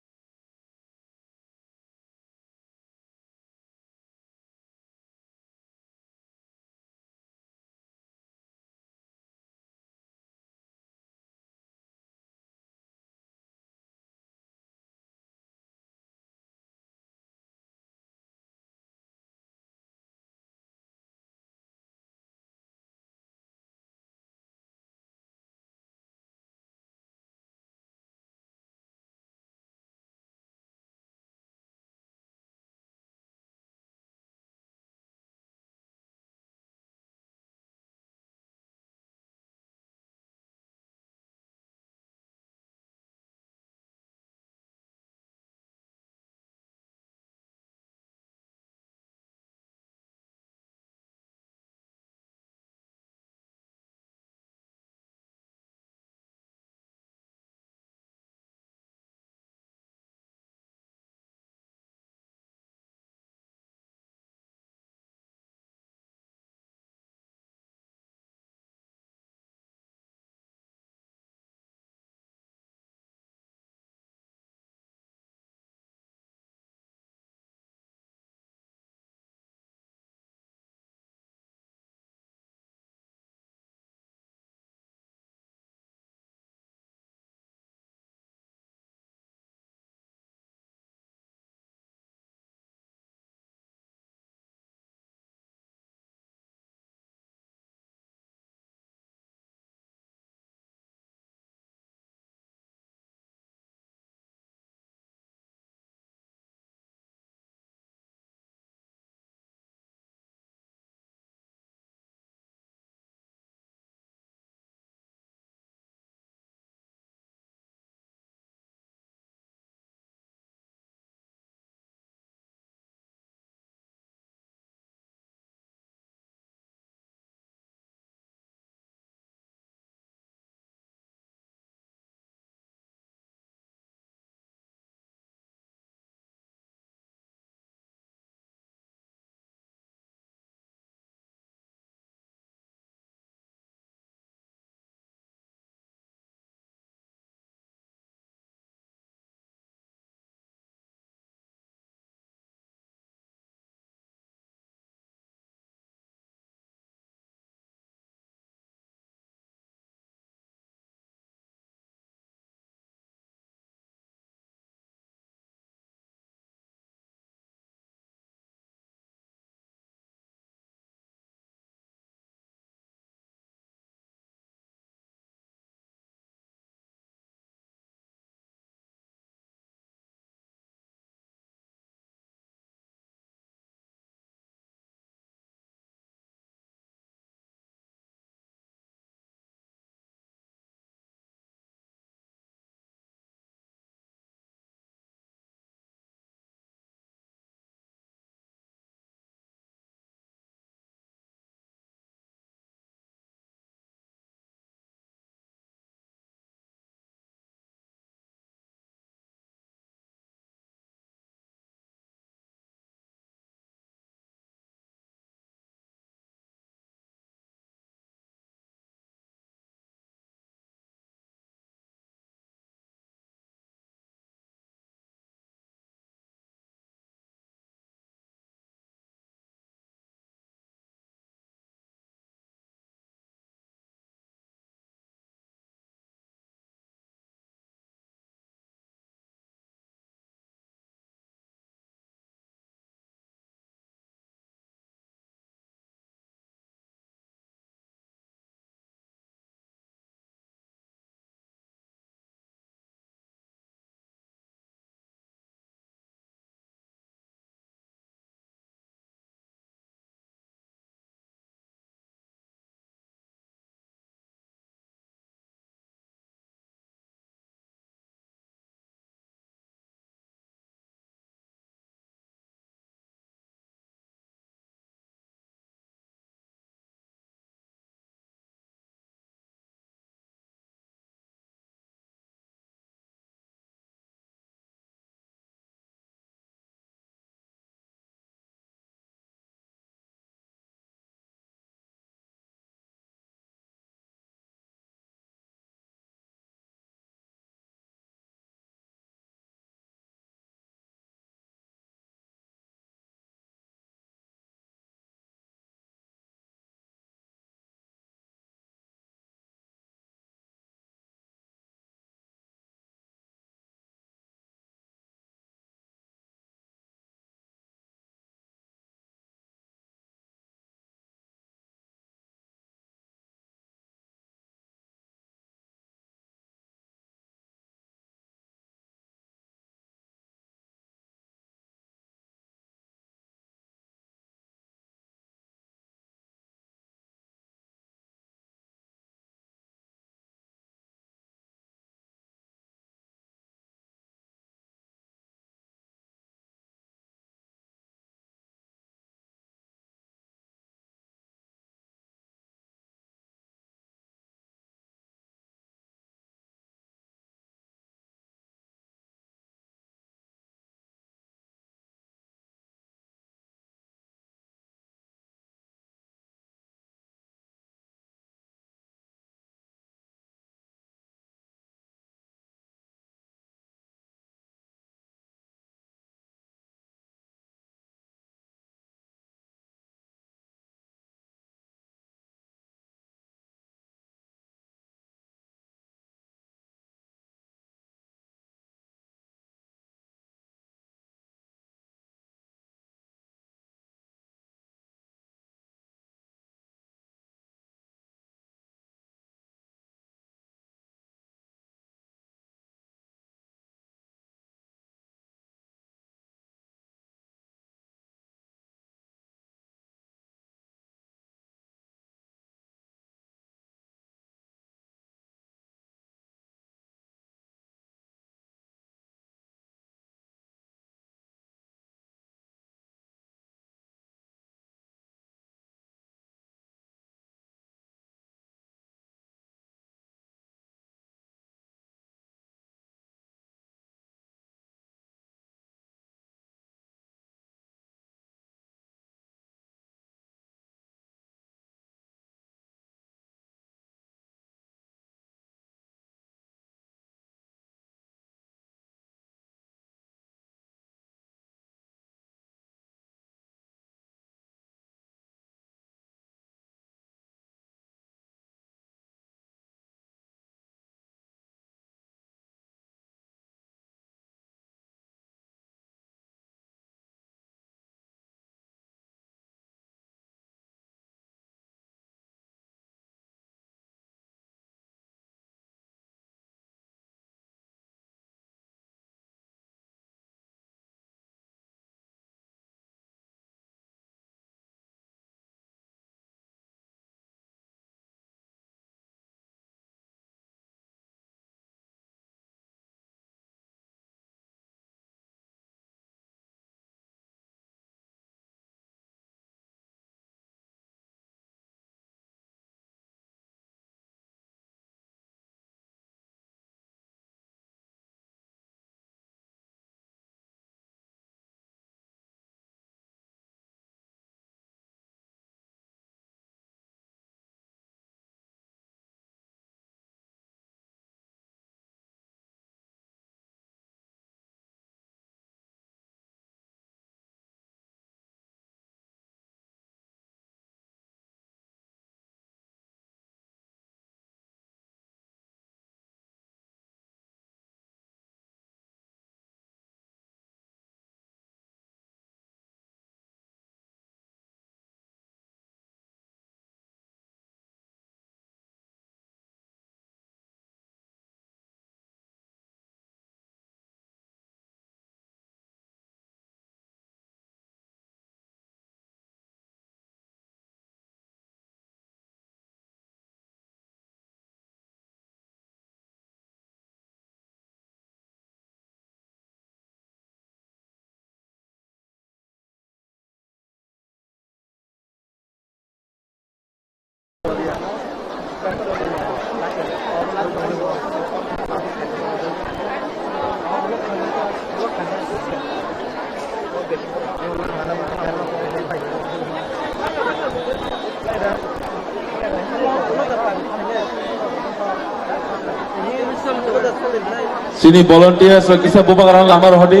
B: Sini volunteers so kisa bubagrang lamar hodi.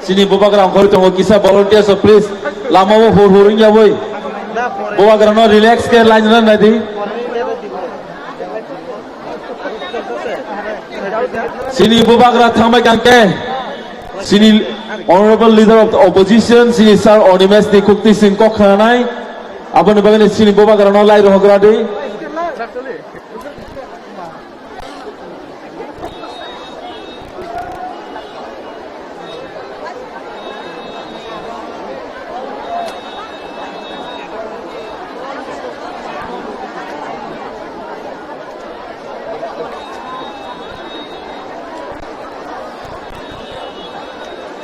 B: Sini bubagrang khori tongo kisa volunteers so please lama wo huring ya boy. Bubagrang no relax ke line na nadi. Sini bubagrang thamai kanke. Sini honorable leader of the opposition sini sir Onimes ni kukti sing kok khanai. Abon bagani sini bubagrang no lai rohogradi.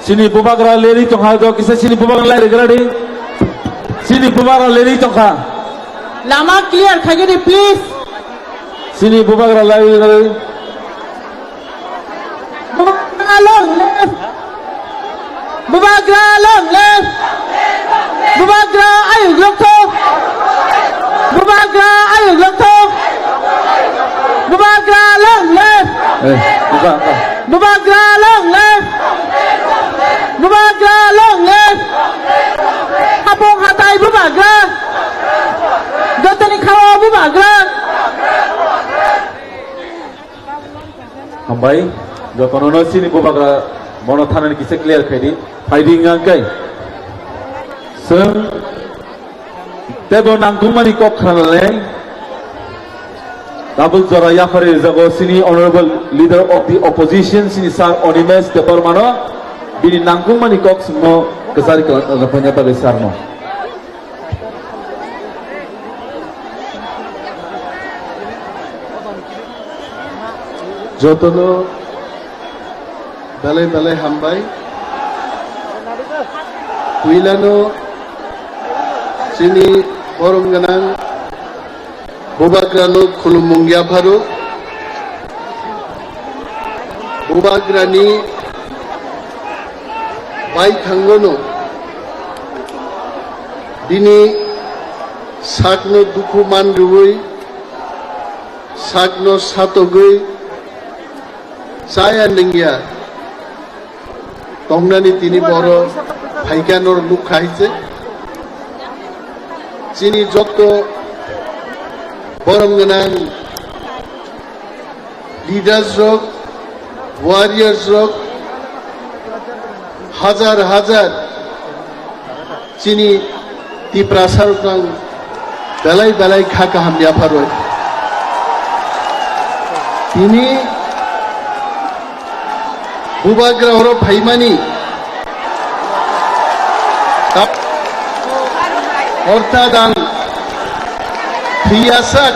B: Sini bubagra leri tongha do kisa sini bubagra lai regradi. Sini bubagra leri tongha.
A: Lama clear khagiri please.
B: Sini bubagra lai regradi.
A: Bubagra long left. Bubagra long left. Bubagra ayo lokto. Bubagra ayo lokto. Bubagra long left.
B: Buka.
A: Bubagra long left. Bubagra long left. Habong hatai bubagra. Gotani khawa bubagra.
B: Hambai jokono no sini bubagra mono thanan kisa clear khaidi fighting angkai. Sir tebo nangkumani kok khanale. Double Zora Yafari Zago Sini Honorable Leader of the Opposition Sini Sir Onimes Deparmano Bini Nangkung Mani Cox Mo Kesari Kapanyata Besarno
F: Jotono Balai Hambai Kuilano Sini Borongganang Bubagrano Kulumungya Bharu Bubagrani Bai Thangono Dini Sakno Dukuman Rui Sakno Satogui Saya Ningya Tongnani Tini Boro Haikanor Lukhaise Sini Jotto Borongganang leaders rock, warriors rock, hazar Chini Tiprasar kang balai khaka hamya pharoi. Tini Bubagra horo phaimani tap ortadang Fiyasak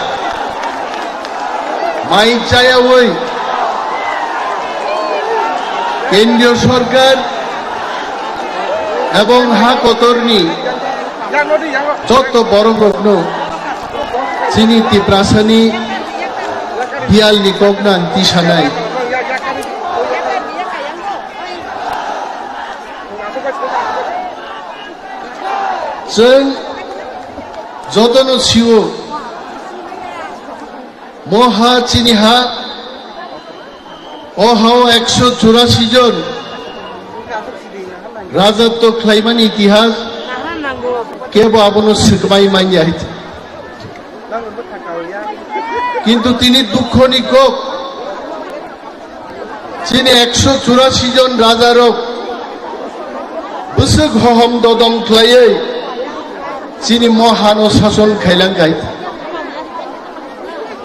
F: Mai Jaya Woi কেন্দ্রীয় সরকার এবং হাকতরনি যত বড় প্রশ্ন চিনি তিপ্রাসানি দিয়াল নিকগনা তিসানাই जों যতনো CO মহা চিনিহা অহাও 184 জন রাজত্ব খ্লাইমানি ইতিহাস কেব আবনো সিকমাই মাইয়াই কিন্তু তিনি দুঃখ নিকক চিনি 184 জন রাজারক বুসুক হহম দদম খ্লাইয়ে চিনি মহানো শাসন খাইলাঙ্গাই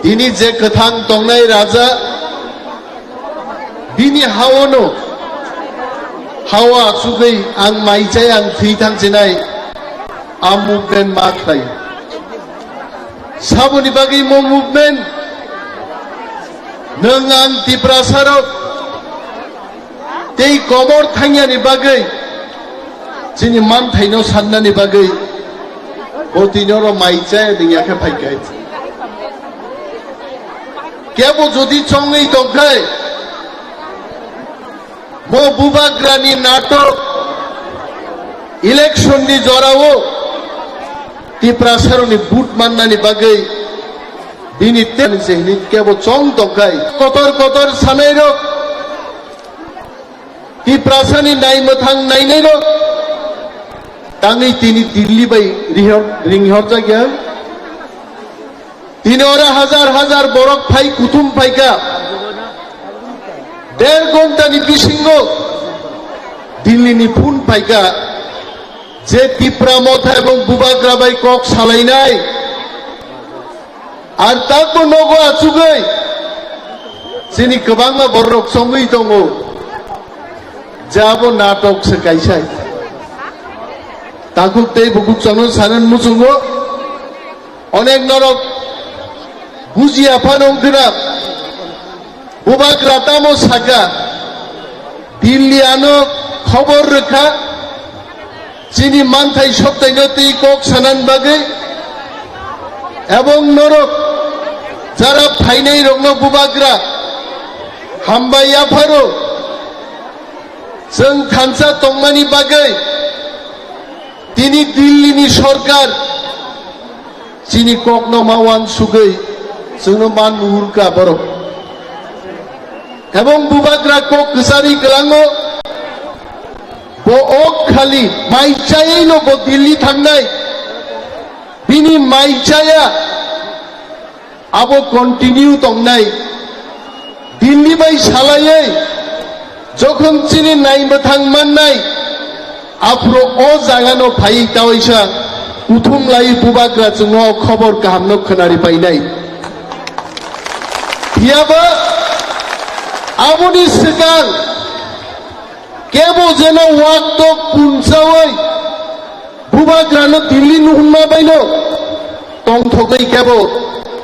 F: তিনি যে কথাং তংনাই রাজা बिनि हावनो हावा सुगै आं माइचाय आं थैथां जिनाय आ मुभमेन्ट मा खाय साबुनि बागै मो मुभमेन्ट नों आं तिप्रासाराव दै कमर थांयानि बागै जिनि मान थाइनो साननानि बागै बतिनरो माइचाय दियाखै फाइगाय কেবল যদি চঙ্গই দংখাই মো বুবাগ্রানি নাটক ইলেকশননি জরাও টিপ্রাসারনি বুট মান্নানি বাগै बिनि तेनसेनि केबो चंग दंखाय कतर कतर सानायरो टिप्रासानि नायमथां नायनायरो तांगै तिनि दिल्ली बाय रिंहर जागिया तिनि ओरा हजार हजार बरक फाइ कुतुम फाइका 1.5 घंटानि बिसिंगो दिल्लीनि फुन फाइका जे टिप्रा मथा एबं बुबाग्रा बाय कक सालायनाय আর তাকবো নগো আচুগৈ যিনি গোबां বরক সঙ্গই दङ যাবো নাটক সে কাইসাই তাকু তেই বুকুক চানো সানেন মুচুঙ্গো অনেক নরক বুঝিয়া ফানংগরা বুবাগ্রা তামো সাকা দিল্লি আনো খবর রেখা যিনি মানথাই সপ্তাহে তেই কক সানান বাগে এবং নরক যারা ফাইনাই রগ্ন বুবাগ্রা হামবাইয়া ফারো जों थानसा तंमानि बागै তিনি দিল্লিনি সরকার যিনি কখনো মাওয়ান সুগৈ जोंनो मान नुहुरका बरक এবং বুবাগ্রা কক গসারি গলাङो ब खालि माइचायैनो ब दिल्ली थांनाय बिनि माइचाया आबो कन्टिनिउ दंनाय दिल्ली बाय सालायै যখন চিনি নাইমথাং মাননাय आफ्रो अ जागानो फाइ तावैसा उथुम लाई बुबाग्रा जोंनो खबर गाहामनो खोनारि पाइनाय बियाबो आबोनि सिगां केबो जेन वाक्ट पुनसावै बुबाग्रानो दिल्ली नुहुन्ना बायनो तंथगै केबो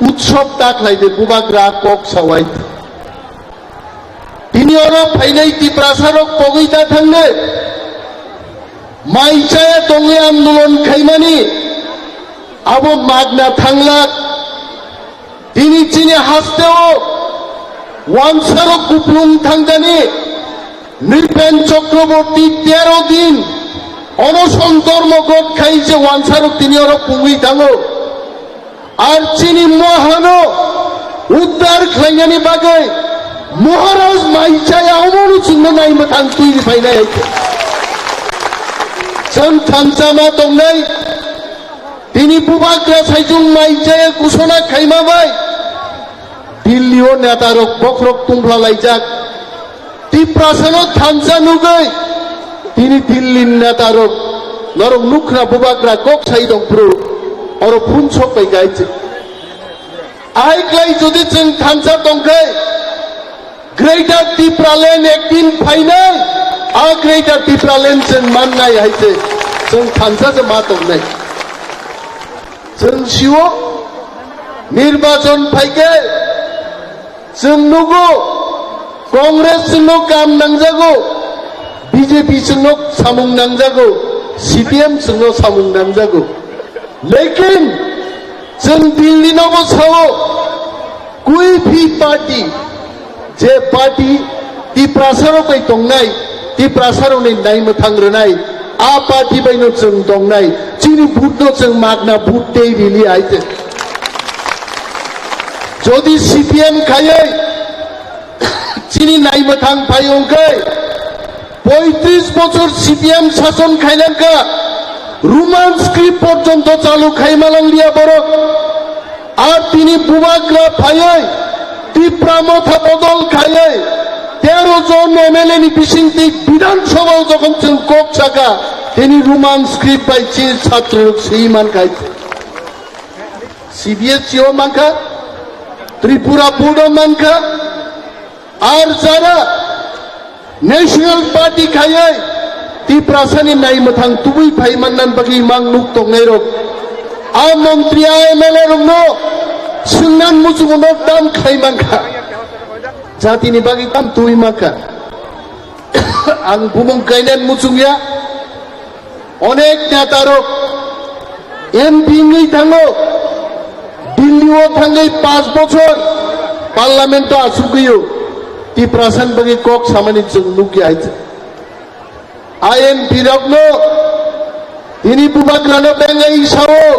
F: उत्सव ताकलायदे बुबाग्रा कक सावाय बिनि अरा फाइनाय टिप्रासारक पगैता थांनो माइचाया दंगे आंदोलन खायमानि आबो मागना थांला दिनि चिनि हास्तेओ वानसारो कुप्लुं थांगानि नृपेन चक्रवर्ती 13 दिन अनशन धर्मघट खाइছে वानसारो तिनि अरा पुंगै थाङो আর চিনি মহানো উদ্ধার খাইনানি বাগै महाराज माइचाया अमरु चिन्ह नायमथां तुइ फाइनाय जों थानसामा दंनाय दिनै बुबाग्रा साइजुं माइचाया घोषणा खायमाबाय दिल्लीयाव नेतारक बख्रक तुंफ्ला लायजाक टिप्रासानो थानसा नुगै दिनै दिल्ली नेतारक नरक नुख्रा बुबाग्रा कक साइ दंफ्रु और फुन सबाय गायचे आइक्लाय जुदि जों थानसा दंखाय ग्रेटर टिप्रालेण्ड एकदिन फाइनाल आ ग्रेटर टिप्रालेण्ड जों माननाय हायचे जों थानसाजों मा दंनाय जों सिउ निर्वाचन फाइके जों नुगो कांग्रेस जोंनो काम नांजागो बीजेपी जोंनो सामुं नांजागो सीपीएम जोंनो सामुं नांजागो लेकिन जों दिल्ली नबो सावो कोई भी पार्टी जे पार्टी टिप्रासारो बाय दंनाय टिप्रासारोनि नायमथां रोनाय आ पार्टी बायनो जों दंनाय चिनि भुटनो जों मागना भुट दे रिलि आइते जदि सीपीएम खायै चिनि नायमथां फायंकै 35 বছর सीपीएम शासन खायलांका रोमान स्क्रिप्ट पर्यন্ত चालू खायमालांलिया बरो আর তিনি বুবাগ্রা ফাयै टिप्रा मथा बदल खायै 13 জন एमएलए नि बिसिंति विधानसभा যখন जों कक साका তিনি रोमान स्क्रिप्ट बाय चि छात्र सैमान खाय सीबीएसई ओ मानखा त्रिपुरा बोर्ड मानखा আর যারা नेशनल पार्टी खायै टिप्रासानि नायमथां तुबै फायमाननान बागै मां नुक दंनाय रक आ मंत्री आ एमएलए रंनो सिंनान मुजुगनो दाम खायमांखा जातिनि बागै दाम तुबै माखा आं बुमुं गायनान मुजुंगिया अनेक नेतारक एमपी नै थाङो दिल्लीयाव थाङै 5 বছর पार्लामेंट आसुगयो तिप्रासान बगी कक सामानि जों नुगियाइছে आयेन बिरगनो তিনি বুবাগ্রানো বেঙ্গাই সাও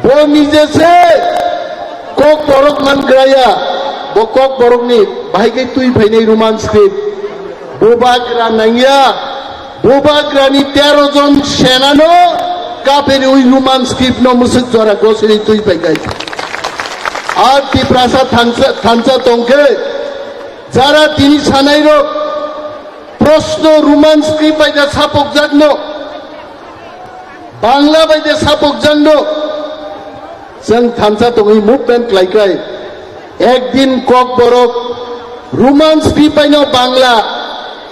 F: বো নিজেছে কক বরক মান গ্রায়া বো কক বরকনি ভাইগে তুই ভাইনাই রোমান স্ক্রিপ্ট বুবাগ্রা নাইয়া বুবাগ্রানি 13 জন সেনানো কাপের ওই রোমান স্ক্রিপ্ট ন মুসুক জরা গোসরি তুই ভাইগাই আর তিপ্রাসা থানসা তংকে যারা তিনি সানাইরো প্রশ্ন রোমান স্ক্রিপ্ট বাইদা ছাপক জাগনো बांग्ला बायदि सापक जानो जों थानसा दङै मुभमेन्ट लायखाय एकदिन कक बरक रोमान स्क्रिप्ट बायनो बांग्ला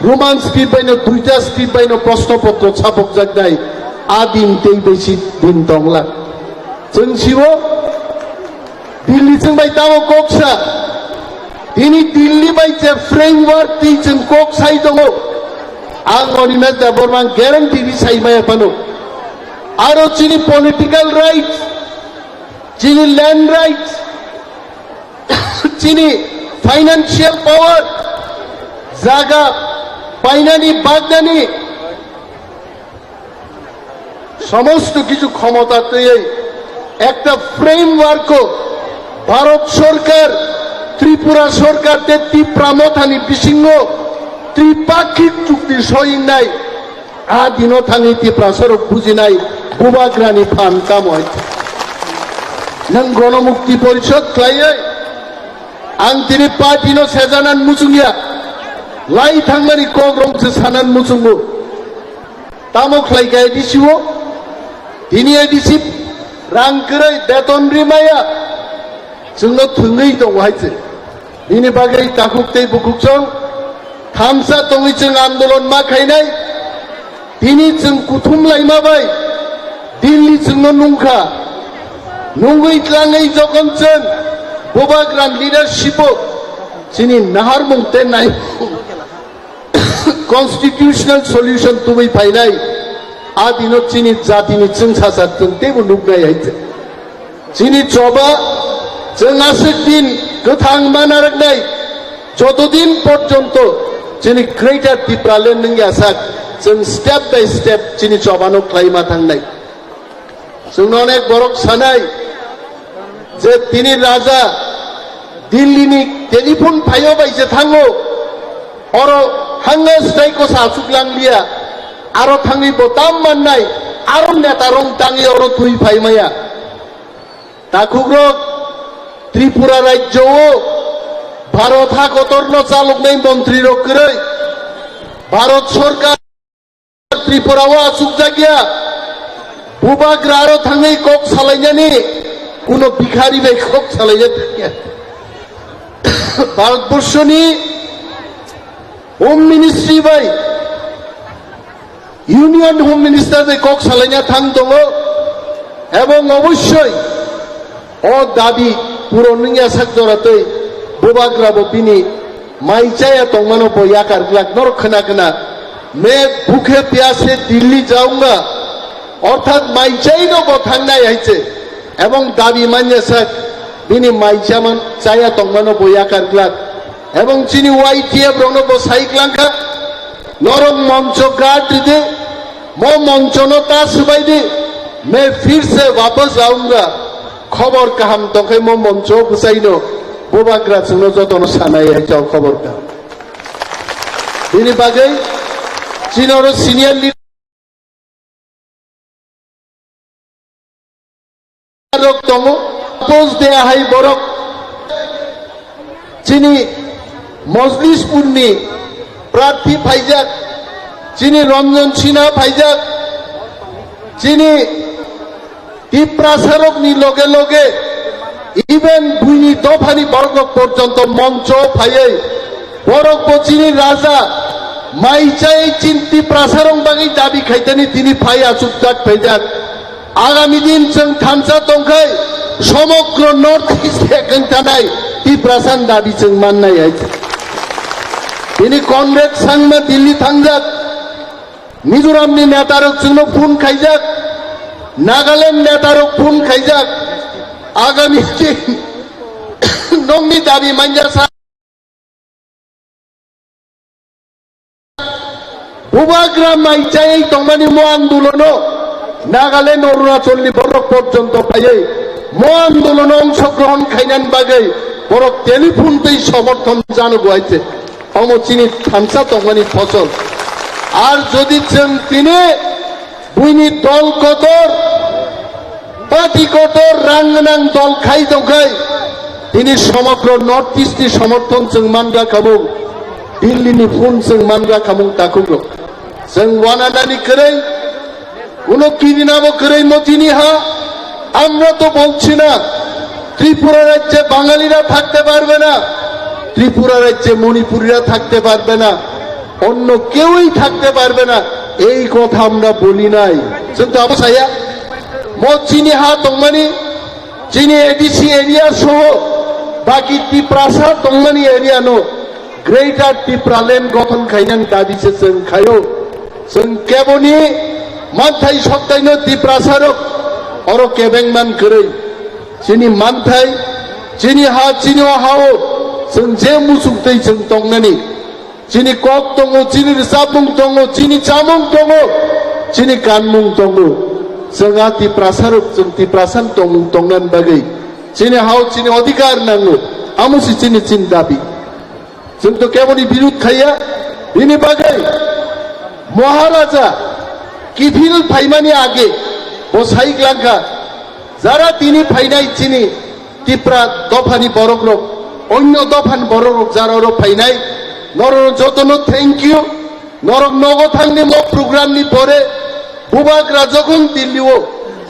F: रोमान स्क्रिप्ट बायनो दुइटा स्क्रिप्ट बायनो प्रश्नपत्र सापक जागनाय आदिन दै बेसि दिन दंला जों सिबो दिल्ली जों बाय दाव ककसा दिनै दिल्ली बायजे फ्रेमवर्क ति जों कक साइ दङ आं अनिमा दाबरमान ग्यारान्टि साइमाया पानो आरो चिनी पॉलिटिकल राइट्स चिनी लैंड राइट्स चिनी फाइनेंशियल पावर जागा पाइनानी बागनानी समस्त किछु क्षमता तैयार एक फ्रेमवर्क भारत सरकार त्रिपुरा सरकार ते त्रिप्रामथानी बिसिंग त्रिपाक्षिक चुक्ति सहिनाय आदिनो थांनि त्रिप्रासर बुजिनाय बुबाग्रानि फान कामय नों गणमुक्ति परिषद खालायो आं दिनै पार्टिनो सेजानान मुसुंगिया लाई थांनानै कग्रमसो सानान मुसुंगो तामो खालायगाय दिसिवो दिनै दिसि रांकरै बेतन रिमाया जोंनो थुङै दं हायजे दिनै बागै ताखुकतै बुकुकजों थामसा दङै जों आन्दोलन मा खायनाय दिनै जों कुथुमलायमाबाय दिल्ली जोंनो नुंखा नुङै ख्लाङै जगन जों बुबाग्रान लिडारशिप जोंनि नाहार मुंते नाय कन्स्टिट्यूशनल सल्यूशन तुमै फायनाय आदिनो जोंनि जातिनि जों सासार जों तेबो नुगाय हायजे जोंनि जबा जों आसो दिन गोथां मानारनाय যতদিন পর্যন্ত जोंनि ग्रेटार त्रिपुरालेण्ड नों यासाक जों स्टेप बाय स्टेप जोंनि जबानो खालायमा थांनाय जोंनो अनेक बरक सानाय जे दिनै राजा दिल्लीनि टेलिफन फायो बायजे थाङो अर हांगा स्टाइको सासुगलांलिया आरो थाङै बोताम माननाय आरो नेता रं ताङै अर तुइ फायमाया ताखुग्र त्रिपुरा राज्यओ भारत हाकतरनो चालकनाय मन्त्री रकरै भारत सरकार त्रिपुराओ आसुक जागिया बुबाग्रा आरो थाङै कक सालायनानै कुनो भिखारी बाय कक सालायनो थांगिया भारतबर्षनि होम मिनिस्ट्रि बाय ইউনিয়ন হোম মিনিস্টার বাই কক সালাইনা থাং দङ এবং অবশ্যই ও দাবি পুরনিয়া সাকজরাতৈ बुबाग्राबो बिनि माइचाया तंमानो बया कारग्लाक नर खना खना मैं भूखे प्यासे दिल्ली जाऊंगा अर्थात माइचाइनो बथांनाय हायचे एवं दाबी मान्यासाक बिनि माइचामान चाया तंमानो बया कारग्लाक एवं चिनि वाइटिएफ रनो बसाइग्लांखा नरम मंच गाट दे मो मंचनो तासबाय दे मैं फिर से वापस आऊंगा खबर काहाम तंखे मो मंचो बसाइनो बुबाग्रा जोंनो जतन सानाय हायजाव खबर का बिनि बागै चिनर सिनियर लिडार दङ पोज देया हाय बरक चिनि मजलिसपुरनि प्रार्थी फाइजाक चिनि रंजन सिन्हा फाइजाक चिनि त्रिप्रासारकनि लगे लगे इवेन बुइनि दफानि बर्ग पर्यन्त मंच फायै बरक बचिनि राजा माइचाय चिन्ति प्रासारं बागै दाबी खायतानि दिनै फाय आसुकजाक फैजाक आगामी दिन जों थानसा दंखाय समग्र नर्थ इस्ट गंथानाय त्रिप्रासान दाबी जों माननाय हायजे दिनै कनरेड सांमा दिल्ली थांजाक मिजोरामनि नेतारक जोंनो फन खायजाक नागालेण्ड नेतारक फन खायजाक आगामी दिन नंगनि दाबि मानजासा बुबाग्रा माइचाय तंगमानि मो आन्दोलनो नागालैंड अरुणाचलनि बरक पर्यन्त पायै मो आन्दोलनो अंशग्रहण खायनानि बागै बरक टेलिफोन तै समर्थन जानो गुवाइছে अमो चिनि थामसा तंगमानि फसल আর যদি তিনি বুইনি দল কতর পার্টি কতর রাঙ্গনাং দল খাই দখাই তিনি সমগ্র নর্থ ইস্টনি সমর্থন जों मानग्रा खाबु दिल्लीनि फुन जों मानग्रा खाबु ताकुगो जों वानानानि करै কোনো কিদিনাবো কरै মতিনি হা আমরা তো বলছি না ত্রিপুরা রাজ্যে বাঙালিরা থাকতে পারবে না ত্রিপুরা রাজ্যে মণিপুরীরা থাকতে পারবে না অন্য কেউই থাকতে পারবে না এই কথা আমরা বলি নাই কিন্তু অবসায়া মচিনি হা তংমানি চিনি এডিসি এরিয়া সহ বাকি ত্রিপ্রাসা তংমানি এরিয়া নো গ্রেটার ত্রিপ্রালেন্ড গঠন খাইনান দাবিছে जों খায়ো जों কেবনি মানথাই সত্তাইনো ত্রিপ্রাসারক অর কেবেংমান কरै চিনি মানথাই চিনি হা চিনি হাও जों जे मुसुखतै जों तंनानि चिनि कक दङ चिनि साबुं दङ चिनि चामुं दङ चिनि गानमुं दङ जोंहा ত্রিপ্রাসারক जों ত্রিপ্রাসান तंनान बागै चिनि हाव चिनि अधिकार नांगौ आमुसि चिनि चिन दाबि जों तो केवलि बिरुद खाया बिनि बागै महाराजा किफिल फाइमानि आगे बसाई ग्लांका যারা তিনি ফাইনাই চিনি ত্রিপুরা দফানি বড়গ্রক অন্য দফান বড়গ্রক যারা ফাইনাই নরন যতনো থ্যাংক ইউ নরক নগদ থাকলে মো প্রোগ্রামনি পরে বুবাগ্রা যখন দিল্লিও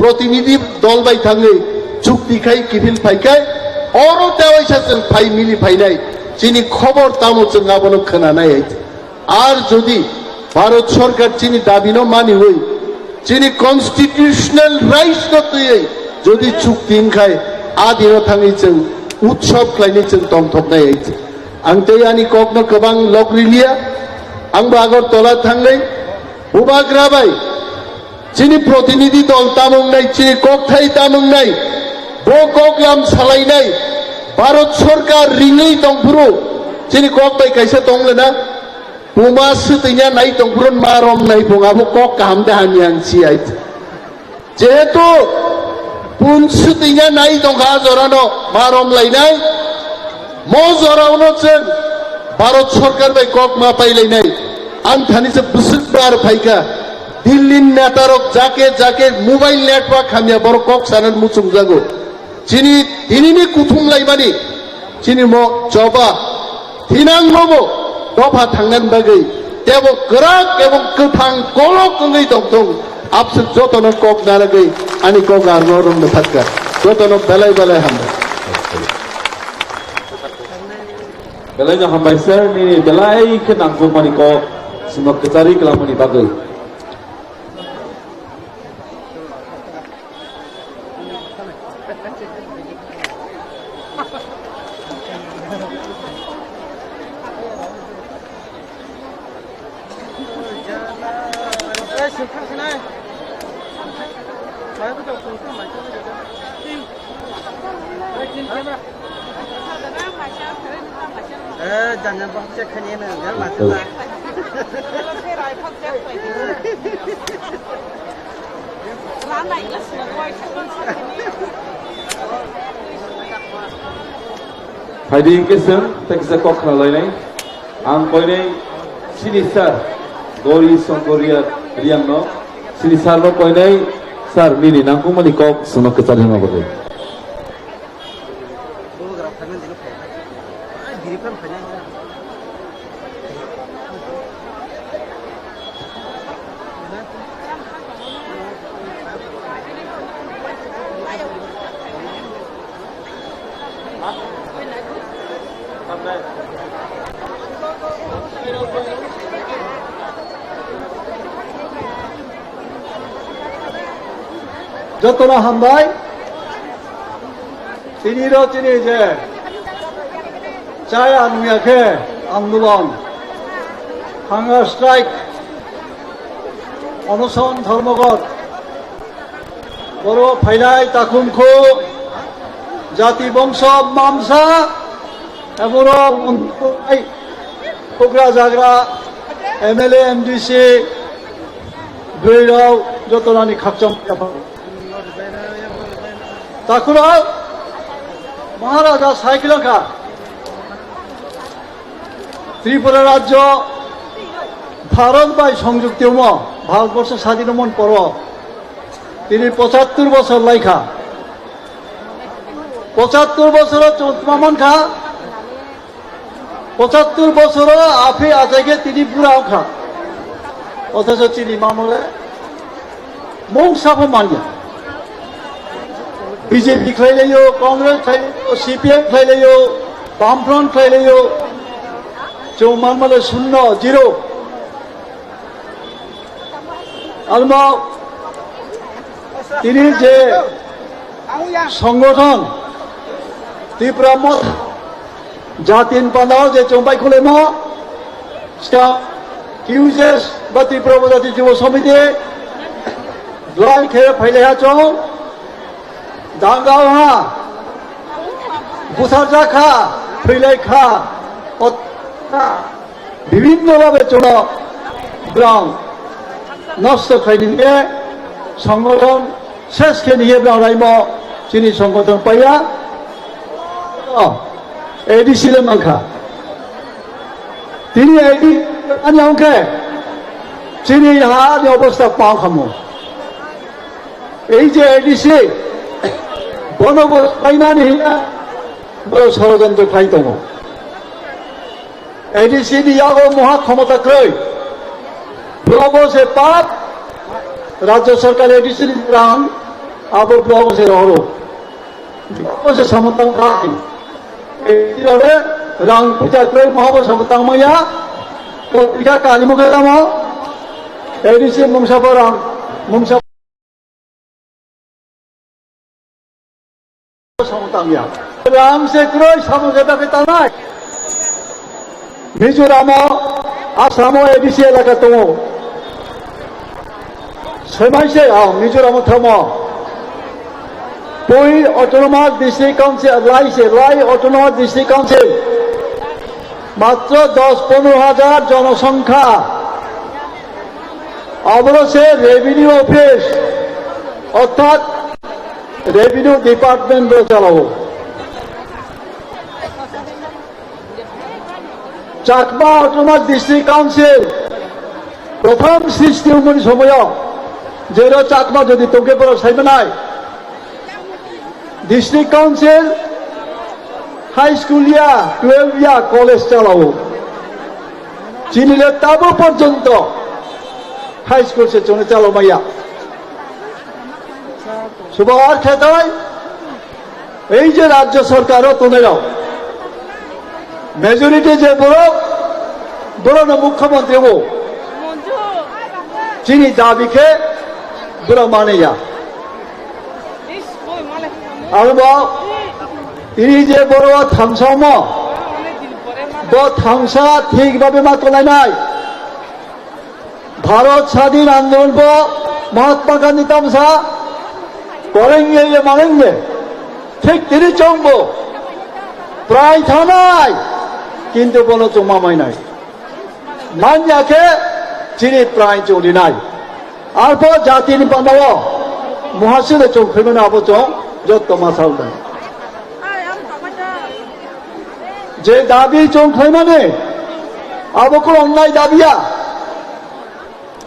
F: প্রতিনিধি দল বাই থাঙ্গে চুক্তি খাই কিফিল ফাইকাই অরো দেওয়াইসাছেন ফাই মিলি ফাইনাই চিনি খবর তামো जों আবনো खोनानाय আর যদি ভারত সরকার চিনি দাবিনো মানি হই চিনি কনস্টিটিউশনাল রাইটস নতयै যদি চুক্তি খায় আদিनो थाङै जों उत्सव खालायनो जों दंथबनाय आं दैयानि ककनो गोबां लग्रिलिया आंबो आगरतला थांनाय बुबाग्राबाय चिनि प्रतिनिधि दल तामुंनाय चिनि ककथाय तामुंनाय बो ककलाम सालायनाय भारत सरकार रिङै दंफुरु चिनि ककबाय कायसा दंलेना बुमा सुतैना नाय दंफुरन मारम नाय बुङाबो कक गाहाम दाहानि आं सियाय जेहेतु बुन सुतैना नाय दंखा जरानो मारम लायनाय मो जरावनो जों भारत सरकार बाय कक मा पाइलायनाय आं थानिसे बोसोरबार फायका दिल्ली नेतारक जाके जाके मोबाइल नेटवर्क खामिया बर कक सानान मुसुं जागो चिनि दिनिनि कुथुम लायमानि चिनि मो जबा थिनां नबो दफा थांनान बागै देबो गोराक एवं गोथां गलक गङै दंथं आपसो जतन कक नालागै आनि कक आरनो रंनो फातका जतन बेलाय बेलाय हामबाय
B: Belanya hambai sir ni belai ke nangku mani ko semua kecari kelamani bagai.
G: jangan cek hanya na masa
B: Fighting kesan tak bisa kok nalai ang poine sinisar gori songgoria riang no sinisar no poine sar nini nangku mani kok semua kecari no boleh.
H: যতনা হামবাই তিনিরও চিনি যে চায় আনুয়াকে আন্দোলন hunger strike অনশন ধর্মঘট বড় ফাইনাই তাকুমখু জাতি বংশ মামসা এমনও মন্ত্রী কোকরা জাগরা এমএলএ এমডিসি ভৈরব যতনানি খাকচম তাকুরা মহারাজা সাইকেলকা ত্রিপুরা রাজ্য ভারত বাই সংযুক্তি ভারতবর্ষ স্বাধীন মন পর তিনি ৭৫ বছর লাইখা ৭৫ বছর চৌতমামন খা ৭৫ বছর আফে আজাগে তিনি বুড়াও খা অথচ তিনি মামলে মৌসাফ মানিয়া বিজেপি খাইলেও কংগ্রেস খাইলেও সিপিএম খাইলেও বামফ্রন্ট খাইলেও চৌমামলে 0 আলমা তিনি যে সংগঠন ত্রিপুরা জাতিন পান্ডাও যে চম্পাই খুলে কিউজেস বা ত্রিপুরা উপজাতি যুব সমিতি লড়াই খেয়ে ফাইলে চৌ দাঙ্গাও হা বুসার যা খা ফैलाय খা বিভিন্নভাবে চোর গ্রাম নষ্ট খাইনিয়ে সংগঠন শেষকে নিয়ে রাইম চিনি সংগঠন পাইয়া এডিসিলে মাংখা তিনি এডি আনকে চিনি হানি অবস্থা পাও খামো এই যে এডিসি বনবস পাইনানি বড় ষড়যন্ত্র খাই দङ এডিসি নিয়াগো মহা ক্ষমতা ক্রয় ব্লক সে পাপ রাজ্য সরকার এডিসি রাং আবার ব্লক সে রহরো সে সমতং খাই এইভাবে রাং পূজা ক্রয় মহাব সমতং মাইয়া পত্রিকা কালিমুখে দাম এডিসি মুংসাপ রাং মুংসাপ সমতামিয়া রাম সে ক্রয় সমঝোতাকে তা নাই মিজোরাম আসাম এডিসি এলাকা দङ সেমাইসে মিজোরাম থাম বই অটোনমাস ডিস্ট্রিক্ট কাউন্সিল লাই অটোনমাস ডিস্ট্রিক্ট কাউন্সিল মাত্র 10-15 হাজার জনসংখ্যা অবরসে রেভিনিউ অফিস অর্থাৎ রেভিনিউ ডিপার্টমেন্ট চালাবো চাকমা অটোনমাস ডিস্ট্রিক্ট কাউন্সিল প্রথম সৃষ্টি সময় যেন চাকমা যদি তোকে পড়া সাইবে নাই ডিস্ট্রিক্ট কাউন্সিল হাই স্কুল ইয়া 12 ইয়া কলেজ চালাবো চিনিলে তাবো পর্যন্ত হাই স্কুল সে চলে চালো মাইয়া সুবহার খেতায় এই যে রাজ্য সরকারও তোনেরাও মেজরিটি যে বড় মুখ্যমন্ত্রী চিনি দাবিকে বড় মানে আর তিনি যে বড় থামসাম থামসা ঠিকভাবে মাত্র নাই ভারত স্বাধীন আন্দোলন মহাত্মা গান্ধী তামসা করেঙ্গে মানেঙ্গে ঠিক তিনি চমব প্রায় থানায় কিন্তু কোনো চমামাই নাই মানযাকে চিনি প্রায় চৌরি নাই আর পর জাতিনি পান্ডাও মহাশিলে চৌফেমেন আবচং যত মাসাল দেন যে দাবি চৌফাই মানে আবকো অন্যায় দাবিয়া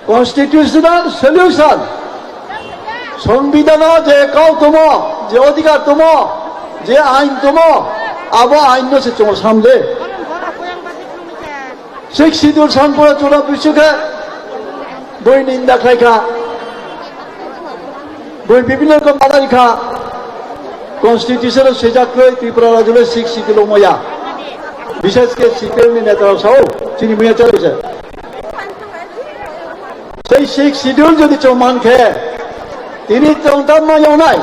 H: কনস্টিটিউশনাল সলিউশন সংবিধান যে কাউ তোম যে অধিকার তোম যে আইন তোম আবো আইন সে তোমার সামনে শিখ সিঁদুর সানপুরা চোরা বিশ্বকে বই নিন্দা খাইখা বই বিভিন্ন রকম বাধা রেখা কনস্টিটিউশনের সেজাক্রয় ত্রিপুরা রাজ্যের শিখ সিঁদুর ময়া বিশেষ করে সিপিএম নেতারা সহ চিনি মিয়া চলেছে সেই শিখ সিডিউল যদি চৌমান খেয়ে তিনি চৌতাম নাই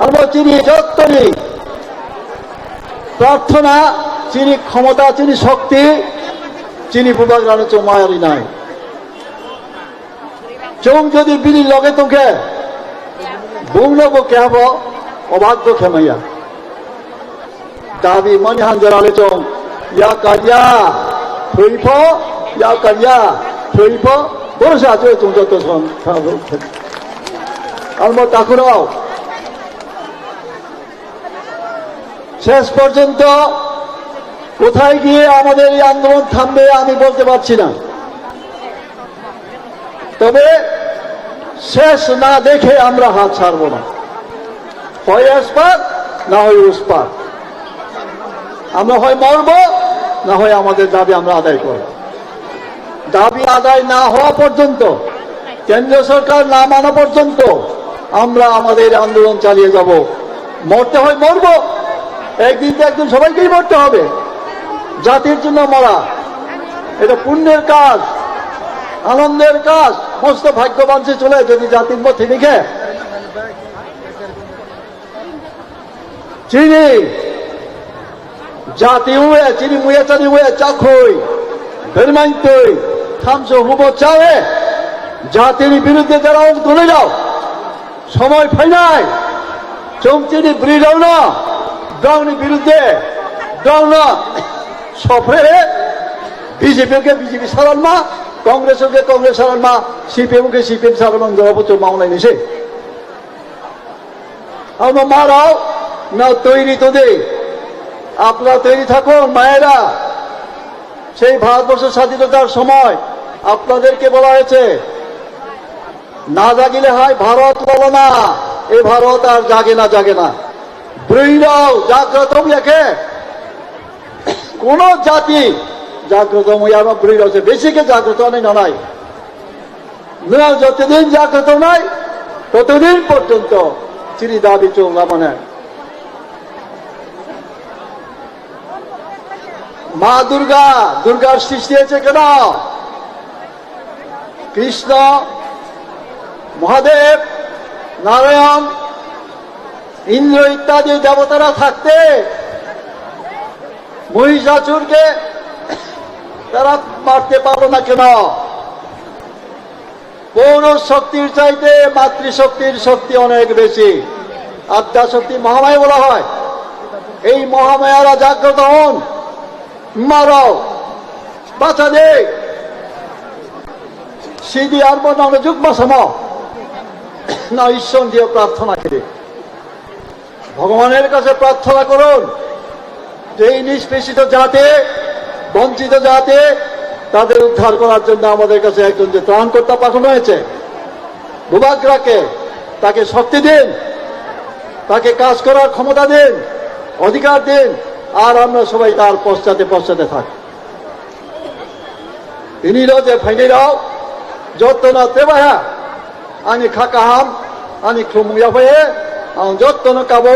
H: আর তিনি যতই প্রার্থনা চিনি ক্ষমতা চিনি শক্তি চিনি পূর্বাগ্রামে চৌমায়ারি নাই চৌ যদি বিলি লগে তোকে বুংলব কে হব অবাধ্য খেমাইয়া dabi mani hanjarale chong ya karya thripo ya karya thripo borsa ajo tungjo to son almo takurao শেষ পর্যন্ত কোথায় গিয়ে আমাদের এই আন্দোলন থামবে আমি বলতে পারছি না, তবে শেষ না দেখে আমরা হাত ছাড়ব না, হয় এসপার না হয় উসপার, আমরা হয় মরব না হয় আমাদের দাবি আমরা আদায় করব। দাবি আদায় না হওয়া পর্যন্ত, কেন্দ্রীয় সরকার না মানা পর্যন্ত আমরা আমাদের আন্দোলন চালিয়ে যাব। মরতে হয় মরব, একদিন তো একদিন সবাইকেই মরতে হবে। জাতির জন্য মরা এটা পুণ্যের কাজ, আনন্দের কাজ। মস্ত ভাগ্যবান সে চলে যদি জাতির পথে লিখে চিনি জাতি হুয়ে চিনি মুয়ে চানি হুয়ে চাখই বেরমাইতই থামছো হুবো চাওয়ে জাতির বিরুদ্ধে যারা তুলে যাও সময় ফাইনাই চমচিনি ব্রিডাও না গাউনি বিরুদ্ধে দাও না সফরে বিজেপিকে বিজেপি সারান মা কংগ্রেসকে কংগ্রেস সারান মা সিপিএমকে সিপিএম সারান জবাবতো মাওনাই নিছে আমরা মারাও না তৈরি তোদের আপনারা তৈরি থাকুন মায়েরা। সেই ভারতবর্ষের স্বাধীনতার সময় আপনাদেরকে বলা হয়েছে না জাগিলে হয় ভারত বলো না, এই ভারত আর জাগে না জাগে না। ব্রীড়াও জাগ্রত লেখে কোন জাতি জাগ্রত হইয়া ব্রীড় আছে বেশিকে জাগ্রত নেই নাই না, যতদিন জাগ্রত নাই ততদিন পর্যন্ত চিনি দাবি চললাম মানে মা দুর্গা, দুর্গার সৃষ্টি হয়েছে কেন? কৃষ্ণ, মহাদেব, নারায়ণ, ইন্দ্র ইত্যাদি দেবতারা থাকতে মহিষাসুরকে তারা মারতে পারলো না কেন? পৌরুষ শক্তির চাইতে মাতৃশক্তির শক্তি অনেক বেশি। আদ্যা শক্তি মহামায়া বলা হয়। এই মহামায়ারা জাগ্রত হন, মারো বাঁচা দে সিদি আর বনানো যুগ বাসাম না ঈশ্বর দিয়ে প্রার্থনা করে ভগবানের কাছে প্রার্থনা করুন যে এই নিষ্পেষিত জাতি বঞ্চিত জাতি তাদের উদ্ধার করার জন্য আমাদের কাছে একজন যে ত্রাণকর্তা পাঠানো হয়েছে বুবাকরাকে, তাকে শক্তি দিন, তাকে কাজ করার ক্ষমতা দিন, অধিকার দিন, আর আমরা সবাই তার পশ্চাতে পশ্চাতে থাকি। তিনি যে ফাইনাও যত না তেবাহা আনি খাকাহাম আনি খুমুয়া হয়ে যত না কাবো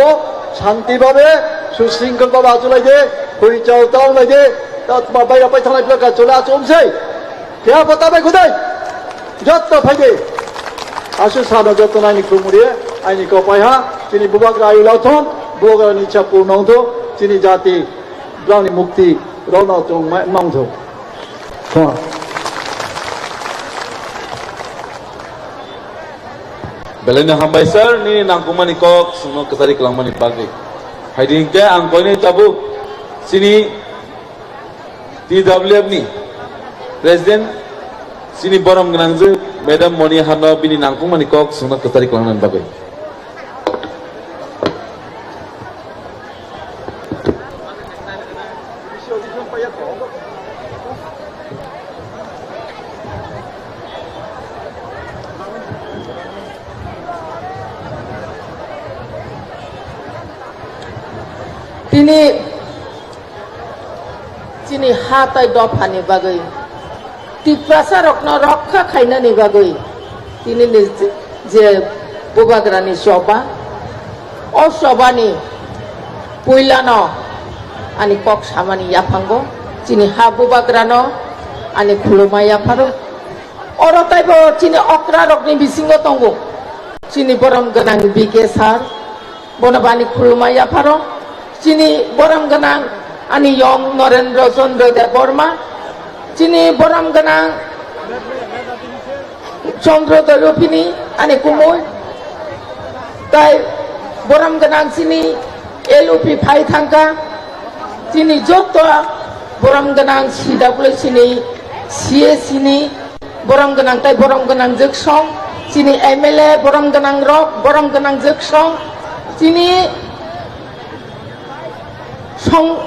H: শান্তিভাবে সুশৃঙ্খলভাবে আচলাই দে হইচাও তাও লাই দে বাইরে পাই থানায় চলে চলছে খেয়া পতাবে খুদাই যত ফাইদে আসু সানো যত আইনি খুমুড়িয়ে আইনি কপাইহা তিনি বুবাকরা আয়ু লাউথন বুবাকরা ইচ্ছা পূর্ণ হতো তিনি জাতি গ্রামী মুক্তি রওনা চং মাংধ
B: Belanya hambaisar ni nangkumani kok semua kesari kelangmani bagi. Haidingke angkoni tabu sini TWF ni Presiden sini borom genangzu Madam Moni Hano bini nangkumani kok semua kesari kelangmani bagi.
I: তিনি চিনি হাতাই দফানি বাগৈ টিপ্রাসা রত্ন রক্ষা খাইনানি বাগৈ তিনি যে বুবাগ্রানি সভা ও সভানি পইলানো আনি কক সামানি ইয়াফাঙ্গ চিনি হা বুবাগ্রানো আনি খুলুমা ইয়াফারো অরতাইব চিনি অক্রা রকনি বিসিঙ্গ তঙ্গ চিনি বরম গনাং বিকে সার বনবানি খুলুমা ইয়াফারো চিনি বরম গনাং আনি ইয়ং নরেন্দ্র চন্দ্র দেব বর্মা চিনি বরম গনাং চন্দ্রোদয় রূপিনী আনি কুমুই তাই বরম গনাং চিনি এলউপি ফাই থাঙ্কা sini joto borong ganang CW sini CA sini borong ganang tai borong ganang jeksong sini MLA borong ganang rok borong ganang jeksong sini song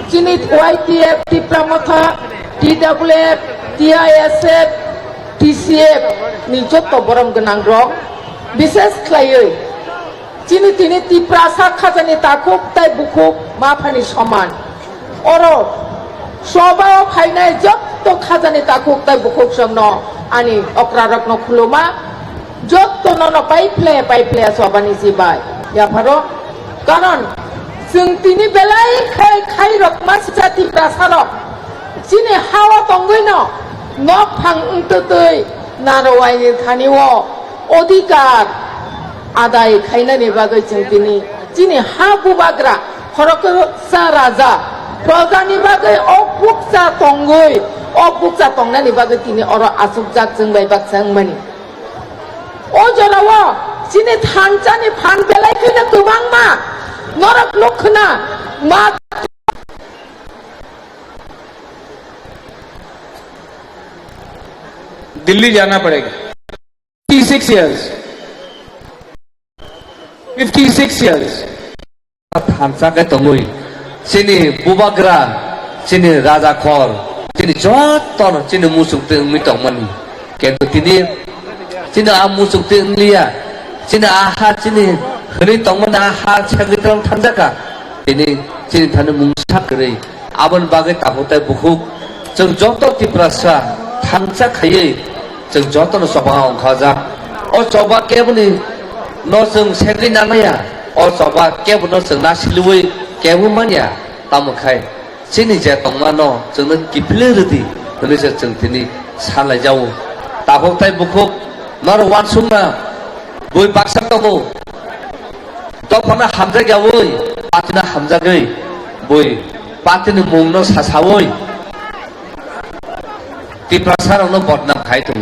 I: sini YTF Tipramotha TWF TISF TCF ni joto borong ganang rok বিশেষ খাইয়ে চিনি তিনি তিপ্রাসা খাজানি তাকুক তাই বুকুক মা funny সমান or সবাই ফাইনাই যত খাজানি তাকুক তাই বুকুক সন্ন আনি অক্রা রত্ন খুলুমা যত নন পাইপ্লে সবানি জিবাই ইয়াফারো কারণ जों তিনি বেলাই খাই রকমা সিজা তিপ্রাসারক চিনি হাওয়া তঙ্গইন নক ফাং উন্ততৈ নারওয়াইনি থানিও অধিকার আদায় খাইনানি বাগৈ जों তিনি হা বুবাগ্রা হরকসা রাজা প্রজানি বাগৈ অপুকসা তঙ্গৈ অপুকসা তংনানি বাগৈ তিনি অর আসুকজাক जों বাইবাক जोंमानि ও জরাও চিনি থানচানি ফান বেলাই কইনা गोबां मा नरक लखना मा
E: दिल्ली जाना पड़ेगा 56 years 56 years
D: थानसाकै तंगुई चिनी बुबाग्रा चिनी राजा खर चिनी जतन चिनी मुसुकते मितंगमनि केन्तु चिनी आ मुसुकते लिया चिनी आहा चिनी हनै तंगमन आहा छागित्रं थानजाका चिनी थानो मुंसा गरै आबन बागै ताबोताय बुखुक जों जत तिप्रासा थानसा खायै जों जतन सभा अंखाजा अ सभा केबनि न जों सेग्रि नानाया अ सभा केबन जों नासिलुयै केबु मानिया तामखाय चिनि जे तंमानो जोंनो किफले रदि हनै जों तिनि सालाय जाव ताबोताय बुखुक नर वानसुंना बय बाक्सा दङो दफाना हामजागावै पातिना हामजागै बय पातिनि मुंनो सासावै तिप्रासारावनो बदनाम खायदों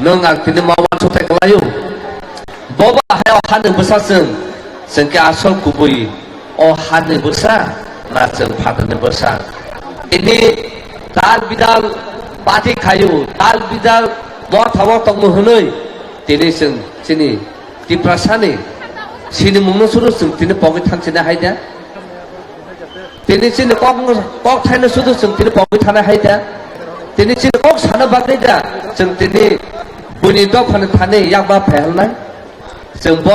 D: नों आं तिनि मावान सथाय खालायो बबा हायाव हानो बोसाजों जोंके आसल गुबै अ हानो बोसा ना जों फादनो बोसा तिनि दाल बिदाल पाति खायो दाल बिदाल बथाव तंगो हनै तिनि जों तिनि तिप्रासानि सिनि मुंनो सुरु जों तिनि पगै थांसिनो हायदा तिनि सिनि कक थायनो सुरु जों तिनि पगै थानो हायदा तिनि सिनि कक सानो बागैदा जों तिनि बुनि दफानो थाने याबा फैहलनाय जों ब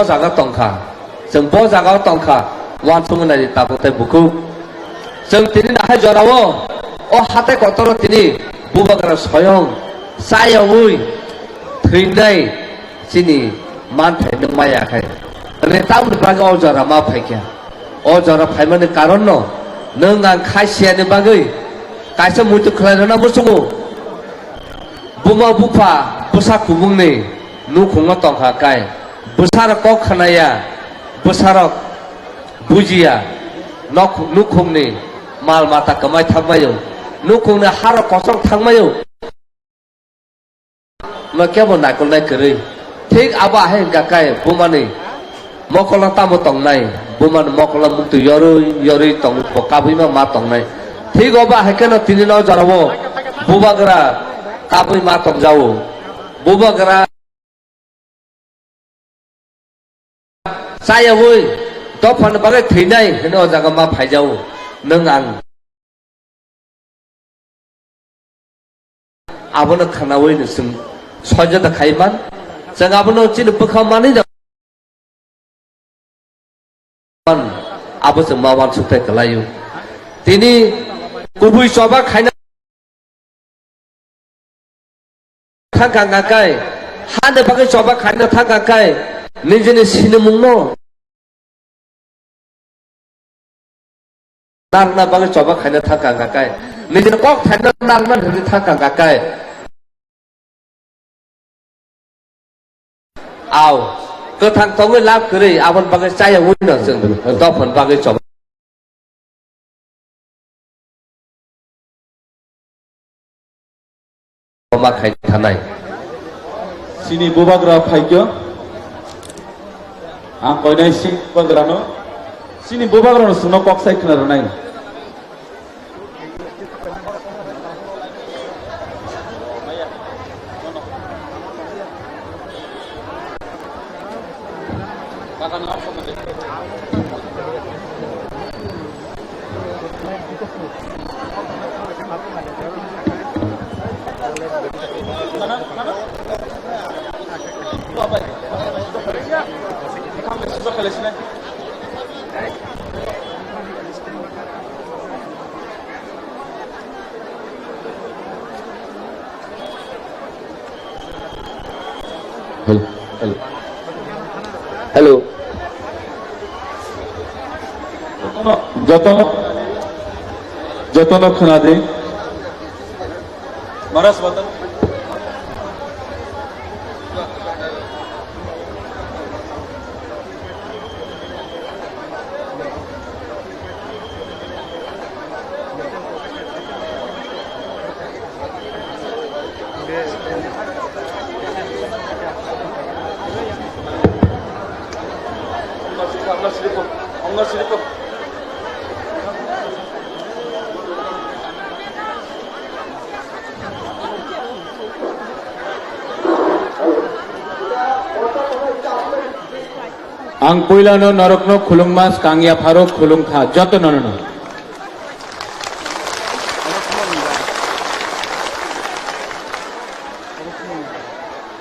D: जागा तंखा वान सुंगनाय ताबोताय बुखु जों तिनि नाहाय जरावो अ हाथाय कतर तिनि बुबाग्रा स्वयं सायावै थैनाय सिनि मान थायनो मायाखाय अरे टाउन बागै अ जरा मा फायख्या अ जरा फायमाने कारण न नों आं खायसियानि बागै कायसा मुतु खलायना बसुङो बुमा बुफा बुसा खुबुंनि नुखुङा तंखा काय बुसार क खानाया बुसार बुजिया नुखुंनि माल माता कमाय थांमायो नुखुंनि हार कसं थांमायो न केबो नायकलनाय करै ठीक आबा हे गाकाय बुमानि मकला तामो तंनाय बुमान मकला मुक्ति यरै तंग काबैमा मा तंनाय ठीक अबा हेकेन तिनि न जरावो बुबाग्रा काबै मा तंजावो बुबाग्रा सायावै दफान बागै थैनाय हेनो जागा मा फायजावो नों आं आबनो खानावै नों सयजदा खायमान जों आबनो चिनि बोखामानै आबो जों मावान सुथाय खालायो तिनि गुबै सभा खायना थांगांगाकाय हानो बागै सभा खायना थांगांगाकाय निजेनि सिनो मुंनो नारना बागै सभा खायना थांगांगाकाय निजेनि कक थायना नारना धरि थांगांगाकाय आव गोथां तंगै लाब करै आबन बागै चाया उइनो जों दफन बागै सभा मा खाय थानाय
B: सिनि बुबाग्रा फायक्य आं कयनाय सिं बुबाग्रानो Sini bubagram suno kok sai kena nai.
D: Hello
B: जतन खोना दे महाराज बता
E: Ang puilano norokno khulungmas kangya pharo khulungkha joto nono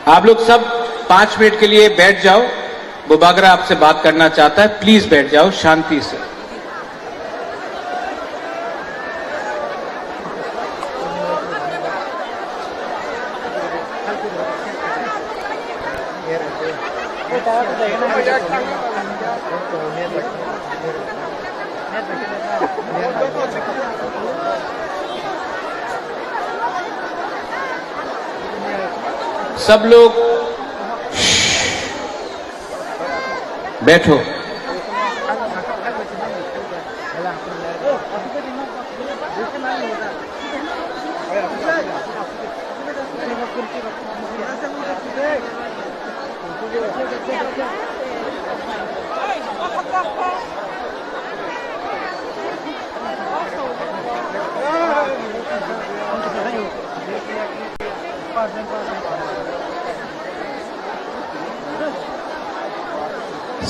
E: आप लोग सब 5 मिनट के लिए बैठ जाओ बुबागरा आपसे बात करना चाहता है प्लीज बैठ जाओ शांति से सब लोग बैठो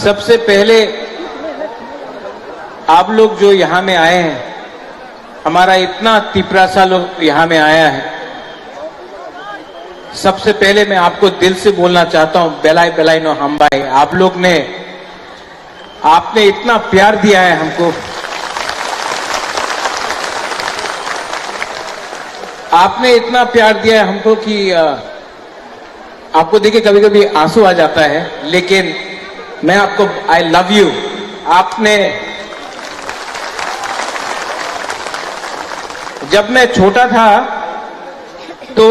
E: सबसे पहले आप लोग जो यहां में आए हैं हमारा इतना तिपरासा लोग यहां में आया है सबसे पहले मैं आपको दिल से बोलना चाहता हूं बेलाई बेलाई नो हम्बाई आप लोग ने आपने इतना प्यार दिया है हमको आपने इतना प्यार दिया है हमको कि आपको देखिए कभी कभी आंसू आ जाता है लेकिन मैं आपको आई लव यू आपने जब मैं छोटा था तो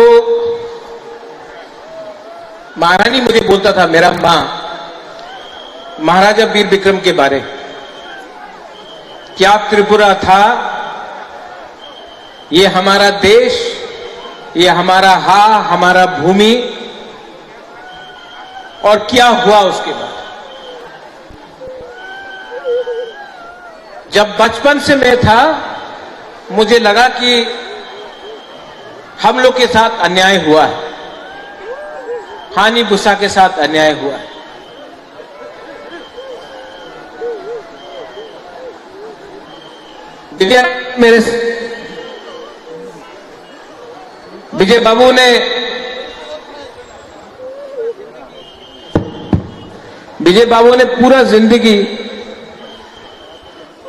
E: महारानी मुझे बोलता था मेरा मां महाराजा वीर विक्रम के बारे क्या त्रिपुरा था ये हमारा देश ये हमारा हमारा भूमि और क्या हुआ उसके बाद जब बचपन से मैं था मुझे लगा कि हम लोग के साथ अन्याय हुआ है हानि भूसा के साथ अन्याय हुआ है विजय बाबू ने पूरा जिंदगी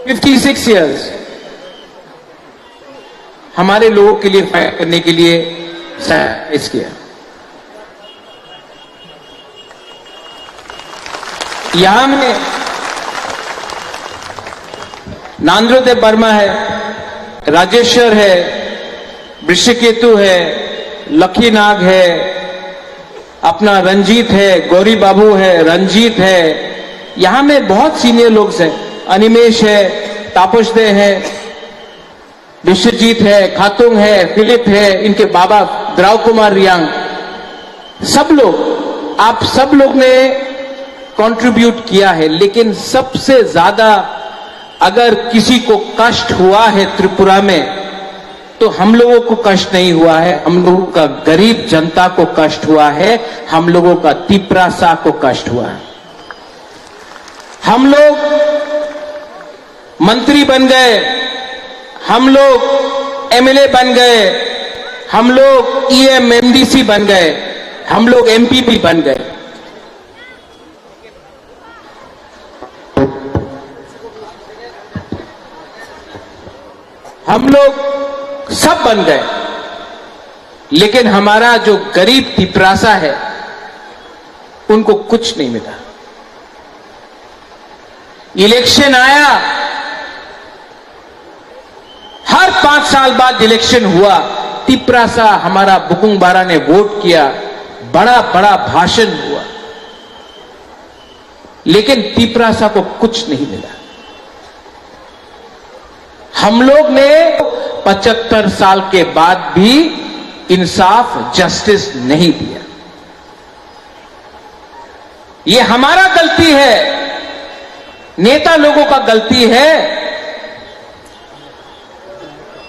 E: 56 इयर्स हमारे लोगों के लिए फाइट करने के लिए सैक्रिफाइस किया यहां में नांद्रोदेव वर्मा है राजेश्वर है वृषकेतु है लकी नाग है अपना रंजीत है गौरी बाबू है रंजीत है यहां में बहुत सीनियर लोग हैं अनिमेश है तापसदे है विश्वजीत है खातुंग है फिलिप है इनके बाबा द्राव कुमार रियांग सब लोग आप सब लोग ने कंट्रीब्यूट किया है लेकिन सबसे ज्यादा अगर किसी को कष्ट हुआ है त्रिपुरा में, तो हम लोगों को कष्ट नहीं हुआ है, हम लोगों का गरीब जनता को कष्ट हुआ है, हम लोगों का तिपरासा को कष्ट हुआ है। हम लोग मंत्री बन गए, हम लोग एमएलए बन गए, हम लोग ईएम एमडीसी बन गए, हम लोग एमपी भी बन गए। हम लोग सब बन गए, लेकिन हमारा जो गरीब तिपरासा है उनको कुछ नहीं मिला। इलेक्शन आया, हर 5 साल बाद इलेक्शन हुआ, तिपरासा हमारा बुकुंग बारा ने वोट किया, बड़ा बड़ा भाषण हुआ, लेकिन तिपरासा को कुछ नहीं मिला। हम लोग ने 75 साल के बाद भी इंसाफ, जस्टिस नहीं दिया। ये हमारा गलती है, नेता लोगों का गलती है।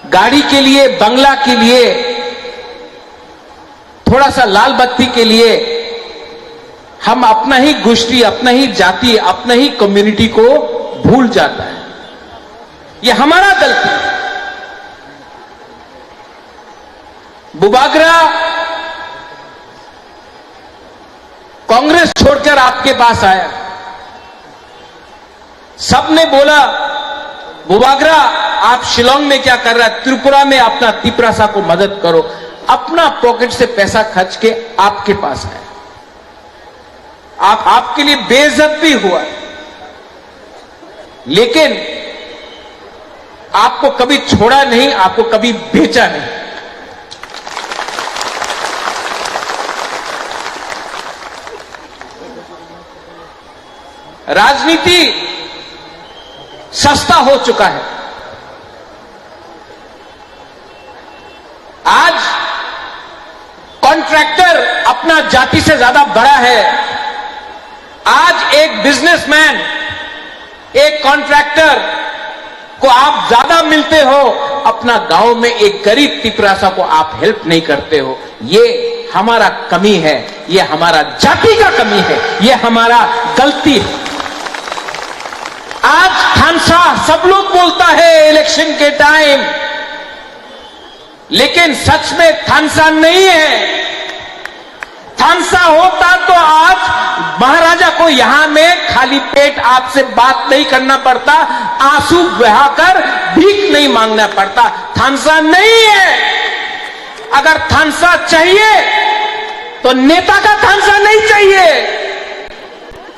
E: गाड़ी के लिए, बंगला के लिए, थोड़ा सा लाल बत्ती के लिए हम अपना ही गोष्ठी, अपना ही जाति, अपना ही कम्युनिटी को भूल जाता है। ये हमारा गलती है। बुबागरा कांग्रेस छोड़कर आपके पास आया, सबने बोला बुबागरा आप शिलोंग में क्या कर रहा है, त्रिपुरा में अपना तिपरासा को मदद करो। अपना पॉकेट से पैसा खर्च के आपके पास आया, आपके लिए बेइज्जत भी हुआ, लेकिन आपको कभी छोड़ा नहीं, आपको कभी बेचा नहीं। राजनीति सस्ता हो चुका है। आज कॉन्ट्रैक्टर अपना जाति से ज्यादा बड़ा है। आज एक बिजनेसमैन, एक कॉन्ट्रैक्टर को आप ज्यादा मिलते हो, अपना गांव में एक गरीब तिपरासा को आप हेल्प नहीं करते हो। ये हमारा कमी है, ये हमारा जाति का कमी है, ये हमारा गलती है। आज थानसा सब लोग बोलता है इलेक्शन के टाइम, लेकिन सच में थानसा नहीं है। थानसा होता तो आज महाराजा को यहां में खाली पेट आपसे बात नहीं करना पड़ता, आंसू बहाकर भीख नहीं मांगना पड़ता। थानसा नहीं है। अगर थानसा चाहिए तो नेता का थानसा नहीं चाहिए,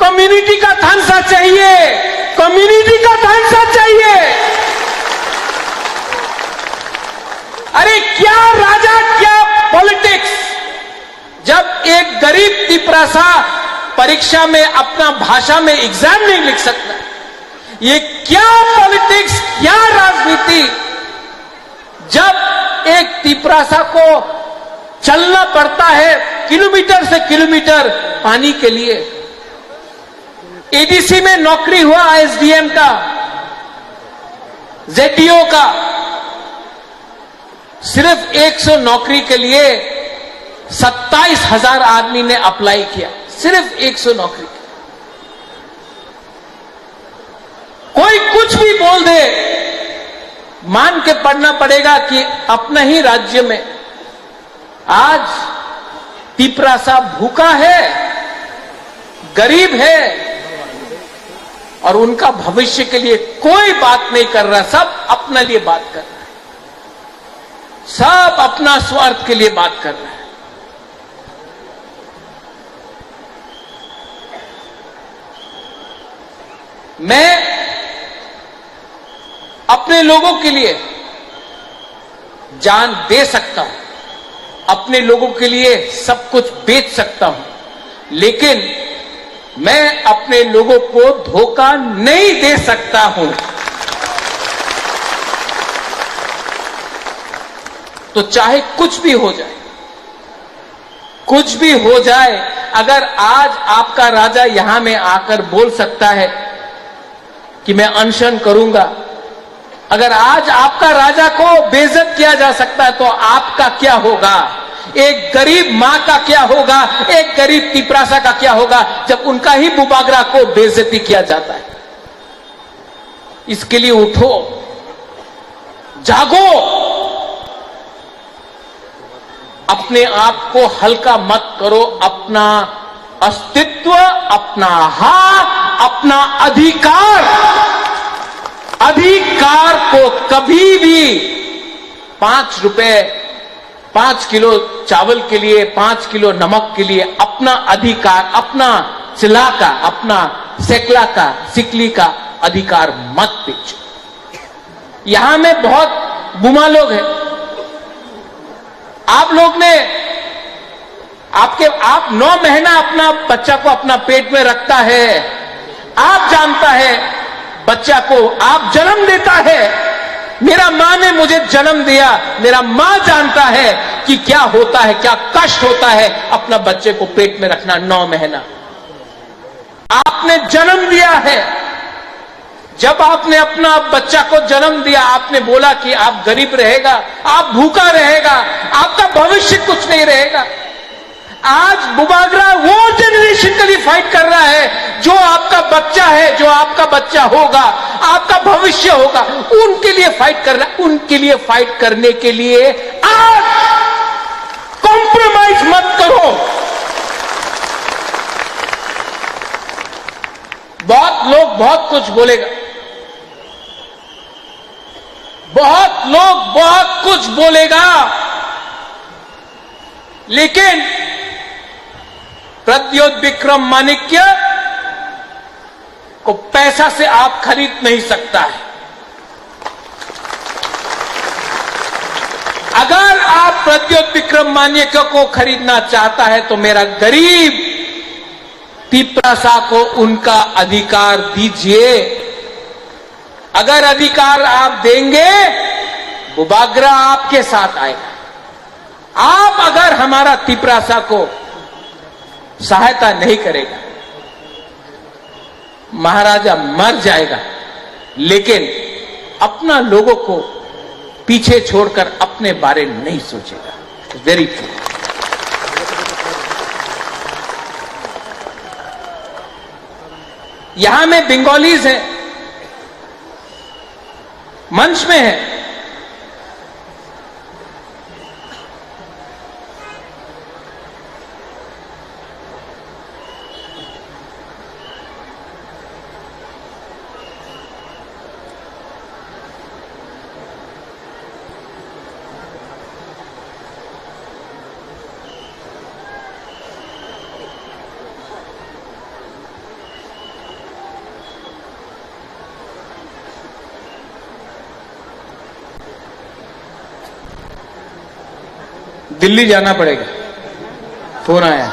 E: कम्युनिटी का थानसा चाहिए, कम्युनिटी का थानसा चाहिए। अरे क्या राजा, क्या पॉलिटिक्स। जब एक गरीब तिपरासा परीक्षा में अपना भाषा में एग्जाम नहीं लिख सकता, ये क्या पॉलिटिक्स, क्या राजनीति। जब एक तिपरासा को चलना पड़ता है किलोमीटर से किलोमीटर पानी के लिए। एडीसी में नौकरी हुआ एसडीएम का, जेडीओ का, सिर्फ 100 नौकरी के लिए 27,000 आदमी ने अप्लाई किया, सिर्फ 100 नौकरी। कोई कुछ भी बोल दे, मान के पढ़ना पड़ेगा कि अपना ही राज्य में आज तिपरासा भूखा है, गरीब है, और उनका भविष्य के लिए कोई बात नहीं कर रहा। सब अपने लिए बात कर रहा है, सब अपना स्वार्थ के लिए बात कर रहा है। मैं अपने लोगों के लिए जान दे सकता हूं, अपने लोगों के लिए सब कुछ बेच सकता हूं, लेकिन मैं अपने लोगों को धोखा नहीं दे सकता हूं। तो चाहे कुछ भी हो जाए, कुछ भी हो जाए, अगर आज आपका राजा यहां में आकर बोल सकता है कि मैं अनशन करूंगा। अगर आज आपका राजा को बेइज्जत किया जा सकता है तो आपका क्या होगा? एक गरीब मां का क्या होगा? एक गरीब तिपरासा का क्या होगा जब उनका ही बुबागरा को बेइज्जती किया जाता है? इसके लिए उठो, जागो, अपने आप को हल्का मत करो। अपना अस्तित्व, अपना अपना अधिकार को कभी भी 5 रुपए 5 किलो चावल के लिए, 5 किलो नमक के लिए अपना अधिकार, अपना चिल्ला का, अपना सेकला का, सिकली का अधिकार मत बेचो। यहां में बहुत बुमा लोग हैं। आप लोग ने आप 9 महीना अपना बच्चा को अपना पेट में रखता है। आप जानता है बच्चा को आप जन्म देता है। मेरा मां ने मुझे जन्म दिया, मेरा मां जानता है कि क्या होता है, क्या कष्ट होता है अपना बच्चे को पेट में रखना 9 महीना। आपने जन्म दिया है। जब आपने अपना बच्चा को जन्म दिया, आपने बोला कि आप गरीब रहेगा, आप भूखा रहेगा, आपका भविष्य कुछ नहीं रहेगा। आज बुबागरा वो जनरेशन के लिए फाइट कर रहा है जो आपका बच्चा है, जो आपका बच्चा होगा, आपका भविष्य होगा, उनके लिए फाइट कर रहा है। उनके लिए फाइट करने के लिए आज कॉम्प्रोमाइज मत करो। बहुत लोग बहुत कुछ बोलेगा, बहुत लोग बहुत कुछ बोलेगा, लेकिन प्रद्योत विक्रम माणिक्य को पैसा से आप खरीद नहीं सकता है। अगर आप प्रद्योत विक्रम माणिक्य को खरीदना चाहता है तो मेरा गरीब तिपरासा को उनका अधिकार दीजिए। अगर अधिकार आप देंगे, बुबागरा आपके साथ आएगा। आप अगर हमारा तिपरासा को सहायता नहीं करेगा, महाराजा मर जाएगा, लेकिन अपना लोगों को पीछे छोड़कर अपने बारे में नहीं सोचेगा। Very true. यहां में बंगालीज हैं, मंच में है। दिल्ली जाना पड़ेगा, फोन आया।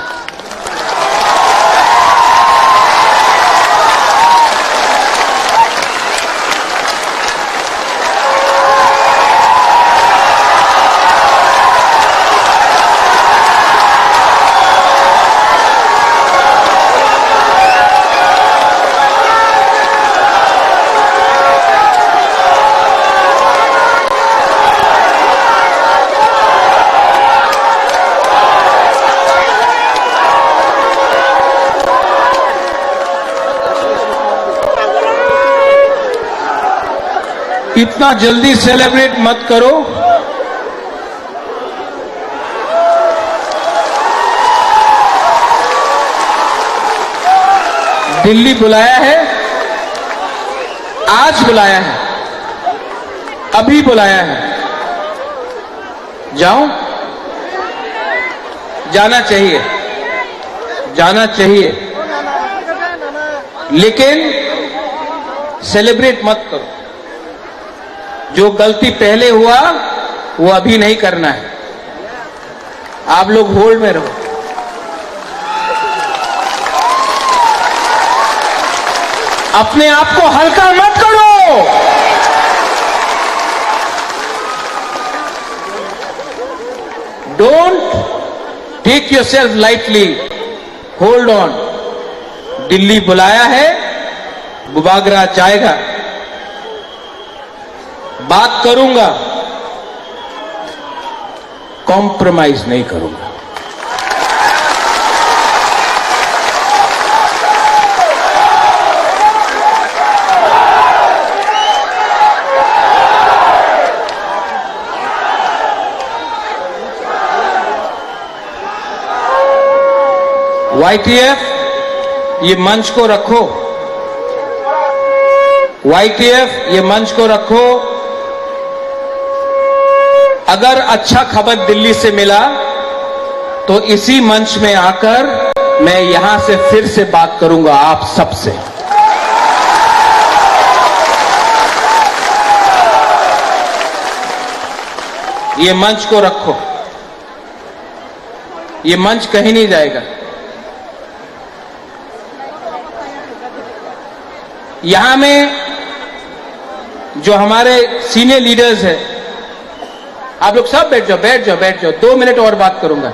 E: इतना जल्दी सेलिब्रेट मत करो। दिल्ली बुलाया है, आज बुलाया है, अभी बुलाया है। जाओ, जाना चाहिए, जाना चाहिए, लेकिन सेलिब्रेट मत करो। जो गलती पहले हुआ वो अभी नहीं करना है। आप लोग होल्ड में रहो। अपने आप को हल्का मत करो। Don't take yourself lightly. Hold on. Delhi बुलाया है, बुबागरा जाएगा, बात करूंगा, कॉम्प्रोमाइज नहीं करूंगा। YTF, ये मंच को रखो। YTF, ये मंच को रखो। अगर अच्छा खबर दिल्ली से मिला तो इसी मंच में आकर मैं यहां से फिर से बात करूंगा आप सबसे। ये मंच को रखो, ये मंच कहीं नहीं जाएगा। यहां में जो हमारे सीनियर लीडर्स हैं, आप लोग सब बैठ जाओ, बैठ जाओ, बैठ जाओ। 2 मिनट और बात करूंगा।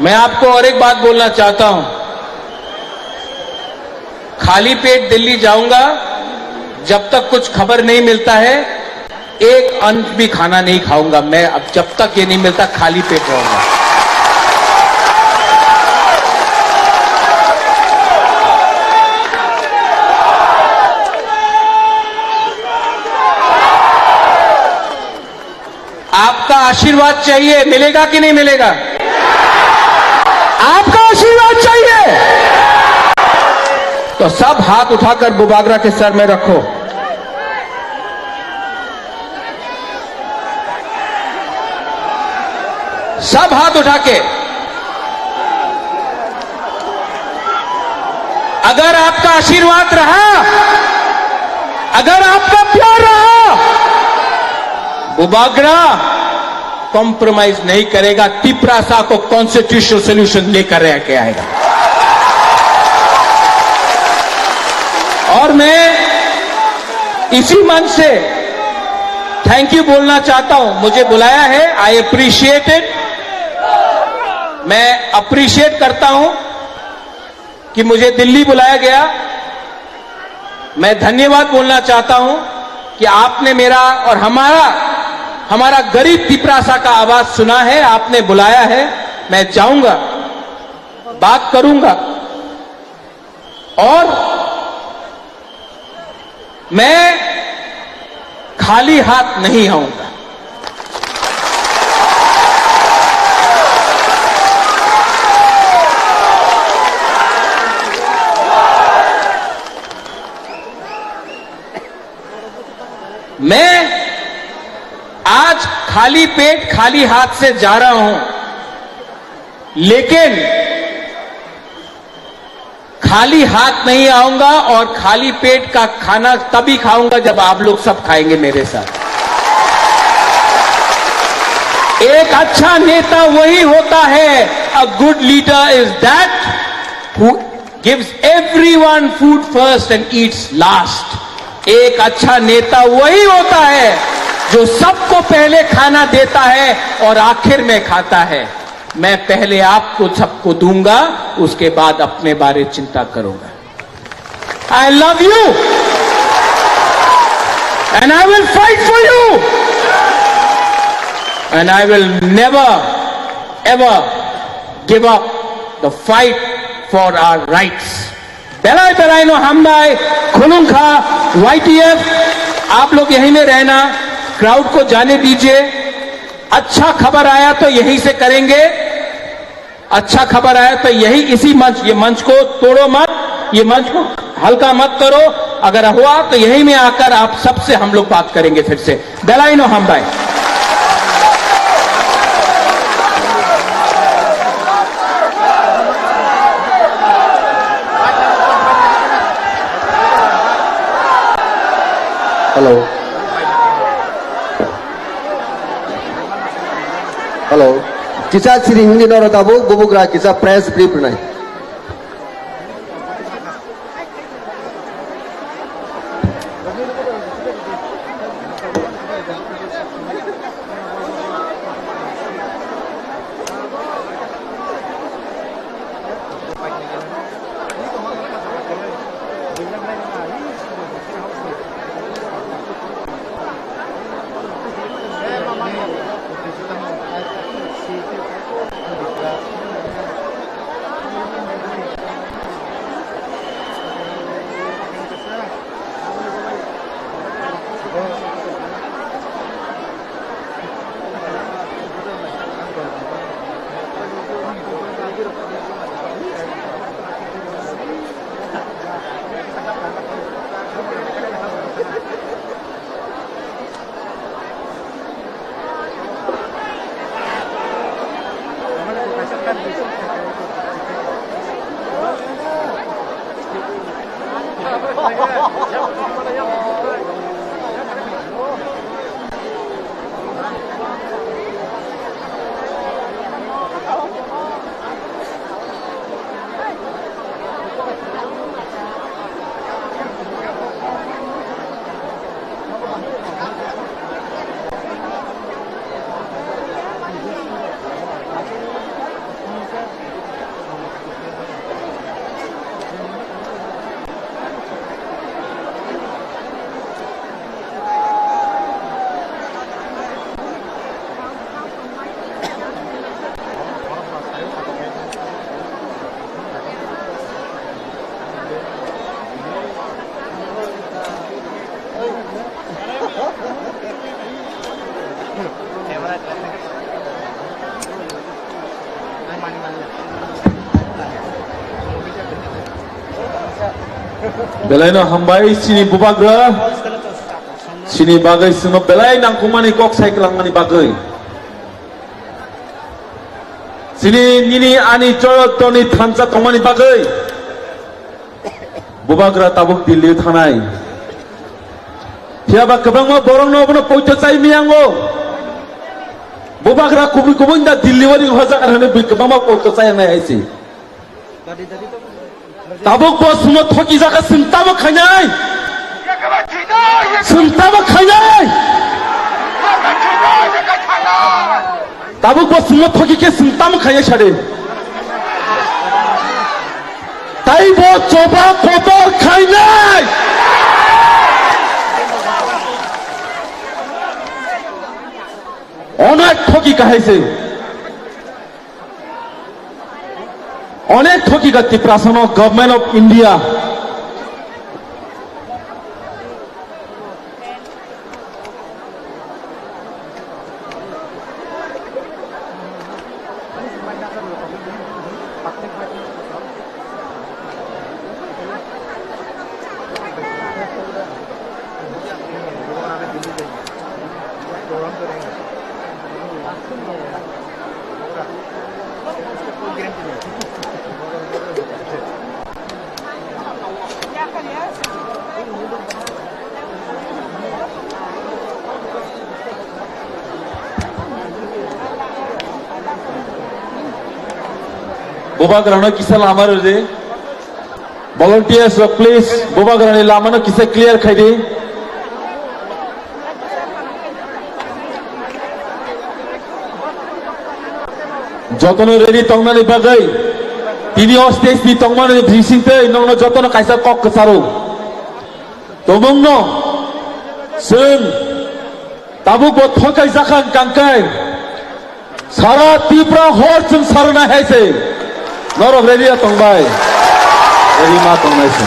E: मैं आपको और एक बात बोलना चाहता हूं। खाली पेट दिल्ली जाऊंगा, जब तक कुछ खबर नहीं मिलता है, एक अन्न भी खाना नहीं खाऊंगा मैं। अब जब तक ये नहीं मिलता, खाली पेट रहूंगा। आपका आशीर्वाद चाहिए, मिलेगा कि नहीं मिलेगा? आपका आशीर्वाद चाहिए तो सब हाथ उठाकर बुबागरा के सर में रखो। सब हाथ उठा के। अगर आपका आशीर्वाद रहा, अगर आपका प्यार रहा, बुबागरा कॉम्प्रोमाइज नहीं करेगा। तिपरासा को कॉन्स्टिट्यूशनल सोल्यूशन लेकर रह के आएगा। और मैं इसी मंच से थैंक यू बोलना चाहता हूं। मुझे बुलाया है, आई अप्रिशिएट इट। मैं अप्रिशिएट करता हूं कि मुझे दिल्ली बुलाया गया। मैं धन्यवाद बोलना चाहता हूं कि आपने मेरा और हमारा गरीब तिपरासा का आवाज सुना है, आपने बुलाया है। मैं जाऊंगा, बात करूंगा और मैं खाली हाथ नहीं आऊंगा। मैं आज खाली पेट खाली हाथ से जा रहा हूं, लेकिन खाली हाथ नहीं आऊंगा और खाली पेट का खाना तभी खाऊंगा जब आप लोग सब खाएंगे मेरे साथ। एक अच्छा नेता वही होता है, a good leader is that who gives everyone food first and Yeats last. एक अच्छा नेता वही होता है जो सबको पहले खाना देता है और आखिर में खाता है। मैं पहले आपको सबको दूंगा, उसके बाद अपने बारे चिंता करूंगा। I love you and I will fight for you and I will never ever give up the fight for our rights. बेलाई बेलाइनो हमदाई खुलुंखा YTF, आप लोग यहीं में रहना, क्राउड को जाने दीजिए। अच्छा खबर आया तो यहीं से करेंगे, अच्छा खबर आया तो यही इसी मंच, ये मंच को तोड़ो मत, ये मंच को हल्का मत करो। अगर हुआ तो यहीं में आकर आप सबसे हम लोग बात करेंगे फिर से। बेलाइनो हम भाई।
F: Hello hello
D: Kisah siring ini nora tabuk bubukra kisah press brief nai.
C: Belai no hambai sini bubagra, sini bagai semua belai nang kumani kok saya kelang mani bagai. Sini nini ani coyo toni thansa tomani bagai. Bubagra tabuk Delhi thanai. Siapa kebang mau borong no bono poito cai miango. Bubagra kubri kubung dah Delhi wadi bahasa karena kebang mau poito cai nai aisi. Tabuk bos semua thoki jaga sentama khanyai, sentama khanyai. Tabuk bos semua thoki ke sentama khanyai chade. Tai bo coba kotor khanyai. Onak thoki kahai se. अनेक ठोकी गति प्रशासन government of India Bubagrano kisah lama rode, volunteers please Bubagrani lama no kisah clear khaidi. Jotono ready tongna ni bagai, tini stage ni tongma ni briefing te, nong no jotono kaisa kok kesaru. Tomong no, sen, tabuk bot thokai zakan kangkai, sara tipra hor sen sarana hai se. Norok ready ya tongbai, ready ma tongbai se.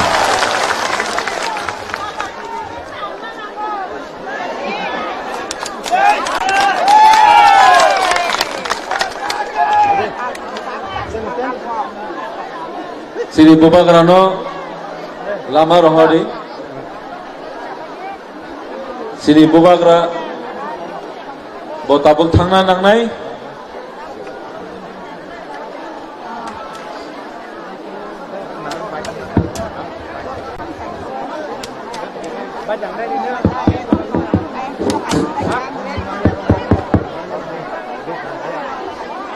C: Sini Bubagrano lama rohadi, sini Bubagra botabuk thangna nangnai.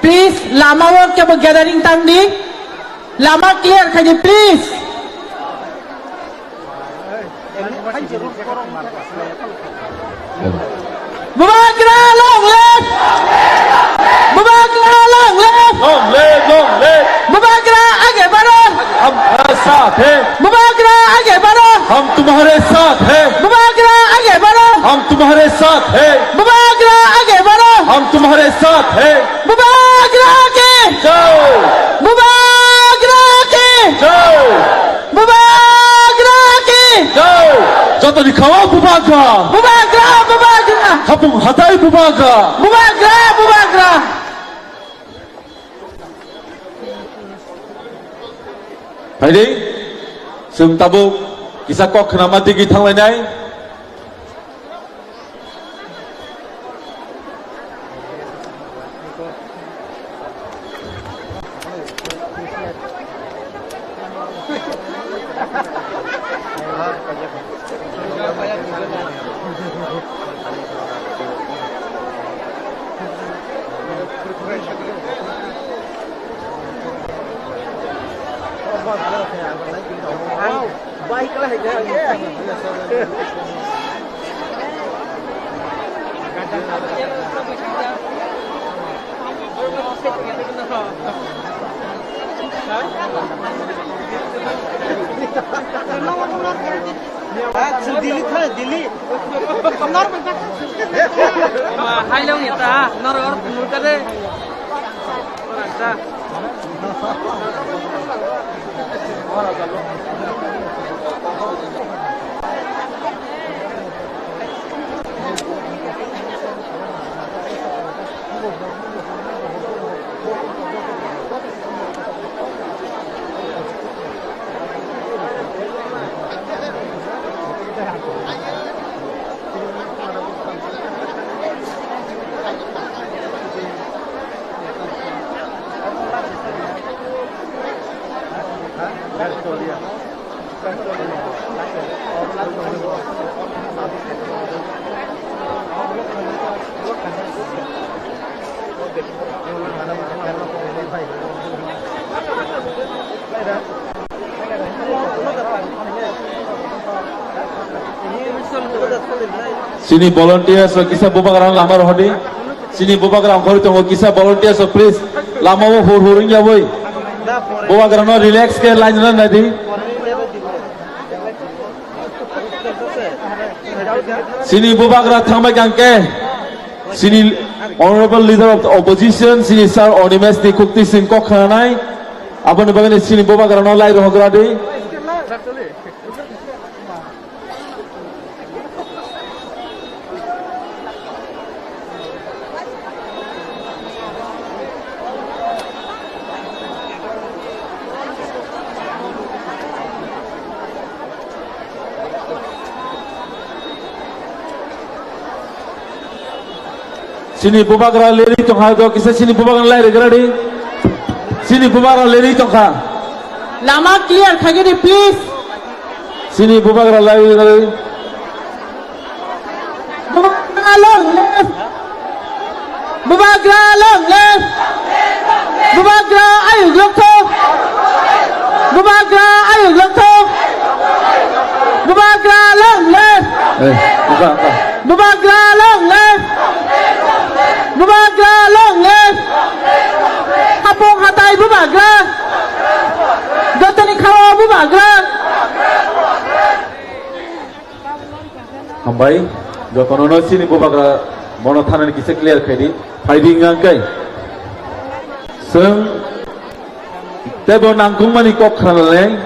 A: Please लामा वो क्या gathering time दी लामा clear खाई please Bubagra long left Bubagra long left
C: long left
A: Bubagra आगे बढ़ो
C: हम साथ हैं
A: Bubagra आगे बढ़ो
C: हम तुम्हारे साथ हैं
A: Bubagra आगे बढ़ो
C: हम तुम्हारे साथ हैं
A: Bubagra आगे बढ़ो
C: हम तुम्हारे साथ हैं
A: Bubagra के
C: जाओ
A: Bubagra के
C: जाओ
A: Bubagra के
C: जाओ जतो दिखावा Bubagra
A: Bubagra
C: Kapung hatai Bubagra
A: Bubagra
C: Baik Sum tabuk kisah kok kenapa tinggi thang lainai
G: Baik lah ya. Dili था दिल्ली हाई लोग येता नर और मुर्गा दे
C: Sini volunteers so kisah Bubagra lamar hodi sini Bubagra khori to kisah volunteers so please lama wo huring ya boy Bubagra no relax ke line na nadi sini Bubagra thangba gangke sini honorable leader of the opposition sini sir Onimes di Kukti Singh kok khanai abone bagane sini Bubagra no lai rohgra di Sini Bubagra leri tongha do kisa sini Bubagra lai regradi sini Bubagra leri tongha
A: lama clear khagiri please
C: sini Bubagra lai regradi
A: Bubagra long left Bubagra long left Bubagra ayuk lokto Bubagra ayuk lokto Bubagra long left
C: buka
A: Bubagra long left Bubagra long left Kapung hatai Bubagra Dotani kawa Bubagra
C: Hambai jotono sini Bubagra mono thanan kisa clear khadi fighting angkai seng tebo nangkung mani kok khanale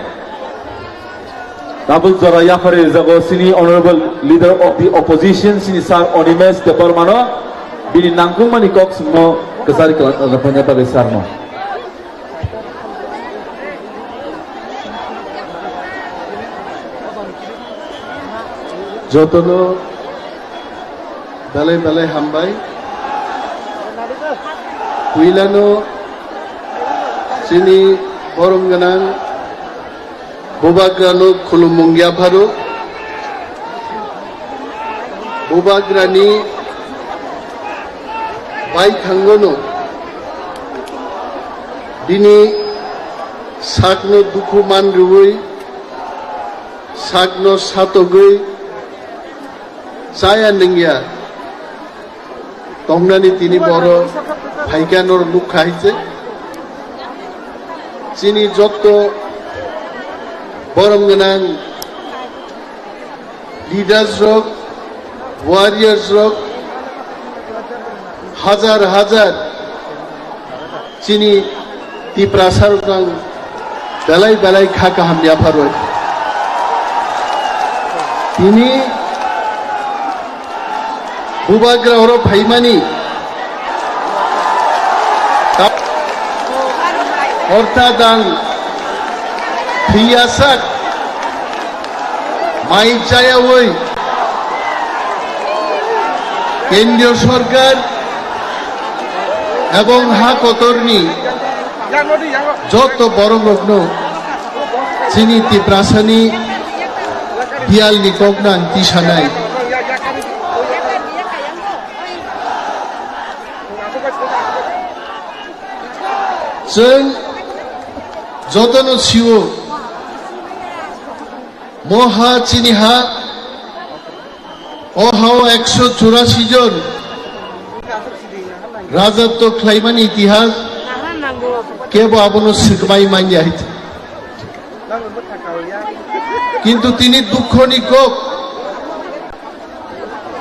C: Tabul jara yafare jago sini honorable leader of the opposition sini sir Onimes Deparmano bini nangkung mani kok semua kesari kelapanya pada sarno
F: jotono balai hambai Wilano sini borongganang Bubagra no khulumungya bharu Bubagra ni bai thangono Dini sakno duku manrui, sakno satogui, saya nengya. Tongnani tini boro bhaikanor lukha haise. Chini jotto borom ganang leaders rok, warriors rok, হাজার হাজার চিনি তি প্রাসার গাং বেলাই বেলাই খাকা হামনিয়া ফারোয় তিনি বুবাগ্রা হর ভাইমানি অর্থাদাং ফিয়াসাক মাই চায়া ওই কেন্দ্রীয় সরকার এবং হা কতরনি যত বড় লগ্ন চিনি তি প্রাসানি দিয়ালনি কগনাং তিসানাই जों যতনো সিও মহা চিনিহা অহাও 184 জন রাজত্ব খ্লাইমানি ইতিহাস কেবল আবনো শিখমাই মাইয়া হইতে কিন্তু তিনি দুঃখ নিকক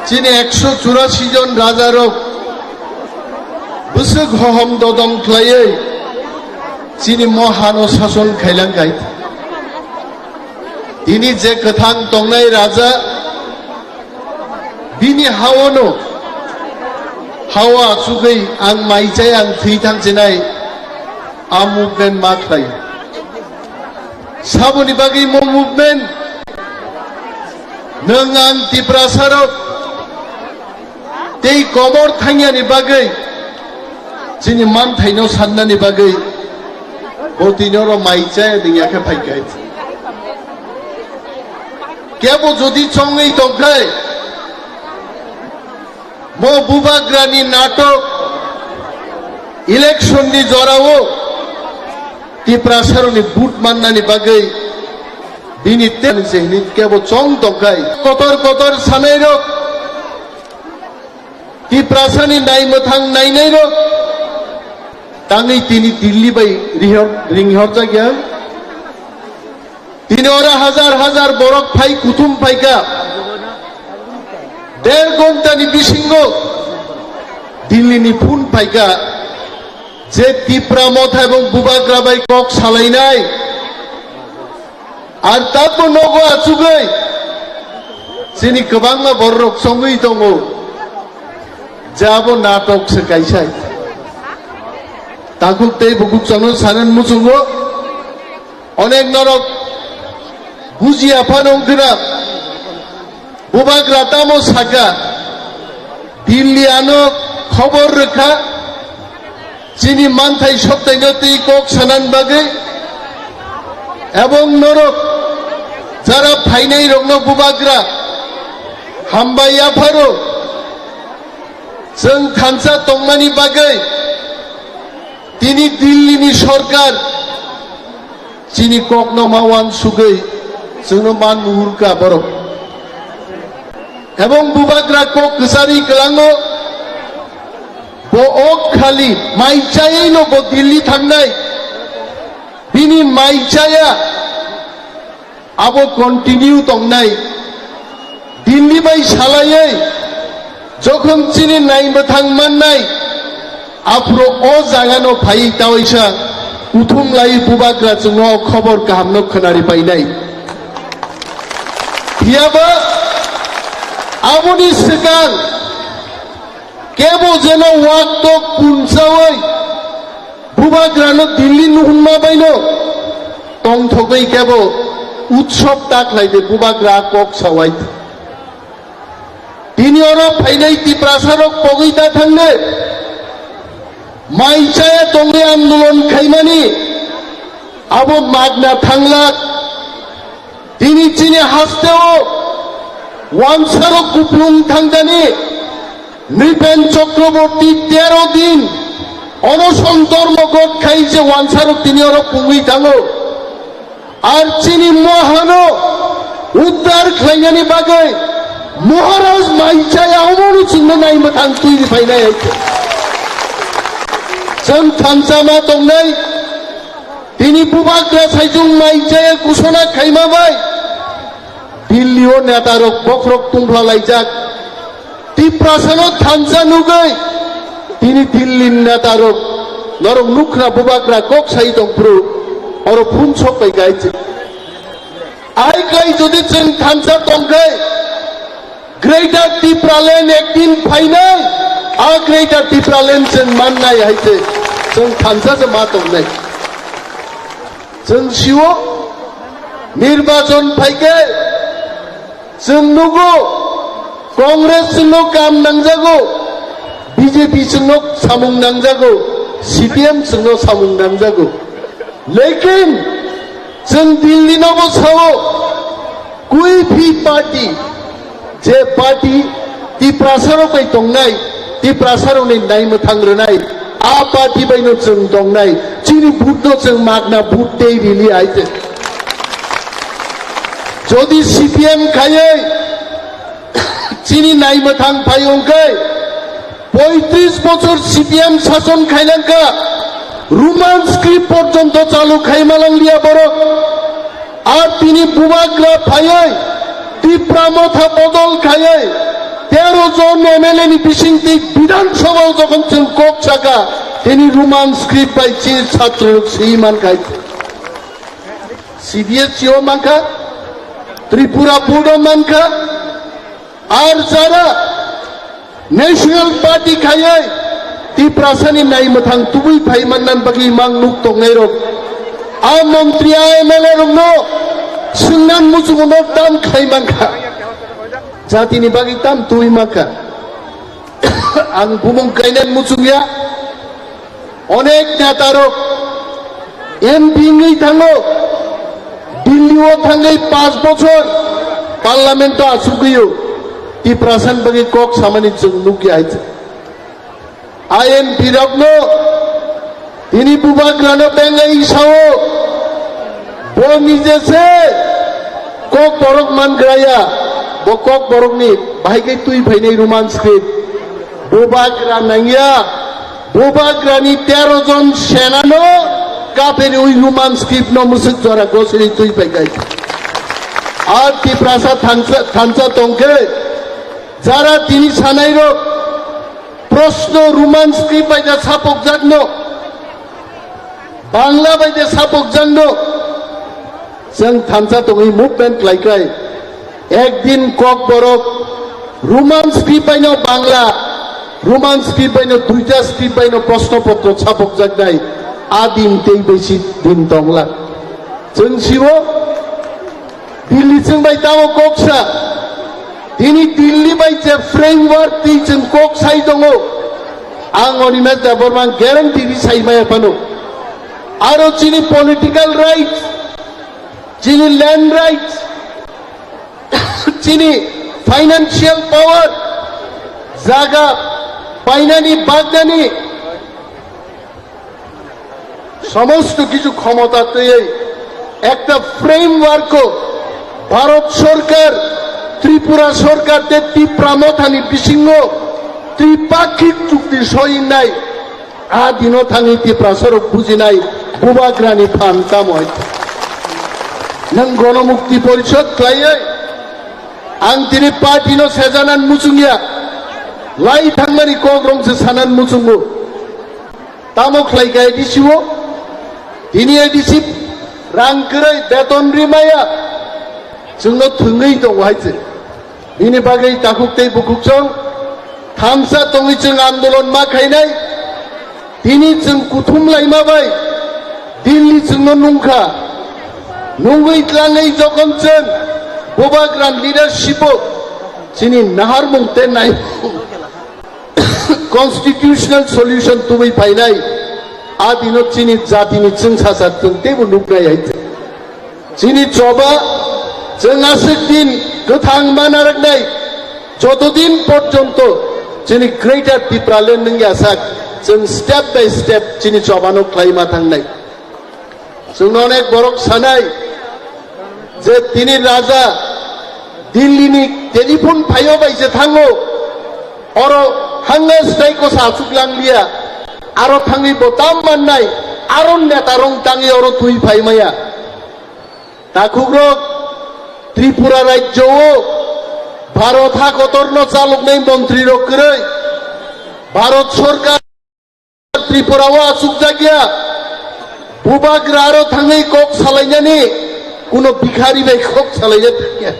F: যিনি 184 জন রাজারক বুসুক হহম দদম খ্লাইয়ে যিনি মহানো শাসন খাইলাং গাই তিনি যে কথাং তংনাই রাজা বিনি হাওনো হাওয়া চুগै आं माइचाय आं थैथां जेनाय आ मुभमेन्ट मा खाय साबनि बागै मो मुभमेन्ट नों आं तिप्रासाराव तै कमर थांयानि बागै जोंनि मान थाइनाव साननानि बागै बतिनर माइचाय दियाखै फायखाय केबो जदि चंगै दंखाय मो बुबाग्रानी नाटक इलेक्शन नि जरावो तिप्रासारनि बुट माननानि बागै बिनि तेन जेनि केबो चंग दंखाय कतर कतर सानाय रक तिप्रासानि नायमथां नायनाय रक ताङै तिनि दिल्ली बाय रिंहर जागिया तिनि ओरा हाजार हाजार बरक फाय कुथुम फायका 1.5 ঘন্টানি বিসিঙ্গ দিল্লিনি ফুন পাইকা যে তিপ্রা মথা এবং বুবাগ্রাবাই কক সালাইনাই আর তারপর নগো আচুগৈ যিনি গোबांआ বররক সঙ্গই দङ যাবো নাটক সে কাইসাই তাকু তেই বুকুক চনো সানেন মুচুঙ্গ অনেক নরক বুঝিয়া ফানংগরা বুবাগ্রা তামো সাকা দিল্লি আনো খবর রেখা চিনি মানথাই সপ্তাহে কক সানান বাগে এবং নরক যারা ফাইনাই রগ্ন বুবাগ্রা হামবাইয়া ফারো जों खानसा तंमानि बागै তিনি দিল্লিনি সরকার চিনি ককনো মাওয়ান সুগৈ जोंनो मान मुहुरका बरक এবং বুবাগ্রা কক গসারি গলাঙ্গো বো ওক খালি মাইচাইনো বো দিল্লি থাকনাই বিনি মাইচায়া আবো কন্টিনিউ তংনাই দিল্লি বাই সালাयै যখন চিনি নাইমে থাংমাননাই আপ্রো ও জাগানো ফাই তাওইসা উথুম লাই বুবাগ্রা जोंनो খবর কাহামনো খনারি পাইনাই হিয়াবা আবনি সিগাং কেবো যেন ওয়াক্ত কুনসাওই বুবাগ্রানো দিল্লি নুহুনমা বাইনো টং থগৈ কেবো উৎসব তাকলাইদে বুবাগ্রা কক সাওয়াই তিনি ওরা ফাইনাই তিপ্রাসারক পগৈতা থাঙ্গে মাইচায়া তঙ্গে আন্দোলন খাইমানি আবো মাগনা থাংলাক তিনি চিনি হাসতেও ওয়ানসারক কুপলুং থাংদানি নৃপেন চক্রবর্তী 13 দিন অনশন ধর্মঘট খাইছে ওয়ানসারক তিনি আরো পুঙ্গি থাঙো আর চিনি মহানো উদ্ধার খাইনানি বাগै মহারাজ মাইচায় আমরু চিন্তা নাই মথাং তুই ফাইনাই আইছে जों थानसामा दंनाय তিনি বুবাগ্রা সাইজুং মাইচায় ঘোষণা খাইমাবাই দিল্লিও নেতারক বখরক তুমফ্লা লাইজাক টিপ্রাসানো থানসা নুগै তিনি দিল্লির নেতারক নরম নুখরা বুবাগ্রা কক সাই দংপ্রু আর ফুন সপাই গাইছে আই গাই যদি जों थानसा दंगै ग्रेटर टिप्रालेन एकदिन फाइनाय आ ग्रेटर टिप्रालेन जों माननाय हायसे जों थानसाजों मा दंनाय जों सिव निर्वाचन फाइगे जों नुगौ कांग्रेस जोंनो काम नांजागौ बीजेपी जोंनो सामुं नांजागौ सीपीएम जोंनो सामुं नांजागौ लेकिन जों दिल्ली नावबो सावो कोई भी पार्टी जे पार्टी टिप्रासाराव फै दंनाय टिप्रासारावनि नायनो थांग्रोनाय आ पार्टी बायनो जों दंनाय चिनि भुटनो जों मागना भुट दे रिलि आइছে যদি সিপিএম খাयै চিনি নাইমো থাং ফাইংकै 35 বছর সিপিএম শাসন খাইলাঙ্কা রোমান স্ক্রিপ্ট পর্যন্ত চালু খাইমালাংলিয়া বড় আর তিনি বুবাগ্রা ফাইयै টিপ্রামথা বদল খাইयै 13 জন এমএলএ নি বিশিংতি বিধানসভাও যখন जों কক ছাকা তিনি রোমান স্ক্রিপ্ট বাই চিনি ছাত্র সেই মান খাইছে সিবিএসইও মানখা ত্রিপুরা বোর্ডও মানখা আর যারা ন্যাশনাল পার্টি খাইयै টিপ্রাসানি নাইমথাং তুবুই ফাইমাননান বাকি মাং নুক তংনাই রক आ मंत्री आ एमएलए रंगनो सुनान मुजुगनो दाम खाइमांखा जातिनि बागै दाम तुइ माखा आं बुमुं गायनाय मुजुगिया अनेक नेतारक एमपि नै थाङो दिल्लीआव थाङै 5 बছর पार्लामेन्ट आसुगैयो टिप्रासान बागै कक सामानि जों नुकि आइছে आईएमपि रंगनो তিনি বুবাগ্রানো বেঙ্গাই সাও বো নিজেছে কক বরক মানগ্রায়া বো কক বরকনি ভাইকে তুই ভাইনাই রোমান স্ক্রিপ্ট বুবাগ্রা নাইয়া বুবাগ্রানি 13 জন সেনানো কাপের ওই রোমান স্ক্রিপ্ট নমুসক জরা গোসরি তুই পাইগাই আর টিপ্রাসা থানসা তংকে যারা তিনি সানাইরো প্রশ্ন রোমান স্ক্রিপ্ট পাইজা ছাপক জাগনো बांला बायदि सापक जानो जों थानसा दङै मुभमेन्ट लायखाय एकदिन कक बरक रोमान स्क्रिप्ट बायनो बांला रोमान स्क्रिप्ट बायनो दुइटा स्क्रिप्ट बायनो प्रश्नपत्र सापक जागनाय आ दिन तै बेसि दिन दंला जों सिवो दिल्ली जों बाय दाव ककसा दिनै दिल्ली बायजे फ्रेमवर्क ति जों कक साइ दङ आं अनिमेश देबरमान ग्यारान्टि साइ माया पानो आरो चिनी पॉलिटिकल राइट्स चिनी लैंड राइट्स चिनी फाइनेंशियल पावर जागा पाइनानी बागनानी समस्त किछु क्षमता तैयारी একটা ফ্রেমওয়ার্ক ভারত সরকার ত্রিপুরা সরকার তে টিপ্রামথানি বিসিংহ ত্রিপাক্ষিক চুক্তি সই নাই आ दिनो थाङै टिप्रासारक बुजिनाय बुबाग्रानि फान्ता मय नों गणमुक्ति परिषद खालायै आं दिनै पार्टिनो सेजानान मुजुंगिया लाई थांमानि कग्रंसो सानान मुजुंगो तामो खालायगाय दिसिवो दिनै दिसि रांखोरै बेतन रिमाया जोंनो थोङै दं हायजे बिनि बागै दाखुकतै बुकुकसं थामसा दङै जों आन्दोलन मा खायनाय তিনি जों कुथुम लाइमाबाय दिल्ली जोंनो नुंखा नुंगै लाङै जखन जों बुबाग्रान लिडारशिप चिनि नाहार मुंते नाय कन्स्टिट्यूशनल सल्यूशन तुबै फाइनाय आ दिनो चिनि जातिनि जों सासार जों तेबो नुनाय आइছে चिनि जबा जों आसिक दिन गोथां मानारनाय যতদিন পর্যন্ত চিনি গ্রেটার টিপ্রালেন नों आसाक जों स्टेप बाय स्टेप चिनि चबानो खालामा थांनाय जोंनो अनेक बरक सानाय जे तिनि राजा दिल्लीनि टेलिफन फायो बायसे थाङो अर हांगा स्ट्राइको सासुकलांलिया आरो थाङै बोताम माननाय आरो नेतारं ताङै अर तुइ फायमाया ताकुग्रो त्रिपुरा राज्यओ भारत हाकतरनो चालुकनाय मन्त्री रोकरै भारत सरकार त्रिपुराओ आसुक जागिया बुबाग्रा आरो थाङै कक सालायनानै कुनो भिखारी बाय कक सालायनो थांगिया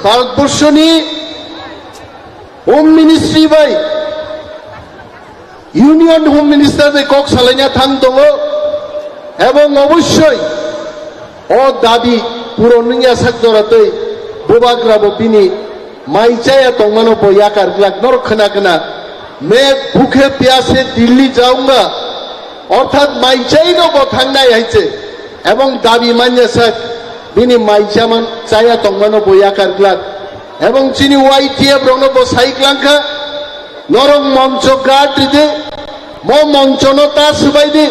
F: भारतबर्षनि होम मिनिस्ट्री बाय इउनियन होम मिनिस्टार बाय कक सालायना थां दङ एवं अवश्य अ दाबि पुरनिया साकजरातै बुबाग्राबो बिनि माइचाया तंमानो बयाकार ग्लाक नर खना खना मैं भूखे प्यासे दिल्ली जाऊंगा अर्थात माइचाई नो बथांनाय हाइचे एवं दाबि मान्य साक बिनि माइचामन चाया तंमानो बयाकार ग्लाक एवं चिनी वाईटीएफ रोनो बसाइक्लांखा नरम मंच गाट दे मो मंचनो ता सुबाइदे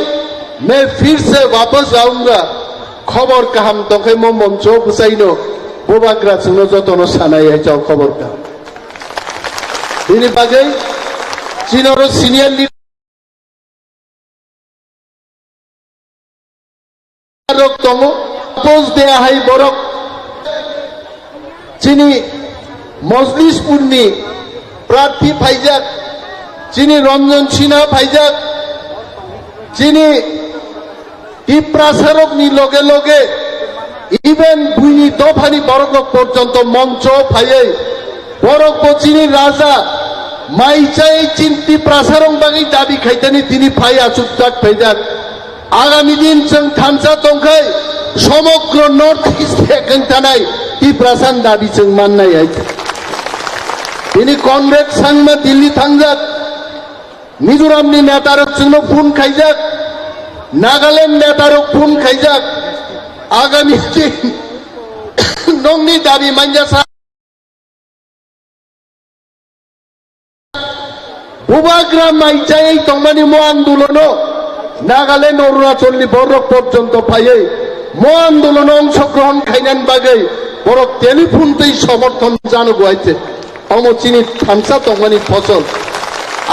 F: मैं फिर से वापस आऊंगा खबर काहाम तोखे मो मंचो बुसाइनो बुबाग्रा जोंनो जतनो सानाय हाइचाव खबर काहाम बिनि बागै चिनरो सिनियर लिडार दङ पोज देया हाय बरक चिनी मजलिसपुरनि प्रार्थी फाइजाक चिनी रंजन सिन्हा फाइजाक चिनी टिप्रासारकनि लगे लगे इवेन बुइनि दफानि बरक पर्यन्त मंच फायै बरक चिनी राजा माइचाई चिन्ति प्रासारं बागै दाबि खाइतानि तिनि फाय आसुकजाक फाइजाक आगामी दिन जों थामसा दंखै समग्र नर्थ इस्ट खंथानाय टिप्रासान दाबि जों माननाय हाइचे बिनि कॉन्ग्रेस सांमा दिल्ली थांजाक मिजोरामनि नेतारक जोंनो फोन खाइजाक नागालैंड नेतारक फोन खाइजाक आगामी दिन नंनि दाबि मान्यासा बुबाग्रा माइचाई तंमानि मो आंदोलनो नागालैंड अरुणाचलनि बरक पर्यन्त फायै मो आंदोलनो अंशग्रहण खाइनान बागै बरक टेलिफोन तै समर्थन जानो गुवाइছে अमचिनि थामसा तंमानि फसल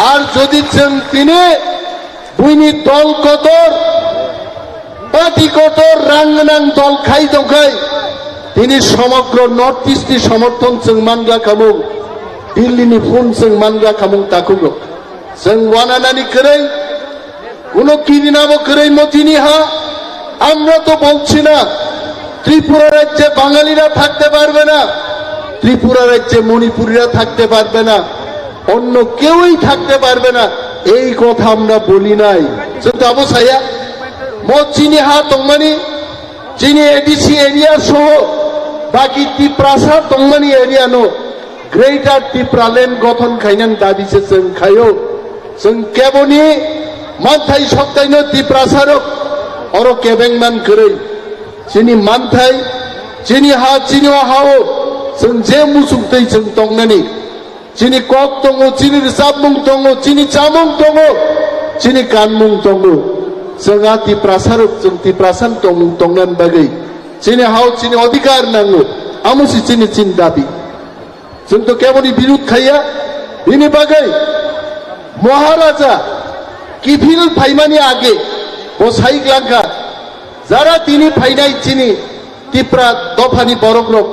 F: आर जदि जों तिनि बुइनि दल कतर पार्टी कतर रांगनां दल खाइ दंखाय तिनि समग्र नर्थ इस्टनि समर्थन जों मानग्रा खामुं दिल्लीनि फोन जों मानग्रा खामुं ताकुग्रो जों वानानानि करै কোনো কিরিনাবো করেই মতিনি হা আমরা তো বলছি না ত্রিপুরা রাজ্যে বাঙালিরা থাকতে পারবে না ত্রিপুরা রাজ্যে মণিপুরীরা থাকতে পারবে না অন্য কেউই থাকতে পারবে না এই কথা আমরা বলি নাই কিন্তু অবসায়া মচিনি হা তংমানি চিনি এডিসি এরিয়া সহ বাকি ত্রিপ্রাসা তংমানি এরিয়া নো গ্রেটার ত্রিপ্রালেন্ড গঠন খাইনান দাবিছে जों খায়ো जों केबनि मानथाय सप्ताहनो टिप्रासारक अर केबेंमान करै चिनि मानथाय चिनि हा चिनि हाओ जों जे मुसुंतै जों तंनानि चिनि कक दङ चिनि जामुं दङ चिनि जामुं दङ चिनि गानमुं दङ जोंहा टिप्रासारक जों टिप्रासान तंनान बागै चिनि हाओ चिनि अधिकार नांगौ आमुसि चिनि चिन दाबि जों तो केबनि बिरुद खाया बिनि बागै महाराजा किफिल फाइमानि आगे बसाइग्लांखा जारा तिनि फाइनाय चिनि टिप्रा दफानि बरकरक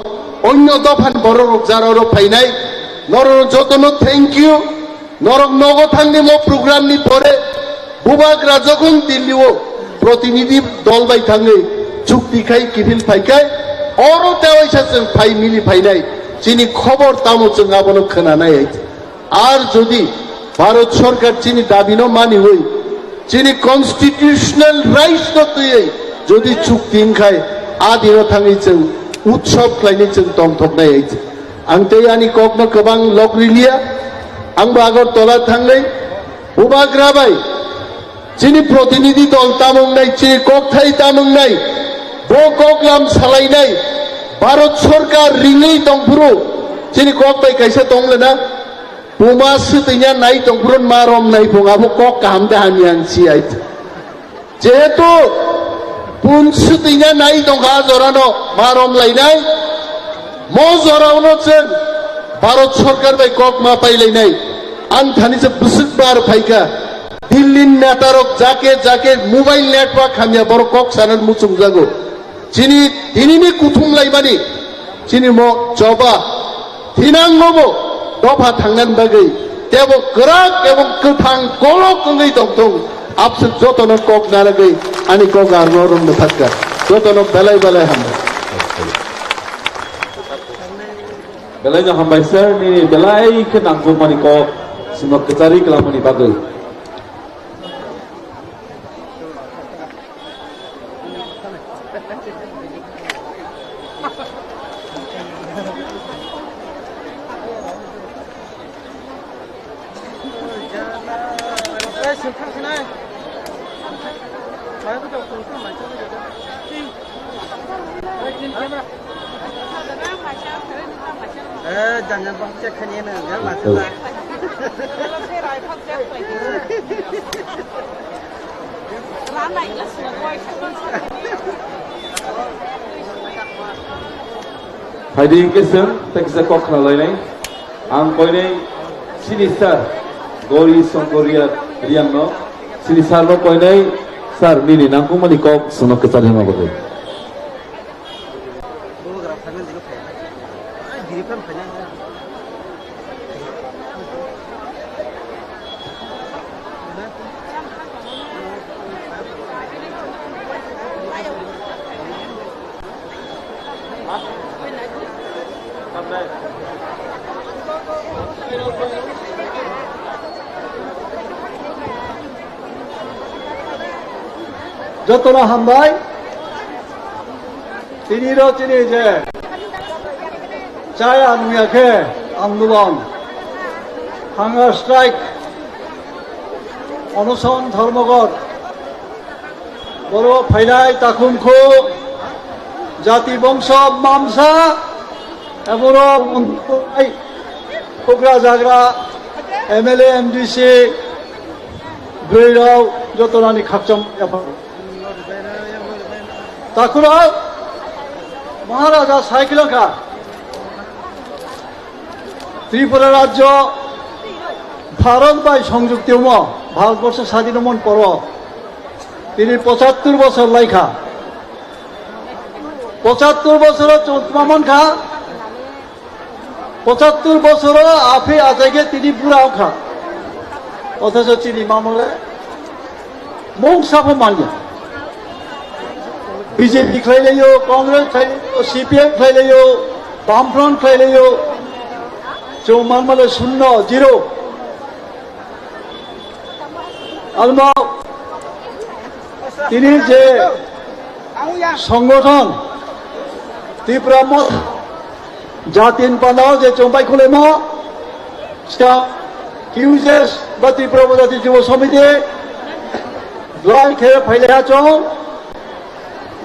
F: अन्य दफानि बरकरक जारा फाइनाय नर जतनो थैंक यू नरक नगो थांनि मो प्रोग्रामनि परे बुबाग्रा जखन दिल्लीओ प्रतिनिधि दल बाय थाङै चुक्ति खाय किफिल फाइखाय अर तेवाइसा जों फाइ मिलि फाइनाय चिनि खबर तामो जों आबनो खोनानाय आर जदि भारत सरकार चिनी दाबिनो मानि हई चिनी कन्स्टिट्यूशनल राइट्स नतयै जदि चुक्ति खाय आदिनो थाङै जों उत्सव खालायनो जों दंथबनाय हाइचे आं तैयानि ककनो गोबां लगरिलिया आंबो आगरतला थाङै बुबाग्राबाय चिनी प्रतिनिधि दल तामुंनाय चिनी ककथाय तामुंनाय बो ककलाम सालायनाय भारत सरकार रिङै दंफुरु चिनी ककबाय कायसा दंलेना Puma sutinya nai tongpurun marom nai pungabu kok kaham dahanian siait. Jehetu pun sutinya nai tongka jorano marom lainai. Mo jorano chen Bharat Sarkar bai kok ma pai lainai. Anthani se busuk bar phaika. Delhi netarok jake mobile network hamya bor kok sanan muchung jago. Chini dinini kuthum laibani. Chini mo coba tinang mobo dopa thangnan bagai. Tebo gerak ebong ketang kolok ngai tong absen jotono kok nalagai ani kok arnorum nathakka. Jotono balai hamba.
B: Belai yang hambai sir ni belai ke nangku mani kok semua kecari kelamani bagai.
G: Jangan bang cek hanya nih, ya masalah.
B: Haidi kesem tak bisa kok kenal ini. Angkoi ini sinisar Gori Songkoria Riang no sinisar no koi ini sar nini nangku mani kok semua kecari sama betul.
H: যতনা হামবাই তিনিরও তিনি যে চায় আনুয়াকে আন্দোলন hunger strike অনশন ধর্মঘট বড় ফাইলাই তাকুমখু জাতি বংশ মামসা এমনও কোকরা জাগরা এমএলএ এমডিসি গৈরাও যতনানি খাকচম তাকুরা মহারাজা সাইকেলকা ত্রিপুরা রাজ্য ভারত বাই সংযুক্তি ভারতবর্ষ স্বাধীন মন পর তিনি ৭৫ বছর লাইখা ৭৫ বছর চৌদ্দমন খা ৭৫ বছর আফে আজাইকে তিনি বুড়াও খা অথচ তিনি মামলে মৌসাফে মানিয়া বিজেপি খাইলেও কংগ্রেস খাইলেও সিপিএম খাইলেও বামফ্রন্ট খাইলেও চৌমানমালে শূন্য জিরো আলম তিনি যে সংগঠন ত্রিপুরা মত জাতিন পানাও যে চম্পাই খুলে মা কিউজেস বা ত্রিপুরা উপজাতি যুব সমিতি জয় খেয়ে ফাইলে আছো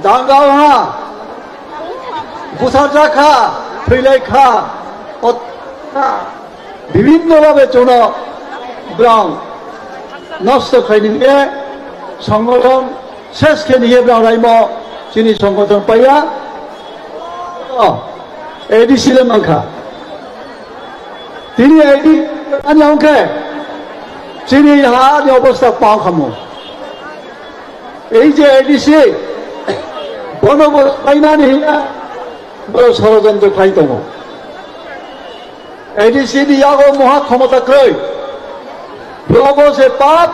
H: দাঙ্গাও হা বুসার খা ফেলে খা বিভিন্নভাবে চৌন ব্রাউন নষ্ট খাইনিয়ে সংগঠন শেষকে নিয়ে ব্রাউন রাইম চিনি সংগঠন পাইয়া এডিসি মাংখা তিনি এডি অঙ্কে চিনি হানি অবস্থা পাও খামো এই যে এডিসি বনবল পাইনানি বড় ষড়যন্ত্র খাই দङ এডিসি ইয়াগো মহা ক্ষমতা ক্রয় ব্লক সে পাপ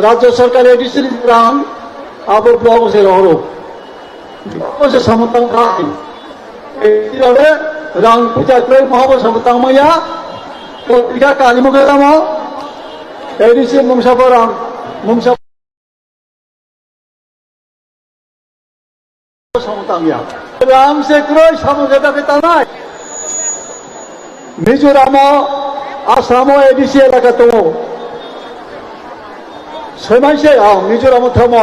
H: রাজ্য সরকার এডিসি রাং আবো ব্লক সে রহরো সে সমতং খাই এইরে রাং পূজা ক্রয় মহাব সমতং মায়া তো ইকা কালিমুখে দাম এডিসি মুংসাপর রাং মুংসা সমতামিয়া রাম সে ক্রয় সমঝোতাকে তা নয় মিজোরাম আসাম এডিসি এলাকা দङ সমাইছে মিজোরাম থাম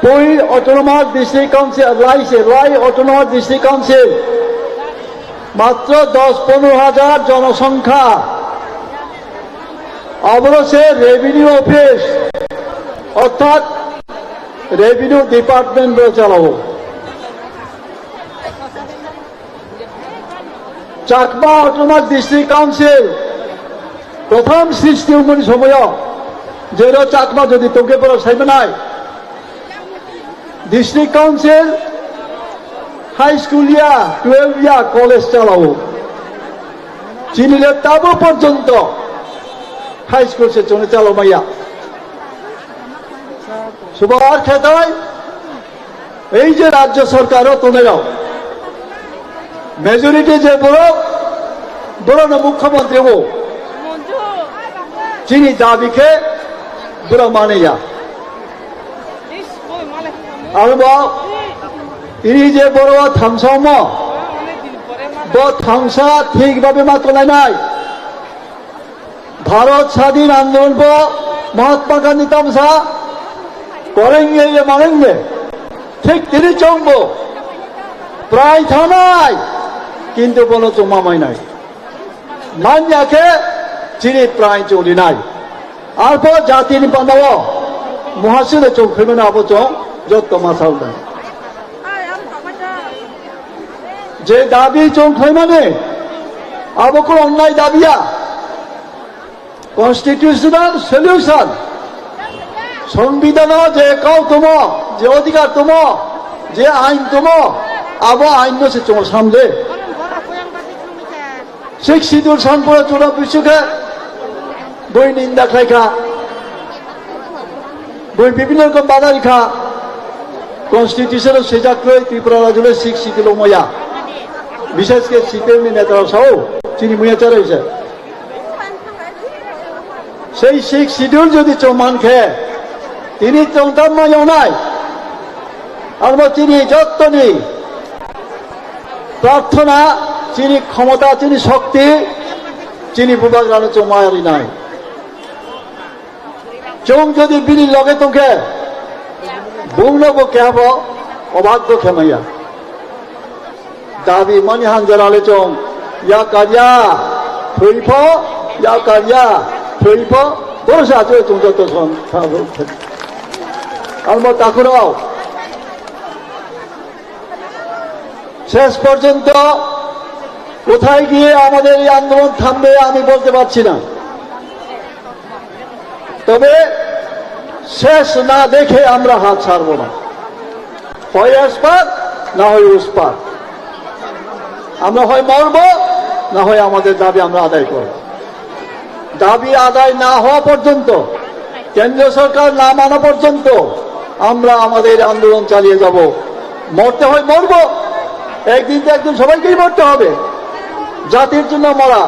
H: বই অটোনমাস ডিস্ট্রিক্ট কাউন্সিল রায় অটোনমাস ডিস্ট্রিক্ট কাউন্সিল মাত্র 10-15,000 জনসংখ্যা অবশ্য রেভিনিউ অফিস অর্থাৎ রেভিনিউ ডিপার্টমেন্ট চালাবো। চাকমা অটোনমাস ডিস্ট্রিক্ট কাউন্সিল প্রথম সৃষ্টি সময় যে চাকমা যদি তোকে পড়া সাইবে নাই district council high school 12 college চালাবো চিনিলে তাবো পর্যন্ত হাই স্কুল সে চলে চালো মাইয়া সুবার খেতায় এই যে রাজ্য সরকারও তোনেরাও মেজরিটি যে বড় মুখ্যমন্ত্রী চিনি দাবিকে বড় মানে আর তিনি যে বড় থামসাম থামসা ঠিকভাবে মাত্র নাই ভারত স্বাধীন আন্দোলন মহাত্মা গান্ধী তামসা করেঙ্গে মানেঙ্গে ঠিক তিনি চমব প্রায় থানায় কিন্তু বলো চুমামাই নাই মানযাকে চিনি প্রায় চলি নাই আর পর জাতির বান্ধব মহাশিলে চৌখেবে না আবো চং যত মাসাল দেয় যে দাবি চৌখাই মানে আবকর অন্যায় দাবিয়া কনস্টিটিউশনাল সলিউশন সংবিধান যে কাউ তোম যে অধিকার তোম যে আইন তোম আবো আইন সে তোমার সামনে শিখ সিঁদুর সানপুরে চোরা বিশ্বকে বই নিন্দা খাইখা বই বিভিন্ন রকম বাধা রেখা কনস্টিটিউশনের সেজাক্রয় ত্রিপুরা রাজ্যের শিখ সিঁদুর ময়া বিশেষ করে সিপিএম নেতারা সহ চিনি মুয়া চালাইছে সেই শিখ শিডিউল যদি চৌমান খেয়ে তিনি চৌতাম মায়াও নাই আর চিনি যত্ন নেই প্রার্থনা চিনি ক্ষমতা চিনি শক্তি চিনি বুবাগ রানো চৌমায়ারি নাই চৌম যদি বিলি লগে তোকে বুংলব কেহব অভাগ্য খেমাইয়া দাবি মানি হানজারালে চং ইয়া কারিয়া ফৈফ ইয়া কারিয়া ফৈফ বরসা চৈ চং যত সন আলম তাকুরাও শেষ পর্যন্ত কোথায় গিয়ে আমাদের এই আন্দোলন থামবে আমি বলতে পারছি না তবে শেষ না দেখে আমরা হাত ছাড়ব না হয় আসপার না হয় উসপার আমরা হয় মরব না হয় আমাদের দাবি আমরা আদায় করব দাবি আদায় না হওয়া পর্যন্ত কেন্দ্রীয় সরকার না মানা পর্যন্ত আমরা আমাদের আন্দোলন চালিয়ে যাব মরতে হয় মরব একদিন তো একদিন সবাইকেই মরতে হবে জাতির জন্য মরা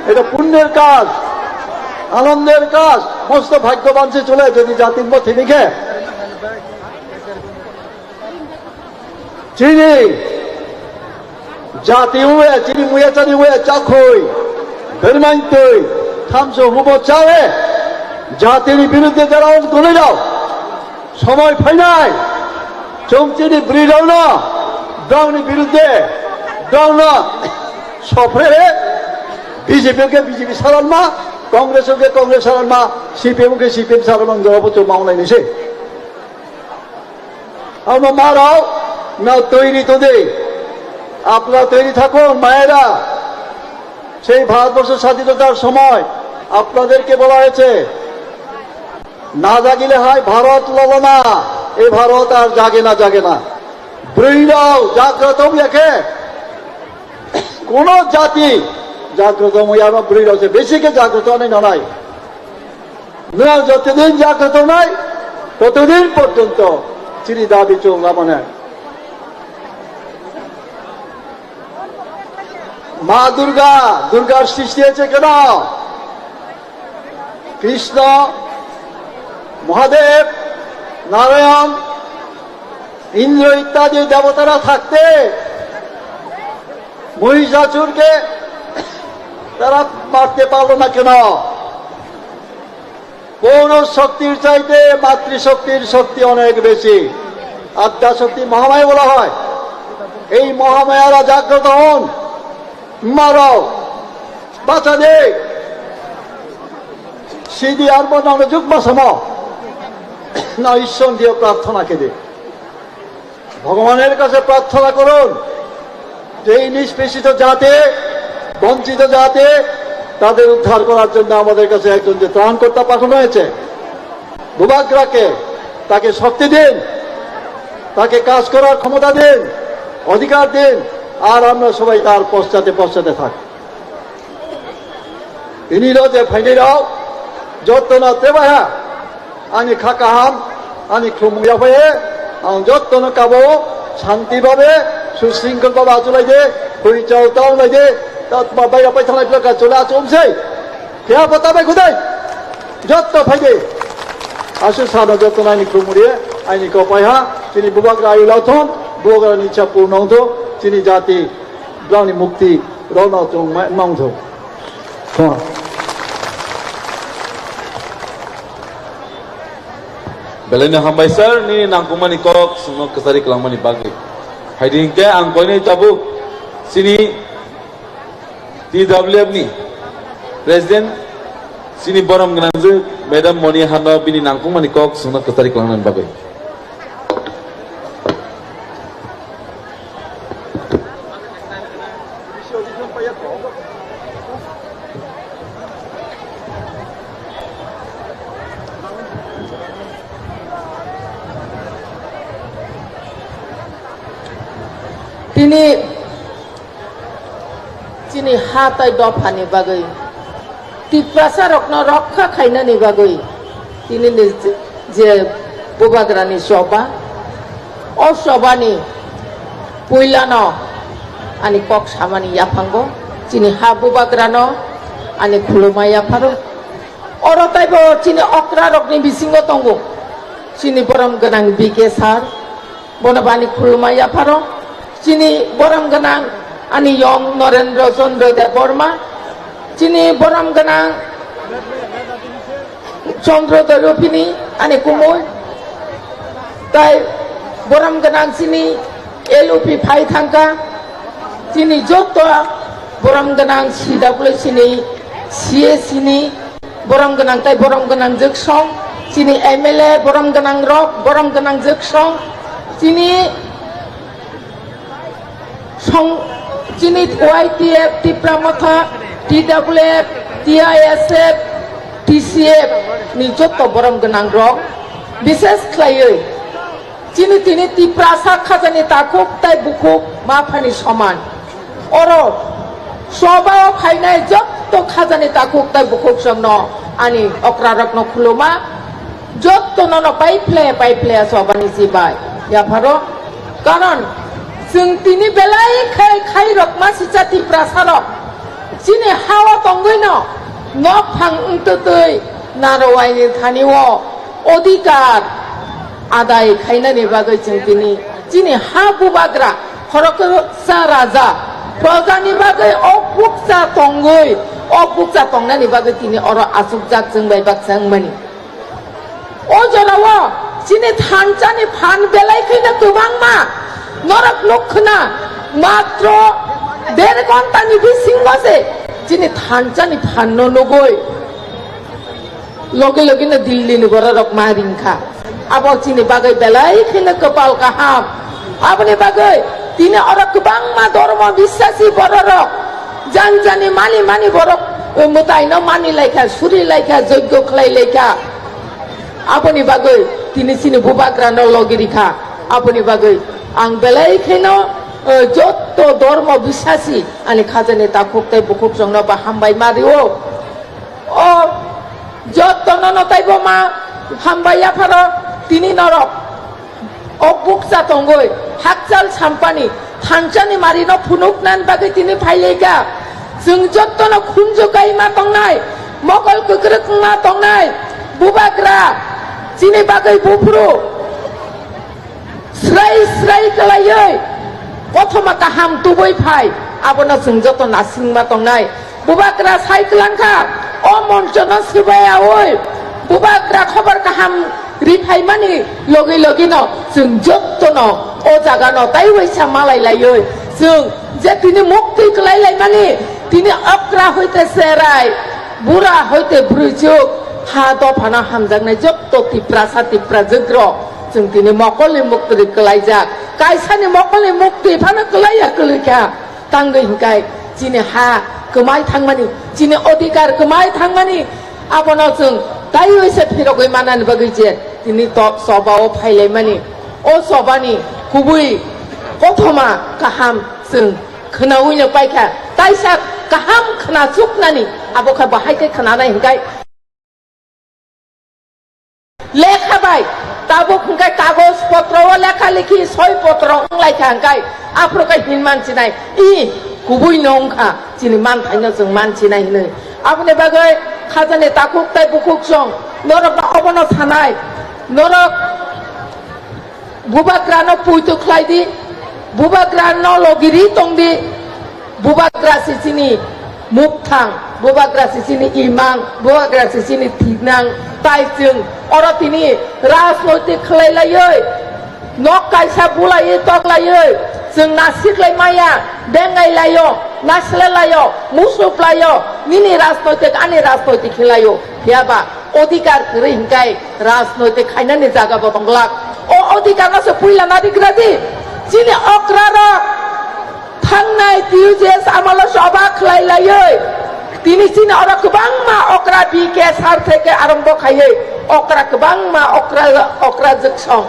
H: এটা পুণ্যের কাজ আনন্দের কাজ মস্ত ভাগ্যবান সে চলে যদি জাতির পথে লিখে চিনি জাতি হুয়ে চিনি মুয়াচারি হুয়ে চাখই বেরমাইতই থামসো হুবো চাবে জাতির বিরুদ্ধে যারা তুলে যাও সময় ফাইনাই চমচিনি ব্রিডাও না দাউনি বিরুদ্ধে দাও না সফরে বিজেপিকে বিজেপি সারান মা কংগ্রেসকে কংগ্রেস সারান মা সিপিএমকে সিপিএম সারান জবাবচর মাওনাই নিছে আমরা মারাও না তৈরি তোদের আপনারা তৈরি থাকুন মায়েরা সেই ভারতবর্ষের স্বাধীনতার সময় আপনাদেরকে বলা হয়েছে না জাগিলে হয় ভারত ললনা এই ভারত আর জাগে না ব্রীড়াও জাগ্রত লেখে কোন জাতি জাগ্রত ব্রীড় হচ্ছে বেশিকে জাগ্রত নেই নয় যতদিন জাগ্রত নাই ততদিন পর্যন্ত চিনি দাবি চললাম মানে মা দুর্গার সৃষ্টি হয়েছে কেন কৃষ্ণ মহাদেব নারায়ণ ইন্দ্র ইত্যাদি দেবতারা থাকতে মহিষাসুরকে তারা মারতে পারলো না কেন পৌরষ শক্তির চাইতে মাতৃশক্তির শক্তি অনেক বেশি আদ্যা শক্তি মহামায়া বলা হয় এই মহামায়ারা জাগ্রত হন মারাও বাঁচা দে সিদি আর বনানো যুগ বাসাম না ঈশ্বর দিয়ে প্রার্থনা কেঁদে ভগবানের কাছে প্রার্থনা করুন যে এই নিষ্পেষিত জাতে বঞ্চিত জাতে তাদের উদ্ধার করার জন্য আমাদের কাছে একজন যে ত্রাণকর্তা পাঠানো হয়েছে বুবাকরাকে তাকে শক্তি দিন তাকে কাজ করার ক্ষমতা দিন অধিকার দিন আর আমরা সবাই তার পশ্চাতে পশ্চাতে থাকি ইনিলো যে ফাইনিরাও যত্ন তেবাহা আনি খাকাহাম আনি খুমুয়া হয়ে যত্ন কাবো শান্তিভাবে সুশৃঙ্খলভাবে আচলাই দে পরিচয় তাও লাই দে বাইরে পাই থানায় চলে চলছে খেয়া পতাবে খুদাই যত্ন ফাইদে আসু সানো যত্ন আইনি খুমুড়িয়ে আইনি কপাইহা তিনি বুবাকরা আয়ু লাথন বুবাকরা নিচ্ছা পূর্ণ তিনি জাতি গ্রামী মুক্তি রওনা মাংধ
B: Belanya hambaisar ni nangkumani kok semua kesari kelamani bagi. Haidingke angkoni tabu sini TWF ni Presiden sini borom genanzu Madam Moni Handa bini nangkumani kok semua kesari kelamani bagi.
I: তিনি হাতাই দফানি বাগৈ টিপ্রাসা রত্ন রক্ষা খাইনানি বাগৈ তিনি যে বুবাগ্রানি সভা ও সভানি পইলানো আনি কক সামানি ইয়াফাঙ্গ তিনি হা বুবাগ্রানো আনি খুলুমা ইয়াফারো অরতাইব তিনি অক্রা রকনি বিসিঙ্গ তঙ্গ তিনি বরম গনাং বিকে সার বনবানি খুলুমা ইয়াফারো তিনি বরম গনাং ani Yong Narendra Chandra Dev Burma chini boram ganang Chandra Darupini ani kumoy tai boram ganang sini LOP phai thangka chini jotto boram ganang sidapule sini CA sini boram ganang tai boram ganang jeksong chini MLA boram ganang rok boram ganang jeksong chini song chini YTF Tipramotha TWF TISF TCF ni jotto borom ganang rok বিশেষ খাইয়ে chini tini tiprasa khajani takuk tai bukuk ma phani saman oro sobao phainai jotto khajani takuk tai bukuk samno ani okra rokno khuluma jotto nono paiple sobani sibai ya pharo karon जों तिनी बेलाय खाय रकमा सिचा तिप्रासा रक जिनि हावा तंगैनो न फां उंततै नारवायनि थानिवो अधिकार आदाय खायनानि बागै जों तिनी जिनि हा बुबाग्रा खरकसा राजा प्रजानि बागै अपुकसा तंगनानि बागै तिनी अर आसुकजाक जों बायबाक जोंमानि अ जरावो जिनि थानचानि फान बेलाय खैना गोबां मा নরক লক্ষণা মাত্র 1.5 ঘন্টা নিবি সিংহসে যিনি থানচানি ফান্ন নগৈ লগে লগে না দিল্লি নি বড় রক মারিংখা আবার চিনি বাগৈ বেলাই খেলে কপাল কাহাম আপনি বাগৈ তিনি অরক বাংমা ধর্ম বিশ্বাসী বড় রক জানজানি মানি বড় মোতাইন মানি লাইখা সুরি লাইখা যজ্ঞ খলাই লাইখা আপনি বাগৈ তিনি চিনি বুবাগ্রান লগিরিখা আপনি বাগৈ आं बेलाय खेनो जत्तो धर्म বিশ্বাসী आनि खाजानि ताखुकताय बुकुक जोंनो बा हामबाय मारिओ ओ जत्तो ननो ताइबो मा हामबाय आफारो तिनि नरक ओ बुकसा तंगय हाकजाल साम्पानि थानचानि मारिनो फुनुक नान बागै तिनि फाइलेगा जों जत्तो न खुनजुगाय मा तंनाय मगल कुकरक मा तंनाय बुबाग्रा तिनि बागै बुफ्रु स्राय कलायै प्रथमा गाहाम तुबै फाय आबोना जों जत नासिंमा तंनाय बुबाग्रा साइक्लानखा अ मन्चन सिबाया ओय बुबाग्रा खबर गाहाम रिफाय मानि लगे न जों जत न अ जागा न ताइ वैसा मालाय लायै जों जे तिनी मुक्ति खालायलाय माने तिनी अक्रा हইতে सेराय बुरा हইতে ब्रुजुक हा दफाना हामजांनाय जत्त तिप्रा जग्र जों तिनी मकलनि मुक्ति खालायजाक कायसानि मकलनि मुक्ति फानो खालाया कलैखा तांगै हिंखाय जिनि हा गोमाय थांमानि जिनि अधिकार गोमाय थांमानि आपनाव जों दायो एसे फिरगै मानानि बागै जे तिनी सभायाव फायलाय मानि अ सभानि गुबै गथमा गाहाम जों खोनावैनो पाइखा ताइसा गाहाम खोनाजुबनानि आबखा बाहायखै खोनानाय हिंखाय लेखाबाय ताबो हिंखाय कागज पत्रआव लेखा लेखि सय पत्र लायखा हिंखाय आफ्रोखाय हिन मानसिनाय इ गुबै नंखा जिनि मान थाइनो जों मानसिनाय हिनो आपनि बागै खाजानि ताकुक ताइ बुकुक सं नरक अबनो थानाय नरक बुबाग्रानो पुइतु ख्लायदि बुबाग्रानो लगिरि तंदि बुबाग्रा सिसिनि मुक्तां बुबाग्रा सिसिनि इमां बुबाग्रा सिसिनि थिनां ताइ जों अरतिनि राजनैतिक खालायलायै नक कायसा बुलायै तगलायै जों नासिख्लाय माया बेंगायलायो नासलायलायो मुसुफ्लायो निनि राजनैतिक आनि राजनैतिक खेलायो हियाबा अधिकार रिंकाय राजनैतिक खायनानि जागाबो बंगलाक अ अधिकारनासो फैला नादिग्रादि जिनि अक्रारक थांनाय टिउजेस आमाला सभा खालायलायै तिनि जिनि अर गोबांमा अक्रा बिके सार থেকে आरम्भ खायै अक्रा गोबांमा अक्रा जोगसं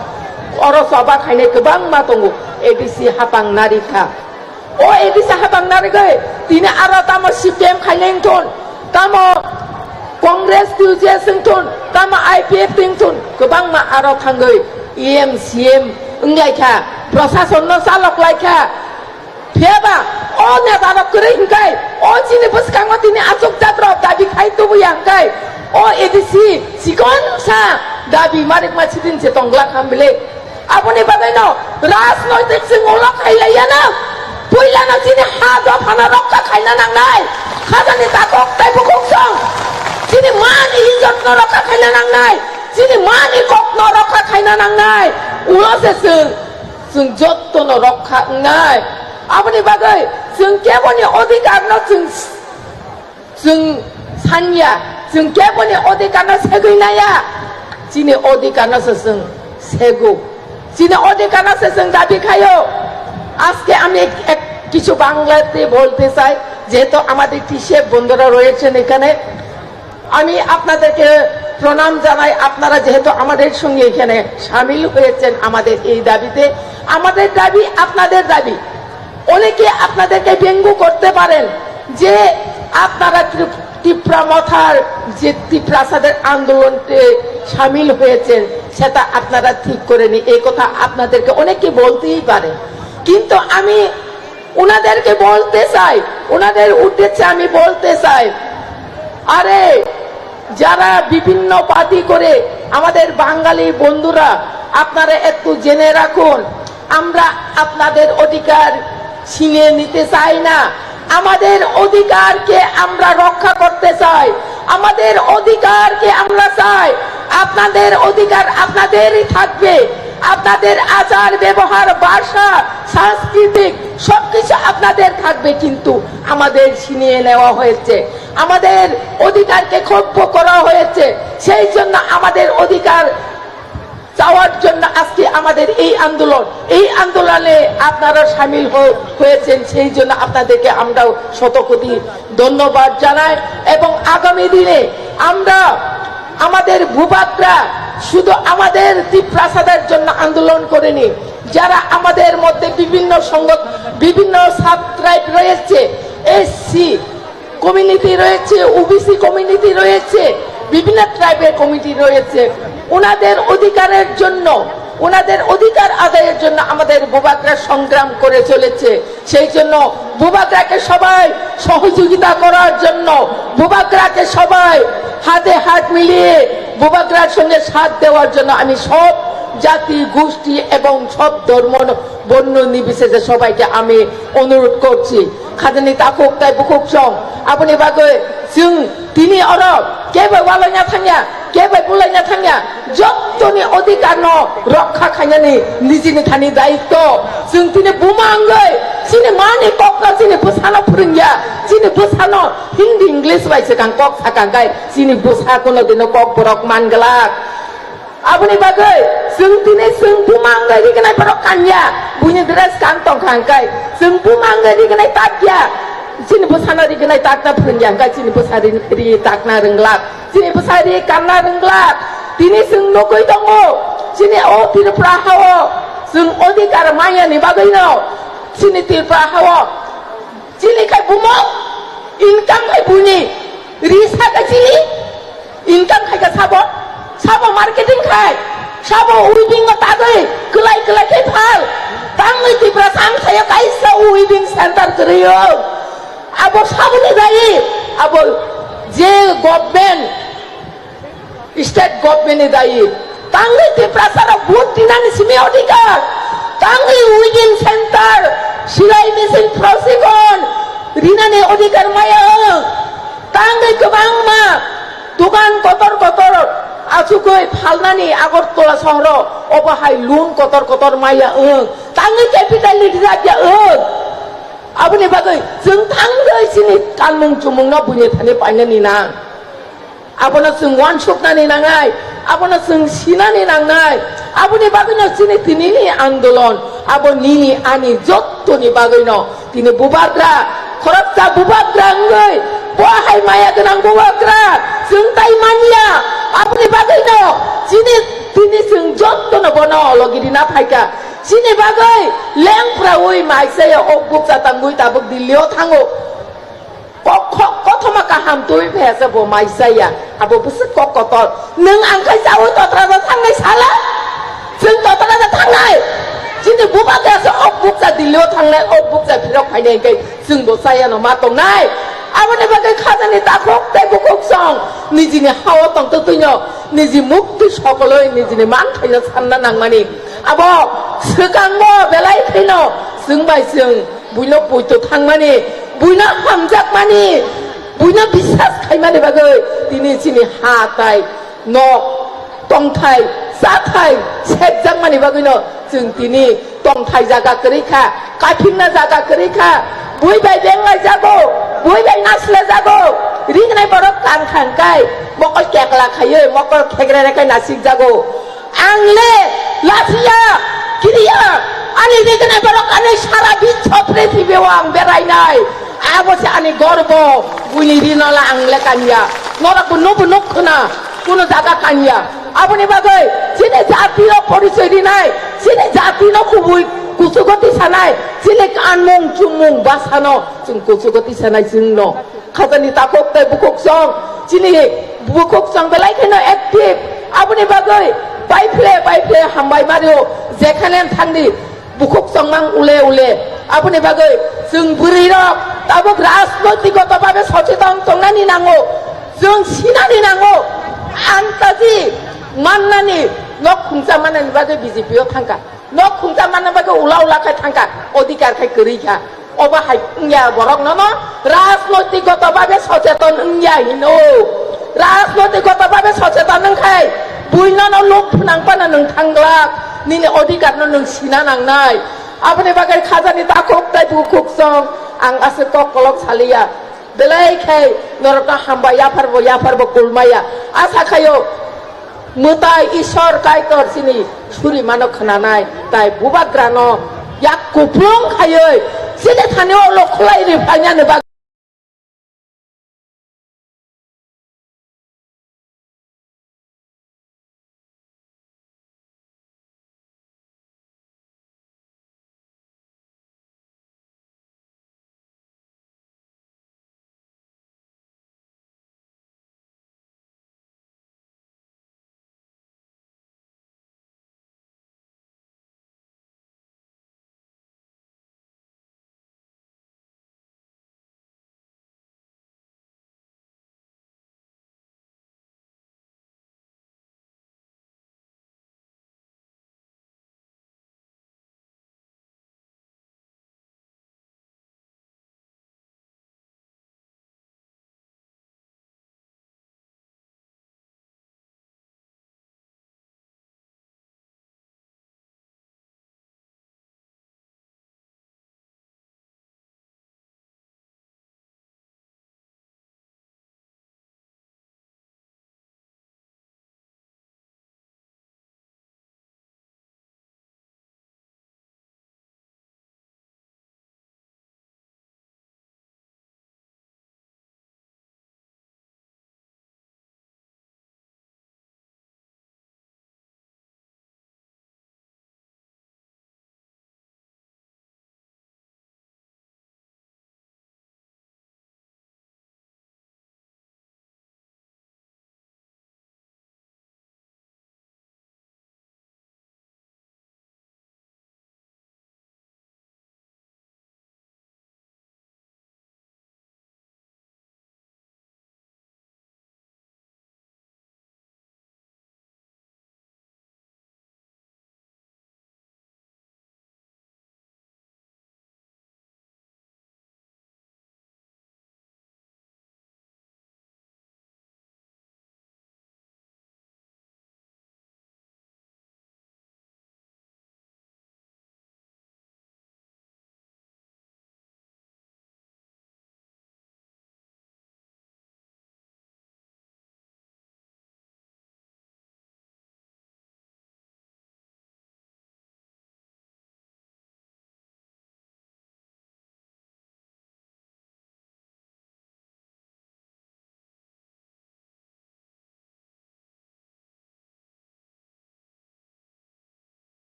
I: अर सभा खायनाय गोबांमा दङ एडिसि हाबां नारिखा अ एडिसि हाबां नारिगै तिनि आरो तामो सिपिएम खायनायथुन तामो कांग्रेस टिउजेसथुन तामो आइपिएफ थिंथुन गोबांमा आरो थांगै इएम सिएम इंलायखा प्रशासन चालक लायखा फेबा अ नेतारक करे हिंखाय अ जिनि बसकांगो तिनि आचक जाद्र दाबि खायतो बुयांखाय अ एडिसि सिकनसा दाबि मारिक मासिदिन से तंगला खामबिले आपनि बागैनो राजनैतिक सिंगला खायलायाना पुइलानो जिनि हा दफाना रक्का खायना नांनाय खाजानि ताकक ताइ बुकुक सं जिनि मानि इज्जत न रक्का खायना नांनाय जिनि मानि कक न रक्का खायना नांनाय उलसे जों जत्तन रक्का नाय आपनि बागै जों केबलनि अधिकार न जों सानिया जों केबलनि अधिकार न सेगैनाया जिनि अधिकार न जों सेगु जिनि अधिकार न जों दाबि खायो আজকে আমি কিছু বাংলাতে বলতে চাই যেহেতু আমাদের কৃষক বন্ধুরা রয়েছেন এখানে আমি আপনাদেরকে প্রণাম জানাই আপনারা যেহেতু আমাদের সঙ্গে এখানে শামিল হয়েছেন আমাদের এই দাবিতে আমাদের দাবি আপনাদের দাবি অনেকে আপনাদেরকে ব্যঙ্গ করতে পারেন যে আপনারা ত্রিপুরা মথার যে ত্রিপ্রাসাদের আন্দোলনতে শামিল হয়েছেন সেটা আপনারা ঠিক করেনি এই কথা আপনাদেরকে অনেকে বলতেই পারে কিন্তু আমি ওনাদেরকে বলতে চাই ওনাদের উদ্দেশ্যে আমি বলতে চাই আরে যারা বিভিন্ন পার্টি করে আমাদের বাঙালি বন্ধুরা আপনারা একটু জেনে রাখুন আমরা আপনাদের অধিকার ছিনিয়ে নিতে চাই না আমাদের অধিকারকে আমরা রক্ষা করতে চাই আমাদের অধিকারকে আমরা চাই আপনাদের অধিকার আপনাদেরই থাকবে আপনাদের আচার ব্যবহার ভাষা সাংস্কৃতিক সবকিছু আপনাদের থাকবে কিন্তু আমাদের ছিনিয়ে নেওয়া হয়েছে আমাদের অধিকারকে খর্ব করা হয়েছে সেই জন্য আমাদের অধিকার চাওয়ার জন্য আজকে আমাদের এই আন্দোলনে আপনারা শামিল হয়েছেন সেই জন্য আপনাদেরকে আমরা শতকোটি ধন্যবাদ জানাই এবং আগামী দিনে আমরা আমাদের ভূভাগরা শুধু আমাদের ত্রিপ্রাসাদের জন্য আন্দোলন করেনি যারা আমাদের মধ্যে বিভিন্ন সংগঠন বিভিন্ন সাবট্রাইব রয়েছে এসসি কমিউনিটি রয়েছে ওবিসি কমিউনিটি রয়েছে বিভিন্ন ট্রাইবের কমিটি রয়েছে ওনাদের অধিকারের জন্য ওনাদের অধিকার আদায়ের জন্য আমাদের ভূভাগরা সংগ্রাম করে চলেছে সেই জন্য ভূভাগরাকে সবাই সহযোগিতা করার জন্য ভূভাগরাকে সবাই হাতে হাত মিলিয়ে ভূভাগরার সঙ্গে সাথ দেওয়ার জন্য আমি সব জাতি গোষ্ঠী এবং সব ধর্ম বর্ণ নির্বিশেষে সবাইকে আমি অনুরোধ করছি খাজানি তাকুক তাই বুকুক সং আপনি বাগে जों তিনি অরব কেবে ওয়ালাইনা থাঙ্গা কেবে বুলাইনা থাঙ্গা যতনি অধিকার ন রক্ষা খাইনানি নিজেনি থানি দায়িত্ব जों তিনি বুমাঙ্গै sini mani kok na sini busana purungya sini busana Hindi English bai sekang kok sakang kai sini busa kono dino kok borok mangelak abuni bagai sung tini sung pumangga di kenai borok kanya bunyi dress kantong kangkai sung pumangga di kenai takya sini busana di kenai takna purungya kai sini busana di takna renglak sini busana di karna renglak tini sung nokoi dongo sini oh tidak prahawo sung odi karamaya ni bagai no sini tidak prahawo sini kai bumok income kai bunyi risa kai sini income kai kai sabo marketing kai sabo weaving ko tagai kelai kai phal tangi tidak sang saya kai sa weaving center keriyo abo sabo ni dai abo je government state government ni dai tangi tidak sara buti nani simi odikar tangi weaving center silai mesin prosikon rina ni odikar maya tangi kebang ma dukan kotor asukoi phalnani Agartala শহর অবহাই লুন কতর মায়া tangi capital লিখা abuni bagai जों थांगै सिनि kanmung chumung na bunyi thani painani na abona जों wan suknani nangai abona जों sinani nangai abuni bagai no sini tinini andolon aboni ni ani jottoni bagai no tini bubagra khorapta bubagra ngai wahai maya genang bubagra जों tai mania abuni bagai no sini tini जों jottono bono logiri na phaika sini bagai lengpra oi maisaya okbuk satangui tabuk dilio thango kothoma kaham tui phesa bo maisaya abo busuk kokotor neng angkai jawo totra thangai sala जों totra thangai sini bubaga sa okbuk sa dilio thangnai okbuk sa phirok phainai kai जों bo saya no ma tongnai aboni bagai khazani takok tai bukok song nijini hawa tong tutuino niji mukti sokoloi nijini man thaina sanna nangmani abo sekangbo belai thaino जों bai जों buino puito thangmani buino hamjak mani buino bisas khaimani bagai tini sini ha tai nok tong thai sa thai sebjak mani bagai no जों tini tong thai jaga kerika kaphingna jaga kerika bui bai bengai jago bui bai nasle jago ringnai borok kan khangkai mokol kekla khaye mokol khegre kai nasik jago angle lasia kiriya ani ringnai borok ani sara bishwa prithibiao ang berainai abose ani gorbo buni rinola angle kanya nora bunuk khuna kono jaga kanya aboni bagai sini jatiro porichoy dinai sini jatino khubui kusugoti sanai sini kanmung chumung basano जों kusugoti sanai जोंनो khazani takok tai bukok song sini bukok song belai kheno active aboni bagai baifle hambai mario jekhane thangdi bukok song mang ule aboni bagai जों buri rok tabuk rajnoitigota bhabe socheton tongnani nango जों sinani nango antaji mannani nok khungsa manani bagai BJP o thangka nok khungsa manani bagai ula khai thangka odikar khai korika oba hai nya borok no rajnoitigota bhabe socheton nya hino rajnoitigota bhabe socheton nangkai buino no luk phunangpana nang thanglak nini odikar no nang sina nangnai aboni bagai khazani takok tai bukok song ang ase kok kolok salia belai khai norokna hamba yafarbo kulmaya asa khayo mutai ishor kaitor sini suri mano khananai tai bubagrano yak kuplong khayo sini thani olo khlai ri phanya ne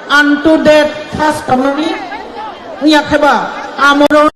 A: unto that customary niya kheba amoron